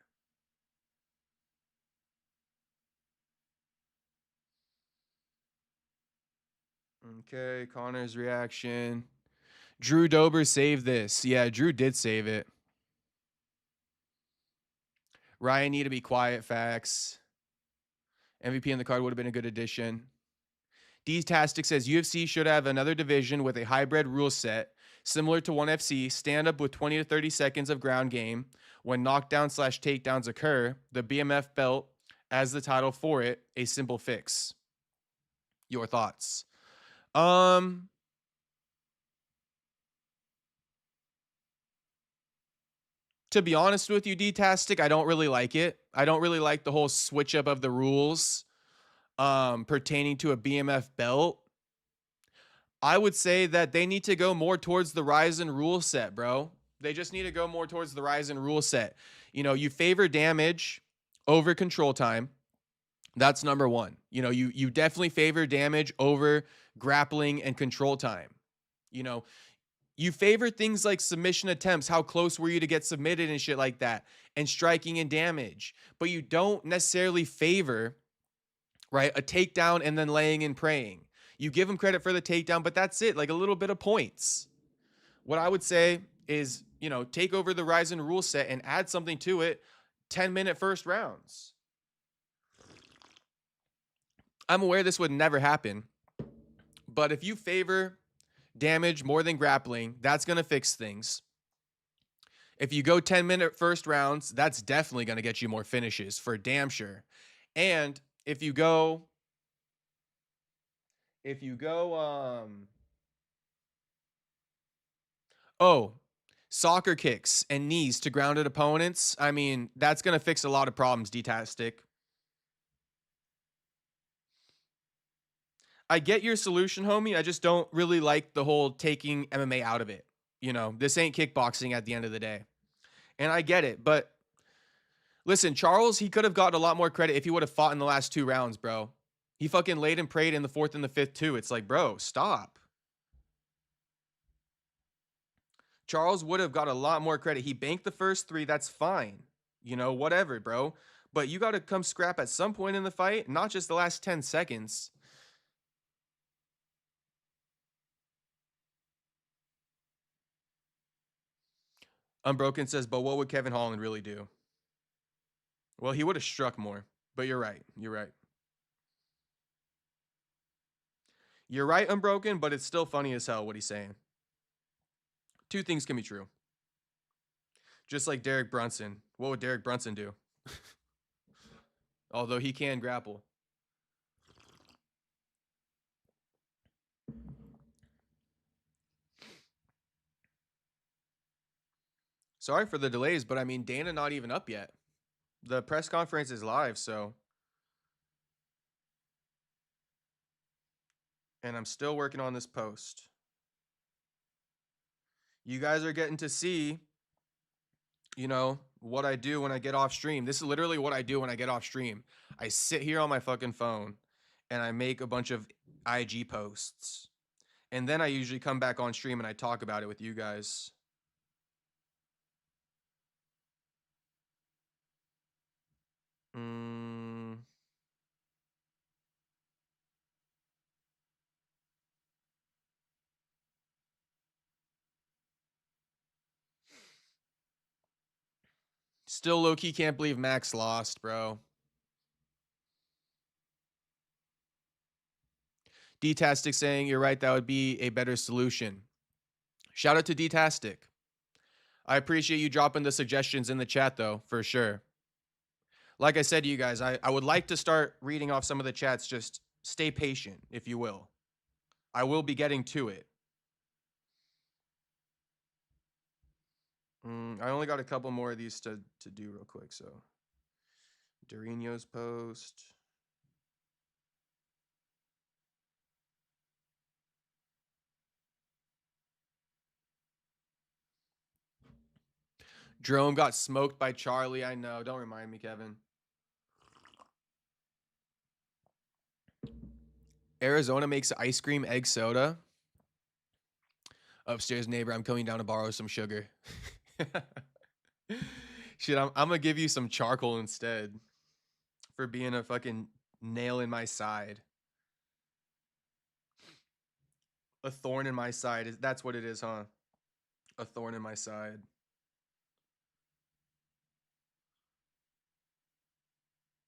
Okay, Connor's reaction. Drew Dober saved this. Yeah, Drew did save it. Ryan need to be quiet, facts. MVP in the card would have been a good addition. D-Tastic says UFC should have another division with a hybrid rule set, similar to 1FC, stand up with 20 to 30 seconds of ground game. When knockdown/takedowns occur, the BMF belt as the title for it, a simple fix. Your thoughts? To be honest with you, D-Tastic, I don't really like it. I don't really like the whole switch up of the rules pertaining to a BMF belt. I would say that they need to go more towards the Rizin rule set, bro. They just need to go more towards the Rizin rule set. You know, you favor damage over control time. That's number one. You know, you definitely favor damage over grappling and control time. You know, you favor things like submission attempts, how close were you to get submitted and shit like that, and striking and damage. But you don't necessarily favor, right, a takedown and then laying and praying. You give him credit for the takedown, but that's it, like a little bit of points. What I would say is, you know, take over the Rizin rule set and add something to it. 10-minute first rounds. I'm aware this would never happen, but if you favor damage more than grappling, that's going to fix things. If you go 10-minute first rounds, that's definitely going to get you more finishes for damn sure. And if you go soccer kicks and knees to grounded opponents, I mean, that's going to fix a lot of problems, D-Tastic. I get your solution, homie. I just don't really like the whole taking MMA out of it. You know, this ain't kickboxing at the end of the day. And I get it, but listen, Charles, he could have gotten a lot more credit if he would have fought in the last 2 rounds, bro. He fucking laid and prayed in the 4th and the 5th too. It's like, bro, stop. Charles would have got a lot more credit. He banked the first 3. That's fine. You know, whatever, bro. But you got to come scrap at some point in the fight, not just the last 10 seconds. Unbroken says, but what would Kevin Holland really do? Well, he would have struck more. But you're right. You're right. You're right, Unbroken, but it's still funny as hell what he's saying. Two things can be true. Just like Derek Brunson. What would Derek Brunson do? Although he can grapple. Sorry for the delays, but I mean, Dana not even up yet. The press conference is live, so. And I'm still working on this post. You guys are getting to see, you know, what I do when I get off stream. This is literally what I do when I get off stream. I sit here on my fucking phone and I make a bunch of IG posts. And then I usually come back on stream and I talk about it with you guys. Still low-key can't believe Max lost, bro. D-Tastic saying, you're right, that would be a better solution. Shout out to D-Tastic. I appreciate you dropping the suggestions in the chat, though, for sure. Like I said to you guys, I would like to start reading off some of the chats. Just stay patient, if you will. I will be getting to it. I only got a couple more of these to do real quick, so. Dorino's post. Drone got smoked by Charlie. I know. Don't remind me, Kevin. Arizona makes ice cream egg soda. Upstairs neighbor, I'm coming down to borrow some sugar. Shit, I'm going to give you some charcoal instead for being a fucking nail in my side. A thorn in my side. That's what it is, huh? A thorn in my side.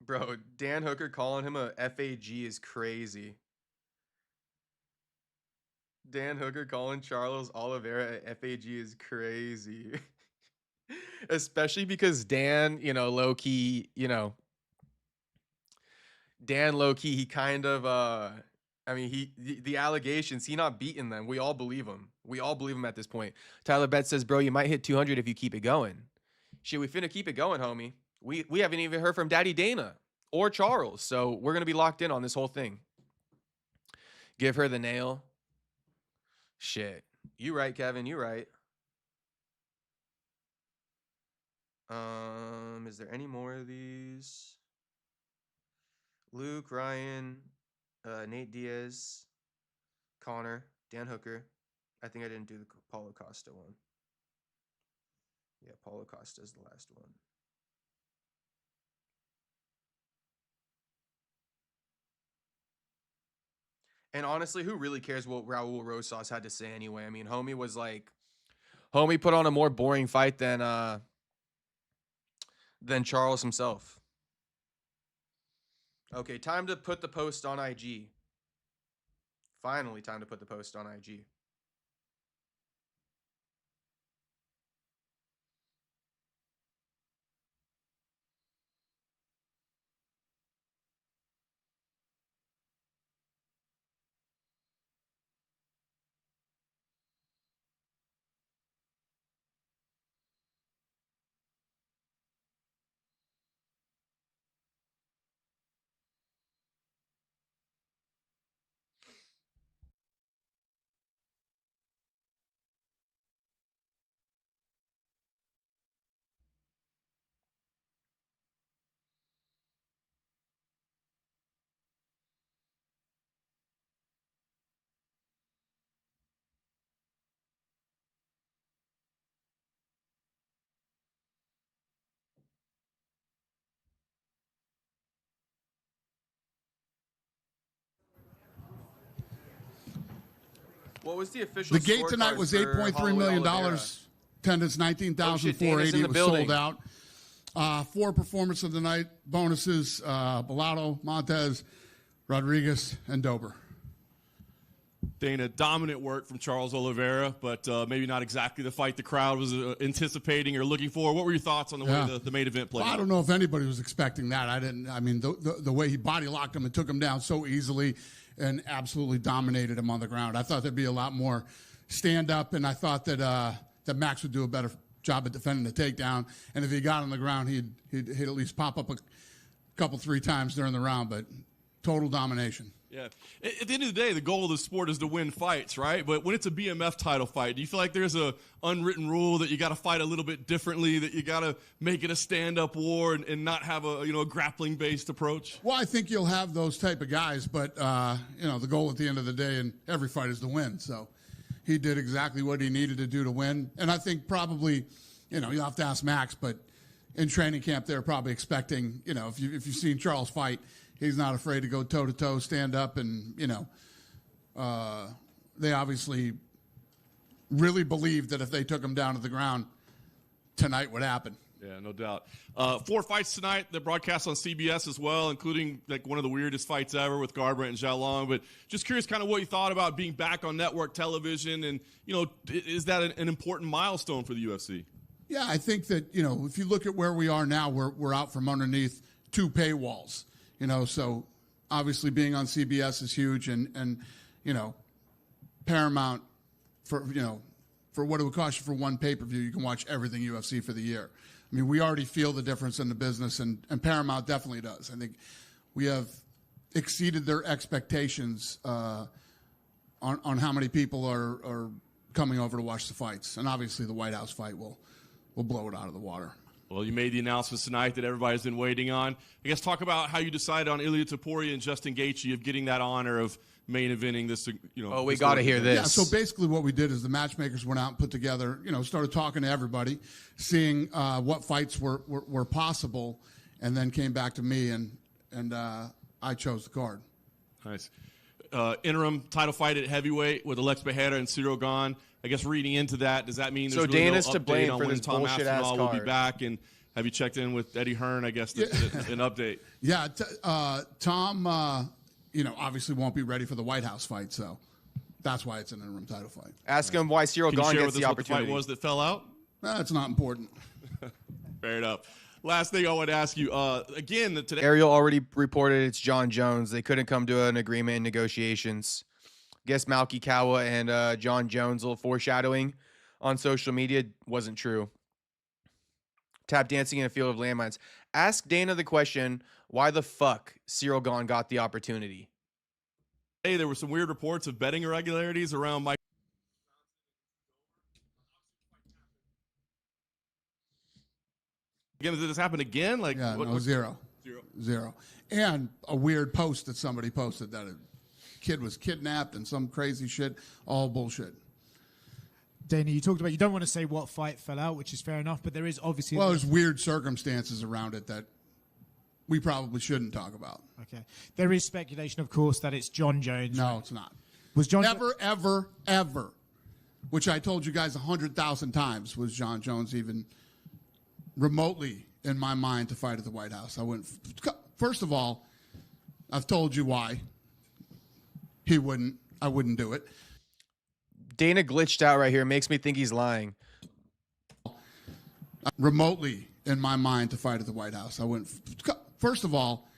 Bro, Dan Hooker calling him a FAG is crazy. Dan Hooker calling Charles Oliveira a FAG is crazy. Especially because Dan, you know, low-key, you know, Dan low-key, he kind of, I mean, the allegations, he not beating them. We all believe him. We all believe him at this point. Tyler Betts says, bro, you might hit 200 if you keep it going. Shit, we finna keep it going, homie. We haven't even heard from Daddy Dana or Charles, so we're going to be locked in on this whole thing. Give her the nail. Shit. You right, Kevin. You right. Is there any more of these? Luke, Ryan, Nate Diaz, Connor, Dan Hooker. I think I didn't do the Paulo Costa one. Yeah, Paulo Costa is the last one. And honestly, who really cares what Raul Rosas had to say anyway? I mean, homie was like, homie put on a more boring fight than Charles himself. Okay, time to put the post on IG. Finally, time to put the post on IG. What was the official The gate tonight was $8.3 million. Attendance 19,480. It was sold out. 4 performance of the night bonuses: Bellato, Montez, Rodriguez, and Dober. Dana, dominant work from Charles Oliveira, but maybe not exactly the fight the crowd was anticipating or looking for. What were your thoughts on the way the main event played? Well, I don't know if anybody was expecting that. I mean, the way he body locked him and took him down so easily and absolutely dominated him on the ground. I thought there'd be a lot more stand up, and I thought that Max would do a better job at defending the takedown. And if he got on the ground, he'd at least pop up a couple, 3 times during the round, but total domination. Yeah. At the end of the day, the goal of the sport is to win fights, right? But when it's a BMF title fight, do you feel like there's a unwritten rule that you got to fight a little bit differently, that you got to make it a stand-up war and not have a grappling-based approach? Well, I think you'll have those type of guys, but the goal at the end of the day in every fight is to win. So he did exactly what he needed to do to win. And I think probably, you'll have to ask Max, but in training camp they're probably expecting, if you've seen Charles fight, he's not afraid to go toe-to-toe, stand up, and, they obviously really believed that if they took him down to the ground, tonight would happen. Yeah, no doubt. 4 fights tonight. They're broadcast on CBS as well, including like one of the weirdest fights ever with Garbrandt and Jalong. But just curious kind of what you thought about being back on network television, and, is that an important milestone for the UFC? Yeah, I think that, if you look at where we are now, we're out from underneath 2 paywalls. So obviously being on CBS is huge, and Paramount for what it would cost you for one pay-per-view, you can watch everything UFC for the year. I mean, we already feel the difference in the business, and Paramount definitely does. I think we have exceeded their expectations on how many people are coming over to watch the fights, and obviously the White House fight will blow it out of the water. Well, you made the announcements tonight that everybody's been waiting on. I guess talk about how you decided on Ilia Topuria and Justin Gaethje of getting that honor of main eventing this. Oh, we got to hear this. Yeah. So basically, what we did is the matchmakers went out and put together. Started talking to everybody, seeing what fights were possible, and then came back to me, and I chose the card. Nice. Interim title fight at heavyweight with Alex Bejera and Cyril Gane. I guess reading into that, does that mean there's really Dana's no to update blame on for when this Tom bullshit ass Aspinall will be card? back? And have you checked in with Eddie Hearn? I guess an update. Yeah, Tom, obviously won't be ready for the White House fight, so that's why it's an interim title fight. Ask him why Cyril Gane gets the opportunity. What the fight was that fell out? That's not important. Fair enough. Last thing I want to ask you, again, today. Ariel already reported it's John Jones. They couldn't come to an agreement in negotiations. Guess Malky Kawa and John Jones, a little foreshadowing on social media, wasn't true. Tap dancing in a field of landmines. Ask Dana the question, why the fuck Cyril Gane got the opportunity? Hey, there were some weird reports of betting irregularities around Mike. Again, did this happen again? Zero. And a weird post that somebody posted that a kid was kidnapped and some crazy shit. All bullshit. Dana, you talked about you don't want to say what fight fell out, which is fair enough, but there is obviously... Well, there's weird circumstances around it that we probably shouldn't talk about. Okay. There is speculation, of course, that it's John Jones. No, it's not. Was John Ever, which I told you guys 100,000 times, was John Jones even remotely in my mind to fight at the White House. I wouldn't. First of all, I've told you why. I wouldn't do it. Dana glitched out right here. Makes me think he's lying. Remotely in my mind to fight at the White House. I wouldn't. First of all.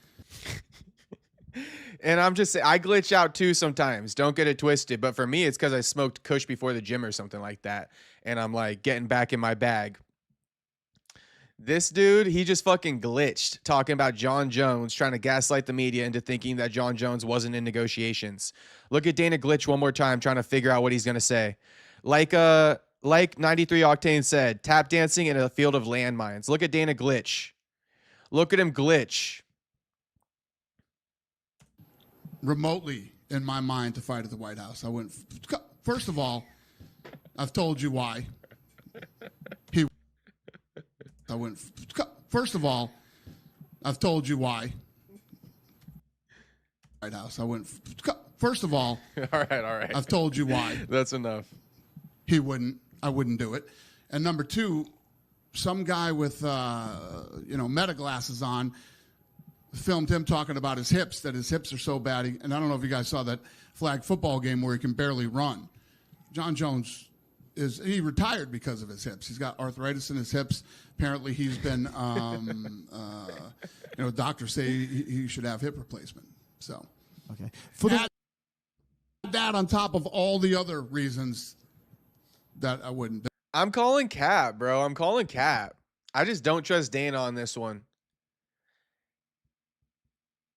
And I'm just saying, I glitch out too sometimes. Don't get it twisted. But for me, it's because I smoked Kush before the gym or something like that. And I'm like getting back in my bag. This dude, he just fucking glitched talking about John Jones, trying to gaslight the media into thinking that John Jones wasn't in negotiations. Look at Dana glitch one more time, trying to figure out what he's going to say. Like 93 Octane said, tap dancing in a field of landmines. Look at Dana glitch. Look at him glitch. Remotely in my mind to fight at the White House. I wouldn't. First of all, I've told you why. I wouldn't. First of all, I've told you why. White House. I wouldn't. First of all. All right. I've told you why. That's enough. I wouldn't do it. And number two, some guy with meta glasses on filmed him talking about his hips, that his hips are so bad. And I don't know if you guys saw that flag football game where he can barely run. John Jones he retired because of his hips. He's got arthritis in his hips. Apparently he's been, doctors say he should have hip replacement. So, Okay. add that on top of all the other reasons that I wouldn't. I'm calling cap, bro. I'm calling cap. I just don't trust Dana on this one.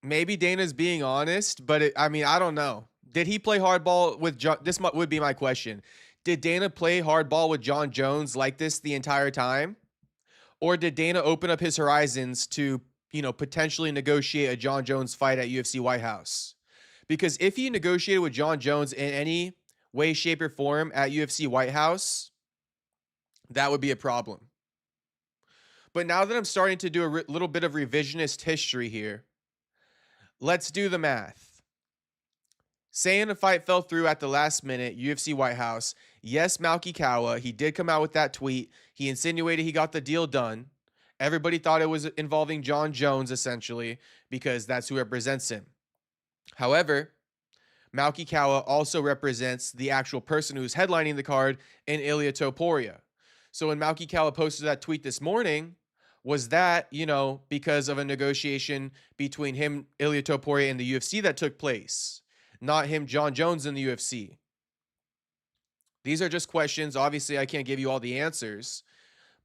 Maybe Dana's being honest, but I don't know. Did he play hardball with John? This would be my question. Did Dana play hardball with John Jones like this the entire time? Or did Dana open up his horizons to, potentially negotiate a John Jones fight at UFC White House? Because if he negotiated with John Jones in any way, shape, or form at UFC White House, that would be a problem. But now that I'm starting to do a little bit of revisionist history here, let's do the math. Saying the fight fell through at the last minute, UFC White House. Yes, Malky Kawa, he did come out with that tweet. He insinuated he got the deal done. Everybody thought it was involving John Jones, essentially, because that's who represents him. However, Malky Kawa also represents the actual person who's headlining the card in Ilia Topuria. So when Malky Kawa posted that tweet this morning, was that, because of a negotiation between him, Ilia Topuria, and the UFC that took place? Not him, John Jones, in the UFC. These are just questions. Obviously, I can't give you all the answers.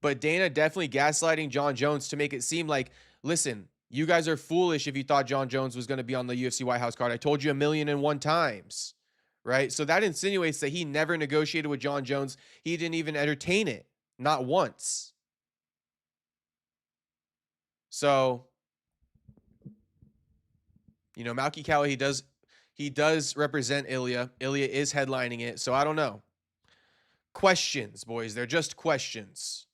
But Dana definitely gaslighting John Jones to make it seem like, listen, you guys are foolish if you thought John Jones was going to be on the UFC White House card. I told you 1,000,001 times. Right? So that insinuates that he never negotiated with John Jones. He didn't even entertain it. Not once. So, Malky Kawa, he does represent Ilia. Ilia is headlining it, so I don't know. Questions, boys. They're just questions.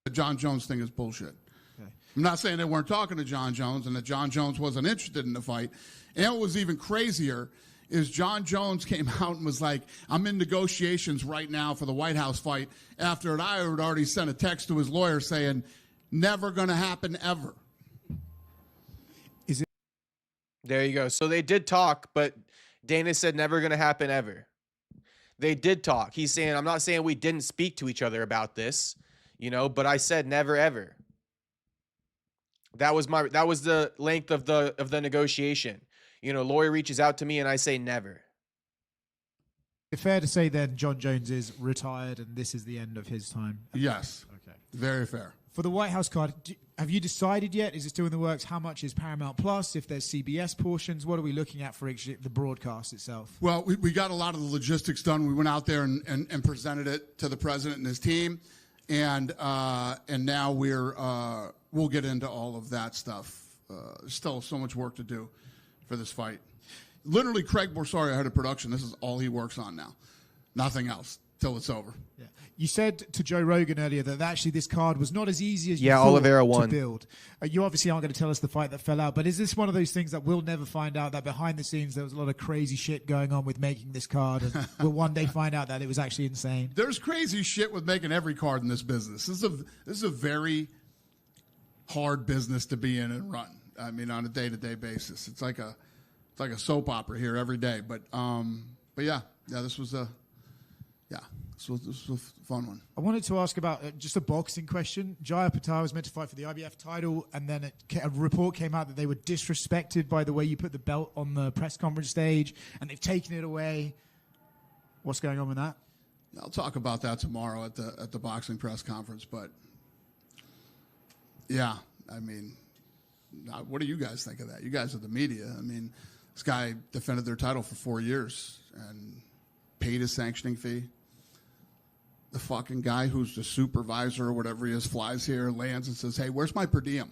The John Jones thing is bullshit. Okay. I'm not saying they weren't talking to John Jones and that John Jones wasn't interested in the fight. And what was even crazier is John Jones came out and was like, I'm in negotiations right now for the White House fight, after I had already sent a text to his lawyer saying, never going to happen ever. There you go. So they did talk, but Dana said never going to happen ever. They did talk. He's saying, I'm not saying we didn't speak to each other about this, but I said never ever. That was the length of the negotiation. Lawyer reaches out to me and I say never. Is it fair to say then John Jones is retired and this is the end of his time? Yes. Okay. Very fair. For the White House card, have you decided yet? Is it still in the works? How much is Paramount Plus? If there's CBS portions, what are we looking at for the broadcast itself? Well, we got a lot of the logistics done. We went out there and presented it to the president and his team, and now we'll get into all of that stuff. Still so much work to do for this fight. Literally, Craig Borsari, head of production, this is all he works on now. Nothing else till it's over. Yeah. You said to Joe Rogan earlier that actually this card was not as easy as you thought Oliveira to won. build. You obviously aren't going to tell us the fight that fell out, but is this one of those things that we'll never find out, that behind the scenes there was a lot of crazy shit going on with making this card, and we'll one day find out that it was actually insane? There's crazy shit with making every card in this business. This is a very hard business to be in and run. I mean, on a day-to-day basis. It's like a soap opera here every day. But yeah, this was a fun one. I wanted to ask about just a boxing question. Jaya Patel was meant to fight for the IBF title, and then a report came out that they were disrespected by the way you put the belt on the press conference stage, and they've taken it away. What's going on with that? I'll talk about that tomorrow at the boxing press conference. But yeah, I mean, what do you guys think of that? You guys are the media. I mean, this guy defended their title for 4 years and paid his sanctioning fee. The fucking guy who's the supervisor or whatever he is flies here, lands, and says, hey, where's my per diem?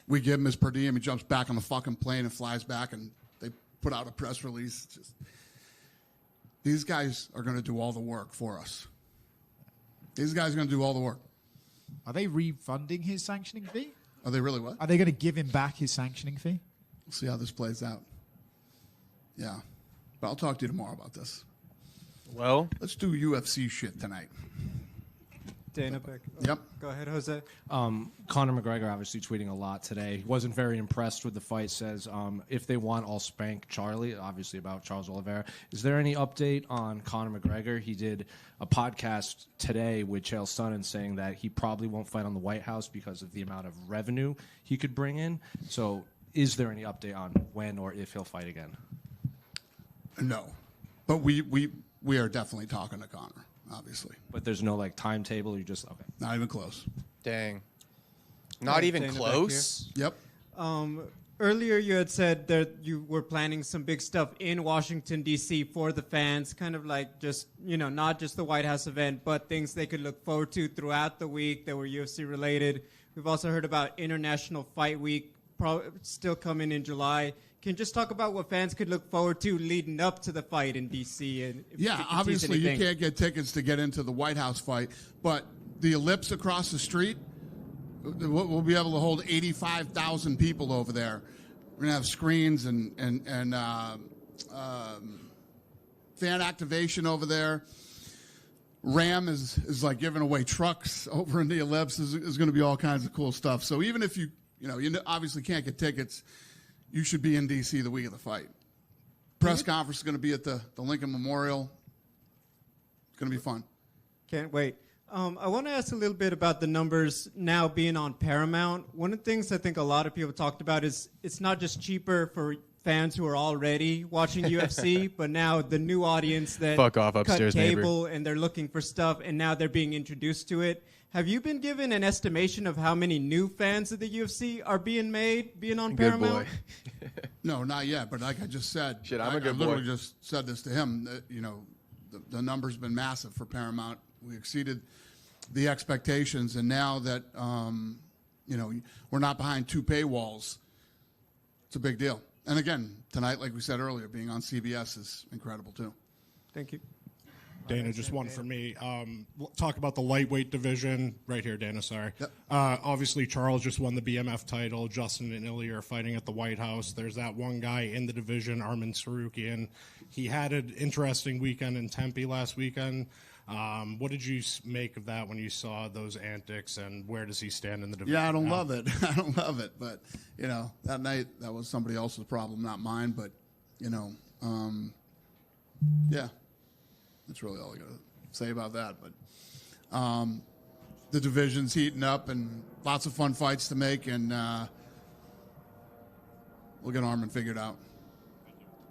We give him his per diem. He jumps back on the fucking plane and flies back, and they put out a press release. These guys are going to do all the work for us. These guys are going to do all the work. Are they refunding his sanctioning fee? Are they really what? Are they going to give him back his sanctioning fee? We'll see how this plays out. Yeah. But I'll talk to you tomorrow about this. Well, let's do UFC shit tonight. Dana back. Yep. Go ahead, Jose. Conor McGregor obviously tweeting a lot today. He wasn't very impressed with the fight. Says if they want, I'll spank Charlie. Obviously about Charles Oliveira. Is there any update on Conor McGregor? He did a podcast today with Chael Sonnen saying that he probably won't fight on the White House because of the amount of revenue he could bring in. So is there any update on when or if he'll fight again? No, but we are definitely talking to Conor, obviously. But there's no like timetable. You just okay. Not even close. Dang. Not even Dana back close? Yep. Earlier, you had said that you were planning some big stuff in Washington, D.C. for the fans, kind of like just, not just the White House event, but things they could look forward to throughout the week that were UFC related. We've also heard about International Fight Week, still coming in July. Can you just talk about what fans could look forward to leading up to the fight in D.C.? And yeah, obviously you can't get tickets to get into the White House fight, but the Ellipse across the street, we'll be able to hold 85,000 people over there. We're going to have screens and fan activation over there. Ram is like giving away trucks over in the Ellipse. There's going to be all kinds of cool stuff. So even if you obviously can't get tickets, you should be in D.C. the week of the fight. Press conference is going to be at the Lincoln Memorial. It's going to be fun. Can't wait. I want to ask a little bit about the numbers now being on Paramount. One of the things I think a lot of people talked about is it's not just cheaper for fans who are already watching UFC, but now the new audience that Fuck off upstairs, cut cable neighbor. and they're looking for stuff, and now they're being introduced to it. Have you been given an estimation of how many new fans of the UFC are being on Good Paramount? boy. No, not yet. But like I just said, Shit, I'm a good I literally boy. just said this to him. That, the number's been massive for Paramount. We exceeded the expectations, and now that we're not behind two paywalls, it's a big deal. And again, tonight, like we said earlier, being on CBS is incredible too. Thank you. Dana, just one for me. Talk about the lightweight division. Right here, Dana, sorry. Yep. Obviously, Charles just won the BMF title. Justin and Ilya are fighting at the White House. There's that one guy in the division, Arman Sarukian. He had an interesting weekend in Tempe last weekend. What did you make of that when you saw those antics, and where does he stand in the division? Yeah, I don't love it. I don't love it. But, that night, that was somebody else's problem, not mine. But, yeah. That's really all I got to say about that. But the division's heating up and lots of fun fights to make, and we'll get Armin figured out.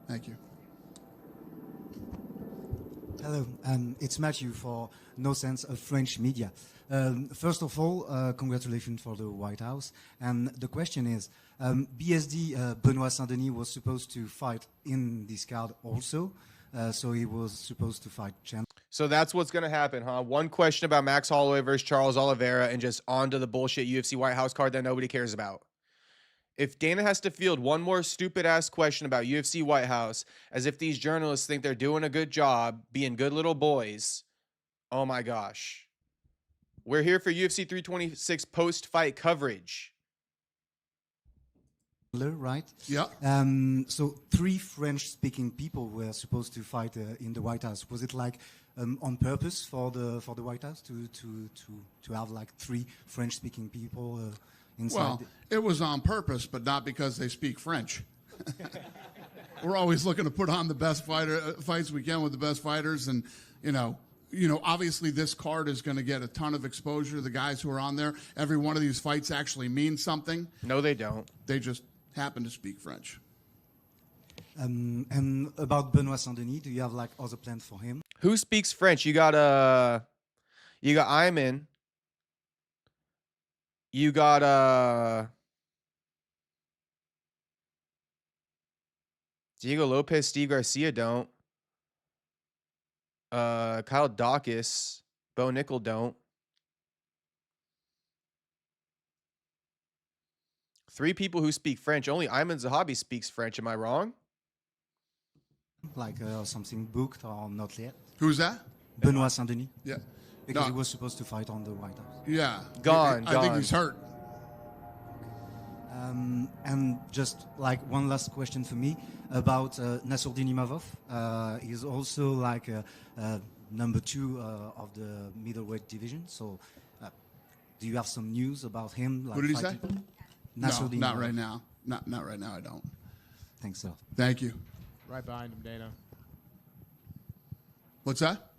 Thank you. Hello, it's Matthew for No Sense of French Media. First of all, congratulations for the White House. And the question is, BSD Benoit Saint-Denis was supposed to fight in this card also. So he was supposed to fight Chandler. So that's what's going to happen, huh? One question about Max Holloway versus Charles Oliveira, and just on to the bullshit UFC White House card that nobody cares about. If Dana has to field one more stupid-ass question about UFC White House, as if these journalists think they're doing a good job, being good little boys, oh my gosh. We're here for UFC 326 post-fight coverage. Right? Yeah. So 3 French-speaking people were supposed to fight in the White House. Was it like on purpose for the White House to have like 3 French-speaking people inside? Well, it was on purpose, but not because they speak French. We're always looking to put on the best fights we can with the best fighters, and obviously this card is going to get a ton of exposure. The guys who are on there, every one of these fights actually means something. No, they don't. They just happen to speak French. And about Benoit Saint-Denis, do you have like other plans for him? Who speaks French? You got Ayman. You got Diego Lopez, Steve Garcia don't. Kyle Dawkins, Bo Nickel don't. 3 people who speak French. Only Ayman Zahabi speaks French. Am I wrong? Like something booked or not yet? Who's that? Benoit Saint-Denis. Yeah. Because No. he was supposed to fight on the White House. Yeah. Gone. I think he's hurt. And just like one last question for me about Nassourdine Imavov. He's also like number 2 of the middleweight division. So, do you have some news about him? Like Who did he say? No, Nasruddin. not right now. Not right now. I don't. Thanks, so. Thank you. Right behind him, Dana. What's that?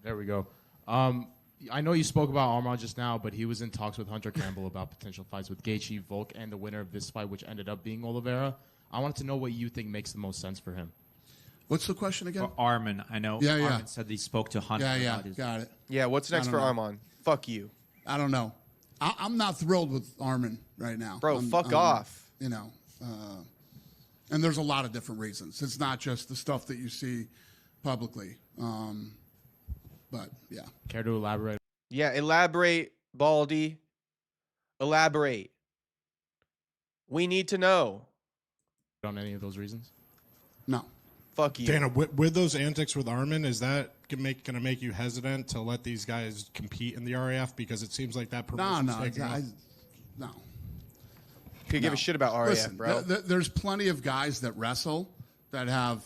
There we go. I know you spoke about Armand just now, but he was in talks with Hunter Campbell about potential fights with Gaethje, Volk, and the winner of this fight, which ended up being Oliveira. I wanted to know what you think makes the most sense for him. What's the question again? For Arman, I know Arman said he spoke to Hunter. Yeah, about his got it. Yeah, what's next for Armand? Fuck you. I don't know. I'm not thrilled with Arman right now. Bro, fuck off. You know, and there's a lot of different reasons. It's not just the stuff that you see publicly. But, yeah. Care to elaborate? Yeah, elaborate, Baldy. Elaborate. We need to know. On any of those reasons? No. Fuck you. Dana, with those antics with Arman, is that going to make you hesitant to let these guys compete in the RAF? Because it seems like that promotion's taking off. No. Could give a shit about RAF, Listen, bro. There's plenty of guys that wrestle that have,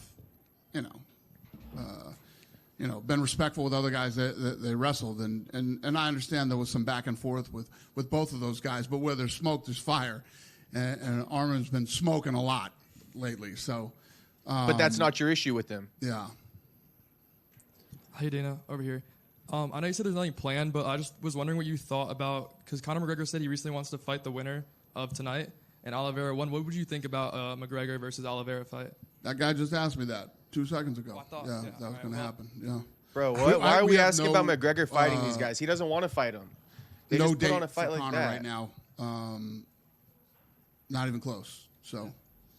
been respectful with other guys that they wrestled, and I understand there was some back and forth with both of those guys, but where there's smoke, there's fire, and Arman's been smoking a lot lately. So, but that's not your issue with them. Yeah. Hey Dana, over here. I know you said there's nothing planned, but I just was wondering what you thought about, because Conor McGregor said he recently wants to fight the winner of tonight, and Oliveira won. What would you think about McGregor versus Oliveira fight? That guy just asked me that 2 seconds ago. I thought, that was going to happen. Yeah. Bro, why are we asking no, about McGregor fighting these guys? He doesn't want to fight them. They no just date put on a fight for like Conor that right now. Not even close. So.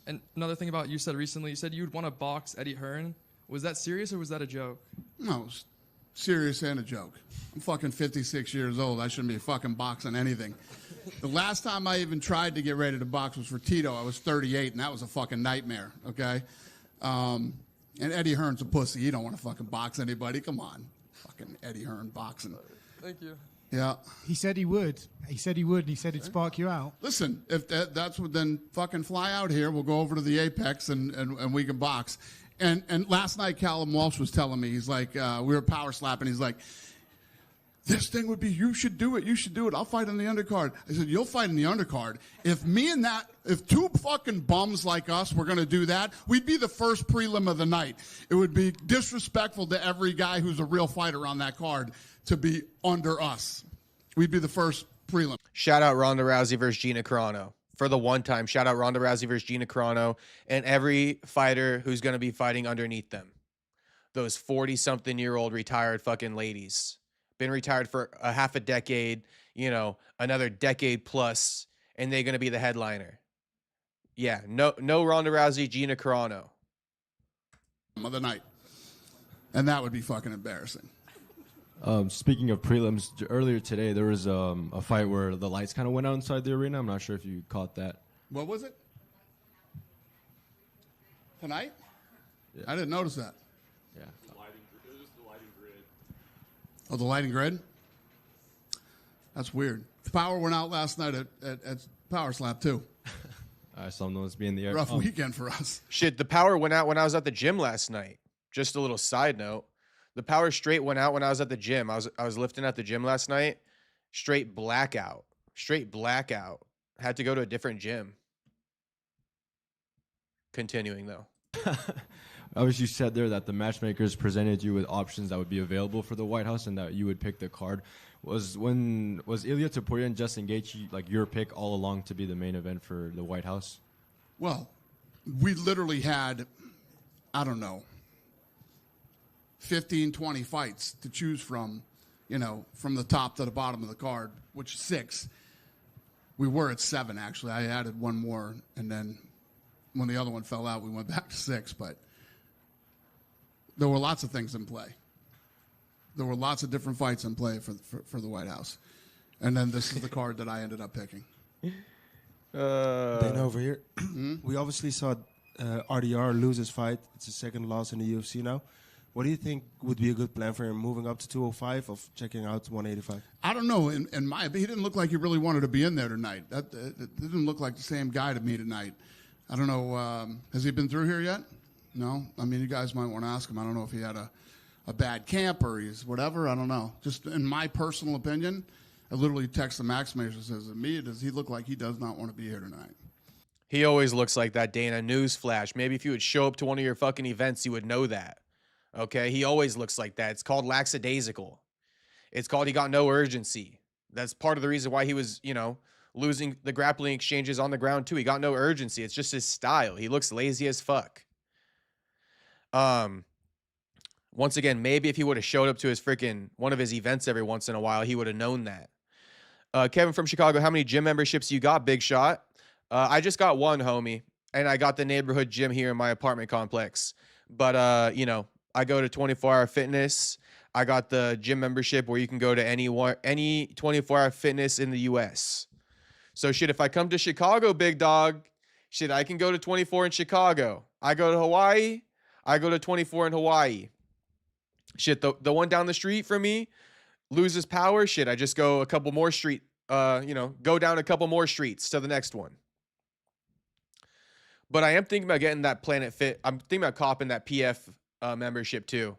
And another thing about you said recently, you said you would want to box Eddie Hearn. Was that serious or was that a joke? No, it's serious and a joke. I'm fucking 56 years old. I shouldn't be fucking boxing anything. The last time I even tried to get ready to box was for Tito. I was 38, and that was a fucking nightmare, okay? And Eddie Hearn's a pussy. He don't want to fucking box anybody. Come on. Fucking Eddie Hearn boxing. Thank you. Yeah. He said he would. He said he would, and he said it'd spark you out. Listen, if that's what, then fucking fly out here. We'll go over to the Apex, and we can box. And last night, Callum Walsh was telling me, he's like, we were power slapping. He's like, this thing would be, you should do it. You should do it. I'll fight in the undercard. I said, you'll fight in the undercard. If two fucking bums like us were going to do that, we'd be the first prelim of the night. It would be disrespectful to every guy who's a real fighter on that card to be under us. We'd be the first prelim. Shout out Ronda Rousey versus Gina Carano. For the one time, shout out Ronda Rousey versus Gina Carano and every fighter who's going to be fighting underneath them. Those 40-something-year-old retired fucking ladies. Been retired for a half a decade, another decade plus, and they're going to be the headliner. Yeah, no Ronda Rousey, Gina Carano. Of the night. And that would be fucking embarrassing. Speaking of prelims, earlier today there was a fight where the lights kind of went out inside the arena. I'm not sure if you caught that. What was it? Tonight? Yeah. I didn't notice that. Yeah. It was just the lighting grid. Oh, the lighting grid? That's weird. The power went out last night at Power Slap, too. I saw them be in the air. Rough weekend for us. Shit, the power went out when I was at the gym last night. Just a little side note. The power straight went out when I was at the gym. I was lifting at the gym last night. Straight blackout. Had to go to a different gym. Continuing, though. Obviously, you said there that the matchmakers presented you with options that would be available for the White House and that you would pick the card. Was Ilia Topuria and Justin Gaethje like your pick all along to be the main event for the White House? Well, we literally had, I don't know, 15, 20 fights to choose from, from the top to the bottom of the card, which is 6. We were at 7, actually. I added one more, and then when the other one fell out, we went back to 6. But there were lots of things in play. There were lots of different fights in play for the White House. And then this is the card that I ended up picking. Dana over here. We obviously saw RDR lose his fight. It's his second loss in the UFC now. What do you think would be a good plan for him, moving up to 205 or checking out 185? I don't know. In my opinion, he didn't look like he really wanted to be in there tonight. It didn't look like the same guy to me tonight. I don't know. Has he been through here yet? No? I mean, you guys might want to ask him. I don't know if he had a a bad camp or he's whatever. I don't know. Just in my personal opinion, I literally text the Max Major and says, to me, does he look like he does not want to be here tonight? He always looks like that, Dana. Newsflash. Maybe if you would show up to one of your fucking events, you would know that. Okay? He always looks like that. It's called lackadaisical. It's called he got no urgency. That's part of the reason why he was, losing the grappling exchanges on the ground too. He got no urgency. It's just his style. He looks lazy as fuck. Once again, maybe if he would have showed up to his freaking one of his events every once in a while, he would have known that. Kevin from Chicago, how many gym memberships you got, Big Shot? I just got one, homie, and I got the neighborhood gym here in my apartment complex. But I go to 24-Hour Fitness. I got the gym membership where you can go to any 24-Hour Fitness in the U.S. So shit, if I come to Chicago, big dog, shit, I can go to 24 in Chicago. I go to Hawaii, I go to 24 in Hawaii. Shit, the one down the street from me loses power. Shit, I just go a couple more go down a couple more streets to the next one. But I am thinking about getting that Planet Fit. I'm thinking about copping that PF membership too.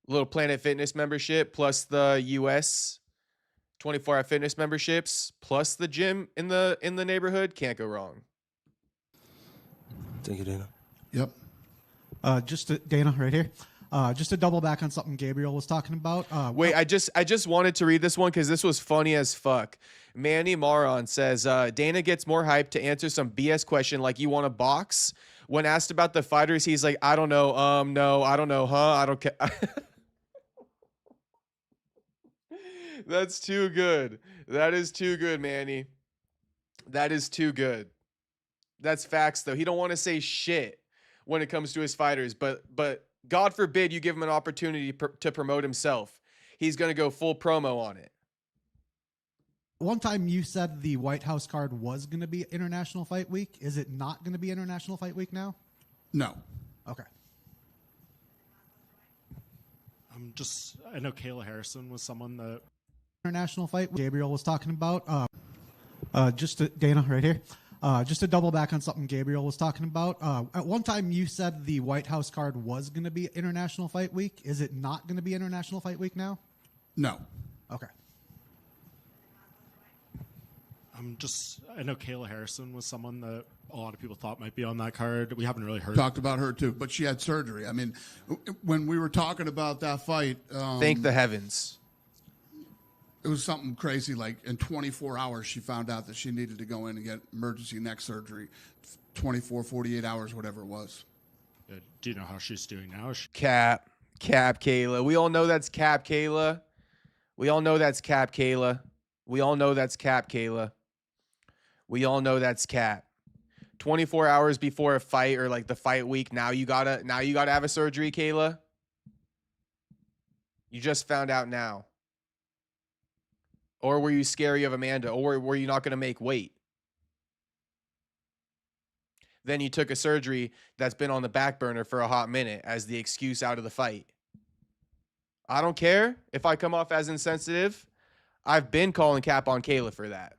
Little Planet Fitness membership plus the US 24-Hour Fitness memberships plus the gym in the neighborhood. Can't go wrong. Thank you, Dana. Yep. Dana right here. Just to double back on something Gabriel was talking about. Wait, I just wanted to read this one because this was funny as fuck. Manny Maron says, Dana gets more hype to answer some BS question like you want to box. When asked about the fighters, he's like, I don't know. No, I don't know. I don't care. That's too good. That is too good, Manny. That is too good. That's facts, though. He don't want to say shit when it comes to his fighters, but God forbid you give him an opportunity to promote himself. He's going to go full promo on it. One time you said the White House card was going to be International Fight Week. Is it not going to be International Fight Week now? No. Okay. I know Kayla Harrison was someone that International Fight Gabriel was talking about. Dana right here. Just to double back on something Gabriel was talking about. At one time you said the White House card was going to be International Fight Week. Is it not going to be International Fight Week now? No. Okay. I know Kayla Harrison was someone that a lot of people thought might be on that card. We haven't really heard. Talked about her too, but she had surgery. I mean, when we were talking about that fight, thank the heavens. It was something crazy. Like in 24 hours, she found out that she needed to go in and get emergency neck surgery. 24, 48 hours, whatever it was. Do you know how she's doing now? Cap, Kayla. We all know that's Cap, Kayla. We all know that's Cap, Kayla. We all know that's Cap, Kayla. We all know that's Cap. 24 hours before a fight or like the fight week. Now you gotta have a surgery, Kayla. You just found out now. Or were you scary of Amanda? Or were you not going to make weight? Then you took a surgery that's been on the back burner for a hot minute as the excuse out of the fight. I don't care if I come off as insensitive. I've been calling Cap on Kayla for that.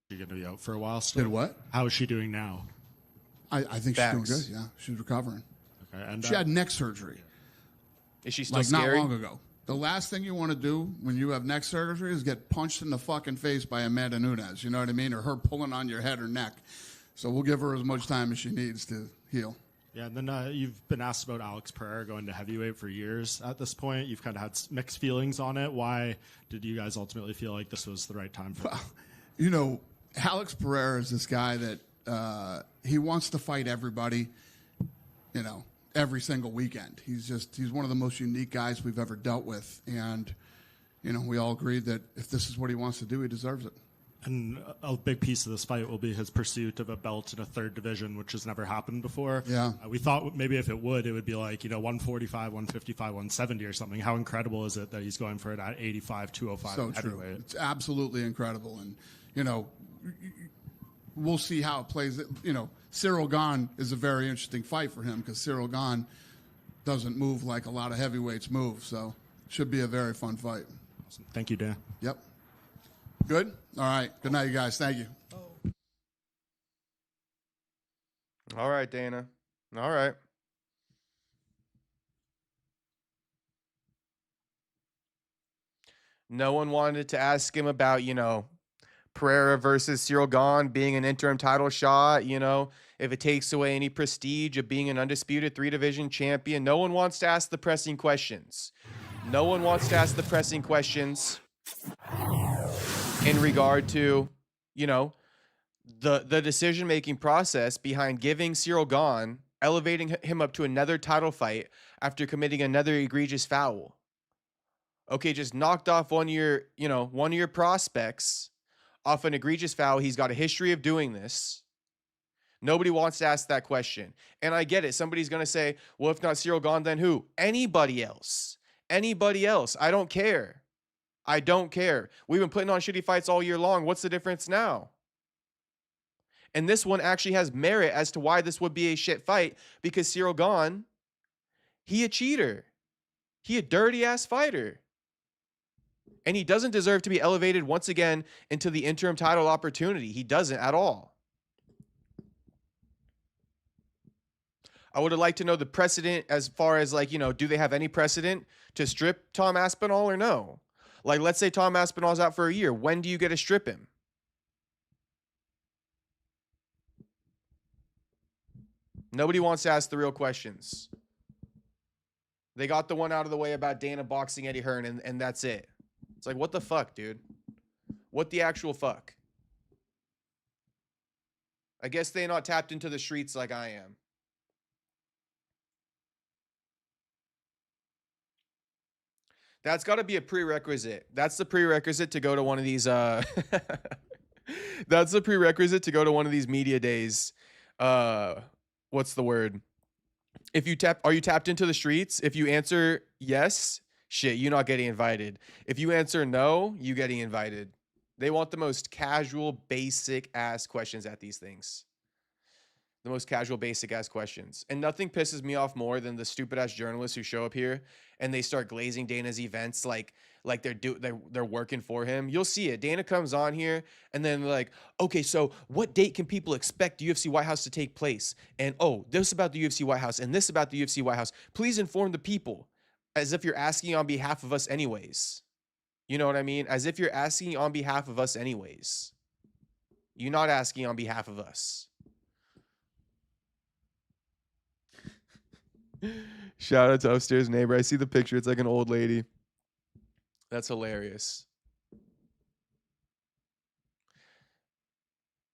She's going to be out for a while still. Did what? How is she doing now? I think she's doing good, yeah. She's recovering. Okay, and she had neck surgery. Is she still scary? Not long ago. The last thing you want to do when you have neck surgery is get punched in the fucking face by Amanda Nunes. You know what I mean? Or her pulling on your head or neck. So we'll give her as much time as she needs to heal. Yeah, and then you've been asked about Alex Ferrer going to heavyweight for years at this point. You've kind of had mixed feelings on it. Why did you guys ultimately feel like this was the right time for Well, Alex Ferrer is this guy that he wants to fight everybody, every single weekend. He's one of the most unique guys we've ever dealt with. And, we all agreed that if this is what he wants to do, he deserves it. And a big piece of this fight will be his pursuit of a belt in a third division, which has never happened before. Yeah. We thought maybe if it would be like, 145, 155, 170 or something. How incredible is it that he's going for it at 85, 205 So true. heavyweight? It's absolutely incredible. And, we'll see how it plays. Cyril Gane is a very interesting fight for him because Cyril Gane doesn't move like a lot of heavyweights move. So should be a very fun fight. Awesome. Thank you, Dan. Yep. Good? All right. Good night, you guys. Thank you. All right, Dana. All right. No one wanted to ask him about, Pereira versus Cyril Gahn being an interim title shot, if it takes away any prestige of being an undisputed 3-division champion. No one wants to ask the pressing questions. No one wants to ask the pressing questions in regard to, the decision-making process behind giving Cyril Gahn, elevating him up to another title fight after committing another egregious foul. Okay, just knocked off one of your prospects off an egregious foul. He's got a history of doing this. Nobody wants to ask that question. And I get it. Somebody's going to say, well, if not Cyril Gahn, then who? Anybody else. Anybody else. I don't care. I don't care. We've been putting on shitty fights all year long. What's the difference now? And this one actually has merit as to why this would be a shit fight, because Cyril Gahn, he a cheater. He a dirty-ass fighter. And he doesn't deserve to be elevated once again into the interim title opportunity. He doesn't at all. I would have liked to know the precedent as far as, do they have any precedent to strip Tom Aspinall or no? Like, let's say Tom Aspinall's out for a year. When do you get to strip him? Nobody wants to ask the real questions. They got the one out of the way about Dana boxing Eddie Hearn, and that's it. It's like, what the fuck, dude? What the actual fuck? I guess they're not tapped into the streets like I am. That's got to be a prerequisite. That's the prerequisite to go to one of these that's the prerequisite to go to one of these media days. What's the word? Are you tapped into the streets? If you answer yes, shit, you're not getting invited. If you answer no, you getting invited. They want the most casual, basic ass questions at these things. The most casual, basic ass questions. And nothing pisses me off more than the stupid ass journalists who show up here and they start glazing Dana's events like they're working for him. You'll see it. Dana comes on here and then like, okay, so what date can people expect UFC White House to take place? And this about the UFC White House and this about the UFC White House. Please inform the people. As if you're asking on behalf of us anyways. You know what I mean? As if you're asking on behalf of us anyways. You're not asking on behalf of us. Shout out to upstairs neighbor. I see the picture. It's like an old lady. That's hilarious.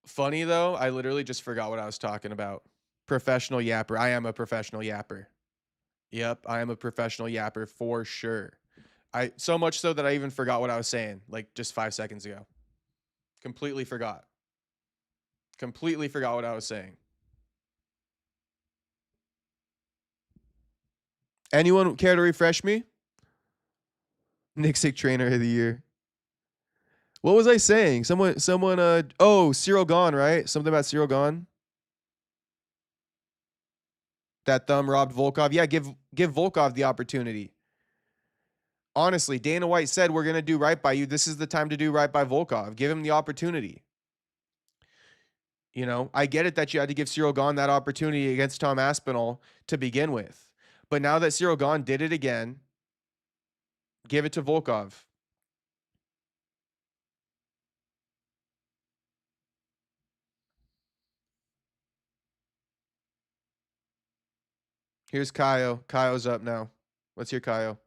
Funny though, I literally just forgot what I was talking about. Professional yapper. I am a professional yapper. Yep, I am a professional yapper for sure. So much so that I even forgot what I was saying like just 5 seconds ago. Completely forgot. Completely forgot what I was saying. Anyone care to refresh me? Nixick Trainer of the Year. What was I saying? Someone, Cyril Gahn, right? Something about Cyril Gahn. That thumb robbed Volkov. Yeah, give Volkov the opportunity. Honestly, Dana White said, we're going to do right by you. This is the time to do right by Volkov. Give him the opportunity. I get it that you had to give Cyril Gahn that opportunity against Tom Aspinall to begin with. But now that Cyril Gahn did it again, give it to Volkov. Here's Kaio. Kaio's up now. Let's hear Kaio.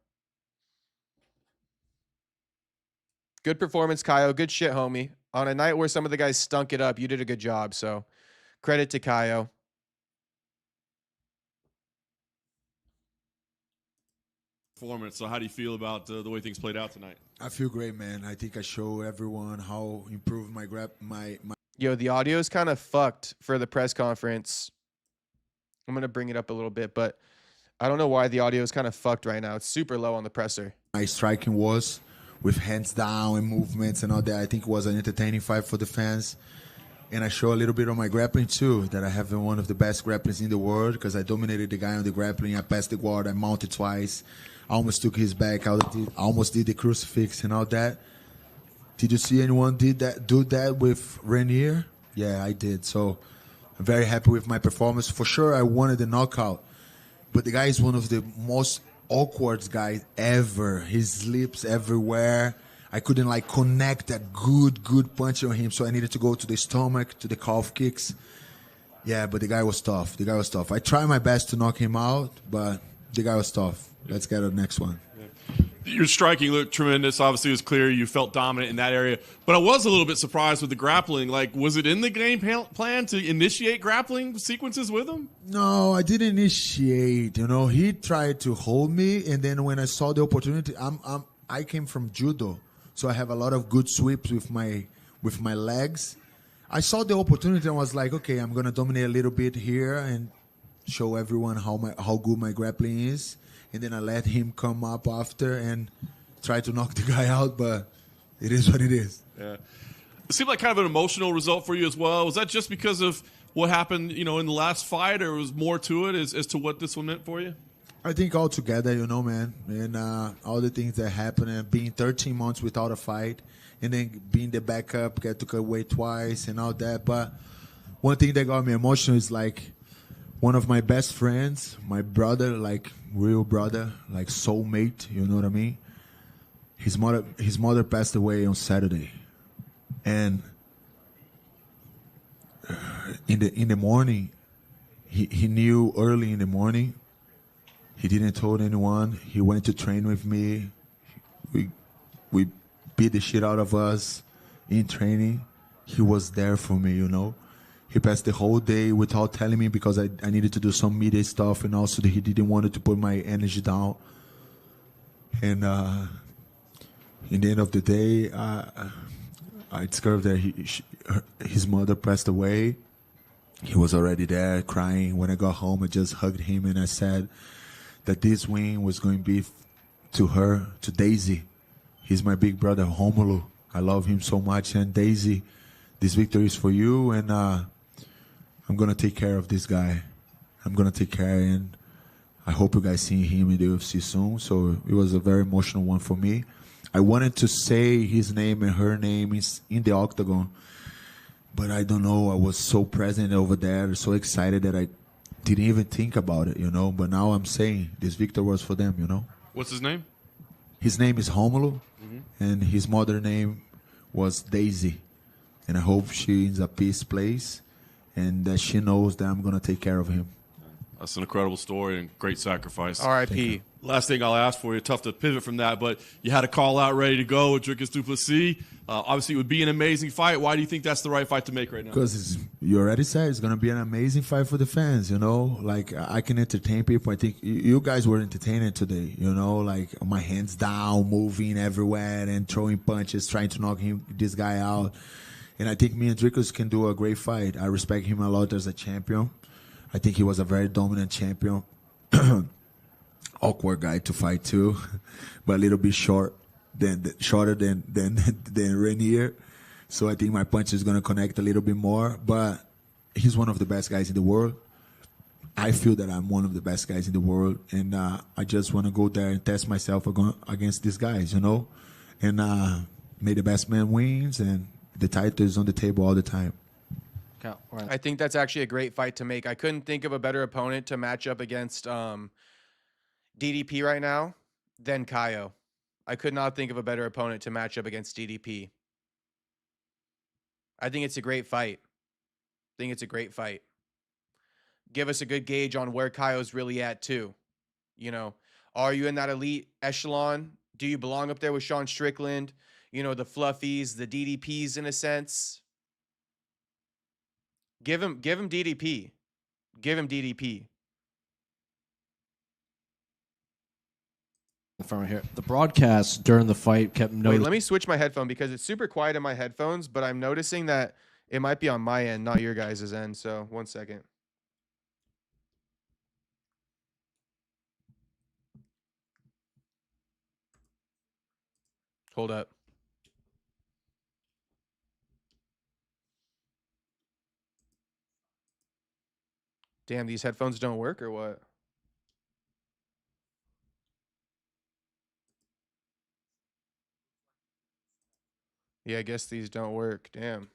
Good performance, Kaio. Good shit, homie. On a night where some of the guys stunk it up, you did a good job. So credit to Kaio. Performance. So how do you feel about the way things played out tonight? I feel great, man. I think I show everyone how improved my Yo, the audio is kind of fucked for the press conference. I'm gonna bring it up a little bit, but I don't know why the audio is kind of fucked right now. It's super low on the presser. My striking was with hands down and movements and all that. I think it was an entertaining fight for the fans. And I show a little bit of my grappling too, that I have one of the best grapplings in the world because I dominated the guy on the grappling. I passed the guard, I mounted twice. I almost took his back. I almost did the crucifix and all that. Did you see anyone do that with Rainier? Yeah, I did. So I'm very happy with my performance. For sure, I wanted the knockout. But the guy is one of the most awkward guys ever. He slips everywhere. I couldn't like connect that good punch on him. So I needed to go to the stomach, to the calf kicks. Yeah, but the guy was tough. I tried my best to knock him out, but the guy was tough. Let's get to the next one. Your striking looked tremendous. Obviously, it was clear you felt dominant in that area. But I was a little bit surprised with the grappling. Like, was it in the game plan to initiate grappling sequences with him? No, I didn't initiate. He tried to hold me, and then when I saw the opportunity, I came from judo, so I have a lot of good sweeps with my legs. I saw the opportunity and was like, okay, I'm gonna dominate a little bit here and show everyone how good my grappling is. And then I let him come up after and try to knock the guy out, but it is what it is. Yeah. It seemed like kind of an emotional result for you as well. Was that just because of what happened, in the last fight, or was more to it as to what this one meant for you? I think all together, man, and all the things that happened, and being 13 months without a fight, and then being the backup, get to cut weight twice and all that. But one thing that got me emotional is like one of my best friends, my brother, like real brother, like soulmate, you know what I mean? His mother passed away on Saturday, and in the morning, he knew early in the morning. He didn't told anyone. He went to train with me. We beat the shit out of us in training. He was there for me, He passed the whole day without telling me because I needed to do some media stuff, and also he didn't want to put my energy down. And in the end of the day, I discovered that his mother passed away. He was already there crying. When I got home, I just hugged him and I said that this win was going to be to her, to Daisy. He's my big brother, Romulo. I love him so much. And Daisy, this victory is for you, and I'm going to take care of this guy. I'm going to take care, and I hope you guys see him in the UFC soon. So it was a very emotional one for me. I wanted to say his name and her name is in the octagon, but I don't know. I was so present over there, so excited that I didn't even think about it, But now I'm saying this victory was for them, What's his name? His name is Romulo, and his mother name was Daisy. And I hope she is a peace place and that she knows that I'm going to take care of him. That's an incredible story and great sacrifice. R.I.P. Last thing I'll ask for you, tough to pivot from that, but you had a call out ready to go with Dricus du Plessis. Obviously, it would be an amazing fight. Why do you think that's the right fight to make right now? Because you already said it's going to be an amazing fight for the fans, Like, I can entertain people. I think you guys were entertaining today, Like, my hands down, moving everywhere and throwing punches, trying to knock this guy out. And I think me and Dricus can do a great fight. I respect him a lot as a champion. I think he was a very dominant champion. Awkward guy to fight too, but a little bit shorter than Rainier. So I think my punch is going to connect a little bit more. But he's one of the best guys in the world. I feel that I'm one of the best guys in the world, and I just want to go there and test myself against these guys, And may the best man wins, and the title is on the table all the time. I think that's actually a great fight to make. I couldn't think of a better opponent to match up against DDP right now than Caio. I could not think of a better opponent to match up against DDP. I think it's a great fight. Give us a good gauge on where Caio's really at too. Are you in that elite echelon? Do you belong up there with Sean Strickland? The fluffies, the DDPs in a sense. Give him DDP. Give him DDP. From here, the broadcast during the fight kept noticing. Wait, let me switch my headphone because it's super quiet in my headphones, but I'm noticing that it might be on my end, not your guys' end. So 1 second. Hold up. Damn, these headphones don't work or what? Yeah, I guess these don't work. Damn.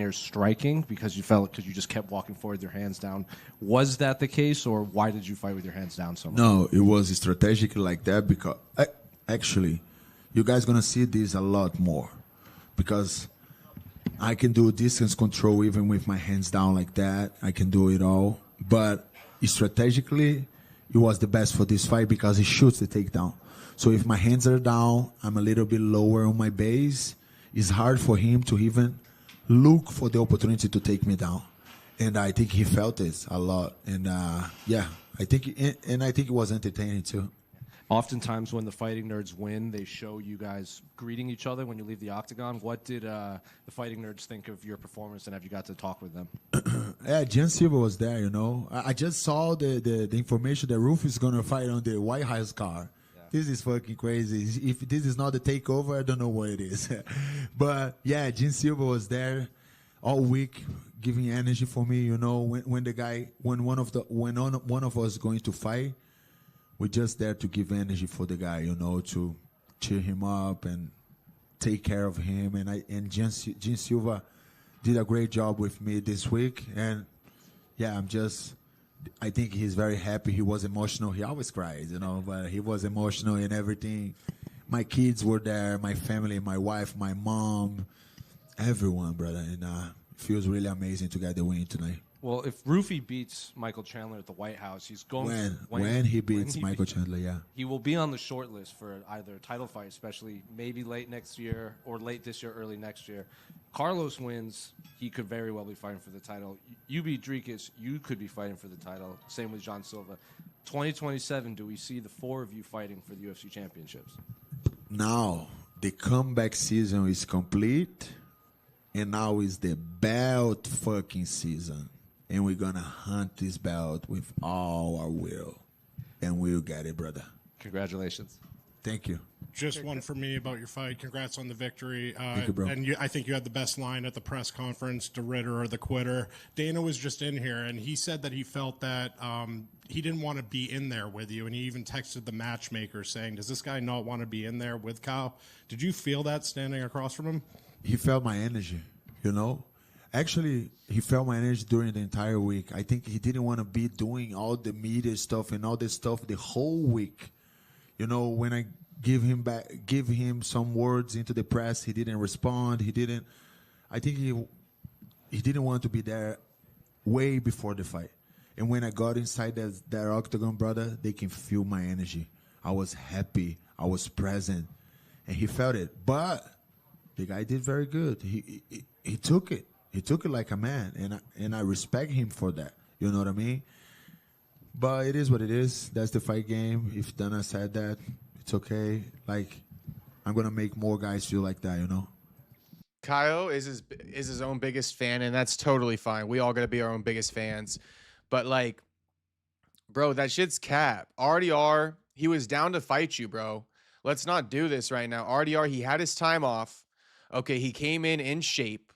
near striking because you just kept walking forward with your hands down. Was that the case, or why did you fight with your hands down so much? No, it was strategic like that because actually, you guys gonna see this a lot more because I can do distance control even with my hands down like that. I can do it all, but strategically, it was the best for this fight because he shoots the takedown. So if my hands are down, I'm a little bit lower on my base. It's hard for him to even look for the opportunity to take me down. And I think he felt it a lot. And I think it was entertaining too. Oftentimes when the Fighting Nerds win, they show you guys greeting each other when you leave the octagon. What did the Fighting Nerds think of your performance, and have you got to talk with them? Yeah, Jan Silva was there, you know. I just saw the information that Roof is going to fight on the White House card. This is fucking crazy. If this is not the takeover, I don't know what it is. But yeah, Gene Silva was there all week, giving energy for me. You know, when one of us going to fight, we're just there to give energy for the guy. You know, to cheer him up and take care of him. And Gene Silva did a great job with me this week. And yeah, I think he's very happy. He was emotional. He always cries, you know, but he was emotional and everything. My kids were there, my family, my wife, my mom, everyone, brother. And it feels really amazing to get the win tonight. Well, if Roofy beats Michael Chandler at the White House, he's going when he beats Michael Chandler, yeah. He will be on the short list for either a title fight, especially maybe late next year or late this year, early next year. Carlos wins, he could very well be fighting for the title. You beat Dricus, you could be fighting for the title. Same with John Silva. 2027, do we see the four of you fighting for the UFC championships? Now, the comeback season is complete, and now is the belt fucking season. And we're going to hunt this belt with all our will. And we'll get it, brother. Congratulations. Thank you. Just one for me about your fight. Congrats on the victory. Thank you, bro. And I think you had the best line at the press conference, the Ritter or the quitter. Dana was just in here, and he said that he felt that he didn't want to be in there with you, and he even texted the matchmaker saying, does this guy not want to be in there with Kyle? Did you feel that standing across from him? He felt my energy, you know? Actually, he felt my energy during the entire week. I think he didn't want to be doing all the media stuff and all this stuff the whole week. You know, when I give him some words into the press, he didn't respond. I think he didn't want to be there way before the fight. And when I got inside that octagon, brother, they can feel my energy. I was happy. I was present. And he felt it. But the guy did very good. He took it. He took it like a man, and I respect him for that. You know what I mean? But it is what it is. That's the fight game. If Dana said that, it's okay. Like, I'm going to make more guys feel like that, you know? Kyle is his own biggest fan, and that's totally fine. We all got to be our own biggest fans. But, like, bro, that shit's cap. RDR, he was down to fight you, bro. Let's not do this right now. RDR, he had his time off. Okay, he came in shape.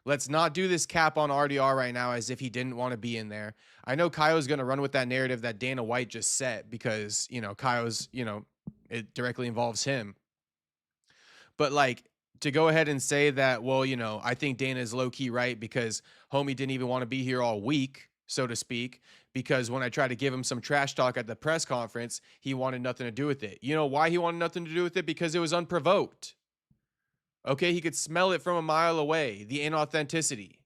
Let's not do this cap on RDR right now as if he didn't want to be in there. I know Kyle's going to run with that narrative that Dana White just set because, you know, Kyle's, you know, it directly involves him. But, like, to go ahead and say that, well, you know, I think Dana is low-key right because homie didn't even want to be here all week, so to speak, because when I tried to give him some trash talk at the press conference, he wanted nothing to do with it. You know why he wanted nothing to do with it? Because it was unprovoked. Okay, he could smell it from a mile away, the inauthenticity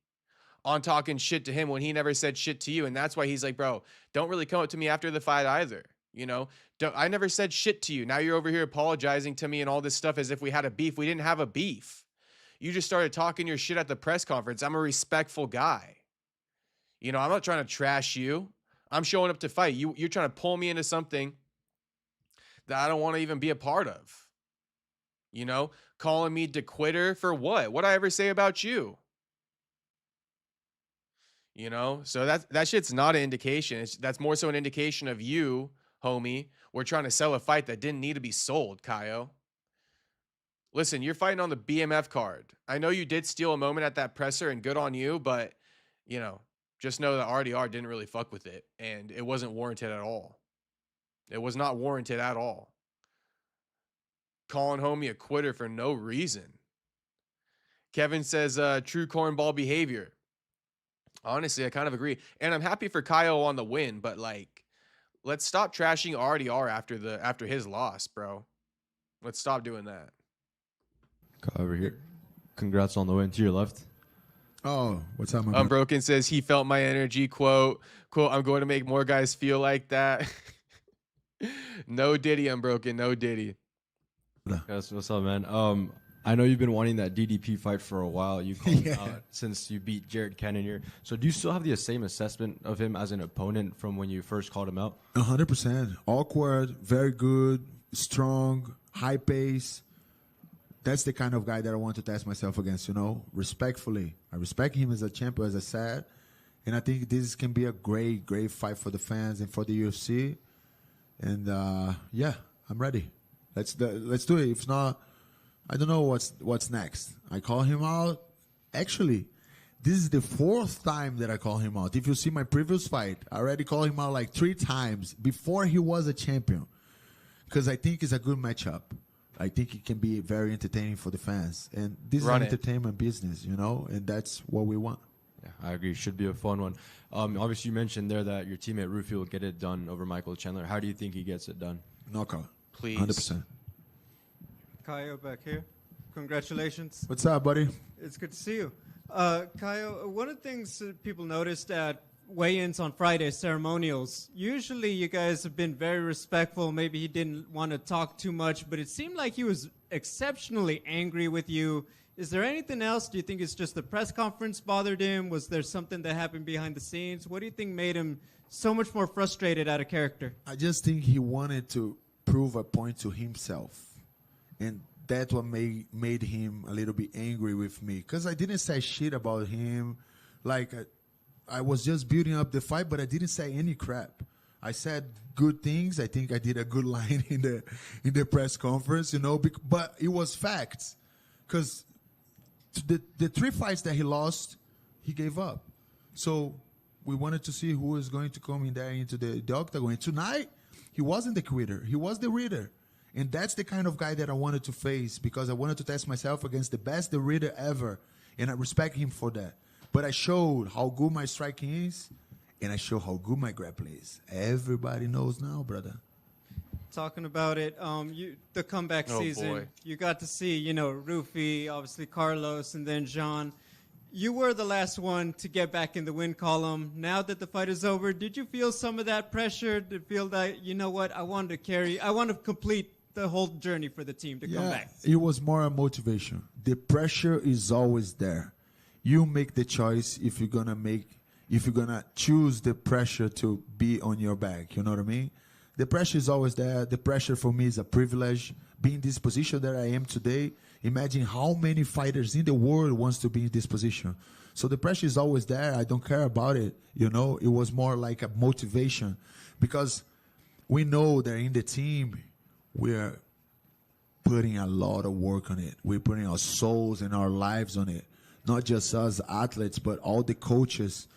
on talking shit to him when he never said shit to you. And that's why he's like, bro, don't really come up to me after the fight either. You know, I never said shit to you. Now you're over here apologizing to me and all this stuff as if we had a beef. We didn't have a beef. You just started talking your shit at the press conference. I'm a respectful guy. You know, I'm not trying to trash you. I'm showing up to fight. You're trying to pull me into something that I don't want to even be a part of. You know, calling me the quitter for what? What'd I ever say about you? You know, so that shit's not an indication. That's more so an indication of you, homie. We're trying to sell a fight that didn't need to be sold, Kaio. Listen, you're fighting on the BMF card. I know you did steal a moment at that presser, and good on you, but, you know, just know that RDR didn't really fuck with it, and it wasn't warranted at all. It was not warranted at all. Calling homie a quitter for no reason. Kevin says true cornball behavior. Honestly, I kind of agree. And I'm happy for Kyle on the win, but like, let's stop trashing RDR after his loss, bro. Let's stop doing that. Over here. Congrats on the win. To your left. Oh, what's up, my Unbroken says he felt my energy. Quote, I'm going to make more guys feel like that. No Diddy, Unbroken. No Diddy. Yes, what's up, man? I know you've been wanting that DDP fight for a while. You called him out since you beat Jared Cannonier. So do you still have the same assessment of him as an opponent from when you first called him out? 100%. Awkward, very good, strong, high pace. That's the kind of guy that I want to test myself against, you know, respectfully. I respect him as a champion, as I said. And I think this can be a great, great fight for the fans and for the UFC. And, yeah, I'm ready. Let's do it. If not, I don't know what's next. I call him out. Actually, this is the 4th time that I call him out. If you see my previous fight, I already called him out like 3 times before he was a champion. Because I think it's a good matchup. I think it can be very entertaining for the fans. And this is an entertainment business, you know, and that's what we want. Yeah, I agree. Should be a fun one. Obviously, you mentioned there that your teammate Rufy will get it done over Michael Chandler. How do you think he gets it done? Knockout. Please. 100%. Kyle back here. Congratulations. What's up, buddy? It's good to see you. Kyle, one of the things that people noticed at weigh-ins on Friday, ceremonials, usually you guys have been very respectful. Maybe he didn't want to talk too much, but it seemed like he was exceptionally angry with you. Is there anything else? Do you think it's just the press conference bothered him? Was there something that happened behind the scenes? What do you think made him so much more frustrated out of character? I just think he wanted to prove a point to himself. And that's what made him a little bit angry with me. Because I didn't say shit about him. Like, I was just building up the fight, but I didn't say any crap. I said good things. I think I did a good line in the press conference, you know. But it was facts. Because the 3 fights that he lost, he gave up. So we wanted to see who was going to come in there into the octagon. And tonight, he wasn't the quitter. He was the reader. And that's the kind of guy that I wanted to face because I wanted to test myself against the best the reader ever. And I respect him for that. But I showed how good my striking is, and I showed how good my grappling is. Everybody knows now, brother. Talking about it, the comeback season, boy. you got to see, Rufy, obviously Carlos, and then Jean. You were the last one to get back in the win column. Now that the fight is over, did you feel some of that pressure to feel that, you know what, I want to complete the whole journey for the team to come back? It was more a motivation. The pressure is always there. You make the choice if you're gonna choose the pressure to be on your back. You know what I mean? The pressure is always there. The pressure for me is a privilege. Being in this position that I am today, imagine how many fighters in the world wants to be in this position. So the pressure is always there. I don't care about it. You know, it was more like a motivation because we know that in the team we're putting a lot of work on it. We're putting our souls and our lives on it. Not just us athletes, but all the coaches.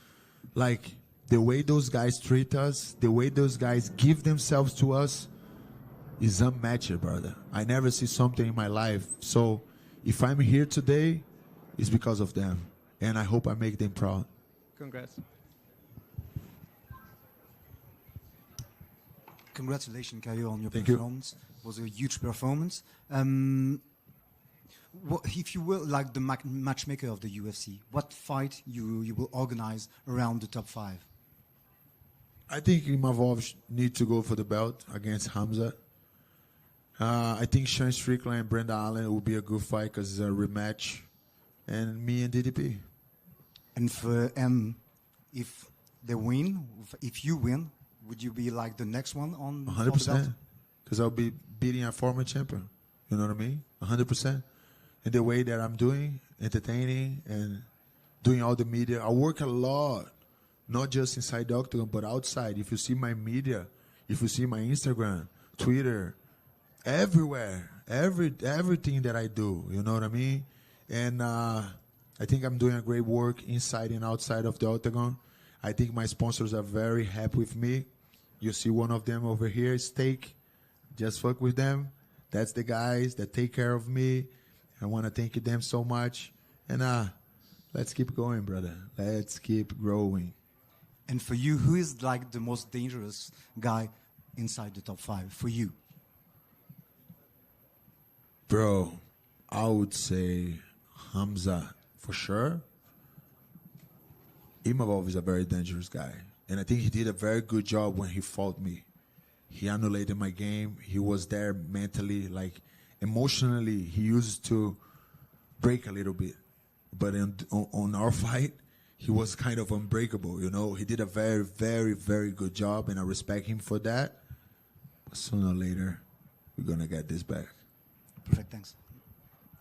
Like, the way those guys treat us, the way those guys give themselves to us is unmatched, brother. I never see something in my life. So if I'm here today, it's because of them. And I hope I make them proud. Congrats. Congratulations, Caio, on your Thank you. performance. It was a huge performance. If you will, like the matchmaker of the UFC, what fight you will organize around the top 5? I think Imavov need to go for the belt against Hamza. I think Sean Strickland and Brenda Allen will be a good fight because it's a rematch. And me and DDP. And if they win, if you win, would you be like the next one on 100%. Because I'll be beating a former champion. You know what I mean? 100%. In the way that I'm doing, entertaining and doing all the media. I work a lot, not just inside the octagon, but outside. If you see my media, if you see my Instagram, Twitter, everywhere, everything that I do, you know what I mean? And I think I'm doing a great work inside and outside of the octagon. I think my sponsors are very happy with me. You see one of them over here, Steak. Just fuck with them. That's the guys that take care of me. I want to thank them so much. And let's keep going, brother. Let's keep growing. And for you, who is like the most dangerous guy inside the top 5 for you? Bro, I would say Hamza for sure. Imavov is a very dangerous guy. And I think he did a very good job when he fought me. He annihilated my game. He was there mentally, like emotionally. He used to break a little bit. But on our fight, he was kind of unbreakable, you know. He did a very, very, very good job, and I respect him for that. But sooner or later, we're going to get this back. Perfect, thanks.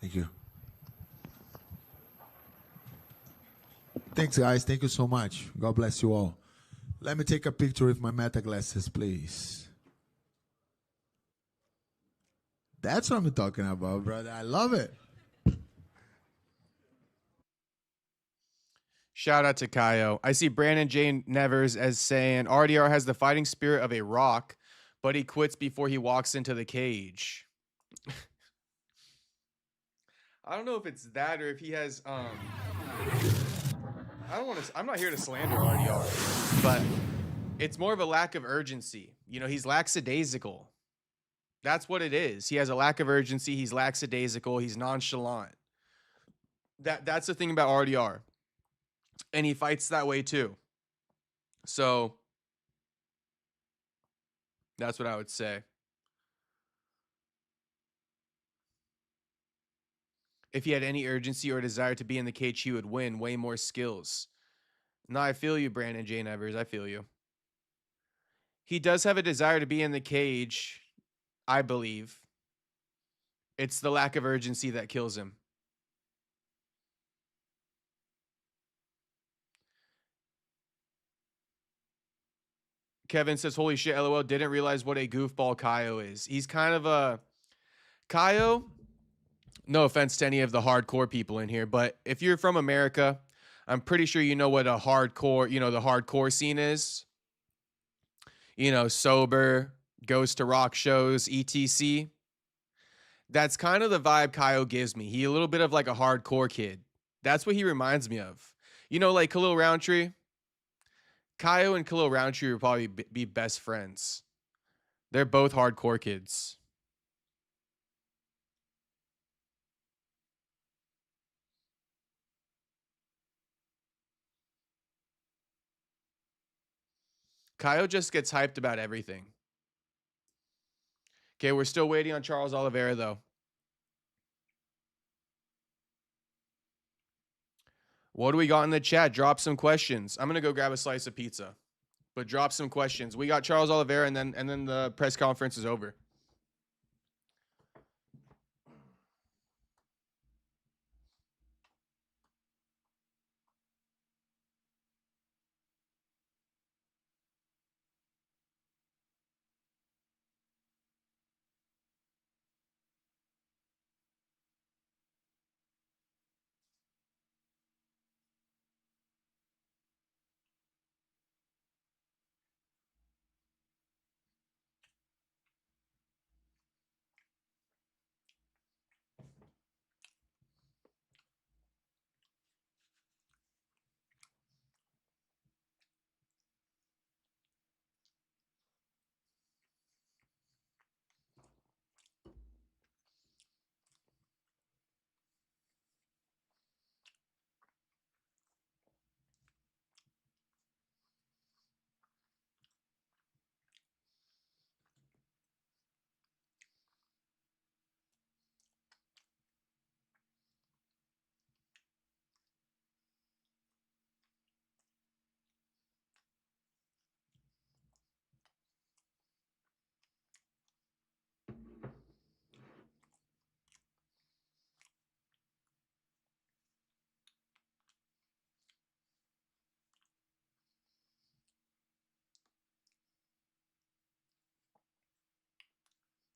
Thank you. Thanks, guys. Thank you so much. God bless you all. Let me take a picture with my meta glasses, please. That's what I'm talking about, brother. I love it. Shout out to Kaio. I see Brandon J. Nevers as saying RDR has the fighting spirit of a rock, but he quits before he walks into the cage. I don't know if it's that or if he has I'm not here to slander RDR, but it's more of a lack of urgency. You know, he's lackadaisical. That's what it is. He has a lack of urgency, he's lackadaisical, he's nonchalant. That's the thing about RDR. And he fights that way too. So that's what I would say. If he had any urgency or desire to be in the cage, he would win. Way more skills. No, I feel you, Brandon J. Nevers. I feel you. He does have a desire to be in the cage, I believe. It's the lack of urgency that kills him. Kevin says, holy shit, LOL, didn't realize what a goofball Kaio is. He's kind of a... Kaio, no offense to any of the hardcore people in here, but if you're from America, I'm pretty sure you know what a hardcore, the hardcore scene is. You know, sober, goes to rock shows, etc. That's kind of the vibe Kaio gives me. He a little bit of like a hardcore kid. That's what he reminds me of. You know, like Khalil Roundtree. Kaio and Khalil Roundtree would probably be best friends. They're both hardcore kids. Kaio just gets hyped about everything. Okay, we're still waiting on Charles Oliveira, though. What do we got in the chat? Drop some questions. I'm going to go grab a slice of pizza. But drop some questions. We got Charles Oliveira, and then the press conference is over.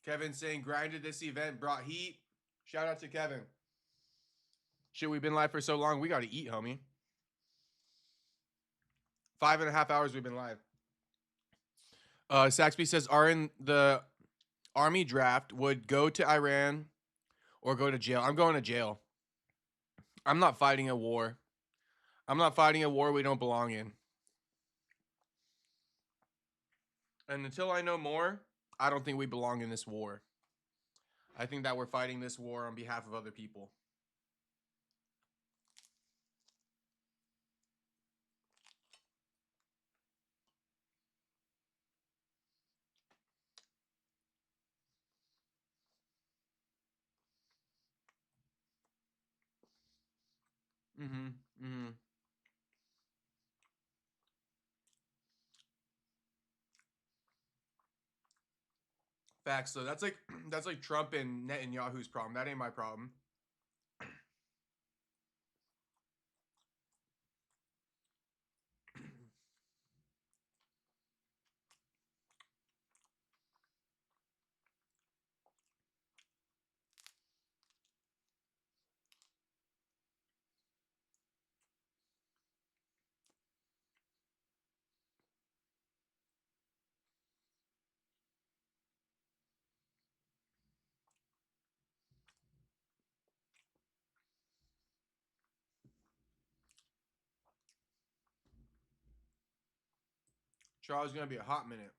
Kevin saying, grinded this event, brought heat. Shout out to Kevin. Shit, we've been live for so long. We got to eat, homie. 5.5 hours we've been live. Saxby says, are in the army draft, would go to Iran or go to jail. I'm going to jail. I'm not fighting a war. I'm not fighting a war we don't belong in. And until I know more, I don't think we belong in this war. I think that we're fighting this war on behalf of other people. Mm-hmm. Mm-hmm. Facts. So that's like that's like Trump and Netanyahu's problem. That ain't my problem. Charles gonna be a hot minute.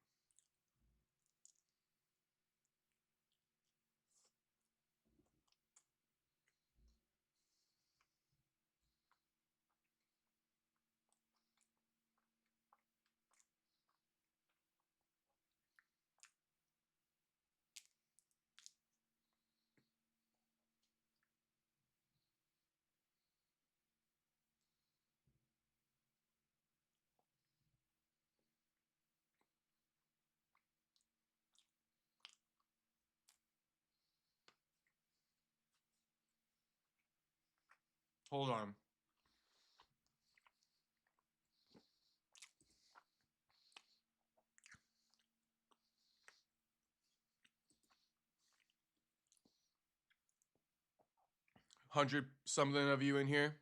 Hold on. Hundred something of you in here.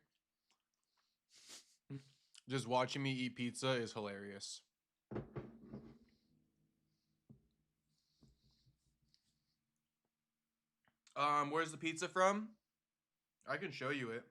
Just watching me eat pizza is hilarious. Where's the pizza from? I can show you it.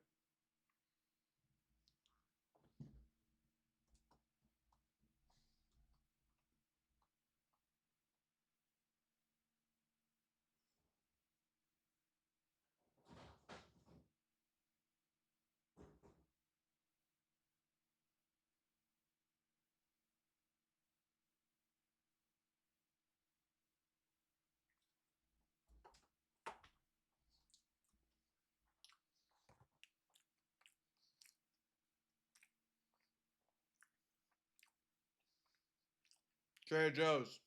Trader Joe's.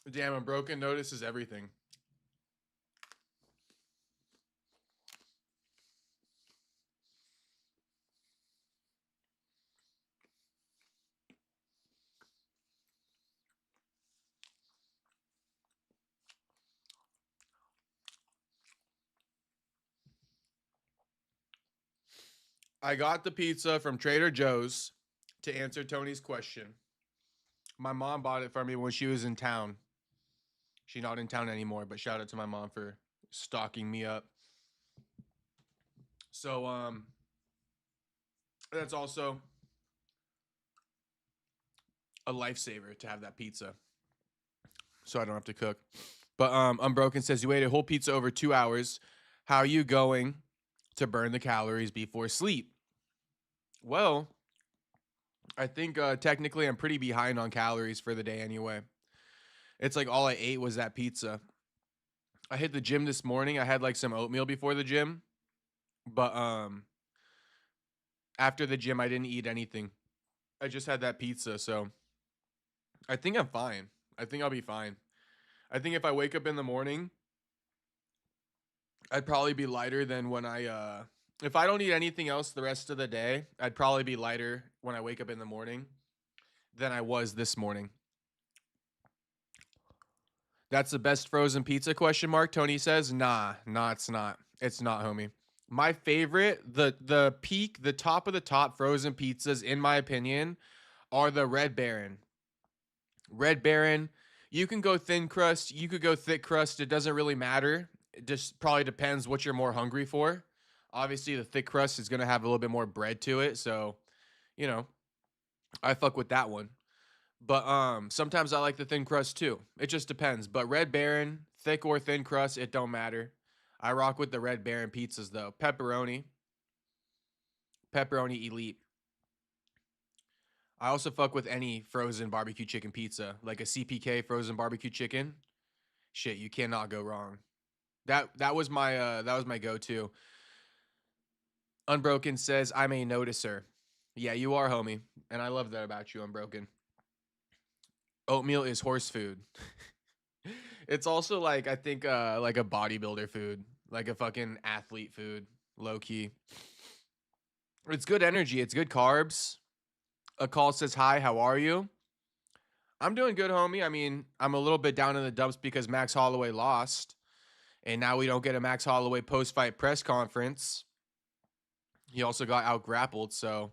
Damn, a broken notice is everything. I got the pizza from Trader Joe's to answer Tony's question. My mom bought it for me when she was in town. She's not in town anymore, but shout out to my mom for stocking me up. So that's also a lifesaver to have that pizza. So I don't have to cook. But Unbroken says you ate a whole pizza over 2 hours. How are you going to burn the calories before sleep? Well, I think technically I'm pretty behind on calories for the day anyway. It's like all I ate was that pizza. I hit the gym this morning. I had like some oatmeal before the gym, but after the gym I didn't eat anything. I just had that pizza, so I think I'm fine. I think I'll be fine. I think if I wake up in the morning, I'd probably be lighter than when if I don't eat anything else the rest of the day, I'd probably be lighter when I wake up in the morning than I was this morning. That's the best frozen pizza, question mark. Tony says, nah, it's not. It's not, homie. My favorite, the peak, the top of the top frozen pizzas, in my opinion, are the Red Baron. Red Baron, you can go thin crust, you could go thick crust. It doesn't really matter. It just probably depends what you're more hungry for. Obviously, the thick crust is going to have a little bit more bread to it. So, you know, I fuck with that one. But sometimes I like the thin crust too. It just depends. But Red Baron, thick or thin crust, it don't matter. I rock with the Red Baron pizzas though. Pepperoni elite. I also fuck with any frozen barbecue chicken pizza, like a CPK frozen barbecue chicken. Shit, you cannot go wrong. That was my go-to. Unbroken says, I'm a noticer. Yeah, you are, homie. And I love that about you, Unbroken. Oatmeal is horse food. It's also like, I think, like a bodybuilder food, like a fucking athlete food, low key. It's good energy. It's good carbs. A call says, hi, how are you? I'm doing good, homie. I mean, I'm a little bit down in the dumps because Max Holloway lost. And now we don't get a Max Holloway post-fight press conference. He also got out-grappled. So,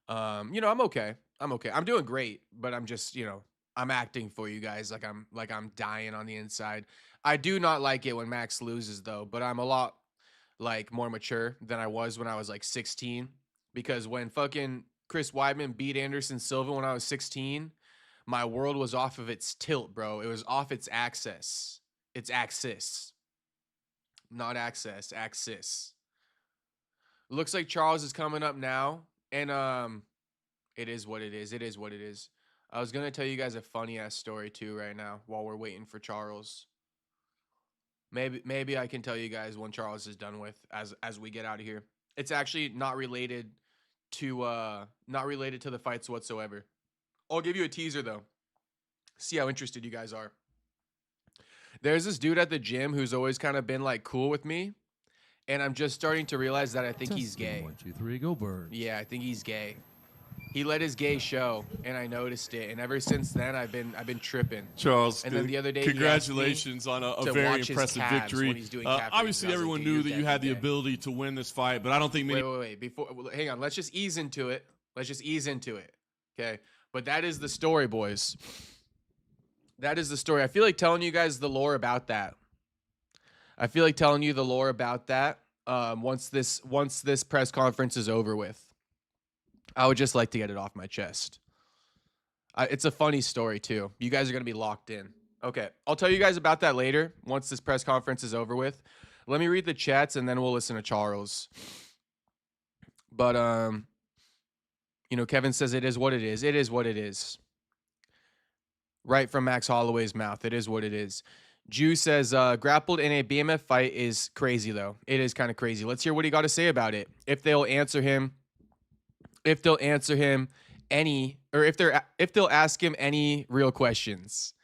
you know, I'm okay. I'm doing great, but I'm just, you know, I'm acting for you guys like I'm dying on the inside. I do not like it when Max loses though, but I'm a lot like more mature than I was when I was like 16, because when fucking Chris Weidman beat Anderson Silva when I was 16, my world was off of its tilt, bro. It was off its axis. Its axis. Not access, axis. Looks like Charles is coming up now, and it is what it is. It is what it is. I was going to tell you guys a funny-ass story, too, right now, while we're waiting for Charles. Maybe I can tell you guys when Charles is done with, as we get out of here. It's actually not related to the fights whatsoever. I'll give you a teaser, though. See how interested you guys are. There's this dude at the gym who's always kind of been, like, cool with me, and I'm just starting to realize that I think he's gay. 1, 2, 3, go Birds. Yeah, I think he's gay. He let his gay show, and I noticed it. And ever since then, I've been tripping. Charles, and then the other day, congratulations on a very impressive victory. Obviously, everyone knew that you had the ability to win this fight, but I don't think many. Wait. Hang on. Let's just ease into it. Okay. But that is the story, boys. That is the story. I feel like telling you guys the lore about that. Once this press conference is over with. I would just like to get it off my chest. It's a funny story, too. You guys are going to be locked in. Okay, I'll tell you guys about that later once this press conference is over with. Let me read the chats, and then we'll listen to Charles. But, you know, Kevin says it is what it is. It is what it is. Right from Max Holloway's mouth. It is what it is. Jew says, grappled in a BMF fight is crazy, though. It is kind of crazy. Let's hear what he got to say about it. If they'll answer him any, or if they'll ask him any real questions.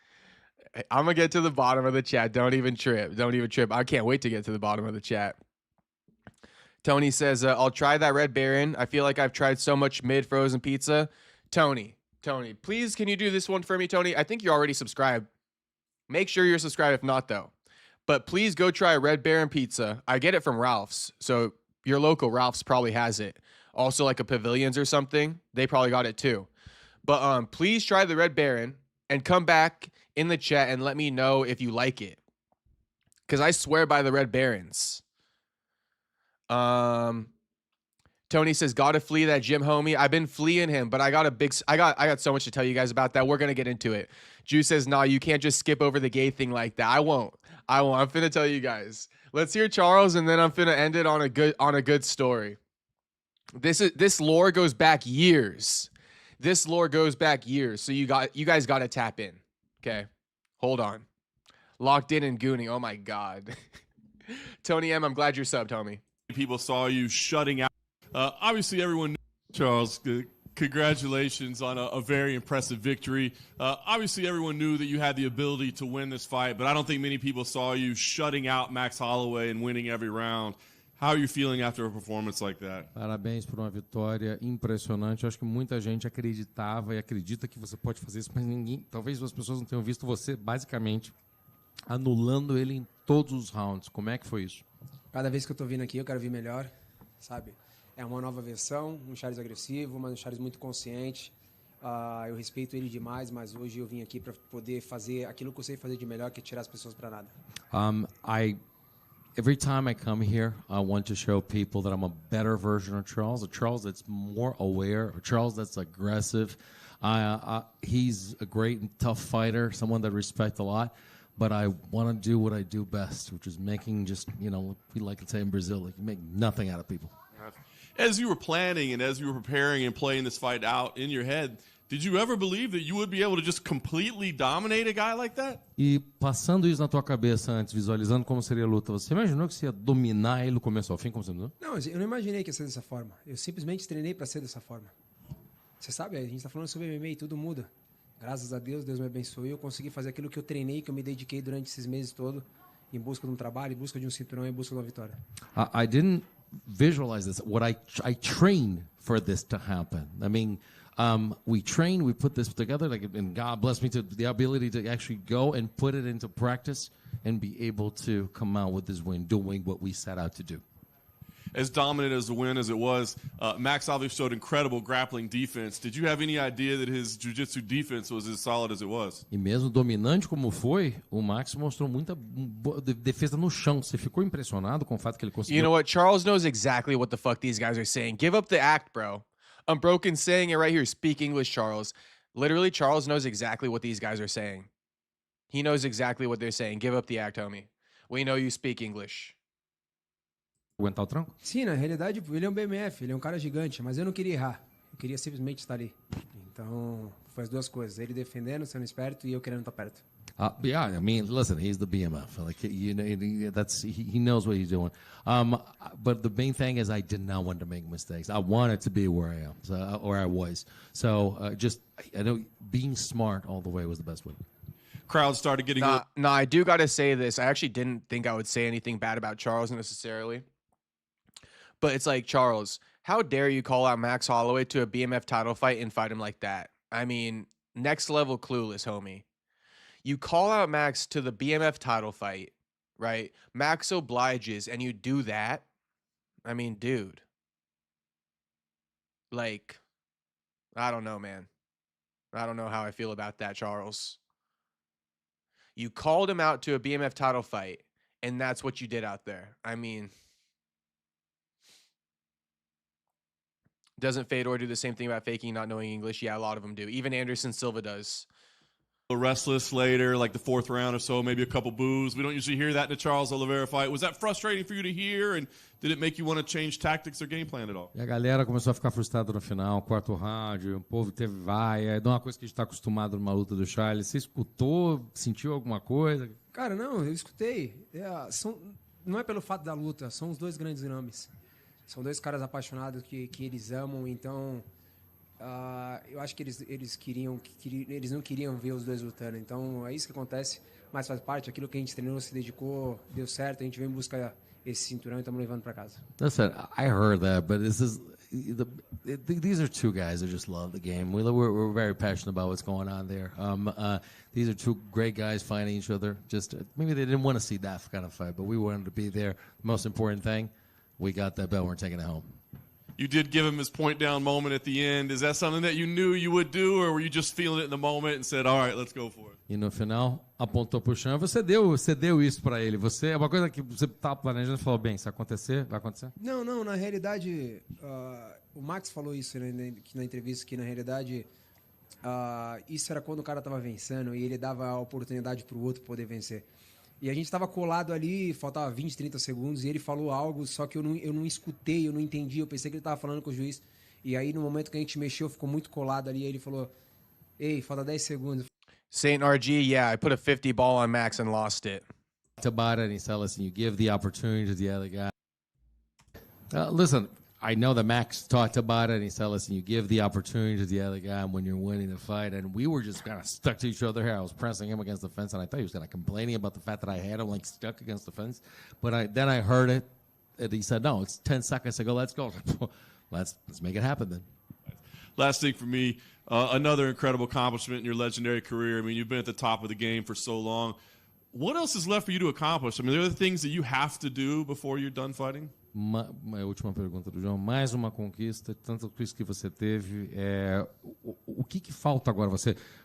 I'm gonna get to the bottom of the chat. Don't even trip. I can't wait to get to the bottom of the chat. Tony says, I'll try that Red Baron. I feel like I've tried so much mid-frozen pizza. Tony, please, can you do this one for me, Tony? I think you're already subscribed. Make sure you're subscribed if not, though. But please go try Red Baron pizza. I get it from Ralph's, so your local Ralph's probably has it. Also, like a Pavilions or something, they probably got it too. But please try the Red Baron and come back in the chat and let me know if you like it, because I swear by the Red Barons. Tony says, gotta flee that gym, homie. I've been fleeing him, but I got so much to tell you guys about that. We're gonna get into it. Jew says, nah, you can't just skip over the gay thing like that. I won't. I'm finna tell you guys. Let's hear Charles, and then I'm finna end it on a good story. This lore goes back years. So you guys got to tap in. Okay, Hold on. Locked in and gooning. Oh my God. Tony M, I'm glad you're subbed, homie. People saw you shutting out. Obviously, everyone knew, Charles, congratulations on a very impressive victory. Obviously, everyone knew that you had the ability to win this fight, but I don't think many people saw you shutting out Max Holloway and winning every round. How are you feeling after a performance like that? Parabéns por uma vitória impressionante. Eu acho que muita gente acreditava e acredita que você pode fazer isso, mas ninguém, talvez as pessoas não tenham visto você basicamente anulando ele em todos os rounds. Como é que foi isso? Cada vez que eu tô vindo aqui, eu quero vir melhor, sabe? É uma nova versão, um Charles agressivo, mas um Charles muito consciente. Eu respeito ele demais, mas hoje eu vim aqui para poder fazer aquilo que eu sei fazer de melhor, que é tirar as pessoas para nada. Every time I come here, I want to show people that I'm a better version of Charles, a Charles that's more aware, a Charles that's aggressive. He's a great and tough fighter, someone that I respect a lot, but I want to do what I do best, which is making just, you know, we like to say in Brazil, like you make nothing out of people. As you were planning and as you were preparing and playing this fight out in your head, did you ever believe that you would be able to just completely dominate a guy like that? E passando isso na tua cabeça antes, visualizando como seria a luta, você imaginou que você ia dominar ele do começo ao fim, como você não? Não, eu não imaginei que ia ser dessa forma. Eu simplesmente treinei para ser dessa forma. Você sabe, a gente está falando sobre MMA e tudo muda. Graças a Deus, Deus me abençoou e eu consegui fazer aquilo que eu treinei, que eu me dediquei durante esses meses todos, em busca de um trabalho, em busca de um cinturão, em busca de uma vitória. I didn't visualize this. What I trained for this to happen. I mean, we trained, we put this together, and God bless me to the ability to actually go and put it into practice and be able to come out with this win, doing what we set out to do. As dominant as the win as it was, Max obviously showed incredible grappling defense. Did you have any idea that his jiu-jitsu defense was as solid as it was? E mesmo dominante como foi, o Max mostrou muita defesa no chão. Você ficou impressionado com o fato que ele conseguiu? You know what? Charles knows exactly what the fuck these guys are saying. Give up the act, bro. Unbroken saying it right here. Speak English, Charles. Literally, Charles knows exactly what these guys are saying. He knows exactly what they're saying. Give up the act, homie. We know you speak English. Aguentar o tranco? Sim, na realidade, ele é um BMF, ele é um cara gigante, mas eu não queria errar. Eu queria simplesmente estar ali. Então, foi as duas coisas. Ele defendendo, sendo esperto, e eu querendo estar perto. Yeah, I mean, listen, he's the BMF. Like, you know, that's he knows what he's doing. But the main thing is, I did not want to make mistakes. I wanted to be where I am, or I was. So, I know being smart all the way was the best way. Crowd started getting. Nah, I do gotta say this. I actually didn't think I would say anything bad about Charles necessarily. But it's like, Charles, how dare you call out Max Holloway to a BMF title fight and fight him like that? I mean, next level clueless, homie. You call out Max to the BMF title fight, right? Max obliges, and you do that? I mean, dude. Like, I don't know, man. I don't know how I feel about that, Charles. You called him out to a BMF title fight, and that's what you did out there. I mean... Doesn't Fedor do the same thing about faking not knowing English? Yeah, a lot of them do. Even Anderson Silva does. Restless later, like the fourth round or so, maybe a couple boos. We don't usually hear that in a Charles Oliveira fight. Was that frustrating for you to hear? And did it make you want to change tactics or game plan at all? E a galera começou a ficar frustrada no final, quarto round, o povo teve vaia. É uma coisa que a gente está acostumado numa luta do Charles. Você escutou? Sentiu alguma coisa? Cara, não, eu escutei. Não é pelo fato da luta, são os dois grandes nomes. São dois caras apaixonados que eles amam, então eu acho que eles não queriam ver os dois lutando. Então é isso que acontece, mas faz parte, aquilo que a gente treinou, se dedicou, deu certo, a gente veio em busca desse cinturão e estamos levando para casa. Listen, I heard that, but these are two guys that just love the game. We're very passionate about what's going on there. These are two great guys fighting each other. Just maybe they didn't want to see that kind of fight, but we wanted to be there. The most important thing, we got that belt. We're taking it home. You did give him his point down moment at the end. Is that something that you knew you would do, or were you just feeling it in the moment and said, all right, let's go for it? E no final, apontou pro chão. Você deu isso para ele. É uma coisa que você estava planejando e falou, bem, se acontecer, vai acontecer? Não, na realidade, o Max falou isso na entrevista, que na realidade isso era quando o cara estava vencendo e ele dava a oportunidade pro outro poder vencer. E a gente estava colado ali, faltava 20, 30 segundos, e ele falou algo, só que eu não escutei, eu não entendi, eu pensei que ele estava falando com o juiz. E aí, no momento que a gente mexeu, ficou muito colado ali, e ele falou, ei, falta 10 segundos. Saint RG, yeah, I put a 50 ball on Max and lost it. About it, and you listen, you give the opportunity to the other guy. Listen, I know that Max talked about it, and he said, listen, you give the opportunity to the other guy when you're winning the fight. And we were just kind of stuck to each other here. I was pressing him against the fence, and I thought he was kind of complaining about the fact that I had him like stuck against the fence. But then I heard it, and he said, no, it's 10 seconds. I go, let's go. Let's make it happen then. Last thing for me, another incredible accomplishment in your legendary career. I mean, you've been at the top of the game for so long. What else is left for you to accomplish? I mean, there are things that you have to do before you're done fighting? A última pergunta do João. Mais uma conquista, tanto isso que você teve. O que falta agora?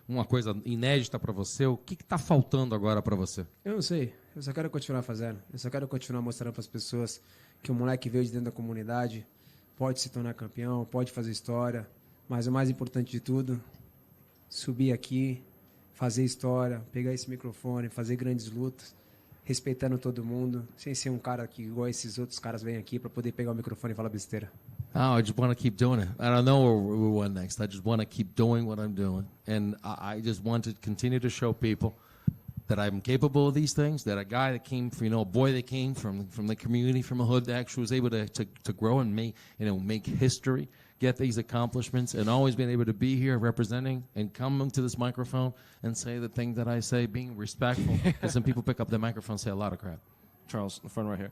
Uma coisa inédita para você? O que está faltando agora para você? Eu não sei. Eu só quero continuar fazendo. Eu só quero continuar mostrando para as pessoas que o moleque veio de dentro da comunidade, pode se tornar campeão, pode fazer história, mas o mais importante de tudo, subir aqui, fazer história, pegar esse microfone, fazer grandes lutas, respeitando todo mundo, sem ser um cara que igual esses outros caras vêm aqui para poder pegar o microfone e falar besteira. I just want to keep doing it. I don't know where we're going next. I just want to keep doing what I'm doing. And I just want to continue to show people that I'm capable of these things, that a guy that came from, a boy that came from the community, from a hood, that actually was able to grow and make history, get these accomplishments, and always been able to be here representing and come to this microphone and say the thing that I say, being respectful. Because some people pick up the microphone and say a lot of crap. Charles, in front right here.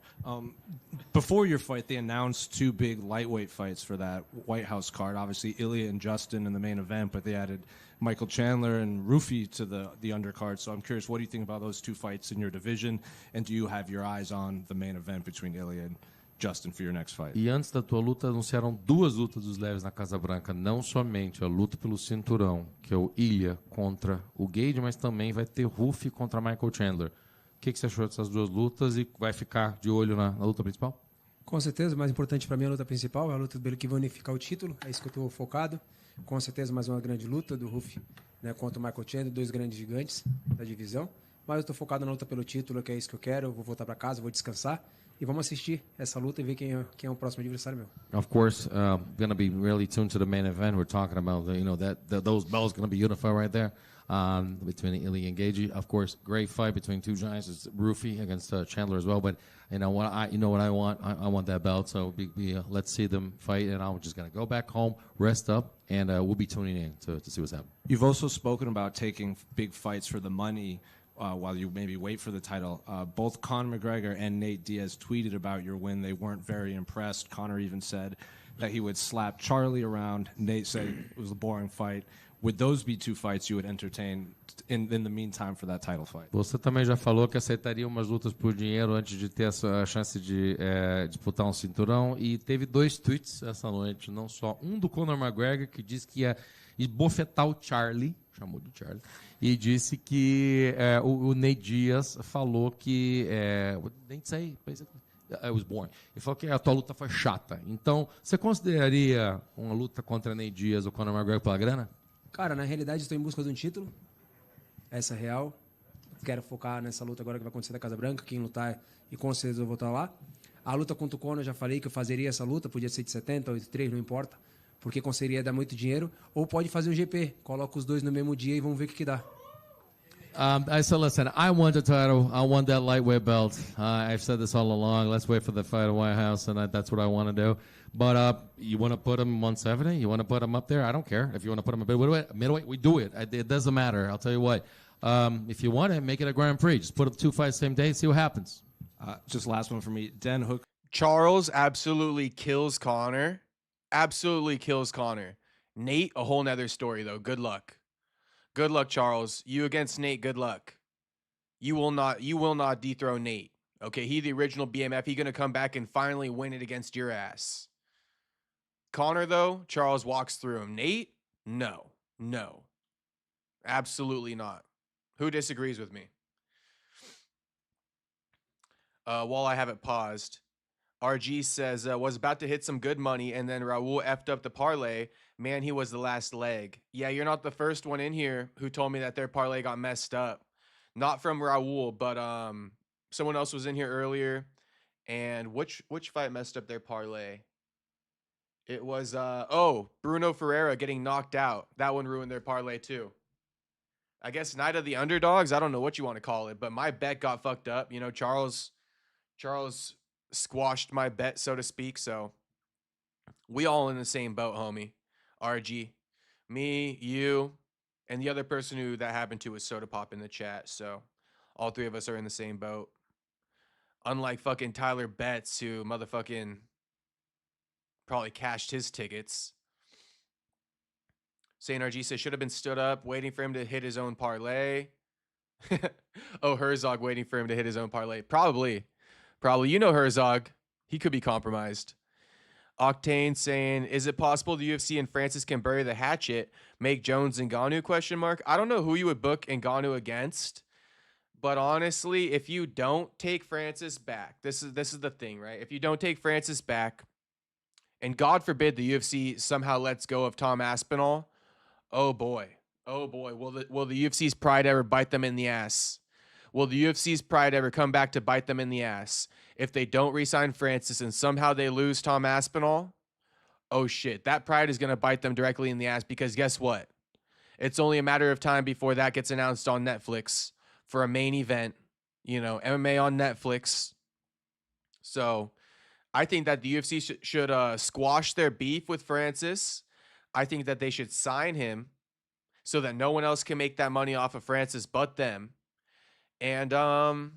Before your fight, they announced 2 big lightweight fights for that White House card. Obviously, Ilya and Justin in the main event, but they added Michael Chandler and Rufi to the undercard. So I'm curious, what do you think about those 2 fights in your division? And do you have your eyes on the main event between Ilya and Justin for your next fight? E antes da tua luta, anunciaram 2 lutas dos leves na Casa Branca. Não somente a luta pelo cinturão, que é o Ilya contra o Gage, mas também vai ter Rufi contra Michael Chandler. O que você achou dessas 2 lutas e vai ficar de olho na luta principal? Com certeza, o mais importante para mim é a luta principal, é a luta dele que vai unificar o título, é isso que eu estou focado. Com certeza, mais uma grande luta do Rufi, né, contra o Michael Chandler, 2 grandes gigantes da divisão. Mas eu estou focado na luta pelo título, que é isso que eu quero. Eu vou voltar para casa, vou descansar e vamos assistir essa luta e ver quem é o próximo adversário meu. Of course, going to be really tuned to the main event. We're talking about those belts going to be unified right there. Between Ilya and Gage. Of course, great fight between 2 giants. It's Rufi against Chandler as well. But what I want? I want that belt. So let's see them fight. And I'm just gonna go back home, rest up, and we'll be tuning in to see what's happening. You've also spoken about taking big fights for the money while you maybe wait for the title. Both Conor McGregor and Nate Diaz tweeted about your win. They weren't very impressed. Conor even said that he would slap Charlie around. Nate said it was a boring fight. Would those be 2 fights you would entertain in the meantime for that title fight? Você também já falou que aceitaria umas lutas por dinheiro antes de ter a chance de disputar um cinturão. E teve 2 tweets essa noite, não só. Um do Conor McGregor, que disse que ia bofetar o Charlie, chamou de Charlie, e disse que o Nate Diaz falou que... Didn't say, basically. It was boring. Ele falou que a tua luta foi chata. Então, você consideraria uma luta contra Nate Diaz ou Conor McGregor pela grana? Cara, na realidade estou em busca de um título, essa é real. Quero focar nessa luta agora que vai acontecer da Casa Branca, quem lutar e com certeza eu vou estar lá. A luta contra o Conor, eu já falei que eu fazeria essa luta, podia ser de 70, 83, não importa, porque conseguiria dar muito dinheiro, ou pode fazer um GP, coloca os 2 no mesmo dia e vamos ver o que dá. I said, listen, I want the title. I want that lightweight belt. I've said this all along. Let's wait for the fight at White House, and that's what I want to do. But you want to put him 170? You want to put him up there? I don't care. If you want to put him a middleweight, we do it. It doesn't matter. I'll tell you what. If you want it, make it a Grand Prix. Just put up 2 fights same day, see what happens. Just last one for me. Dan Hook. Charles absolutely kills Conor. Absolutely kills Conor. Nate, a whole nother story, though. Good luck. Good luck, Charles. You against Nate, good luck. You will not dethrone Nate. Okay, he the original BMF. He's going to come back and finally win it against your ass. Conor, though, Charles walks through him. Nate? No. Absolutely not. Who disagrees with me? While I have it paused, RG says, was about to hit some good money, and then Raul effed up the parlay. Man, he was the last leg. Yeah, you're not the first one in here who told me that their parlay got messed up. Not from Raul, but someone else was in here earlier. And which fight messed up their parlay? It was, Bruno Ferreira getting knocked out. That one ruined their parlay too. I guess night of the underdogs. I don't know what you want to call it, but my bet got fucked up. You know, Charles squashed my bet, so to speak. So we all in the same boat, homie. RG, me, you, and the other person who that happened to was Soda Pop in the chat. So all three of us are in the same boat. Unlike fucking Tyler Betts, who motherfucking probably cashed his tickets. Saint RG says, should have been stood up, waiting for him to hit his own parlay. Oh, Herzog waiting for him to hit his own parlay. Probably. You know Herzog. He could be compromised. Octane saying, is it possible the UFC and Francis can bury the hatchet, make Jones and Ngannou ? I don't know who you would book Ngannou against. But honestly, if you don't take Francis back, this is the thing, right? If you don't take Francis back, and God forbid the UFC somehow lets go of Tom Aspinall, oh boy, will the UFC's pride ever bite them in the ass? Will the UFC's pride ever come back to bite them in the ass? If they don't re-sign Francis and somehow they lose Tom Aspinall, oh shit, that pride is going to bite them directly in the ass, because guess what? It's only a matter of time before that gets announced on Netflix for a main event, you know, MMA on Netflix. So I think that the UFC should squash their beef with Francis. I think that they should sign him so that no one else can make that money off of Francis but them. And I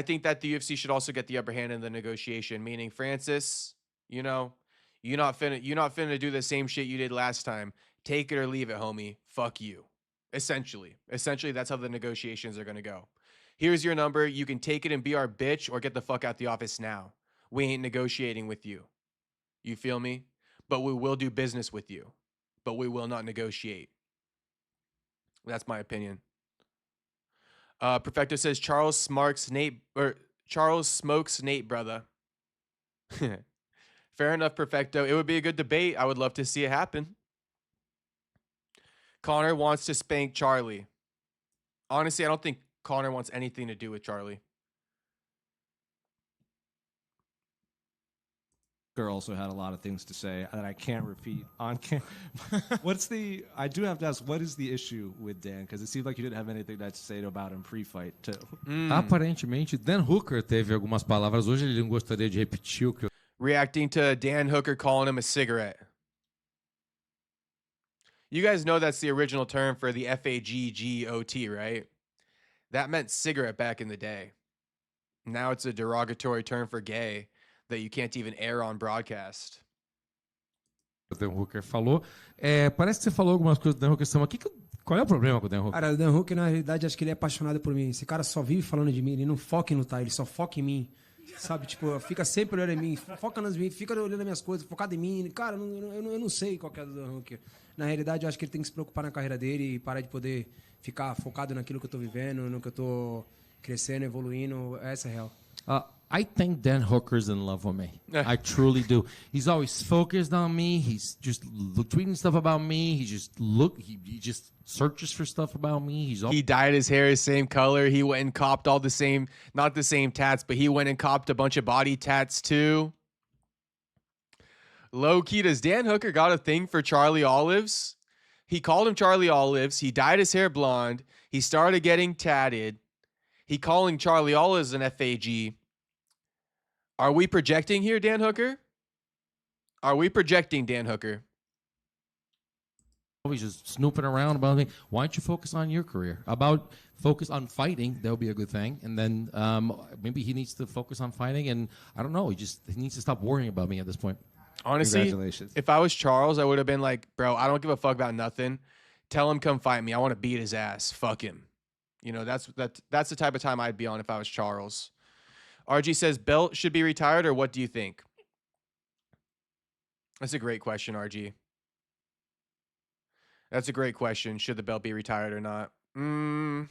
think that the UFC should also get the upper hand in the negotiation, meaning Francis, you know, you're not finna do the same shit you did last time. Take it or leave it, homie. Fuck you. Essentially, that's how the negotiations are going to go. Here's your number. You can take it and be our bitch, or get the fuck out the office now. We ain't negotiating with you. You feel me? But we will do business with you. But we will not negotiate. That's my opinion. Perfecto says Charles smokes Nate, brother. Fair enough, Perfecto. It would be a good debate. I would love to see it happen. Connor wants to spank Charlie. Honestly, I don't think Connor wants anything to do with Charlie. Also had a lot of things to say that I can't repeat on camera. I do have to ask, what is the issue with Dan? Because it seemed like you didn't have anything to say about him pre-fight too. Aparentemente, Dan Hooker teve algumas palavras hoje, ele não gostaria de repetir o que eu... Reacting to Dan Hooker calling him a cigarette. You guys know that's the original term for the FAGGOT, right? That meant cigarette back in the day. Now it's a derogatory term for gay that you can't even air on broadcast. O Dan Hooker falou. Parece que você falou algumas coisas do Dan Hooker. Qual é o problema com o Dan Hooker? Cara, o Dan Hooker, na realidade, acho que ele é apaixonado por mim. Esse cara só vive falando de mim, ele não foca em lutar, ele só foca em mim. Sabe, tipo, fica sempre olhando em mim, foca nas minhas, fica olhando nas minhas coisas, focado em mim. Cara, eu não sei qual que é do Dan Hooker. Na realidade, eu acho que ele tem que se preocupar na carreira dele e parar de poder ficar focado naquilo que eu tô vivendo, no que eu tô crescendo, evoluindo. Essa é a real. I think Dan Hooker's in love with me. I truly do. He's always focused on me. He's just tweeting stuff about me. He just searches for stuff about me. He dyed his hair the same color. He went and copped all the same, not the same tats, but he went and copped a bunch of body tats too. Low key, does Dan Hooker got a thing for Charlie Olives? He called him Charlie Olives. He dyed his hair blonde. He started getting tatted. He calling Charlie Olives an FAG. Are we projecting here, Dan Hooker? Are we projecting, Dan Hooker? Always just snooping around about me. Why don't you focus on your career? Focus on fighting. That would be a good thing. And then maybe he needs to focus on fighting. And I don't know. He needs to stop worrying about me at this point. Honestly, if I was Charles, I would have been like, bro, I don't give a fuck about nothing. Tell him come fight me. I want to beat his ass. Fuck him. You know, that's the type of time I'd be on if I was Charles. RG says, belt should be retired, or what do you think? That's a great question, RG. That's a great question. Should the belt be retired or not? I'm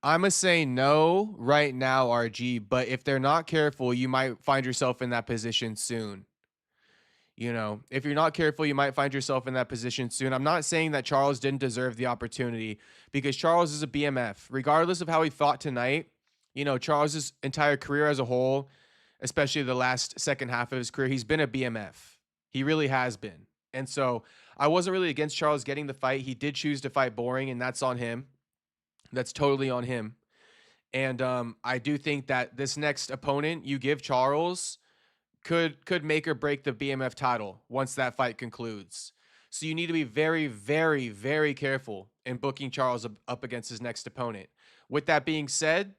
going to say no right now, RG, but if they're not careful, you might find yourself in that position soon. You know, if you're not careful, you might find yourself in that position soon. I'm not saying that Charles didn't deserve the opportunity, because Charles is a BMF. Regardless of how he fought tonight, you know, Charles's entire career as a whole, especially the last second half of his career. He's been a BMF. He really has been. And so I wasn't really against Charles getting the fight. He did choose to fight boring, and that's on him. That's totally on him. And I do think that this next opponent you give Charles could make or break the BMF title once that fight concludes. So you need to be very, very, very careful in booking Charles up against his next opponent. With that being said,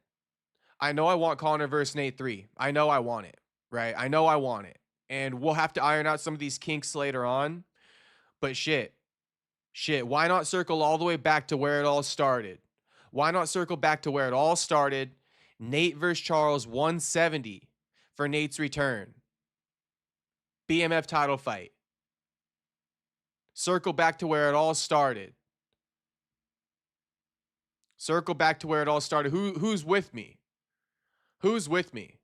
I know I want Conor versus Nate 3. I know I want it, right? I know I want it. And we'll have to iron out some of these kinks later on. But shit, why not circle all the way back to where it all started? Why not circle back to where it all started? Nate versus Charles 170 for Nate's return. BMF title fight. Circle back to where it all started. Circle back to where it all started. Who's with me? Who's with me?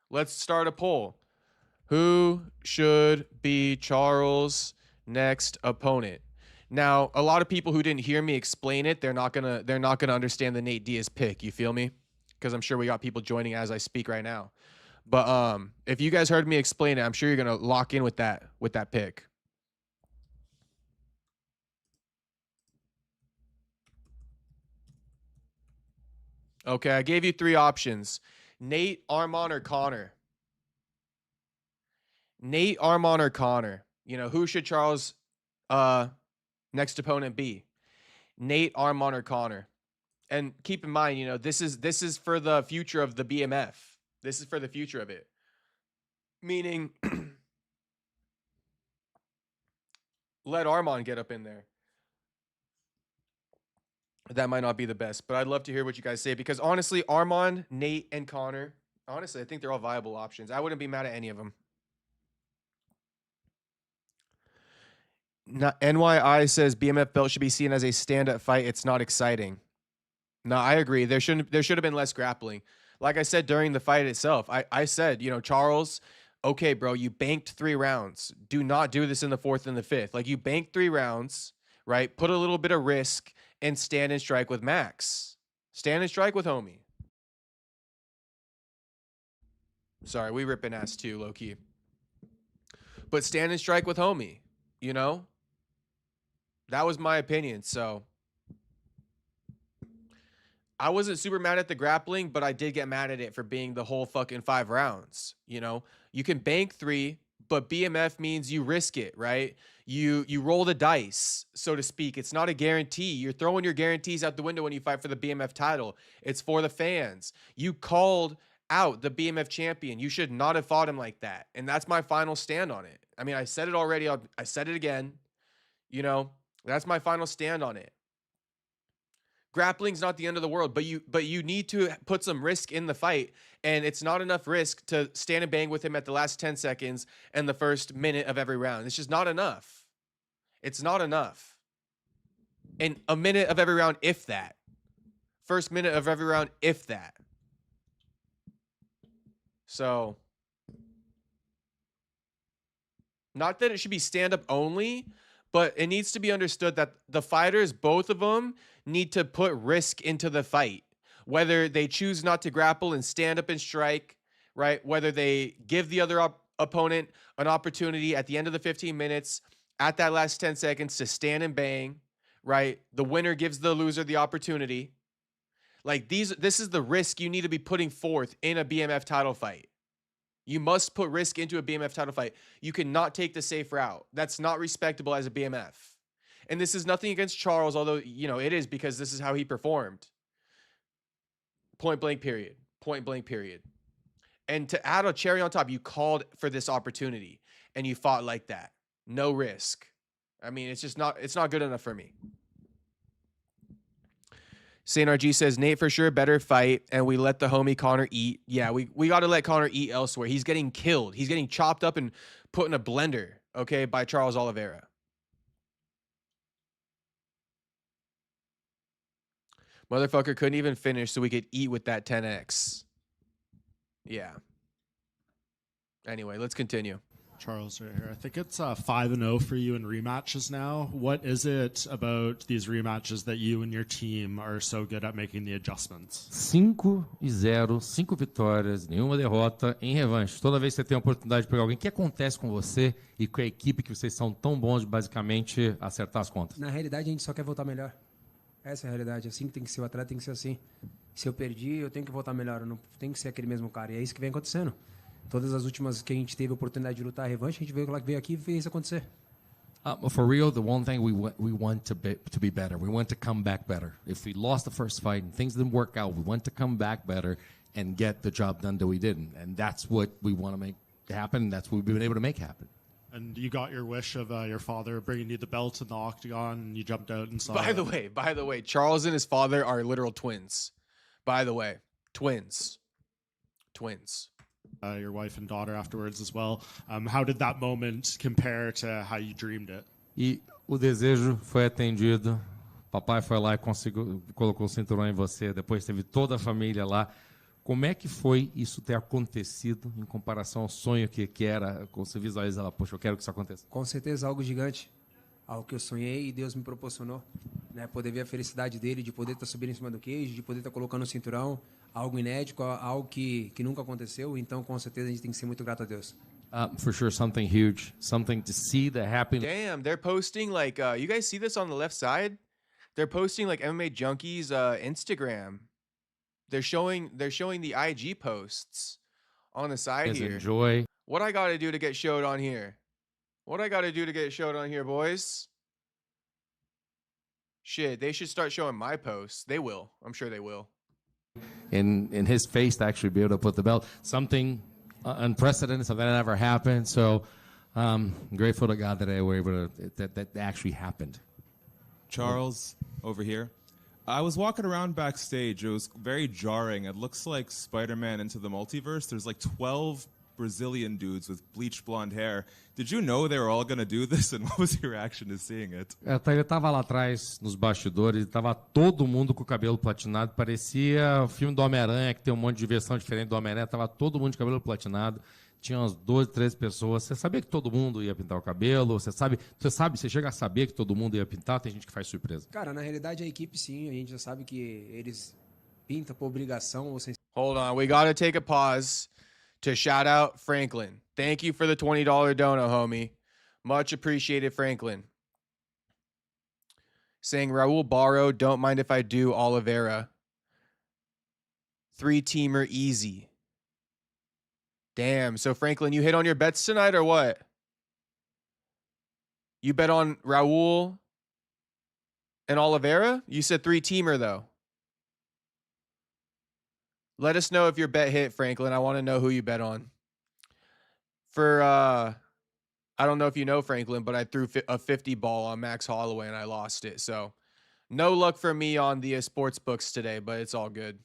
Let's start a poll. Who should be Charles' next opponent? Now, a lot of people who didn't hear me explain it, they're not gonna understand the Nate Diaz pick. You feel me? Because I'm sure we got people joining as I speak right now. But if you guys heard me explain it, I'm sure you're gonna lock in with that pick. Okay, I gave you 3 options. Nate, Arman, or Conor. Nate, Arman, or Conor. You know, who should Charles' next opponent be? Nate, Arman, or Conor. And keep in mind, you know, this is for the future of the BMF. This is for the future of it. Meaning, let Arman get up in there. That might not be the best, but I'd love to hear what you guys say, because honestly, Arman, Nate, and Conor, honestly, I think they're all viable options. I wouldn't be mad at any of them. NYI says BMF belt should be seen as a stand-up fight. It's not exciting. No, I agree. There should have been less grappling. Like I said during the fight itself, I said, you know, Charles, okay, bro, you banked 3 rounds. Do not do this in the 4th and the 5th. Like, you banked 3 rounds, right? Put a little bit of risk and stand and strike with Max. Stand and strike with homie. Sorry, we ripping ass too, low key. But stand and strike with homie, you know? That was my opinion, so I wasn't super mad at the grappling, but I did get mad at it for being the whole fucking 5 rounds, you know? You can bank 3, but BMF means you risk it, right? You roll the dice, so to speak. It's not a guarantee. You're throwing your guarantees out the window when you fight for the BMF title. It's for the fans. You called out the BMF champion. You should not have fought him like that. And that's my final stand on it. I mean, I said it already. I said it again. You know, that's my final stand on it. Grappling's not the end of the world, but you need to put some risk in the fight, and it's not enough risk to stand and bang with him at the last 10 seconds and the first minute of every round. It's just not enough. It's not enough. And a minute of every round, if that. First minute of every round, if that. So, not that it should be stand-up only, but it needs to be understood that the fighters, both of them, need to put risk into the fight. Whether they choose not to grapple and stand up and strike, right? Whether they give the other opponent an opportunity at the end of the 15 minutes, at that last 10 seconds to stand and bang, right? The winner gives the loser the opportunity. Like, this is the risk you need to be putting forth in a BMF title fight. You must put risk into a BMF title fight. You cannot take the safe route. That's not respectable as a BMF. And this is nothing against Charles, although, you know, it is, because this is how he performed. Point blank period. Point blank period. And to add a cherry on top, you called for this opportunity and you fought like that. No risk. I mean, it's not good enough for me. Saint RG says, Nate for sure, better fight, and we let the homie Conor eat. Yeah, we got to let Conor eat elsewhere. He's getting killed. He's getting chopped up and put in a blender, okay, by Charles Oliveira. Motherfucker couldn't even finish so we could eat with that 10X. Yeah. Anyway, let's continue. Charles right here. I think it's 5-0 for you in rematches now. What is it about these rematches that you and your team are so good at making the adjustments? 5-0, 5 vitórias, nenhuma derrota em revanche. Toda vez que você tem a oportunidade de pegar alguém, o que acontece com você e com a equipe que vocês são tão bons de basicamente acertar as contas? Na realidade, a gente só quer voltar melhor. Essa é a realidade. Assim que tem que ser, o atleta tem que ser assim. Se eu perdi, eu tenho que voltar melhor. Eu não tenho que ser aquele mesmo cara. E é isso que vem acontecendo. Todas as últimas que a gente teve a oportunidade de lutar a revanche, a gente veio aqui e fez isso acontecer. For real, the one thing we want to be better. We want to come back better. If we lost the first fight and things didn't work out, we want to come back better and get the job done that we didn't. And that's what we want to make happen. That's what we've been able to make happen. And you got your wish of your father bringing you the belt in the octagon, and you jumped out and saw By the way, Charles and his father are literal twins. By the way, twins. Your wife and daughter afterwards as well. How did that moment compare to how you dreamed it? E o desejo foi atendido. Papai foi lá e colocou o cinturão em você. Depois teve toda a família lá. Como é que foi isso ter acontecido em comparação ao sonho que era? Você visualiza lá, poxa, eu quero que isso aconteça. Com certeza, algo gigante. Algo que eu sonhei e Deus me proporcionou. Né? Poder ver a felicidade dele, de poder estar subindo em cima do queijo, de poder estar colocando o cinturão. Algo inédito, algo que nunca aconteceu. Então, com certeza, a gente tem que ser muito grato a Deus. For sure, something huge. Something to see that happen. Damn, they're posting like, you guys see this on the left side? They're posting like MMA Junkies Instagram. They're showing the IG posts on the side here. Enjoy. What I got to do to get showed on here? Boys? Shit, they should start showing my posts. They will. I'm sure they will. In his face to actually be able to put the belt. Something unprecedented, something that never happened. So I'm grateful to God that I were able to, that actually happened. Charles, over here. I was walking around backstage. It was very jarring. It looks like Spider-Man Into the Multiverse. There's like 12 Brazilian dudes with bleached blonde hair. Did you know they were all going to do this? And what was your reaction to seeing it? Ele tava lá atrás, nos bastidores, tava todo mundo com o cabelo platinado. Parecia o filme do Homem-Aranha, que tem um monte de versão diferente do Homem-Aranha. Tava todo mundo de cabelo platinado. Tinha umas 12, 13 pessoas. Você sabia que todo mundo ia pintar o cabelo? Você chega a saber que todo mundo ia pintar? Tem gente que faz surpresa. Cara, na realidade, a equipe, sim. A gente já sabe que eles pintam por obrigação ou sem... Hold on, we gotta take a pause to shout out Franklin. Thank you for the $20 dono, homie. Much appreciated, Franklin. Saying, Raul Barro, don't mind if I do Oliveira. 3-teamer easy. Damn, so Franklin, you hit on your bets tonight or what? You bet on Raul and Oliveira? You said 3-teamer though. Let us know if your bet hit, Franklin. I want to know who you bet on. For, I don't know if you know Franklin, but I threw a 50 ball on Max Holloway and I lost it. So no luck for me on the sports books today, but it's all good.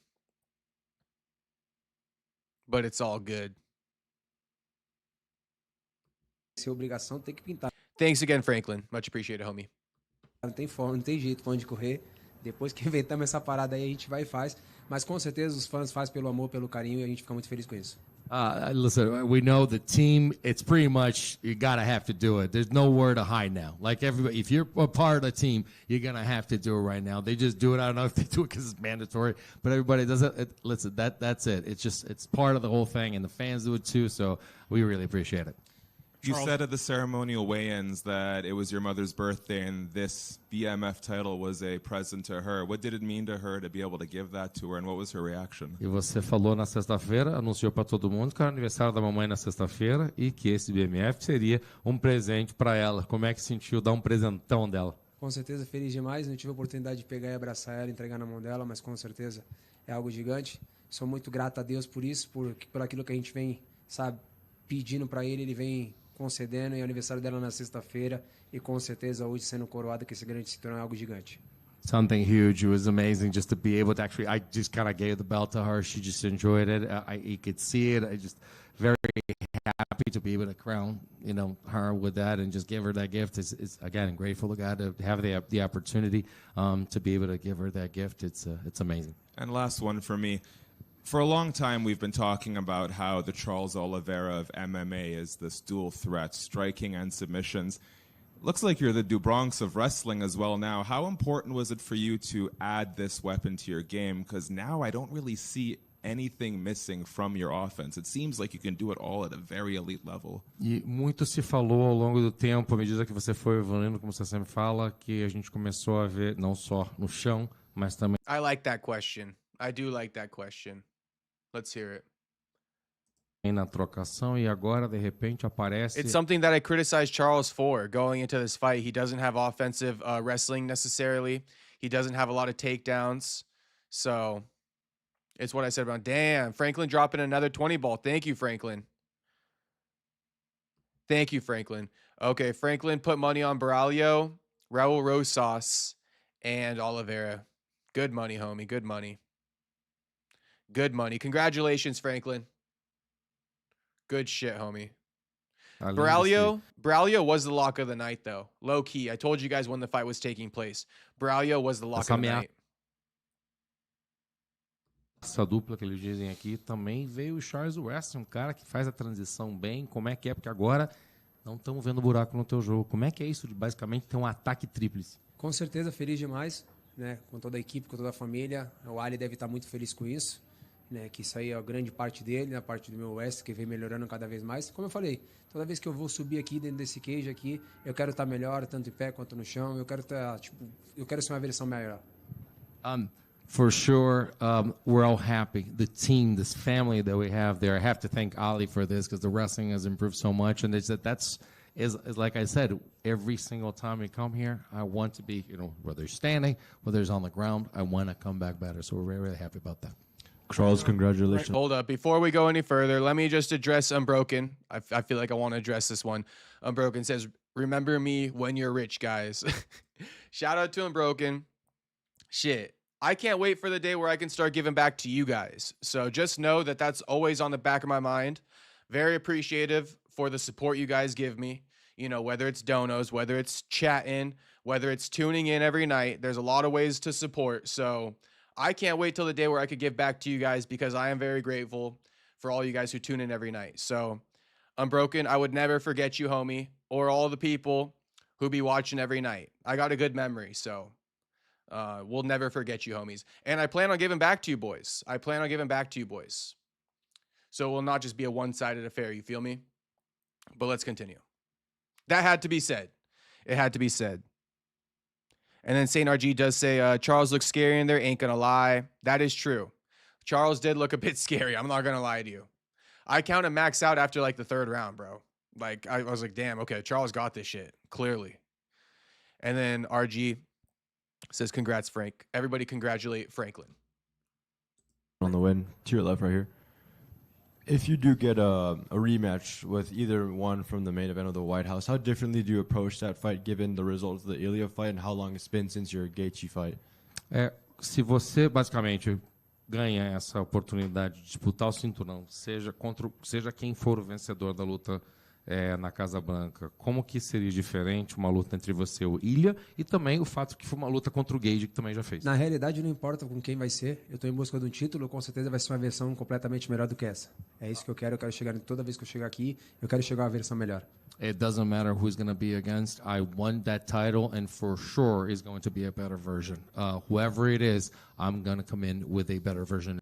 Se obrigação, tem que pintar. Thanks again, Franklin. Much appreciated, homie. Não tem forma, não tem jeito pra onde correr. Depois que inventamos essa parada aí, a gente vai e faz. Mas com certeza os fãs fazem pelo amor, pelo carinho e a gente fica muito feliz com isso. Listen, we know the team, it's pretty much, you gotta have to do it. There's nowhere to hide now. Like everybody, if you're a part of the team, you're gonna have to do it right now. They just do it. I don't know if they do it because it's mandatory, but everybody does it. Listen, that's it. It's part of the whole thing, and the fans do it too, so we really appreciate it. You said at the ceremonial weigh-ins that it was your mother's birthday and this BMF title was a present to her. What did it mean to her to be able to give that to her, and what was her reaction? E você falou na sexta-feira, anunciou para todo mundo que era aniversário da mamãe na sexta-feira e que esse BMF seria um presente para ela. Como é que sentiu dar um presentão dela? Com certeza, feliz demais. Não tive a oportunidade de pegar e abraçar ela, entregar na mão dela, mas com certeza é algo gigante. Sou muito grato a Deus por isso, por aquilo que a gente vem, sabe, pedindo para ele vem concedendo, e o aniversário dela na sexta-feira, e com certeza hoje sendo coroada que esse grande cinturão é algo gigante. Something huge. It was amazing just to be able to actually, I just kind of gave the belt to her. She just enjoyed it. You could see it. I just very happy to be able to crown, her with that and just give her that gift. It's again, grateful to God to have the opportunity to be able to give her that gift. It's amazing. And last one for me. For a long time, we've been talking about how the Charles Oliveira of MMA is this dual threat, striking and submissions. Looks like you're the Dubronx of wrestling as well now. How important was it for you to add this weapon to your game? Because now I don't really see anything missing from your offense. It seems like you can do it all at a very elite level. E muito se falou ao longo do tempo, à medida que você foi evoluindo, como você sempre fala, que a gente começou a ver não só no chão, mas também. I like that question. I do like that question. Let's hear it. Na trocação, e agora de repente aparece. It's something that I criticized Charles for going into this fight. He doesn't have offensive wrestling necessarily. He doesn't have a lot of takedowns. So it's what I said about, damn, Franklin dropping another 20 ball. Thank you, Franklin. Thank you, Franklin. Okay, Franklin put money on Braulio, Raul Rosas, and Oliveira. Good money, homie. Good money. Good money. Congratulations, Franklin. Good shit, homie. Braulio was the lock of the night, though. Low key. I told you guys when the fight was taking place. Braulio was the lock of the night. Essa dupla que eles dizem aqui também veio o Charles West, um cara que faz a transição bem. Como é que é? Porque agora não estamos vendo buraco no teu jogo. Como é que é isso de basicamente ter um ataque tríplice? Com certeza, feliz demais, né? Com toda a equipe, com toda a família. O Ali deve estar muito feliz com isso, né? Que isso aí é a grande parte dele, a parte do meu West, que vem melhorando cada vez mais. Como eu falei, toda vez que eu vou subir aqui dentro desse cage aqui, eu quero estar melhor, tanto em pé quanto no chão. Eu quero estar, eu quero ser uma versão melhor. For sure, we're all happy. The team, this family that we have there. I have to thank Ali for this because the wrestling has improved so much. And that's like I said, every single time we come here, I want to be, whether it's standing, whether it's on the ground, I want to come back better. So we're really, really happy about that. Charles, congratulations. Hold up. Before we go any further, let me just address Unbroken. I feel like I want to address this one. Unbroken says, remember me when you're rich, guys. Shout out to Unbroken. Shit. I can't wait for the day where I can start giving back to you guys. So just know that that's always on the back of my mind. Very appreciative for the support you guys give me. Whether it's donos, whether it's chatting, whether it's tuning in every night. There's a lot of ways to support. So I can't wait till the day where I could give back to you guys because I am very grateful for all you guys who tune in every night. So Unbroken, I would never forget you, homie, or all the people who be watching every night. I got a good memory, so we'll never forget you, homies. And I plan on giving back to you boys. So it will not just be a one-sided affair, you feel me? But let's continue. That had to be said. It had to be said. And then St. RG does say, Charles looks scary in there, ain't gonna lie. That is true. Charles did look a bit scary. I'm not gonna lie to you. I counted Max out after like the third round, bro. Like, I was like, damn, okay, Charles got this shit, clearly. And then RG says, congrats, Frank. Everybody congratulate Franklin. On the win. To your left right here. If you do get a rematch with either one from the main event of the White House, how differently do you approach that fight given the results of the Ilya fight and how long it's been since your Gaethje fight? Se você basicamente ganha essa oportunidade de disputar o cinturão, seja quem for o vencedor da luta na Casa Branca, como que seria diferente uma luta entre você e o Ilya e também o fato que foi uma luta contra o Gage que também já fez? Na realidade, não importa com quem vai ser. Eu estou em busca de um título, com certeza vai ser uma versão completamente melhor do que essa. É isso que eu quero chegar, toda vez que eu chegar aqui, eu quero chegar a uma versão melhor. It doesn't matter who's going to be against. I won that title, and for sure is going to be a better version. Whoever it is, I'm going to come in with a better version.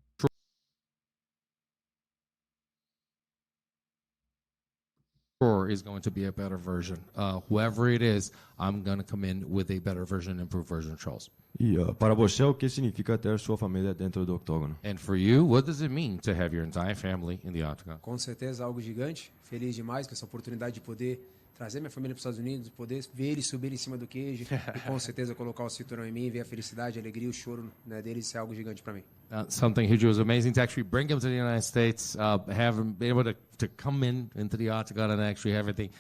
Is going to be a better version. Whoever it is, I'm going to come in with a better version, improved version of Charles. E para você, o que significa ter sua família dentro do octógono? And for you, what does it mean to have your entire family in the octagon? Com certeza algo gigante. Feliz demais com essa oportunidade de poder trazer minha família para os Estados Unidos, poder ver eles subir em cima do queijo e com certeza colocar o cinturão em mim, ver a felicidade, a alegria, o choro, né, deles, isso é algo gigante para mim. Something huge. It was amazing to actually bring him to the United States, have him be able to come into the octagon and actually have everything.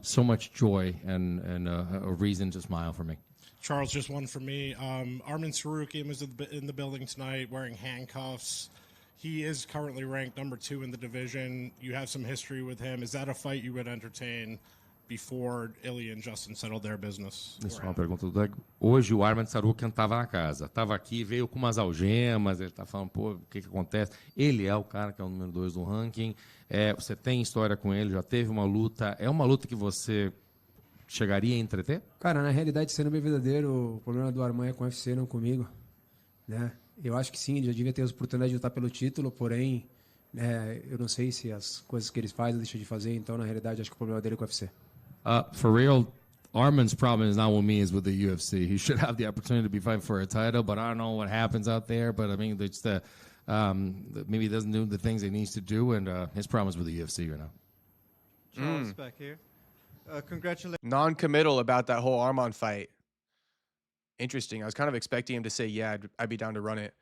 So much joy and a reason to smile for me. Charles, just one for me. Arman Sarukian was in the building tonight wearing handcuffs. He is currently ranked number 2 in the division. You have some history with him. Is that a fight you would entertain? before Ilya and Justin settled their business. Isso é uma pergunta do Doug. Hoje o Arman Tsarukyan estava na casa. Estava aqui, veio com umas algemas, ele está falando, pô, o que acontece? Ele é o cara que é o número 2 do ranking. Você tem história com ele, já teve uma luta. É uma luta que você chegaria a entreter? Cara, na realidade, sendo bem verdadeiro, o problema do Arman é com o UFC, não comigo. Né? Eu acho que sim, ele já devia ter a oportunidade de lutar pelo título, porém, eu não sei se as coisas que eles fazem deixam de fazer, então, na realidade, acho que o problema dele é com o UFC. For real, Arman's problem is not with me, it's with the UFC. He should have the opportunity to be fighting for a title, but I don't know what happens out there. But I mean, it's maybe he doesn't do the things he needs to do, and his problem is with the UFC right now. Charles back here. Congratulations. Non-committal about that whole Arman fight. Interesting. I was kind of expecting him to say, yeah, I'd be down to run it.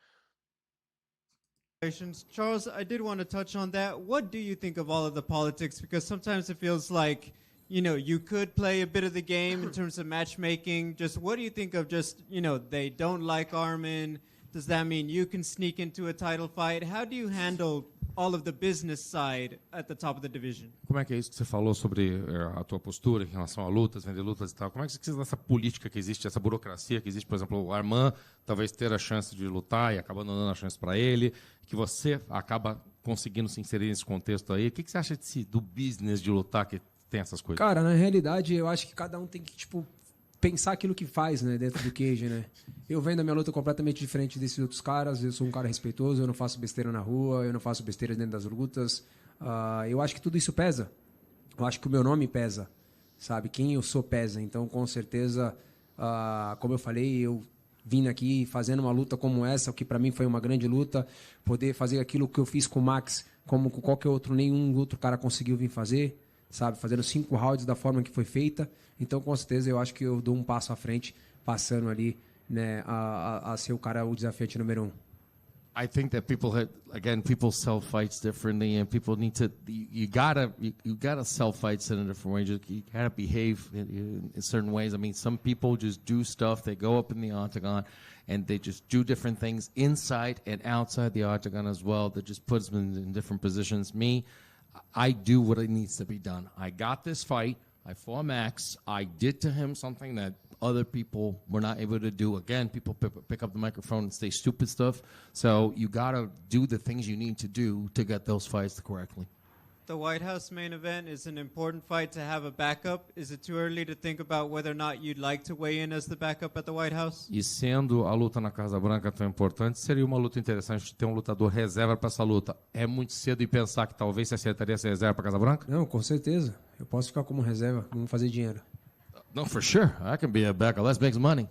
Charles, I did want to touch on that. What do you think of all of the politics? Because sometimes it feels like, you could play a bit of the game in terms of matchmaking. Just what do you think of just, they don't like Arman. Does that mean you can sneak into a title fight? How do you handle all of the business side at the top of the division? Como é que é isso que você falou sobre a tua postura em relação a lutas, vender lutas e tal? Como é que você essa política que existe, essa burocracia que existe, por exemplo, o Arman talvez ter a chance de lutar e acaba não dando a chance para ele, que você acaba conseguindo se inserir nesse contexto aí. O que você acha do business de lutar que tem essas coisas? Cara, na realidade, eu acho que cada um tem que, pensar aquilo que faz, né, dentro do cage, né? Eu vendo a minha luta completamente diferente desses outros caras. Eu sou um cara respeitoso, eu não faço besteira na rua, eu não faço besteira dentro das lutas. Eu acho que tudo isso pesa. Eu acho que o meu nome pesa, sabe? Quem eu sou pesa. Então, com certeza, como eu falei, eu vim aqui fazendo uma luta como essa, que para mim foi uma grande luta, poder fazer aquilo que eu fiz com o Max, como com qualquer outro, nenhum outro cara conseguiu vir fazer, sabe? Fazendo 5 rounds da forma que foi feita. Então, com certeza, eu acho que eu dou um passo à frente, passando ali, né, a ser o desafiante número 1. I think that people sell fights differently, and people need to. You gotta sell fights in a different way. You gotta behave in certain ways. I mean, some people just do stuff. They go up in the octagon, and they just do different things inside and outside the octagon as well. That just puts them in different positions. Me, I do what it needs to be done. I got this fight. I fought Max. I did to him something that other people were not able to do. Again, people pick up the microphone and say stupid stuff. So you got to do the things you need to do to get those fights correctly. The White House main event is an important fight to have a backup. Is it too early to think about whether or not you'd like to weigh in as the backup at the White House? E sendo a luta na Casa Branca tão importante, seria uma luta interessante ter um lutador reserva para essa luta. É muito cedo e pensar que talvez você acertaria essa reserva para Casa Branca? Não, com certeza. Eu posso ficar como reserva, vamos fazer dinheiro. No, for sure. I can be a backup. Let's make money.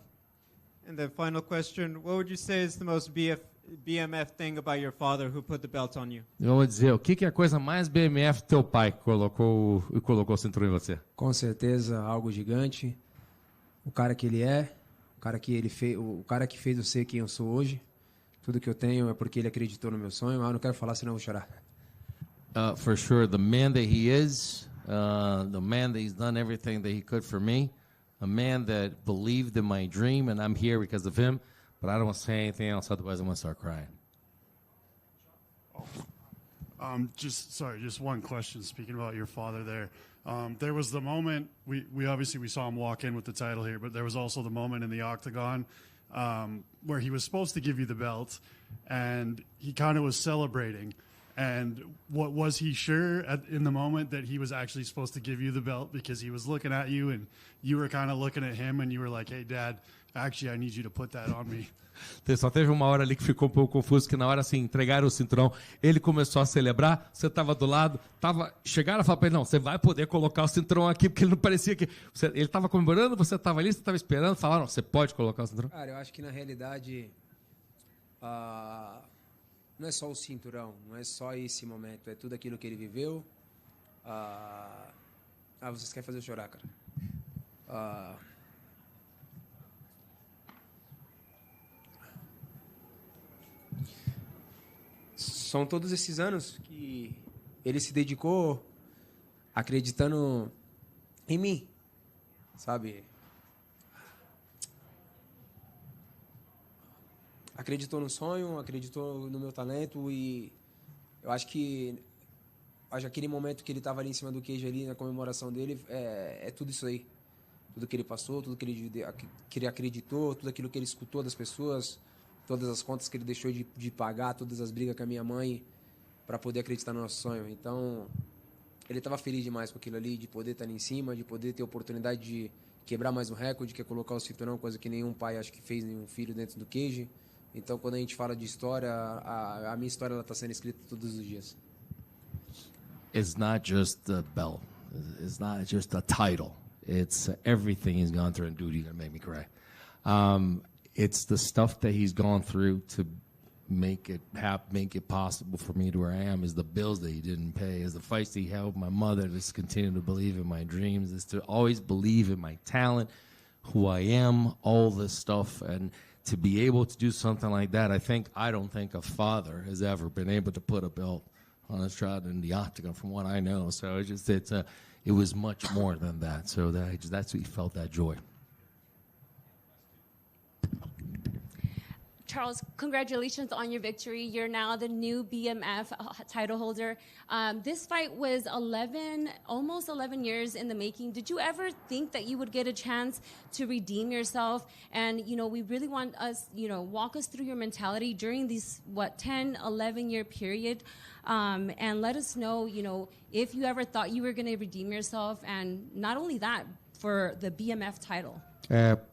And the final question, what would you say is the most BMF thing about your father who put the belt on you? Eu vou dizer, o que é a coisa mais BMF teu pai colocou o cinturão em você? Com certeza, algo gigante. O cara que ele é, o cara que fez eu ser quem eu sou hoje. Tudo que eu tenho é porque ele acreditou no meu sonho. Eu não quero falar, senão eu vou chorar. For sure, the man that he is, the man that he's done everything that he could for me, a man that believed in my dream, and I'm here because of him. But I don't want to say anything else, otherwise I'm going to start crying. Just one question. Speaking about your father there, there was the moment we obviously saw him walk in with the title here, but there was also the moment in the octagon where he was supposed to give you the belt, and he kind of was celebrating. And what was he sure in the moment that he was actually supposed to give you the belt, because he was looking at you and you were kind of looking at him and you were like, "Hey, Dad, actually, I need you to put that on me." Só teve uma hora ali que ficou um pouco confuso, que na hora assim, entregaram o cinturão, ele começou a celebrar, você estava do lado, chegaram a falar para ele, não, você vai poder colocar o cinturão aqui, porque ele não parecia que... ele estava comemorando, você estava ali, você estava esperando, falaram, você pode colocar o cinturão? Cara, eu acho que na realidade... não é só o cinturão, não é só esse momento, é tudo aquilo que ele viveu. Vocês querem fazer eu chorar, cara. São todos esses anos que ele se dedicou acreditando em mim, sabe? Acreditou no sonho, acreditou no meu talento, e eu acho que acho que aquele momento que ele tava ali em cima do cage ali, na comemoração dele, é tudo isso aí. Tudo que ele passou, tudo que ele acreditou, tudo aquilo que ele escutou das pessoas, todas as contas que ele deixou de pagar, todas as brigas com a minha mãe para poder acreditar no nosso sonho. Então, ele estava feliz demais com aquilo ali, de poder estar ali em cima, de poder ter a oportunidade de quebrar mais um recorde, que é colocar o cinturão, coisa que nenhum pai acho que fez, nenhum filho dentro do cage. Então, quando a gente fala de história, a minha história está sendo escrita todos os dias. It's not just the belt. It's not just the title. It's everything he's gone through. And dude, you're gonna make me cry. It's the stuff that he's gone through to make it possible for me to where I am. Is the bills that he didn't pay. Is the fights that he had with my mother. Is continue to believe in my dreams. Is to always believe in my talent, who I am, all this stuff, and to be able to do something like that. I don't think a father has ever been able to put a belt on his child in the octagon, from what I know. So it was much more than that. So that's what he felt, that joy. Charles, congratulations on your victory. You're now the new BMF title holder. This fight was almost 11 years in the making. Did you ever think that you would get a chance to redeem yourself? And, we really want us, walk us through your mentality during these, 10, 11-year period. And let us know, if you ever thought you were going to redeem yourself. And not only that, for the BMF title.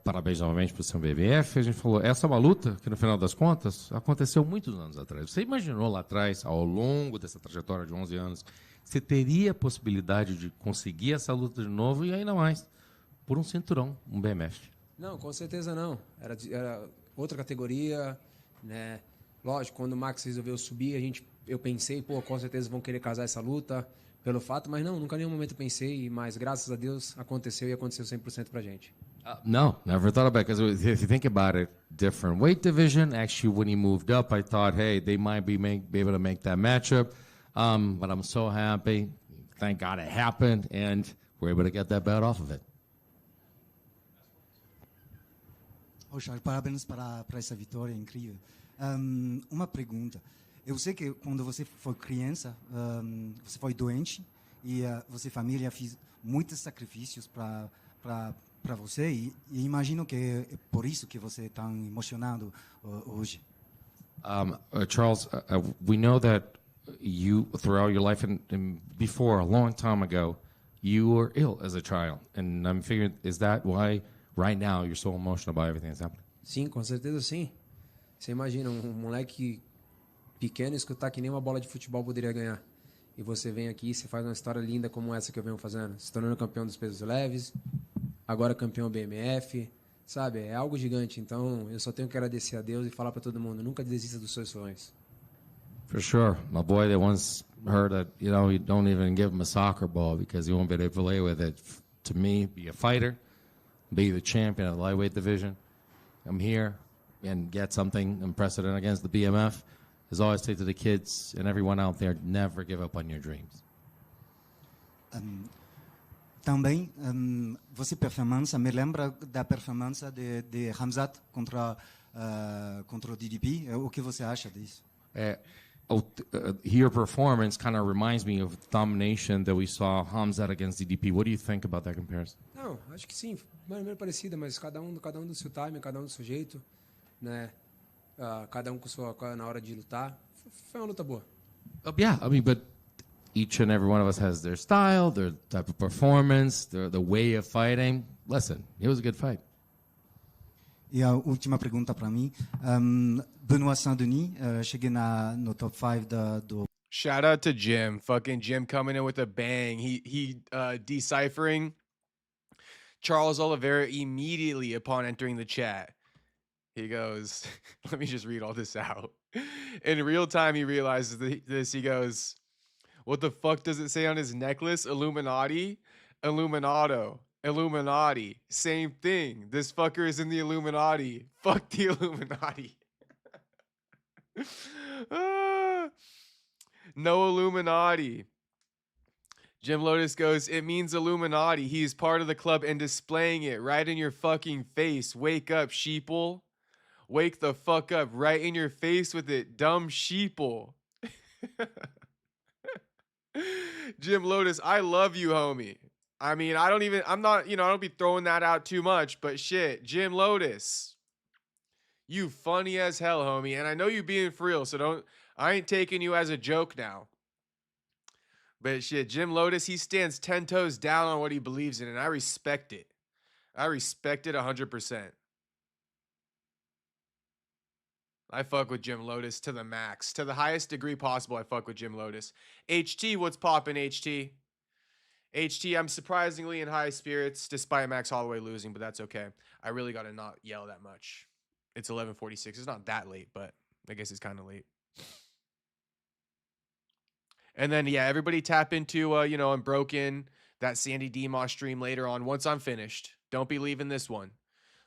Parabéns novamente para o seu BBF. A gente falou, essa é uma luta que, no final das contas, aconteceu muitos anos atrás. Você imaginou lá atrás, ao longo dessa trajetória de 11 anos, você teria a possibilidade de conseguir essa luta de novo e ainda mais por um cinturão, um BMF? Não, com certeza não. Era outra categoria, né? Lógico, quando o Max resolveu subir, eu pensei, com certeza vão querer casar essa luta pelo fato, mas não, nunca em nenhum momento pensei, mas graças a Deus aconteceu e aconteceu 100% pra gente. No, never thought about it. Because if you think about it, different weight division. Actually, when he moved up, I thought, hey, they might be able to make that matchup. But I'm so happy. Thank God it happened, and we're able to get that belt off of it. Oh, Charles, parabéns para essa vitória incrível. Uma pergunta. Eu sei que quando você foi criança, você foi doente e você família fez muitos sacrifícios para você e imagino que é por isso que você é tão emocionado hoje. Charles, we know that you, throughout your life and before, a long time ago, you were ill as a child. And I'm figuring, is that why right now you're so emotional about everything that's happening? Sim, com certeza sim. Você imagina um moleque pequeno escutar que nem uma bola de futebol poderia ganhar. E você vem aqui e você faz uma história linda como essa que eu venho fazendo. Se tornando campeão dos pesos leves, agora campeão BMF, sabe? É algo gigante. Então, eu só tenho que agradecer a Deus e falar para todo mundo, nunca desista dos seus sonhos. For sure. My boy that once heard that, you don't even give him a soccer ball because he won't be able to play with it. To me, be a fighter, be the champion of the lightweight division. I'm here and get something unprecedented against the BMF. As I always say to the kids and everyone out there, never give up on your dreams. Também, você performance me lembra da performance de Khamzat contra o DDP. O que você acha disso? Your performance kind of reminds me of the domination that we saw Khamzat against DDP. What do you think about that comparison? Não, acho que sim, é parecida, mas cada um do seu time, cada um do seu jeito, né? Cada um na hora de lutar. Foi uma luta boa. Yeah, I mean, but each and every one of us has their style, their type of performance, the way of fighting. Listen, it was a good fight. E a última pergunta para mim. Benoit Saint-Denis, cheguei no top 5 do... Shout out to Jim. Fucking Jim coming in with a bang. He deciphering Charles Oliveira immediately upon entering the chat. He goes, let me just read all this out. In real time, he realizes this. He goes, what the fuck does it say on his necklace? Illuminati? Illuminato. Illuminati. Same thing. This fucker is in the Illuminati. Fuck the Illuminati. No Illuminati. Jim Lotus goes, it means Illuminati. He's part of the club and displaying it right in your fucking face. Wake up, sheeple. Wake the fuck up right in your face with it, dumb sheeple. Jim Lotus, I love you, homie. I mean, I'm not, I don't be throwing that out too much, but shit, Jim Lotus, you funny as hell, homie. And I know you being for real, so I ain't taking you as a joke now. But shit, Jim Lotus, he stands 10 toes down on what he believes in, and I respect it. I respect it 100%. I fuck with Jim Lotus to the max. To the highest degree possible, I fuck with Jim Lotus. HT, what's poppin', HT? HT, I'm surprisingly in high spirits despite Max Holloway losing, but that's okay. I really got to not yell that much. It's 11:46. It's not that late, but I guess it's kind of late. And then, yeah, everybody tap into, Unbroken, that Sandy Demos stream later on once I'm finished. Don't be leaving this one.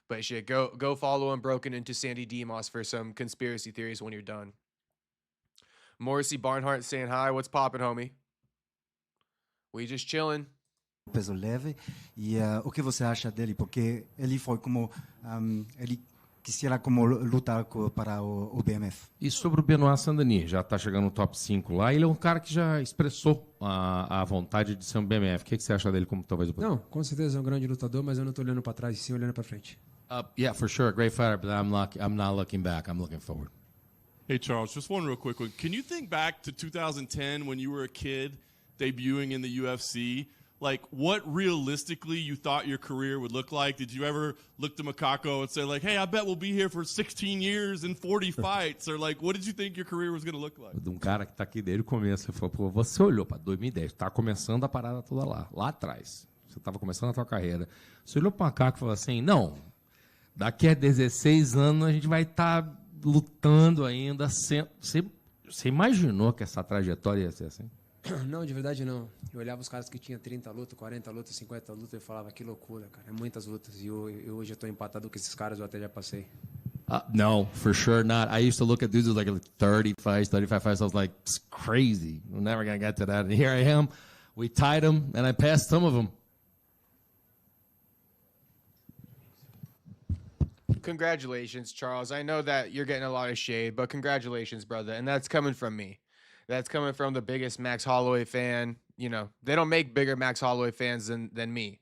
But shit, go follow Unbroken into Sandy Demos for some conspiracy theories when you're done. Morrissey Barnhart saying hi. What's poppin', homie? We just chilling. Peso leve. E o que você acha dele? Porque ele foi como ele quisiera como lutar para o BMF. E sobre o Benoit Saint-Denis, já está chegando no top 5 lá. Ele é um cara que já expressou a vontade de ser um BMF. O que você acha dele como talvez o... Não, com certeza é um grande lutador, mas eu não estou olhando para trás, sim olhando para frente. Yeah, for sure, great fighter, but I'm not looking back. I'm looking forward. Hey, Charles, just one real quick one. Can you think back to 2010 when you were a kid debuting in the UFC? Like, what realistically you thought your career would look like? Did you ever look to Macaco and say, like, hey, I bet we'll be here for 16 years and 40 fights? Or, like, what did you think your career was going to look like? De cara que tá aqui desde o começo, ele falou, pô, você olhou para 2010, tá começando a parada toda lá atrás. Você tava começando a tua carreira. Você olhou para o Macaco e falou assim, não, daqui a 16 anos a gente vai estar lutando ainda. Você imaginou que essa trajetória ia ser assim? Não, de verdade não. Eu olhava os caras que tinham 30 lutas, 40 lutas, 50 lutas e falava, que loucura, cara. É muitas lutas. E eu hoje eu tô empatado com esses caras, eu até já passei. No, for sure not. I used to look at dudes with like 30 fights, 35 fights. I was like, it's crazy. We're never going to get to that. And here I am. We tied them, and I passed some of them. Congratulations, Charles. I know that you're getting a lot of shade, but congratulations, brother. And that's coming from me. That's coming from the biggest Max Holloway fan. They don't make bigger Max Holloway fans than me.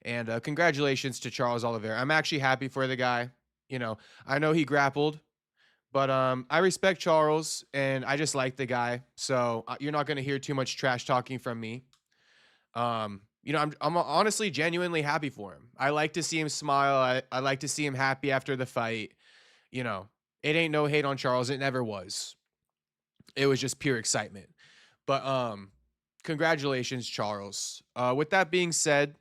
And congratulations to Charles Oliveira. I'm actually happy for the guy. I know he grappled, but I respect Charles, and I just like the guy. So you're not going to hear too much trash talking from me. I'm honestly genuinely happy for him. I like to see him smile. I like to see him happy after the fight. It ain't no hate on Charles. It never was. It was just pure excitement. But congratulations, Charles. With that being said,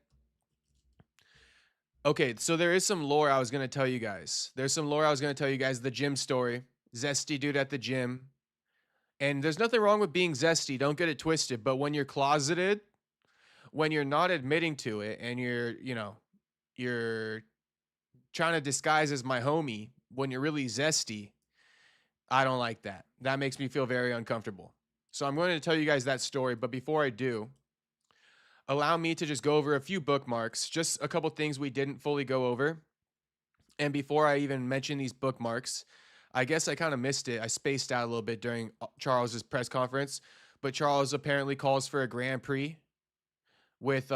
okay, so there is some lore I was going to tell you guys. There's some lore I was going to tell you guys. The gym story. Zesty dude at the gym. And there's nothing wrong with being zesty. Don't get it twisted. But when you're closeted, when you're not admitting to it, and you're trying to disguise as my homie when you're really zesty, I don't like that. That makes me feel very uncomfortable. So I'm going to tell you guys that story. But before I do, allow me to just go over a few bookmarks, just a couple things we didn't fully go over. And before I even mention these bookmarks, I guess I kind of missed it. I spaced out a little bit during Charles's press conference, but Charles apparently calls for a Grand Prix with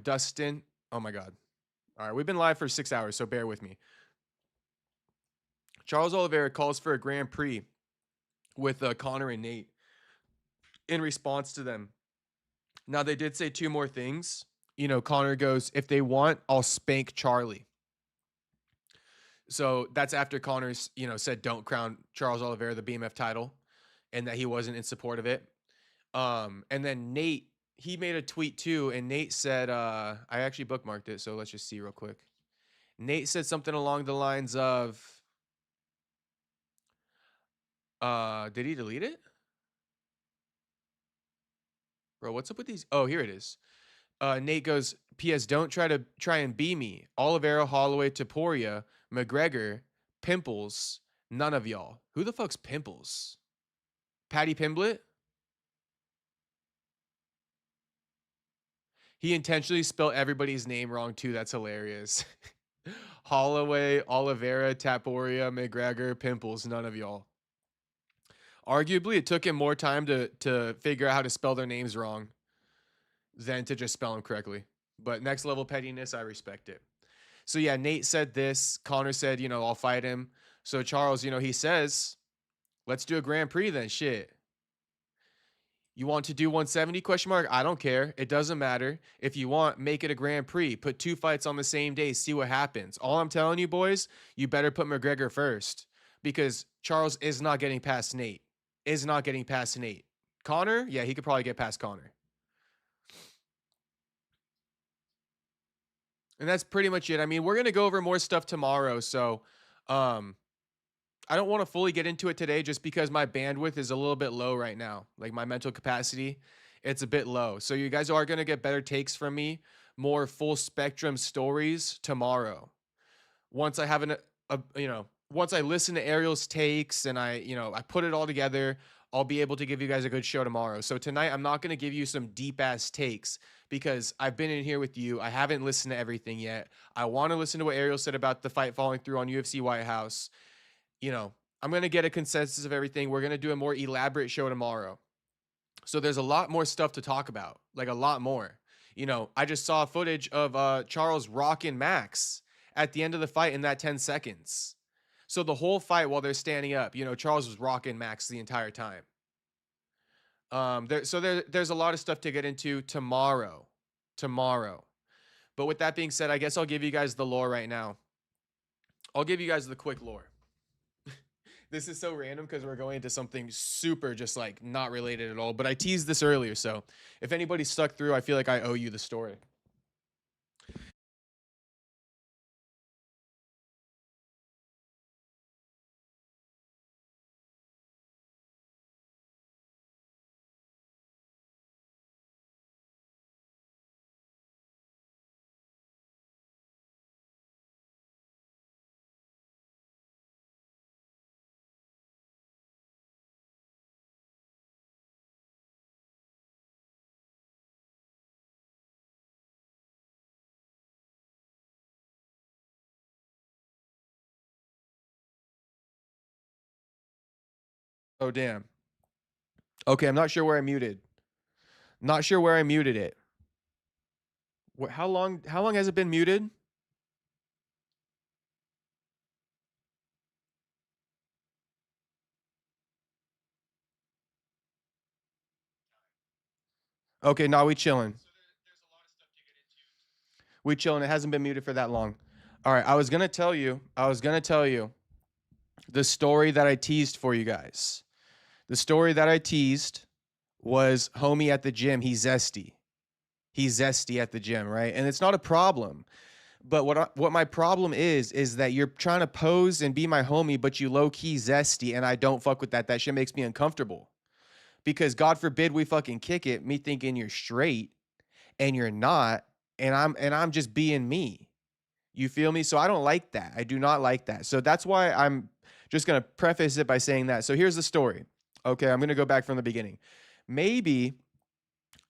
Dustin. Oh my God. All right. We've been live for 6 hours, so bear with me. Charles Oliveira calls for a Grand Prix with Conor and Nate in response to them. Now, they did say two more things. Conor goes, if they want, I'll spank Charlie. So that's after Conor's, said don't crown Charles Oliveira the BMF title and that he wasn't in support of it. And then Nate, he made a tweet too, and Nate said, I actually bookmarked it, so let's just see real quick. Nate said something along the lines of, did he delete it? Bro, what's up with these? Oh, here it is. Nate goes, P.S. Don't try and be me. Oliveira, Holloway, Topuria, McGregor, Pimples, none of y'all. Who the fuck's Pimples? Patty Pimblett? He intentionally spelled everybody's name wrong too. That's hilarious. Holloway, Oliveira, Topuria, McGregor, Pimples, none of y'all. Arguably, it took him more time to figure out how to spell their names wrong than to just spell them correctly. But next level pettiness, I respect it. So yeah, Nate said this. Connor said, I'll fight him. So Charles, he says, let's do a Grand Prix then. Shit. You want to do 170 ? I don't care. It doesn't matter. If you want, make it a Grand Prix. Put 2 fights on the same day. See what happens. All I'm telling you, boys, you better put McGregor first because Charles is not getting past Nate. Connor, yeah, he could probably get past Connor. And that's pretty much it. I mean, we're going to go over more stuff tomorrow. So I don't want to fully get into it today just because my bandwidth is a little bit low right now. Like my mental capacity, it's a bit low. So you guys are going to get better takes from me, more full spectrum stories tomorrow. Once I have once I listen to Ariel's takes and I put it all together, I'll be able to give you guys a good show tomorrow. So tonight, I'm not going to give you some deep ass takes because I've been in here with you. I haven't listened to everything yet. I want to listen to what Ariel said about the fight falling through on UFC White House. I'm going to get a consensus of everything. We're going to do a more elaborate show tomorrow. So there's a lot more stuff to talk about, like a lot more. I just saw footage of Charles rocking Max at the end of the fight in that 10 seconds. So the whole fight while they're standing up, Charles was rocking Max the entire time. There's a lot of stuff to get into tomorrow. But with that being said, I guess I'll give you guys the lore right now. I'll give you guys the quick lore. This is so random because we're going into something super just like not related at all. But I teased this earlier, so if anybody stuck through, I feel like I owe you the story. Oh, damn. Okay, I'm not sure where I muted. Not sure where I muted it. How long has it been muted? Okay, nah, we chilling. We chilling. It hasn't been muted for that long. All right, I was gonna tell you the story that I teased for you guys. The story that I teased was homie at the gym. He's zesty. He's zesty at the gym, right? And it's not a problem. But what my problem is that you're trying to pose and be my homie, but you low-key zesty, and I don't fuck with that. That shit makes me uncomfortable. Because God forbid we fucking kick it, me thinking you're straight, and you're not, and I'm just being me. You feel me? So I don't like that. I do not like that. So that's why I'm just going to preface it by saying that. So here's the story. Okay, I'm going to go back from the beginning.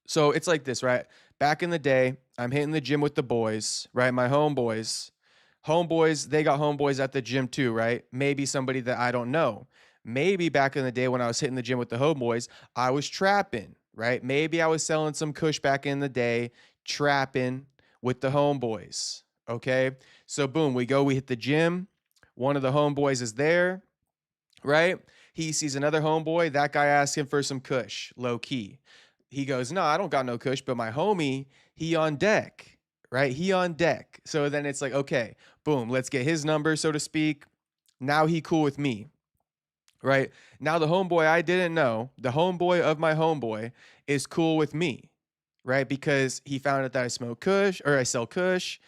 So it's like this, right? Back in the day, I'm hitting the gym with the boys, right? My homeboys. Homeboys, they got homeboys at the gym too, right? Maybe somebody that I don't know. Maybe back in the day when I was hitting the gym with the homeboys, I was trapping, right? Maybe I was selling some kush back in the day, trapping with the homeboys, okay? So boom, we hit the gym. One of the homeboys is there, right? He sees another homeboy. That guy asks him for some kush, low key. He goes, no, I don't got no kush, but my homie, he on deck, right? He on deck. So then it's like, okay, boom, let's get his number, so to speak. Now he cool with me, right? Now the homeboy I didn't know, the homeboy of my homeboy is cool with me, right? Because he found out that I smoke kush, or I sell kush,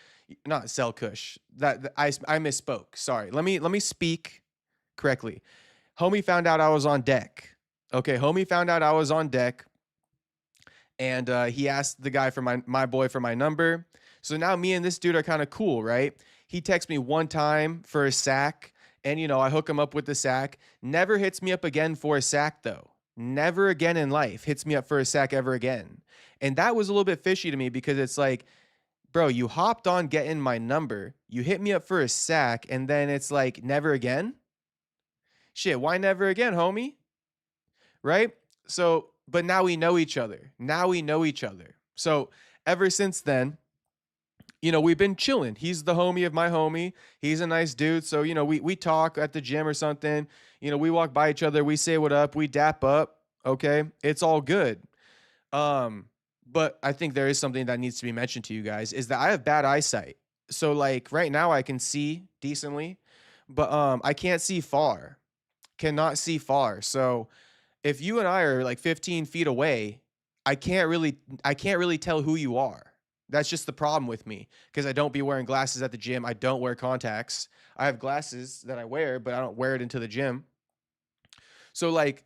not sell kush. That I misspoke. Sorry. Let me speak correctly. Homie found out I was on deck. Okay, homie found out I was on deck. And he asked the guy for my boy for my number. So now me and this dude are kind of cool, right? He texts me one time for a sack. And, I hook him up with the sack. Never hits me up again for a sack, though. Never again in life hits me up for a sack ever again. And that was a little bit fishy to me because it's like, bro, you hopped on getting my number. You hit me up for a sack. And then it's like, never again? Shit, why never again, homie? right? So, but now we know each other. Now we know each other. So ever since then, you know, we've been chilling. He's the homie of my homie. He's a nice dude. So, you know, we talk at the gym or something. You know, we walk by each other. We say what up. We dap up. Okay. It's all good. But I think there is something that needs to be mentioned to you guys is that I have bad eyesight. So like right now I can see decently, but I can't see far. Cannot see far. So if you and I are like 15 feet away, I can't really tell who you are. That's just the problem with me because I don't be wearing glasses at the gym. I don't wear contacts. I have glasses that I wear, but I don't wear it into the gym. So like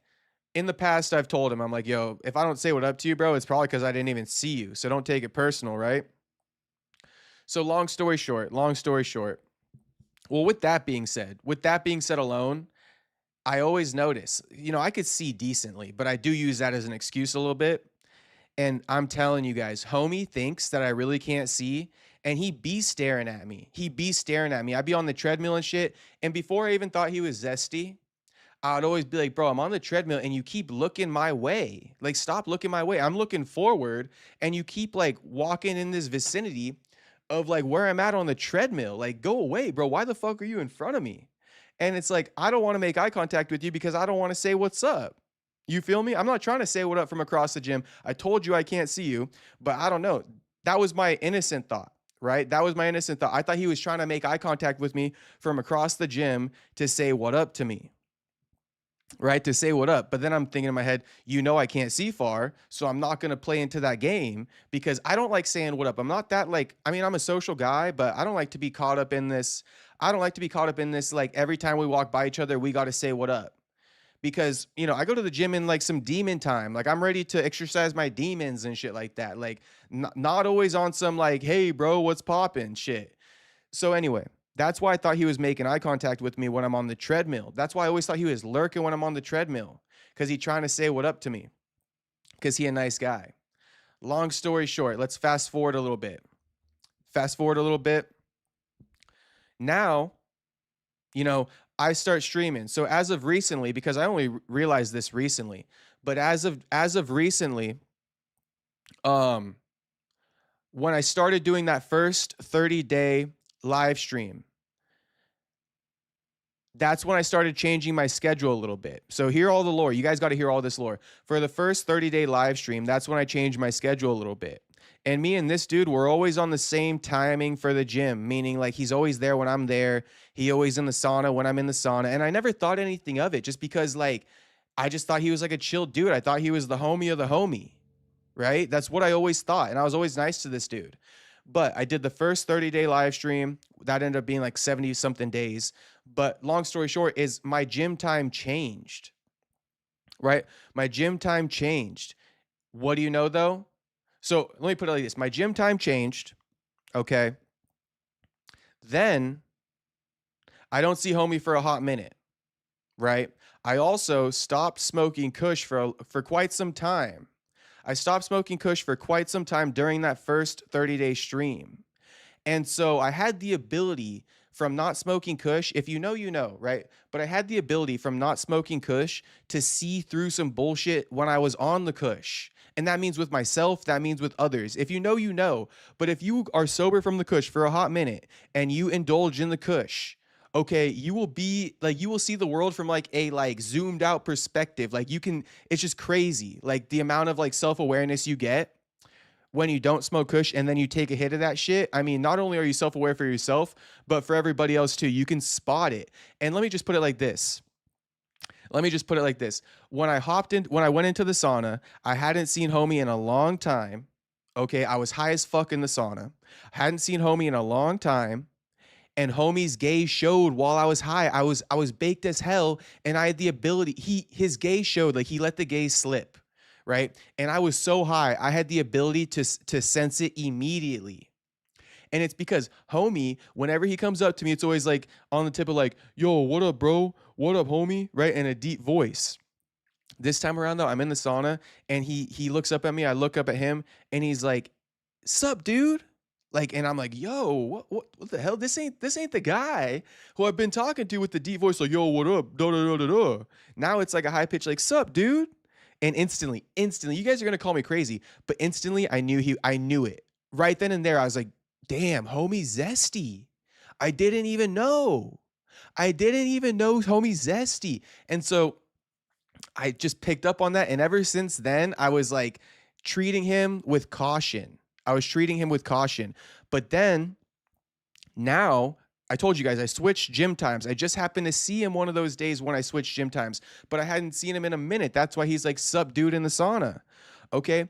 in the past, I've told him, I'm like, yo, if I don't say what up to you, bro, it's probably because I didn't even see you. So don't take it personal, right? So long story short, well, with that being said alone, I always notice, you know, I could see decently, but I do use that as an excuse a little bit. And I'm telling you guys, homie thinks that I really can't see, and he be staring at me. I'd be on the treadmill and shit, and before I even thought he was zesty, I'd always be like, bro, I'm on the treadmill, and you keep looking my way. Like, stop looking my way. I'm looking forward, and you keep, like, walking in this vicinity of, like, where I'm at on the treadmill. Like, go away, bro. Why the fuck are you in front of me? And it's like, I don't want to make eye contact with you because I don't want to say what's up. You feel me? I'm not trying to say what up from across the gym. I told you I can't see you, but I don't know. That was my innocent thought, right? That was my innocent thought. I thought he was trying to make eye contact with me from across the gym to say what up to me, right? To say what up. But then I'm thinking in my head, you know I can't see far, so I'm not going to play into that game because I don't like saying what up. I'm not that like, I mean, I'm a social guy, but I don't like to be caught up in this. Like every time we walk by each other, we got to say what up. Because, you know, I go to the gym in like some demon time. Like I'm ready to exercise my demons and shit like that. Like not always on some like, hey, bro, what's poppin' shit. So anyway, that's why I thought he was making eye contact with me when I'm on the treadmill. That's why I always thought he was lurking when I'm on the treadmill because he's trying to say what up to me because he a nice guy. Long story short, let's fast forward a little bit. Now, you know, I start streaming. So as of recently, because I only realized this recently, but as of recently, when I started doing that first 30-day live stream, that's when I started changing my schedule a little bit. So hear all the lore. You guys got to hear all this lore. For the first 30-day live stream, that's when I changed my schedule a little bit. And me and this dude, we're always on the same timing for the gym, meaning like he's always there when I'm there. He always in the sauna when I'm in the sauna. And I never thought anything of it just because like, I just thought he was like a chill dude. I thought he was the homie of the homie, right? That's what I always thought. And I was always nice to this dude. But I did the first 30-day live stream. That ended up being like 70 something days. But long story short is my gym time changed, right? My gym time changed. What do you know though? So let me put it like this. My gym time changed. Okay. Then I don't see homie for a hot minute, right? I also stopped smoking Kush for quite some time. I stopped smoking Kush for quite some time during that first 30-day stream. And so I had the ability from not smoking Kush, if you know, you know, right? But I had the ability from not smoking Kush to see through some bullshit when I was on the Kush. And that means with myself, that means with others. If you know, you know. But if you are sober from the Kush for a hot minute and you indulge in the Kush, okay, you will see the world from like a like zoomed out perspective. Like you can, it's just crazy. Like the amount of like self-awareness you get when you don't smoke Kush and then you take a hit of that shit. I mean, not only are you self-aware for yourself, but for everybody else too. You can spot it. And let me just put it like this. When I went into the sauna, I hadn't seen homie in a long time. Okay, I was high as fuck in the sauna. Hadn't seen homie in a long time. And homie's gaze showed while I was high. I was baked as hell, and I had the ability. His gaze showed, like he let the gaze slip, right? And I was so high, I had the ability to sense it immediately. And it's because homie, whenever he comes up to me, it's always like on the tip of like, yo, what up, bro? What up, homie? Right? In a deep voice. This time around though, I'm in the sauna and he looks up at me. I look up at him and he's like, sup, dude? Like, and I'm like, yo, what the hell? This ain't the guy who I've been talking to with the deep voice. Like, yo, what up? Da, da, da, da, da. Now it's like a high pitch, like, sup, dude? And instantly, you guys are gonna call me crazy, but instantly I knew it. Right then and there, I was like, damn, homie zesty. I didn't even know homie zesty. And so I just picked up on that. And ever since then, I was like treating him with caution. But then now, I told you guys, I switched gym times. I just happened to see him one of those days when I switched gym times, but I hadn't seen him in a minute. That's why he's like subdued in the sauna. Okay.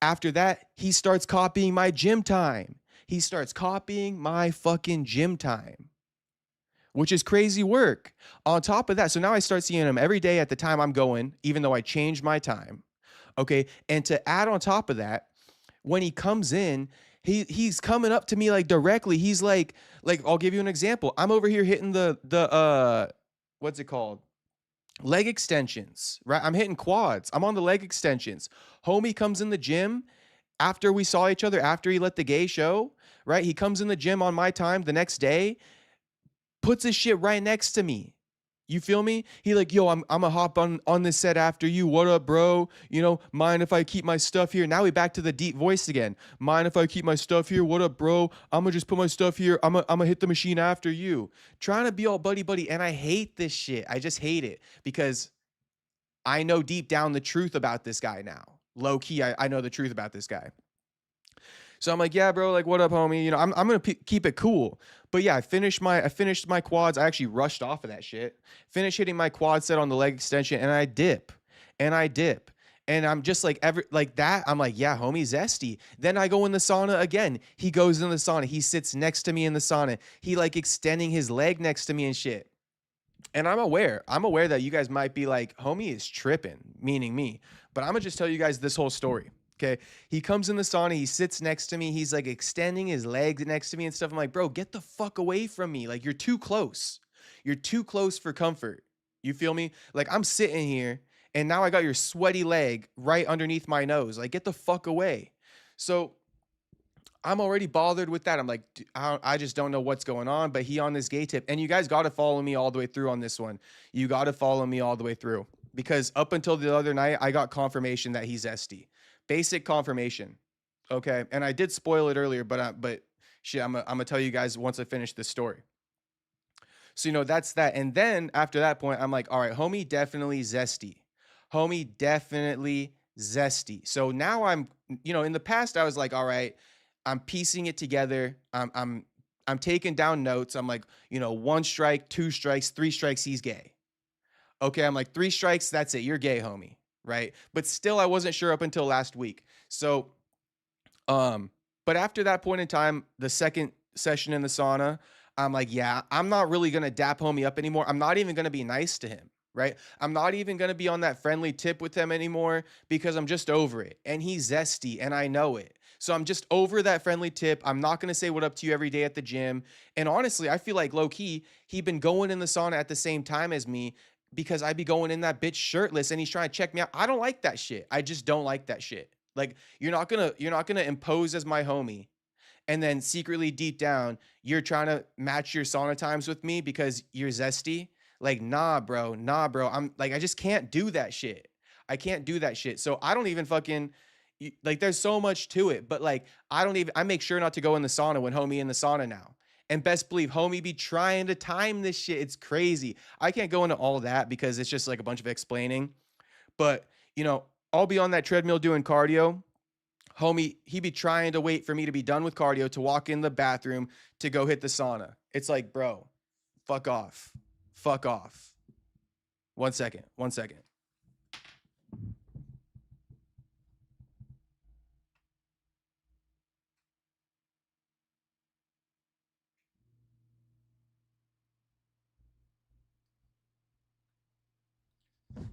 After that, he starts copying my gym time. He starts copying my fucking gym time, which is crazy work. On top of that, so now I start seeing him every day at the time I'm going, even though I changed my time. Okay. And to add on top of that, when he comes in, he's coming up to me like directly. He's like I'll give you an example. I'm over here hitting the what's it called? Leg extensions, right? I'm hitting quads. I'm on the leg extensions. Homie comes in the gym after we saw each other, after he let the gay show, right? He comes in the gym on my time the next day, puts his shit right next to me. You feel me? He like, yo, I'm a hop on this set after you. What up, bro? You know, mind if I keep my stuff here? Now we back to the deep voice again. Mind if I keep my stuff here? What up, bro? I'm gonna just put my stuff here. I'm gonna hit the machine after you. Trying to be all buddy. And I hate this shit. I just hate it because I know deep down the truth about this guy now. Low key, I know the truth about this guy. So I'm like, yeah, bro, like, what up, homie? You know, I'm gonna keep it cool. But yeah, I finished my quads. I actually rushed off of that shit. Finished hitting my quad set on the leg extension, and I dip. And I'm just like that. I'm like, yeah, homie, zesty. Then I go in the sauna again. He goes in the sauna. He sits next to me in the sauna. He like extending his leg next to me and shit. And I'm aware that you guys might be like, homie is tripping, meaning me. But I'm gonna just tell you guys this whole story. Okay. He comes in the sauna. He sits next to me. He's like extending his legs next to me and stuff. I'm like, bro, get the fuck away from me. Like, you're too close. You're too close for comfort. You feel me? Like, I'm sitting here and now I got your sweaty leg right underneath my nose. Like, get the fuck away. So I'm already bothered with that. I'm like, I just don't know what's going on, but he on this gay tip. And you guys got to follow me all the way through on this one. You got to follow me all the way through because up until the other night, I got confirmation that he's zesty. Basic confirmation. Okay. And I did spoil it earlier, but shit, I'm gonna tell you guys once I finish this story. So, you know, that's that. And then after that point, I'm like, all right, homie, definitely zesty. So now I'm, you know, in the past I was like, all right, I'm piecing it together. I'm taking down notes. I'm like, you know, 1 strike, 2 strikes, 3 strikes, he's gay. Okay. I'm like, 3 strikes, that's it. You're gay, homie. Right. But still, I wasn't sure up until last week. So, but after that point in time, the second session in the sauna, I'm like, yeah, I'm not really going to dap homie up anymore. I'm not even going to be nice to him. Right. I'm not even going to be on that friendly tip with him anymore because I'm just over it. And he's zesty and I know it. So I'm just over that friendly tip. I'm not going to say what up to you every day at the gym. And honestly, I feel like low key, he'd been going in the sauna at the same time as me, because I'd be going in that bitch shirtless and he's trying to check me out. I don't like that shit. I just don't like that shit. Like, you're not gonna impose as my homie and then secretly deep down, you're trying to match your sauna times with me because you're zesty. Like, nah, bro. I'm like, I just can't do that shit. I can't do that shit. So I don't even fucking, like, there's so much to it, but like, I make sure not to go in the sauna when homie in the sauna now. And best believe homie be trying to time this shit. It's crazy. I can't go into all that because it's just like a bunch of explaining. But, you know, I'll be on that treadmill doing cardio. Homie, he be trying to wait for me to be done with cardio to walk in the bathroom to go hit the sauna. It's like, bro, fuck off. 1 second.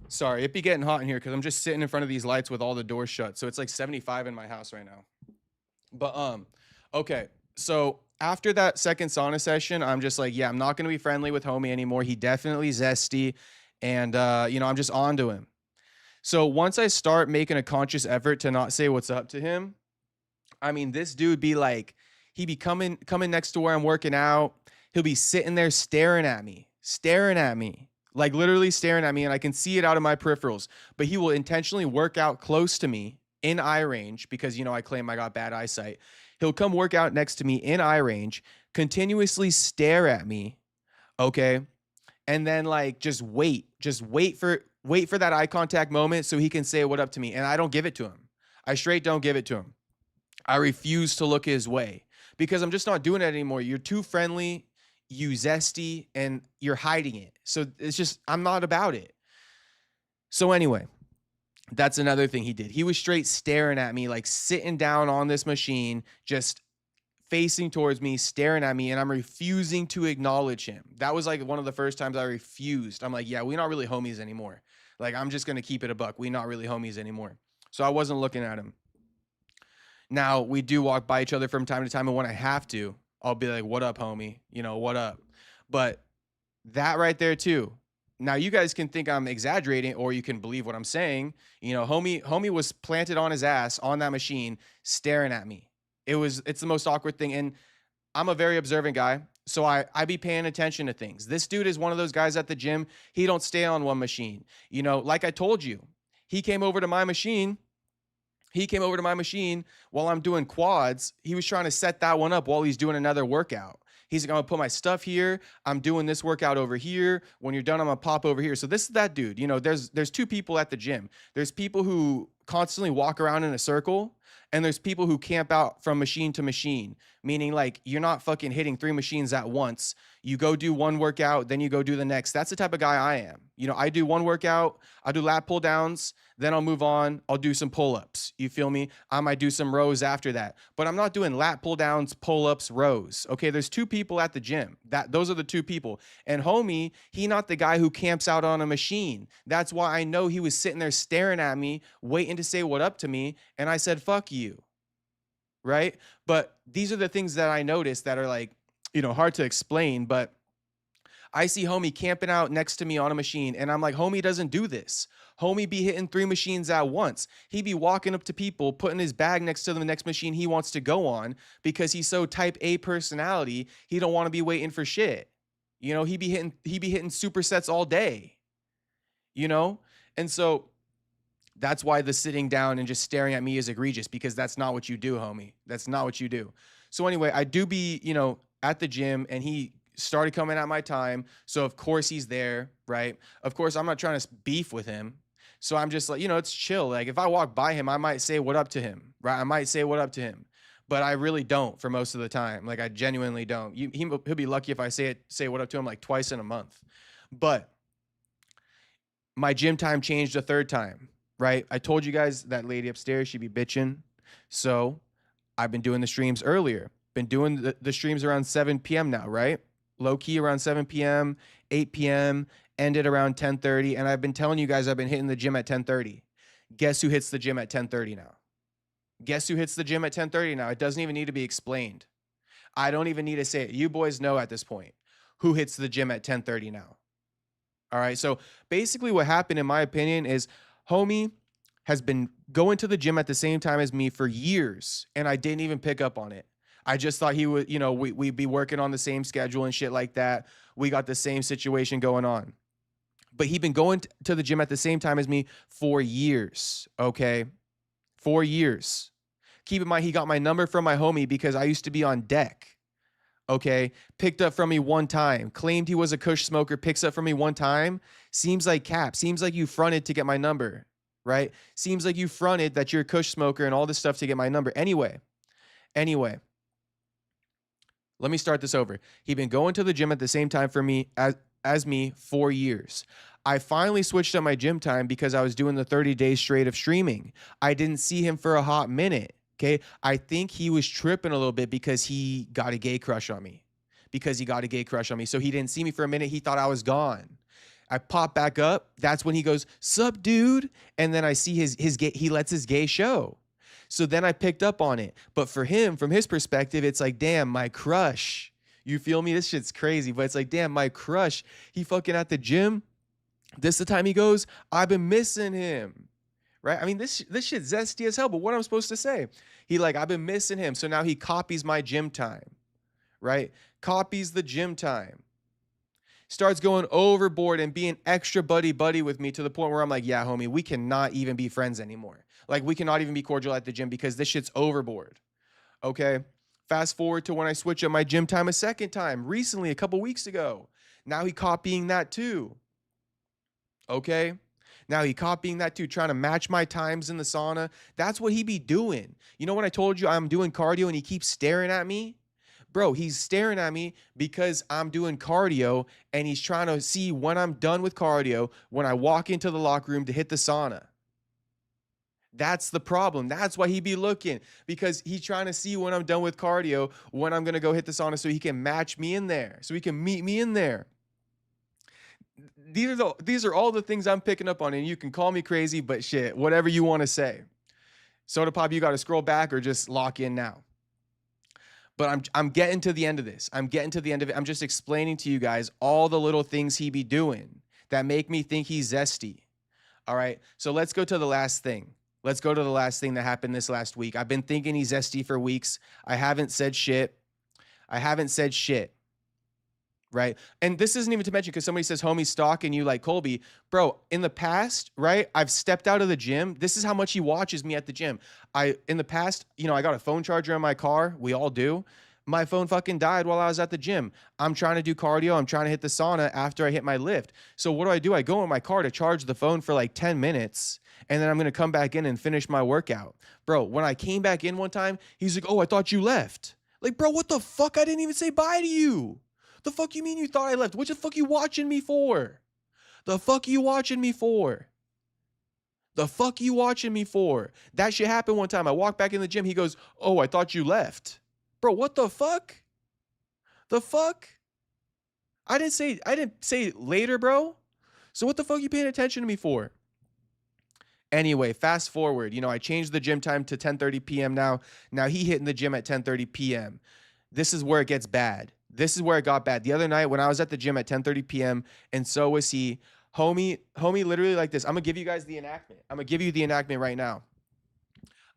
Sorry, it be getting hot in here because I'm just sitting in front of these lights with all the doors shut. So it's like 75 in my house right now. But okay. So after that second sauna session, I'm just like, yeah, I'm not gonna be friendly with homie anymore. He definitely zesty, and you know, I'm just on to him. So once I start making a conscious effort to not say what's up to him, I mean, this dude be like, he be coming next to where I'm working out. He'll be sitting there staring at me. like literally staring at me, and I can see it out of my peripherals. But he will intentionally work out close to me in eye range because, you know, I claim I got bad eyesight. He'll come work out next to me in eye range, continuously stare at me, okay? And then like just wait for that eye contact moment so he can say what up to me. And I don't give it to him. I straight don't give it to him. I refuse to look his way because I'm just not doing it anymore. You're too friendly, you zesty, and you're hiding it. So it's just, I'm not about it. So anyway, that's another thing he did. He was straight staring at me, like sitting down on this machine, just facing towards me, staring at me, and I'm refusing to acknowledge him. That was like one of the first times I refused. I'm like, yeah, we're not really homies anymore. Like, I'm just going to keep it a buck. We're not really homies anymore. So I wasn't looking at him. Now, we do walk by each other from time to time, and when I have to, I'll be like, what up, homie? You know, what up? But that right there, too. Now, you guys can think I'm exaggerating, or you can believe what I'm saying. You know, homie was planted on his ass on that machine, staring at me. It's the most awkward thing. And I'm a very observant guy, so I be paying attention to things. This dude is one of those guys at the gym. He don't stay on one machine. You know, like I told you, he came over to my machine. While I'm doing quads. He was trying to set that one up while he's doing another workout. He's going to put my stuff here. I'm doing this workout over here. When you're done, I'm going to pop over here. So this is that dude. You know, there's two people at the gym. There's people who constantly walk around in a circle, and there's people who camp out from machine to machine, meaning like you're not fucking hitting 3 machines at once. You go do one workout, then you go do the next. That's the type of guy I am. You know, I do one workout, I do lat pull downs, then I'll move on. I'll do some pull-ups. You feel me? I might do some rows after that. But I'm not doing lat pull downs, pull-ups, rows. Okay, there's 2 people at the gym. Those are the 2 people. And homie, he not the guy who camps out on a machine. That's why I know he was sitting there staring at me, waiting to say what up to me, and I said, fuck you. Right? But these are the things that I noticed that are like, you know, hard to explain, but I see homie camping out next to me on a machine, and I'm like, homie doesn't do this. Homie be hitting 3 machines at once. He be walking up to people, putting his bag next to the next machine he wants to go on because he's so type A personality. He don't want to be waiting for shit. You know, he be hitting supersets all day. You know? And so that's why the sitting down and just staring at me is egregious, because that's not what you do, homie. That's not what you do. So anyway, I do be, you know, at the gym, and he started coming at my time. So of course he's there, right? Of course, I'm not trying to beef with him. So I'm just like, you know, it's chill. Like if I walk by him, I might say what up to him, right? I might say what up to him, but I really don't for most of the time. Like I genuinely don't. He'll be lucky if I say what up to him like twice in a month. But my gym time changed a 3rd time, right? I told you guys that lady upstairs, she'd be bitching. So I've been doing the streams earlier. Been doing the streams around 7 p.m. now, right? Low key around 7 p.m., 8 p.m., ended around 10:30, and I've been telling you guys I've been hitting the gym at 10:30. Guess who hits the gym at 10:30 now? Guess who hits the gym at 10:30 now? It doesn't even need to be explained. I don't even need to say it. You boys know at this point who hits the gym at 10:30 now. All right, so basically what happened, in my opinion, is homie has been going to the gym at the same time as me for years, and I didn't even pick up on it. I just thought he would, you know, we'd be working on the same schedule and shit like that. We got the same situation going on. But he'd been going to the gym at the same time as me for years, okay? 4 years. Keep in mind, he got my number from my homie because I used to be on deck, okay? Picked up from me one time. Claimed he was a kush smoker, picks up from me one time. Seems like cap. Seems like you fronted to get my number, right? Seems like you fronted that you're a kush smoker and all this stuff to get my number. Anyway. Let me start this over. He'd been going to the gym at the same time for me as me 4 years. I finally switched up my gym time because I was doing the 30 days straight of streaming. I didn't see him for a hot minute, okay? I think he was tripping a little bit because he got a gay crush on me. So he didn't see me for a minute. He thought I was gone. I pop back up. That's when he goes, "Sup, dude?" And then I see his gay, he lets his gay show. So then I picked up on it. But for him, from his perspective, it's like, damn, my crush. You feel me? This shit's crazy. But it's like, damn, my crush. He fucking at the gym. This the time he goes, I've been missing him. Right? I mean, this shit's zesty as hell. But what am I supposed to say? He like, I've been missing him. So now he copies my gym time. Right? Copies the gym time. starts going overboard and being extra buddy with me to the point where I'm like, yeah, homie, we cannot even be friends anymore. Like, we cannot even be cordial at the gym because this shit's overboard. Okay. Fast forward to when I switch up my gym time a second time recently, a couple weeks ago. Now he copying that too. Okay. Now he copying that too, trying to match my times in the sauna. That's what he be doing. You know, when I told you I'm doing cardio and he keeps staring at me? Bro, he's staring at me because I'm doing cardio and he's trying to see when I'm done with cardio, when I walk into the locker room to hit the sauna. That's the problem. That's why he be looking, because he's trying to see when I'm done with cardio, when I'm going to go hit the sauna so he can match me in there, so he can meet me in there. These are all the things I'm picking up on, and you can call me crazy, but shit, whatever you want to say. Soda Pop, you got to scroll back or just lock in now. But I'm getting to the end of this. I'm getting to the end of it. I'm just explaining to you guys all the little things he be doing that make me think he's zesty. All right, so let's go to the last thing. Let's go to the last thing that happened this last week. I've been thinking he's zesty for weeks. I haven't said shit. Right? And this isn't even to mention, because somebody says, homie, stalking you like Colby. Bro, in the past, right, I've stepped out of the gym. This is how much he watches me at the gym. In the past, you know, I got a phone charger in my car. We all do. My phone fucking died while I was at the gym. I'm trying to do cardio. I'm trying to hit the sauna after I hit my lift. So what do? I go in my car to charge the phone for like 10 minutes, and then I'm going to come back in and finish my workout. Bro, when I came back in one time, he's like, oh, I thought you left. Like, bro, what the fuck? I didn't even say bye to you. The fuck you mean you thought I left? What the fuck you watching me for? The fuck you watching me for? The fuck you watching me for? That shit happened one time. I walked back in the gym. He goes, oh, I thought you left. Bro, what the fuck? The fuck? I didn't say later, bro. So what the fuck you paying attention to me for? Anyway, fast forward. You know, I changed the gym time to 10:30 p.m. now. Now he hitting the gym at 10:30 p.m. This is where it gets bad. This is where it got bad. The other night when I was at the gym at 10:30 p.m. and so was he, homie literally like this. I'm going to give you guys the enactment. I'm going to give you the enactment right now.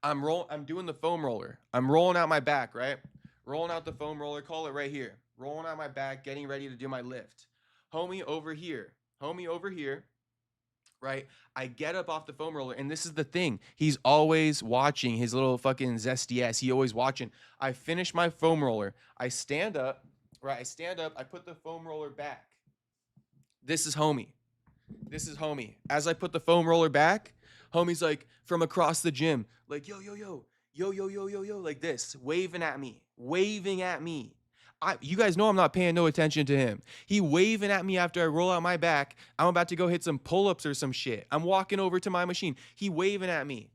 I'm doing the foam roller. I'm rolling out my back, right? Rolling out the foam roller, call it right here. Rolling out my back, getting ready to do my lift. Homie over here, right? I get up off the foam roller, and this is the thing. He's always watching his little fucking zesty ass. He always watching. I finish my foam roller. I stand up, right? I put the foam roller back. This is homie. As I put the foam roller back, homie's like from across the gym, like, yo, like this, waving at me. You guys know I'm not paying no attention to him. He waving at me after I roll out my back. I'm about to go hit some pull-ups or some shit. I'm walking over to my machine. He waving at me.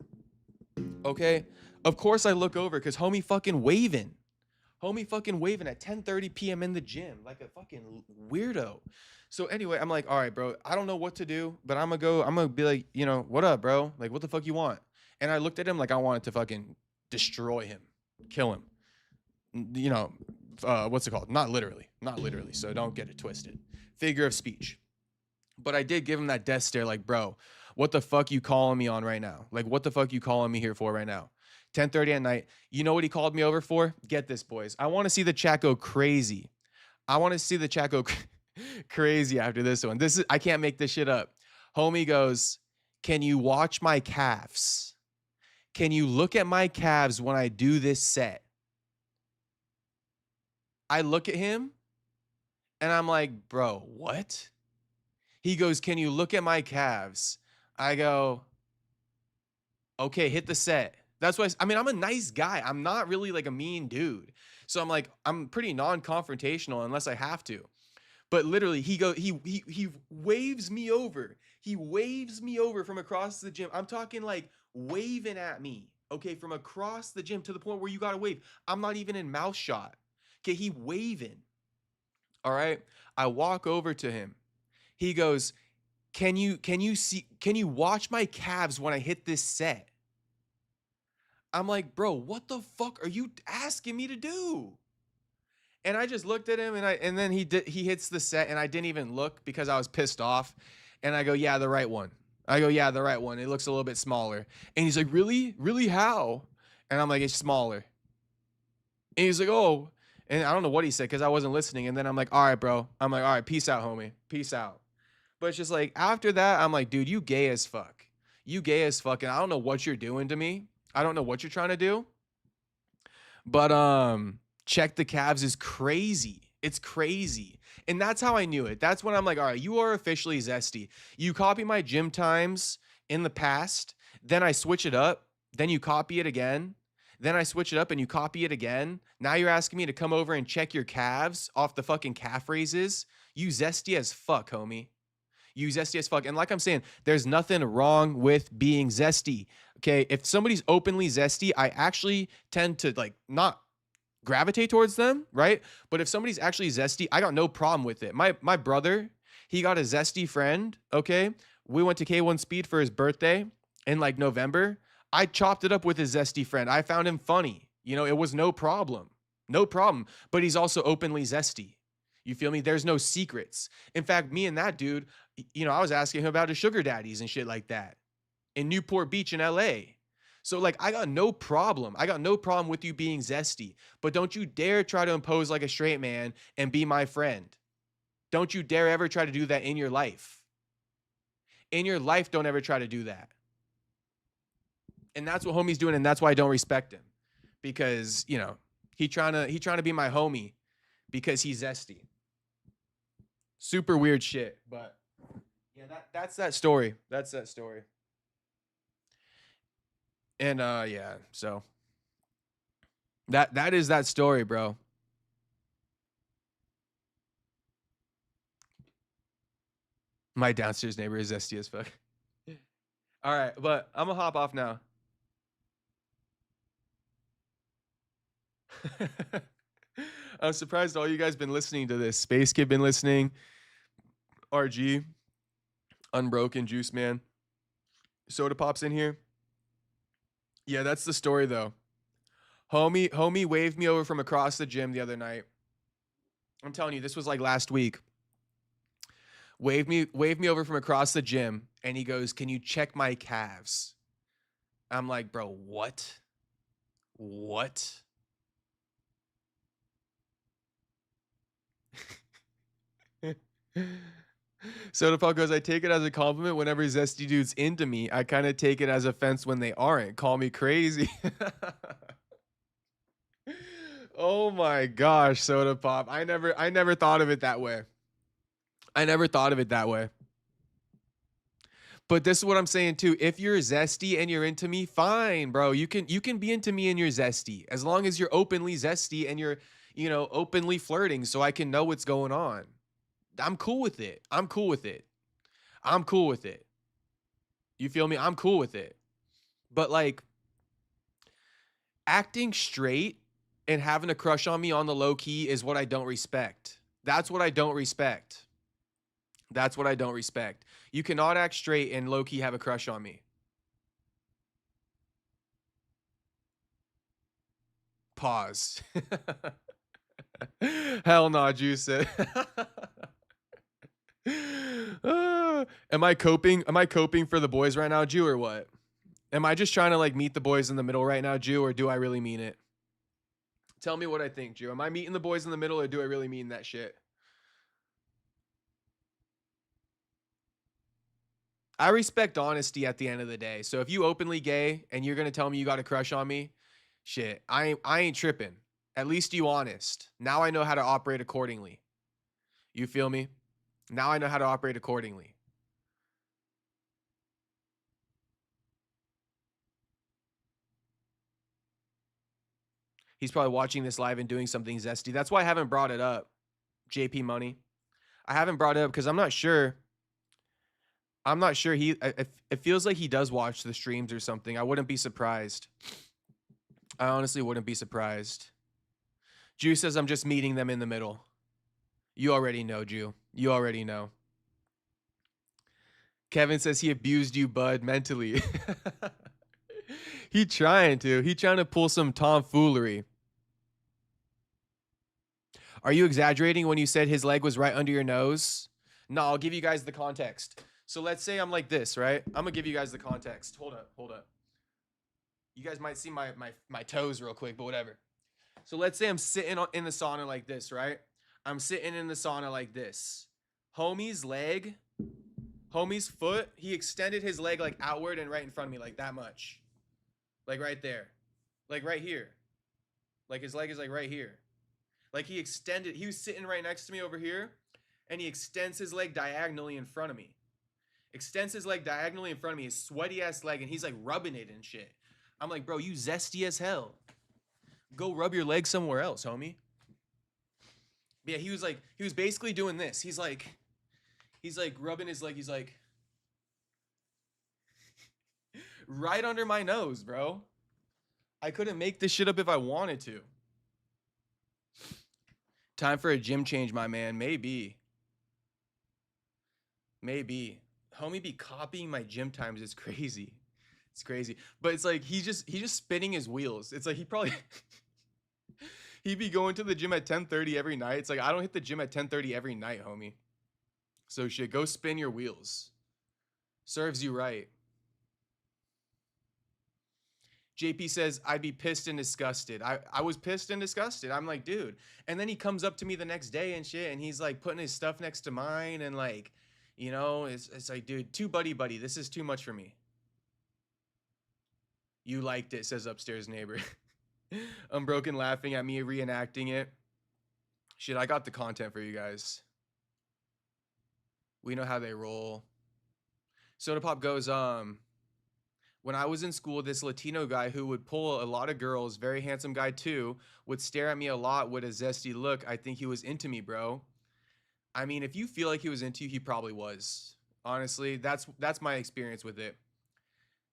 Okay? Of course I look over because homie fucking waving. at 10:30 p.m. in the gym like a fucking weirdo. So anyway, I'm like, all right, bro, I don't know what to do, but I'm going to be like, you know, what up, bro? Like, what the fuck you want? And I looked at him like I wanted to fucking destroy him, kill him. You know, what's it called? Not literally, so don't get it twisted. Figure of speech. But I did give him that death stare like, bro, what the fuck you calling me on right now? Like, what the fuck you calling me here for right now? 10:30 at night. You know what he called me over for? Get this, boys. I want to see the chat go crazy. Crazy after this one. I can't make this shit up. Homie goes, can you watch my calves? Can you look at my calves when I do this set? I look at him and I'm like, bro, what? He goes, can you look at my calves? I go, okay, hit the set. That's why I'm a nice guy. I'm not really like a mean dude. So I'm like, I'm pretty non-confrontational unless I have to. But literally he waves me over. He waves me over from across the gym. I'm talking like waving at me. Okay, from across the gym to the point where you got to wave. I'm not even in mouth shot. Okay, he waving. All right. I walk over to him. He goes, can you watch my calves when I hit this set? I'm like, bro, what the fuck are you asking me to do? And I just looked at him and then he hits the set and I didn't even look because I was pissed off. And I go, yeah, the right one. It looks a little bit smaller. And he's like, really? Really how? And I'm like, it's smaller. And he's like, oh. And I don't know what he said because I wasn't listening. And then I'm like, all right, bro. I'm like, all right, peace out, homie. Peace out. But it's just like, after that, I'm like, dude, you gay as fuck. You gay as fuck. And I don't know what you're doing to me. I don't know what you're trying to do. But check the calves is crazy. It's crazy. And that's how I knew it. That's when I'm like, all right, you are officially zesty. You copy my gym times in the past, then I switch it up, then you copy it again, then I switch it up and you copy it again. Now you're asking me to come over and check your calves off the fucking calf raises. You zesty as fuck, homie. You zesty as fuck. And like I'm saying, there's nothing wrong with being zesty. Okay, if somebody's openly zesty, I actually tend to like not gravitate towards them, right? But if somebody's actually zesty, I got no problem with it. My brother, he got a zesty friend, okay? We went to K1 Speed for his birthday in like November. I chopped it up with his zesty friend. I found him funny. You know, it was no problem. No problem. But he's also openly zesty. You feel me? There's no secrets. In fact, me and that dude, you know, I was asking him about his sugar daddies and shit like that in Newport Beach in LA. So like, I got no problem. I got no problem with you being zesty, but don't you dare try to impose like a straight man and be my friend. Don't you dare ever try to do that in your life. In your life, don't ever try to do that. And that's what homie's doing, and that's why I don't respect him. Because, you know, he trying to be my homie because he's zesty. Super weird shit, but yeah, that's that story. That's that story. And yeah, so that is that story, bro. My downstairs neighbor is zesty as fuck. All right, but I'm gonna hop off now. I'm surprised all you guys been listening to this. Space Kid been listening. RG, Unbroken, Juice Man, Soda Pop's in here. Yeah, that's the story though. Homie waved me over from across the gym the other night. I'm telling you, this was like last week. Waved me over from across the gym, and he goes, "Can you check my calves?" I'm like, bro, what? What? Soda Pop goes, I take it as a compliment whenever zesty dude's into me. I kind of take it as offense when they aren't. Call me crazy. Oh my gosh, Soda Pop. I never thought of it that way. I never thought of it that way. But this is what I'm saying too. If you're zesty and you're into me, fine, bro. You can be into me and you're zesty. As long as you're openly zesty and you're, you know, openly flirting so I can know what's going on. I'm cool with it. I'm cool with it. I'm cool with it. You feel me? I'm cool with it. But like acting straight and having a crush on me on the low key is what I don't respect. That's what I don't respect. That's what I don't respect. You cannot act straight and low key have a crush on me. Pause. Hell no, Juice said. Am I coping? Am I coping for the boys right now, Jew, or what? Am I just trying to like meet the boys in the middle right now, Jew, or do I really mean it? Tell me what I think, Jew. Am I meeting the boys in the middle, or do I really mean that shit? I respect honesty at the end of the day. So if you openly gay and you're gonna tell me you got a crush on me, shit, I ain't tripping. At least you honest. Now I know how to operate accordingly. You feel me? Now I know how to operate accordingly. He's probably watching this live and doing something zesty. That's why I haven't brought it up, JP Money. I haven't brought it up because I'm not sure. It feels like he does watch the streams or something. I wouldn't be surprised. I honestly wouldn't be surprised. Jew says I'm just meeting them in the middle. You already know, Jew. You already know. Kevin says he abused you, bud, mentally. He trying to pull some tomfoolery. Are you exaggerating when you said his leg was right under your nose? No, I'll give you guys the context. So let's say I'm like this, right? I'm gonna give you guys the context. Hold up. You guys might see my toes real quick, but whatever. So let's say I'm sitting in the sauna like this, right? I'm sitting in the sauna like this. Homie's foot, he extended his leg like outward and right in front of me, like that much. Like right there. Like right here. Like his leg is like right here. Like he was sitting right next to me over here, and he extends his leg diagonally in front of me. Extends his leg diagonally in front of me, his sweaty ass leg, and he's like rubbing it and shit. I'm like, bro, you zesty as hell. Go rub your leg somewhere else, homie. But yeah, he was basically doing this. He's like rubbing his leg. He's like right under my nose, bro. I couldn't make this shit up if I wanted to. Time for a gym change, my man. Maybe. Homie be copying my gym times. It's crazy. It's crazy. But it's like he's just spinning his wheels. It's like he'd be going to the gym at 10:30 every night. It's like I don't hit the gym at 10:30 every night, homie. So shit, go spin your wheels. Serves you right. JP says, I'd be pissed and disgusted. I was pissed and disgusted. I'm like, dude. And then he comes up to me the next day and shit, and he's like putting his stuff next to mine, and like, you know, it's like, dude, too buddy. This is too much for me. You liked it, says upstairs neighbor. Unbroken laughing at me reenacting it. Shit, I got the content for you guys. We know how they roll. Soda Pop goes, when I was in school, this Latino guy who would pull a lot of girls, very handsome guy too, would stare at me a lot with a zesty look. I think he was into me, bro. I mean, if you feel like he was into you, he probably was. Honestly, that's my experience with it.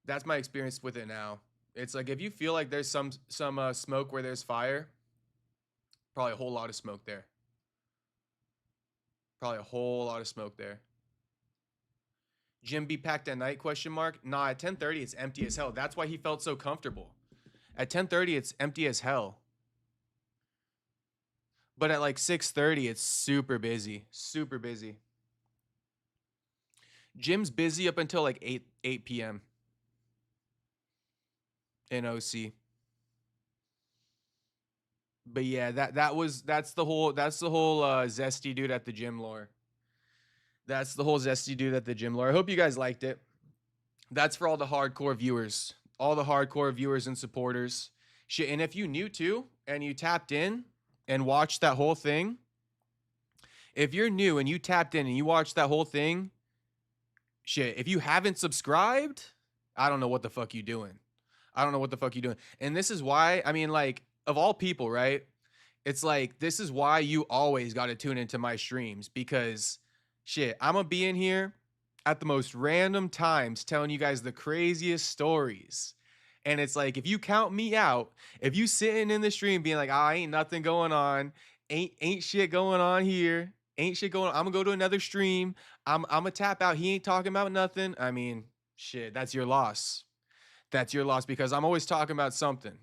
That's my experience with it now. It's like if you feel like there's some smoke where there's fire, probably a whole lot of smoke there. Probably a whole lot of smoke there. Gym be packed at night, question mark? Nah, at 10:30, it's empty as hell. That's why he felt so comfortable. At 10:30, it's empty as hell. But at like 6:30, it's super busy. Super busy. Gym's busy up until like 8 p.m. in OC. But yeah, that's the whole zesty dude at the gym lore. That's the whole zesty dude at the gym lore. I hope you guys liked it. That's for all the hardcore viewers. All the hardcore viewers and supporters. Shit, and if you new too, and you tapped in and watched that whole thing, if you're new and you tapped in and you watched that whole thing, shit, if you haven't subscribed, I don't know what the fuck you doing. And this is why, I mean, like, of all people, right? It's like, this is why you always got to tune into my streams, because shit, I'm going to be in here at the most random times telling you guys the craziest stories. And it's like, if you count me out, if you sitting in the stream being like, ain't nothing going on, ain't shit going on here, ain't shit going on, I'm going to go to another stream, I'm going to tap out, he ain't talking about nothing. I mean, shit, that's your loss. That's your loss, because I'm always talking about something.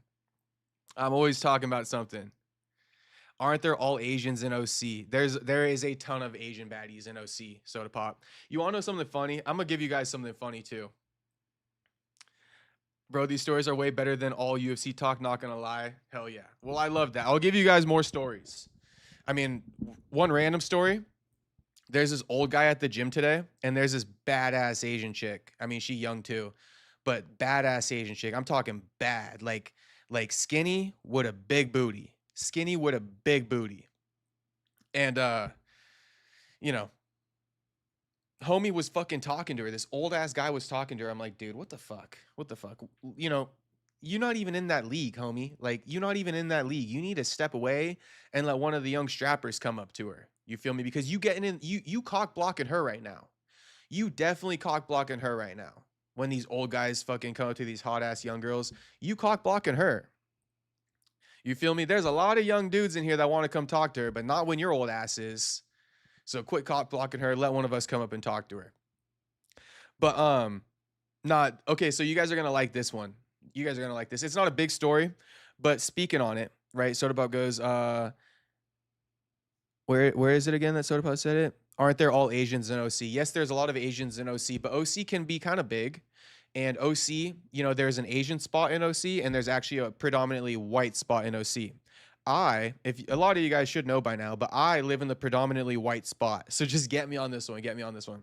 Aren't there all Asians in OC? There is a ton of Asian baddies in OC, Soda Pop. You want to know something funny? I'm going to give you guys something funny too. Bro, these stories are way better than all UFC talk, not going to lie. Hell yeah. Well, I love that. I'll give you guys more stories. I mean, one random story. There's this old guy at the gym today, and there's this badass Asian chick. I mean, she young too, but badass Asian chick. I'm talking bad. Like skinny with a big booty. And, you know, homie was fucking talking to her. This old ass guy was talking to her. I'm like, dude, what the fuck? You know, you're not even in that league, homie. Like, you're not even in that league. You need to step away and let one of the young strappers come up to her. You feel me? Because you cock blocking her right now. You definitely cock blocking her right now. When these old guys fucking come up to these hot ass young girls, you cock blocking her. You feel me? There's a lot of young dudes in here that want to come talk to her, but not when your old ass is. So quit cock blocking her. Let one of us come up and talk to her. But okay, so you guys are gonna like this one. It's not a big story, but speaking on it, right? Soda Pop goes, where is it again that Soda Pop said it? Aren't there all Asians in OC? Yes, there's a lot of Asians in OC, but OC can be kind of big. And OC, you know, there's an Asian spot in OC, and there's actually a predominantly white spot in OC. if a lot of you guys should know by now, but I live in the predominantly white spot. So just get me on this one. Get me on this one.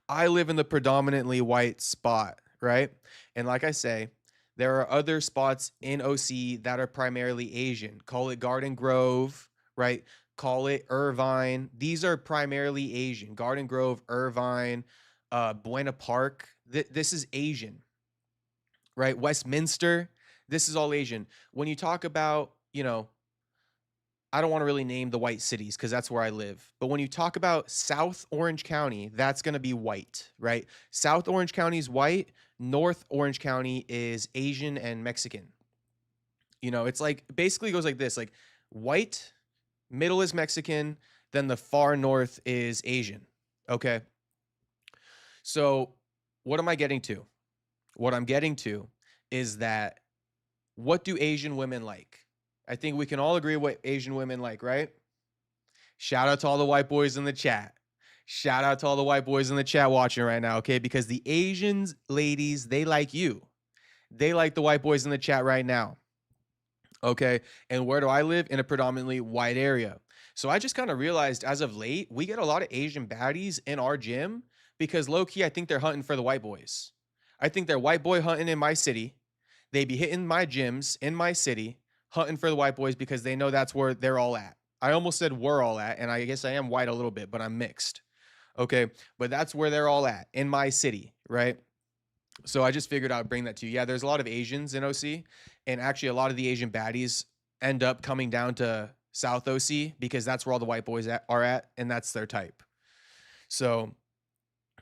I live in the predominantly white spot, right? And like I say, there are other spots in OC that are primarily Asian. Call it Garden Grove, right? Call it Irvine. These are primarily Asian. Garden Grove, Irvine, Buena Park. This is Asian, right? Westminster. This is all Asian. When you talk about, I don't want to really name the white cities because that's where I live. But when you talk about South Orange County, that's going to be white, right? South Orange County is white. North Orange County is Asian and Mexican. It's like basically goes like this, like white, middle is Mexican, then the far north is Asian. Okay. So what am I getting to? What I'm getting to is that what do Asian women like? I think we can all agree what Asian women like, right? Shout out to all the white boys in the chat. Shout out to all the white boys in the chat watching right now, okay? Because the Asians, ladies, they like you. They like the white boys in the chat right now, okay? And where do I live? In a predominantly white area. So I just kind of realized as of late, we get a lot of Asian baddies in our gym because low-key, I think they're hunting for the white boys. I think they're white boy hunting in my city. They be hitting my gyms in my city, hunting for the white boys because they know that's where they're all at. I almost said we're all at, and I guess I am white a little bit, but I'm mixed. Okay, but that's where they're all at, in my city, right? So I just figured I'd bring that to you. Yeah, there's a lot of Asians in OC, and actually a lot of the Asian baddies end up coming down to South OC because that's where all the white boys are at, and that's their type. So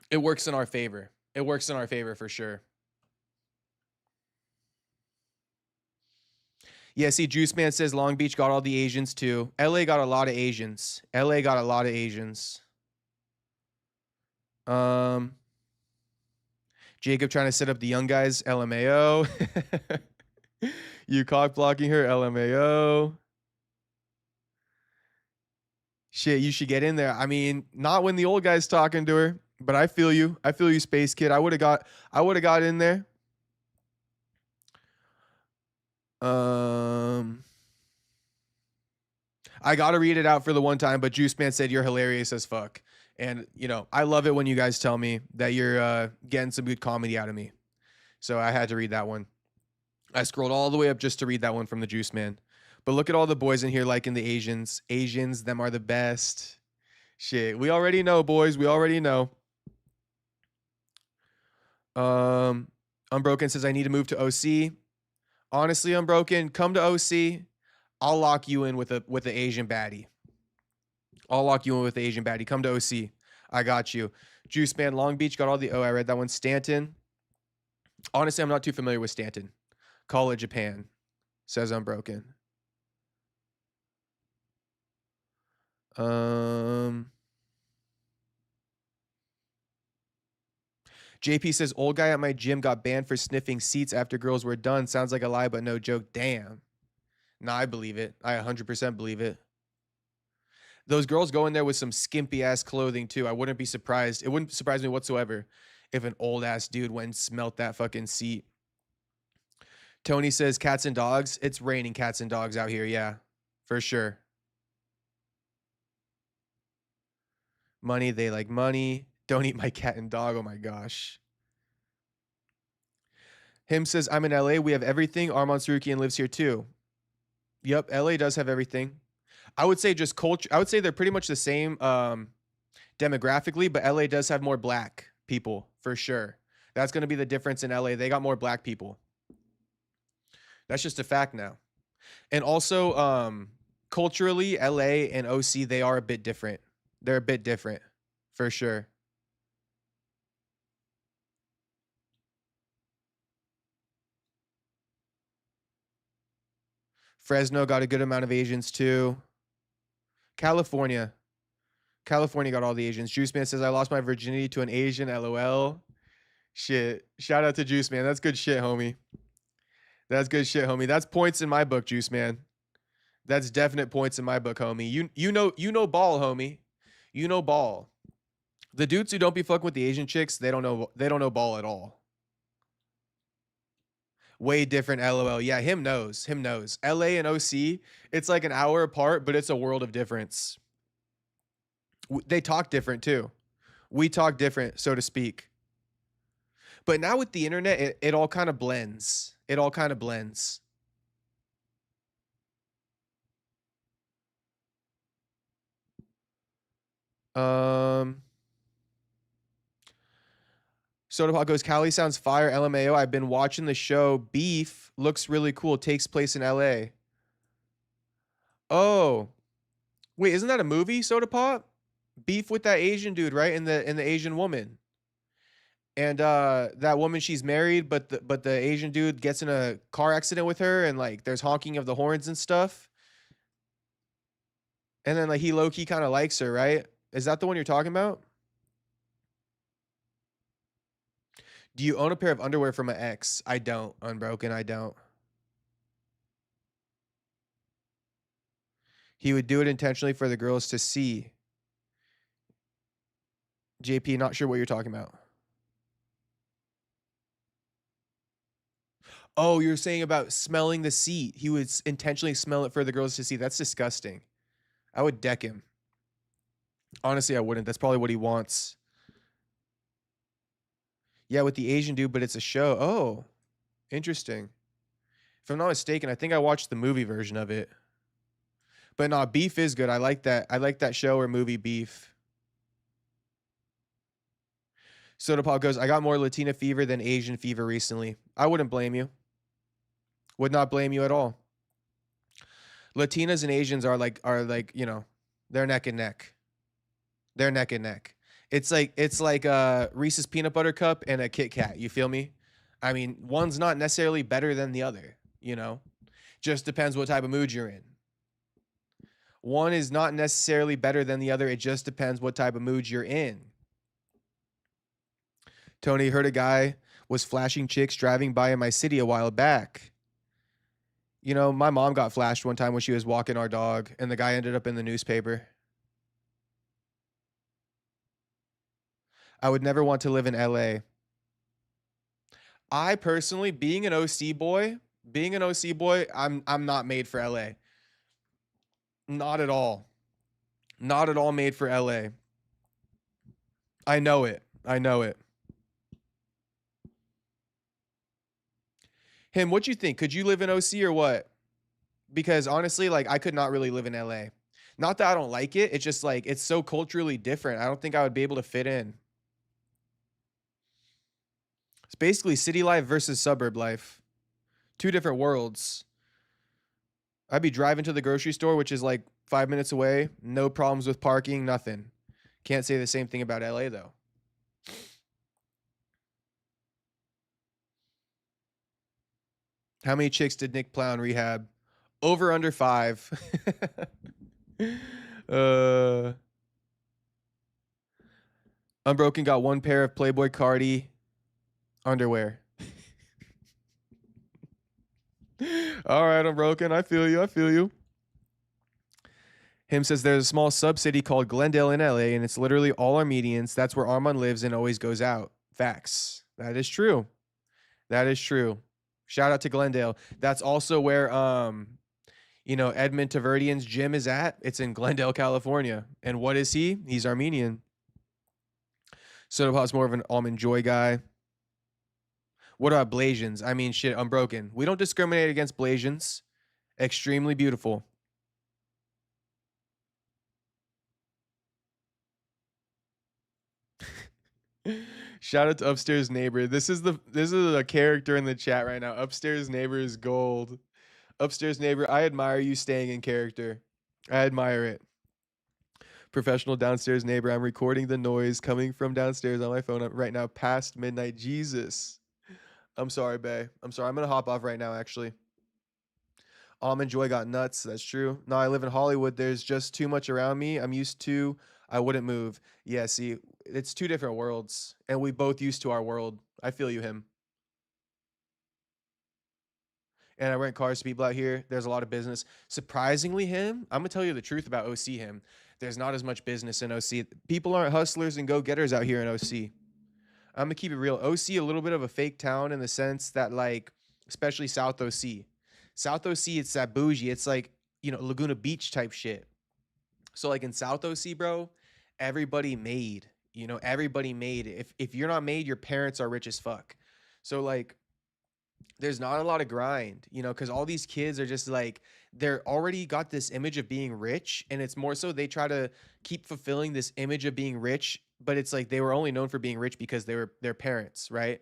it works in our favor. It works in our favor for sure. Yeah, see, Juice Man says Long Beach got all the Asians too. LA got a lot of Asians. LA got a lot of Asians. Jacob trying to set up the young guys. LMAO. You cock blocking her. LMAO. Shit, you should get in there. I mean, not when the old guy's talking to her, but I feel you. I feel you, Space Kid. I would have got in there. I gotta read it out for the one time, but Juice Man said you're hilarious as fuck. And, I love it when you guys tell me that you're getting some good comedy out of me. So I had to read that one. I scrolled all the way up just to read that one from the Juice Man. But look at all the boys in here liking the Asians. Asians, them are the best. Shit, we already know, boys. We already know. Unbroken says, I need to move to OC. Honestly, Unbroken, come to OC. I'll lock you in with the Asian baddie. I'll lock you in with the Asian baddie. Come to OC. I got you. Juice Man, Long Beach got all the... Oh, I read that one. Stanton. Honestly, I'm not too familiar with Stanton. Call it Japan, says Unbroken. JP says, old guy at my gym got banned for sniffing seats after girls were done. Sounds like a lie, but no joke. Damn. Nah, I believe it. I 100% believe it. Those girls go in there with some skimpy-ass clothing, too. I wouldn't be surprised. It wouldn't surprise me whatsoever if an old-ass dude went and smelt that fucking seat. Tony says, cats and dogs. It's raining cats and dogs out here, yeah. For sure. Money, they like money. Don't eat my cat and dog. Oh, my gosh. Him says, I'm in LA. We have everything. Armand Sarukian lives here, too. Yep, LA does have everything. I would say just culture. I would say they're pretty much the same demographically, but LA does have more black people for sure. That's going to be the difference in LA. They got more black people. That's just a fact now. And also, culturally, LA and OC, they are a bit different. They're a bit different for sure. Fresno got a good amount of Asians too. California got all the Asians. Juice Man says, I lost my virginity to an Asian, LOL. Shit. Shout out to Juice Man. That's good shit, homie. That's good shit, homie. That's points in my book, Juice Man. That's definite points in my book, homie. You know ball, homie. You know ball. The dudes who don't be fucking with the Asian chicks, they don't know ball at all. Way different, LOL. Yeah, him knows. Him knows. LA and OC, it's like an hour apart, but it's a world of difference. They talk different too. We talk different, so to speak. But now with the internet, it all kind of blends. It all kind of blends. Soda Pop goes, Cali sounds fire. LMAO. I've been watching the show. Beef looks really cool. Takes place in LA. Oh, wait, isn't that a movie? Soda Pop? Beef with that Asian dude, right? And the Asian woman. And that woman, she's married, but the Asian dude gets in a car accident with her, and like there's honking of the horns and stuff. And then like he low key kind of likes her, right? Is that the one you're talking about? Do you own a pair of underwear from an ex? I don't. Unbroken, I don't. He would do it intentionally for the girls to see. JP, not sure what you're talking about. Oh, you're saying about smelling the seat. He would intentionally smell it for the girls to see. That's disgusting. I would deck him. Honestly, I wouldn't. That's probably what he wants. Yeah, with the Asian dude, but it's a show. Oh, interesting. If I'm not mistaken, I think I watched the movie version of it. But no, Beef is good. I like that. I like that show or movie, Beef. Soda Pop goes, I got more Latina fever than Asian fever recently. I wouldn't blame you. Would not blame you at all. Latinas and Asians are like, you know, they're neck and neck. They're neck and neck. It's like Reese's peanut butter cup and a Kit Kat. You feel me? I mean, one's not necessarily better than the other, you know? Just depends what type of mood you're in. One is not necessarily better than the other. It just depends what type of mood you're in. Tony, heard a guy was flashing chicks driving by in my city a while back. You know, my mom got flashed one time when she was walking our dog, and the guy ended up in the newspaper. I would never want to live in LA. I personally, being an OC boy, I'm not made for LA. Not at all. Not at all made for LA. I know it. I know it. Him, what you think? Could you live in OC or what? Because honestly, like I could not really live in LA. Not that I don't like it. It's just like it's so culturally different. I don't think I would be able to fit in. It's basically city life versus suburb life. Two different worlds. I'd be driving to the grocery store, which is like 5 minutes away. No problems with parking, nothing. Can't say the same thing about LA though. How many chicks did Nick plow in rehab? Over under 5. Unbroken got one pair of Playboy Cardi underwear. All right, Unbroken. I feel you. I feel you. Him says there's a small sub-city called Glendale in LA, and it's literally all Armenians. That's where Armand lives and always goes out. Facts. That is true. That is true. Shout out to Glendale. That's also where you know, Edmund Taverdian's gym is at. It's in Glendale, California. And what is he? He's Armenian. Soda Pop's more of an almond joy guy. What about Blasians? I mean, shit, Unbroken. We don't discriminate against Blasians. Extremely beautiful. Shout out to Upstairs Neighbor. This is a character in the chat right now. Upstairs Neighbor is gold. Upstairs Neighbor, I admire you staying in character. I admire it. Professional Downstairs Neighbor, I'm recording the noise coming from downstairs on my phone right now past midnight. Jesus. I'm sorry, bae. I'm sorry. I'm going to hop off right now, actually. Almond Joy got nuts. That's true. No, I live in Hollywood. There's just too much around me. I'm used to. I wouldn't move. Yeah, see, it's two different worlds. And we both used to our world. I feel you, him. And I rent cars to people out here. There's a lot of business. Surprisingly, him, I'm going to tell you the truth about OC, him. There's not as much business in OC. People aren't hustlers and go-getters out here in OC. I'm going to keep it real. OC, a little bit of a fake town in the sense that, like, especially South OC. South OC, it's that bougie. It's like, Laguna Beach type shit. So like in South OC, bro, everybody made. Everybody made. If you're not made, your parents are rich as fuck. So like there's not a lot of grind, because all these kids are just like, they're already got this image of being rich, and it's more so they try to keep fulfilling this image of being rich, but it's like they were only known for being rich because they were their parents, right?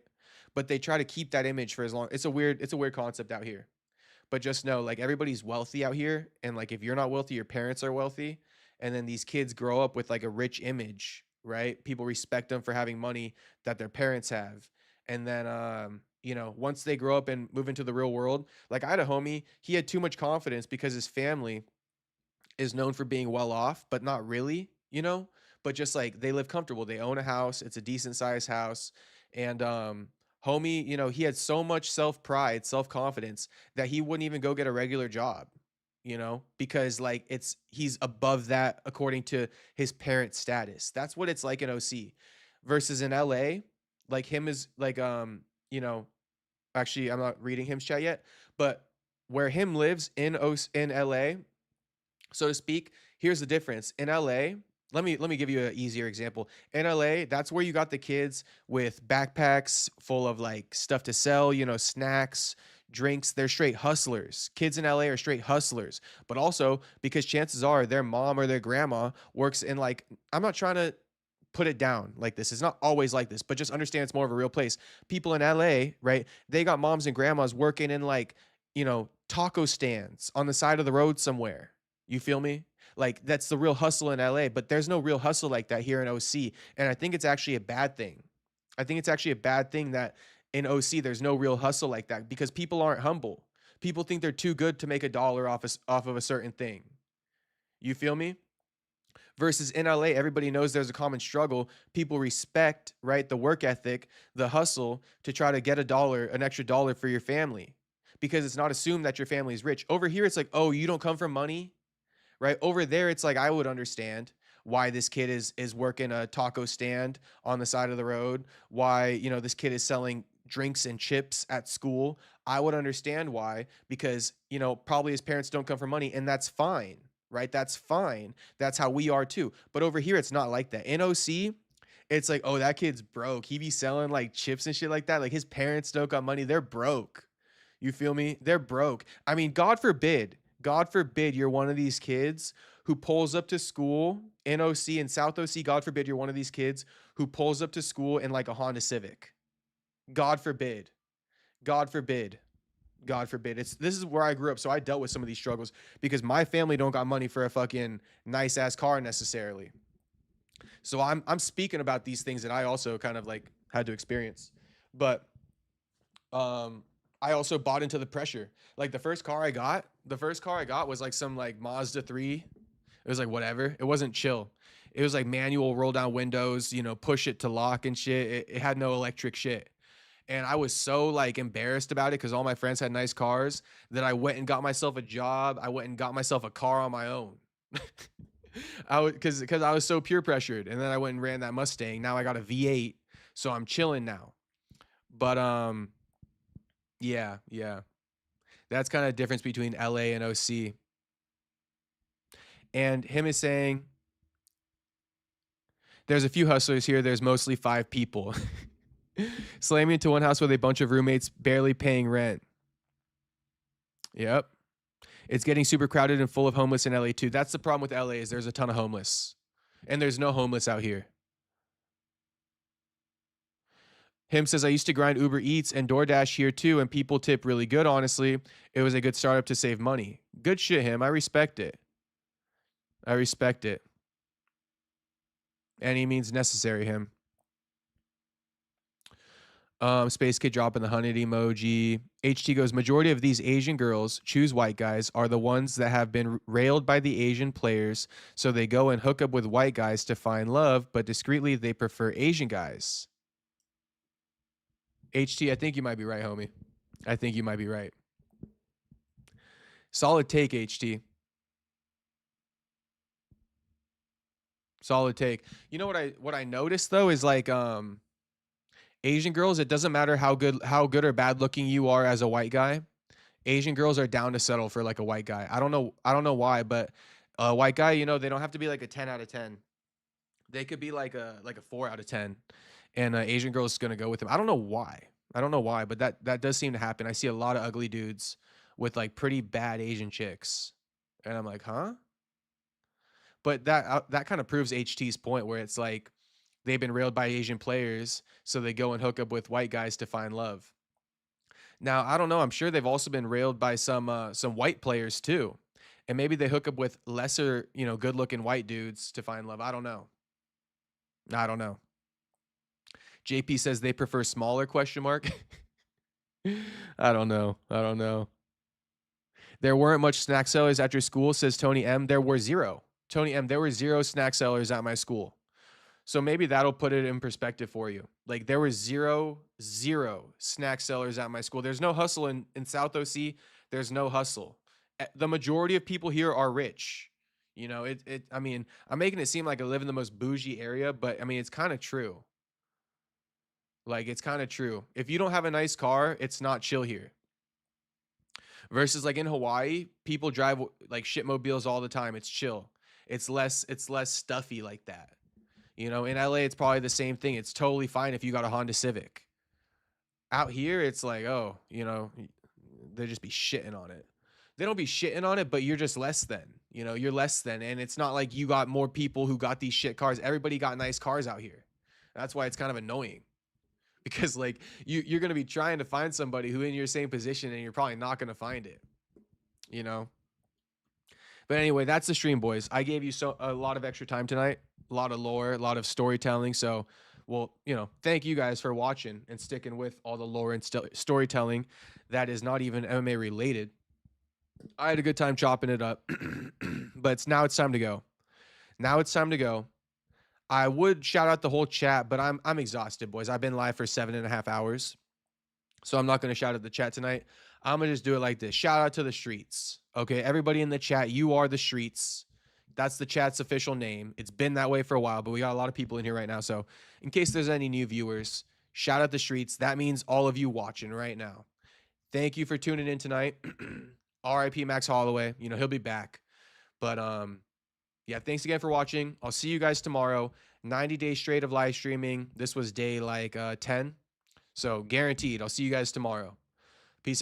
But they try to keep that image for as long. It's a weird concept out here. But just know, like, everybody's wealthy out here, and like if you're not wealthy, your parents are wealthy, and then these kids grow up with like a rich image, right? People respect them for having money that their parents have. And then once they grow up and move into the real world, like I had a homie, he had too much confidence because his family is known for being well off, but not really, but just like they live comfortable. They own a house. It's a decent sized house. And homie, he had so much self-pride, self-confidence that he wouldn't even go get a regular job, because like he's above that according to his parent status. That's what it's like in OC versus in LA. Like him is like, actually I'm not reading him's chat yet, but where him lives in LA, so to speak, here's the difference. In LA, let me give you an easier example. In LA, that's where you got the kids with backpacks full of like stuff to sell, snacks, drinks. They're straight hustlers. Kids in LA are straight hustlers. But also because chances are their mom or their grandma works in like, I'm not trying to put it down like this. It's not always like this, but just understand it's more of a real place. People in LA, right? They got moms and grandmas working in like, taco stands on the side of the road somewhere. You feel me? Like that's the real hustle in LA, but there's no real hustle like that here in OC. And I think it's actually a bad thing. I think it's actually a bad thing that in OC there's no real hustle like that because people aren't humble. People think they're too good to make a dollar off of a certain thing. You feel me? Versus in LA, everybody knows there's a common struggle. People respect, right, the work ethic, the hustle to try to get an extra dollar for your family because it's not assumed that your family is rich. Over here, it's like, oh, you don't come from money, right? Over there, it's like, I would understand why this kid is working a taco stand on the side of the road, why, this kid is selling drinks and chips at school. I would understand why, because, probably his parents don't come from money, and that's fine. Right? That's fine. That's how we are too. But over here, it's not like that. In OC, it's like, oh, that kid's broke. He be selling like chips and shit like that. Like his parents don't got money. They're broke. You feel me? They're broke. I mean, God forbid you're one of these kids who pulls up to school in OC and South OC. God forbid you're one of these kids who pulls up to school in like a Honda Civic. God forbid. God forbid. God forbid. This is where I grew up, so I dealt with some of these struggles because my family don't got money for a fucking nice ass car necessarily. So I'm speaking about these things that I also kind of like had to experience. But I also bought into the pressure. Like the first car I got was like some like Mazda 3. It was like whatever. It wasn't chill. It was like manual roll down windows, push it to lock and shit. It had no electric shit. And I was so like embarrassed about it because all my friends had nice cars that I went and got myself a job. I went and got myself a car on my own. Because I was so peer pressured. And then I went and ran that Mustang. Now I got a V8, so I'm chilling now. But yeah. That's kind of the difference between LA and OC. And him is saying, there's a few hustlers here. There's mostly 5 people. Slamming into one house with a bunch of roommates barely paying rent. Yep. It's getting super crowded and full of homeless in LA too. That's the problem with LA is there's a ton of homeless. And there's no homeless out here. Him says, I used to grind Uber Eats and DoorDash here too, and people tip really good, honestly. It was a good startup to save money. Good shit, him. I respect it. Any means necessary, him. Space Kid dropping the 100 emoji. HT goes, majority of these Asian girls choose white guys are the ones that have been railed by the Asian players, so they go and hook up with white guys to find love, but discreetly they prefer Asian guys. HT, I think you might be right, homie. I think you might be right. Solid take, HT. Solid take. You know what I noticed though is like Asian girls, it doesn't matter how good or bad looking you are as a white guy. Asian girls are down to settle for like a white guy. I don't know why, but a white guy, you know, they don't have to be like a 10 out of 10. They could be like a 4 out of 10, and Asian girl's gonna go with them. I don't know why, but that does seem to happen. I see a lot of ugly dudes with like pretty bad Asian chicks, and I'm like, huh? But that kind of proves HT's point, where it's like they've been railed by Asian players, so they go and hook up with white guys to find love. Now, I don't know. I'm sure they've also been railed by some white players too, and maybe they hook up with lesser, you know, good-looking white dudes to find love. I don't know. JP says they prefer smaller ? I don't know. There weren't much snack sellers at your school, says Tony M. There were zero. Tony M, there were 0 snack sellers at my school. So maybe that'll put it in perspective for you. Like, there were zero snack sellers at my school. There's no hustle in South OC. There's no hustle. The majority of people here are rich. You know, I mean, I'm making it seem like I live in the most bougie area, but I mean, it's kind of true. Like, it's kind of true. If you don't have a nice car, it's not chill here. Versus like in Hawaii, people drive like shitmobiles all the time. It's chill. It's less stuffy like that. You know, in LA, it's probably the same thing. It's totally fine if you got a Honda Civic. Out here, it's like, oh, you know, they just be shitting on it. They don't be shitting on it, but you're just less than. You know, you're less than. And it's not like you got more people who got these shit cars. Everybody got nice cars out here. That's why it's kind of annoying. Because, like, you're going to be trying to find somebody who in your same position, and you're probably not going to find it. You know? But anyway, that's the stream, boys. I gave you a lot of extra time tonight. A lot of lore, a lot of storytelling. So, well, you know, thank you guys for watching and sticking with all the lore and storytelling that is not even MMA related. I had a good time chopping it up, but now it's time to go. I would shout out the whole chat, but I'm exhausted, boys. I've been live for 7.5 hours, so I'm not going to shout out the chat tonight. I'm going to just do it like this. Shout out to the streets. Okay, everybody in the chat, you are the streets. That's the chat's official name. It's been that way for a while, but we got a lot of people in here right now. So in case there's any new viewers, shout out the streets. That means all of you watching right now. Thank you for tuning in tonight. RIP Max Holloway. You know, he'll be back. But yeah, thanks again for watching. I'll see you guys tomorrow. 90 days straight of live streaming. This was day like 10. So guaranteed. I'll see you guys tomorrow.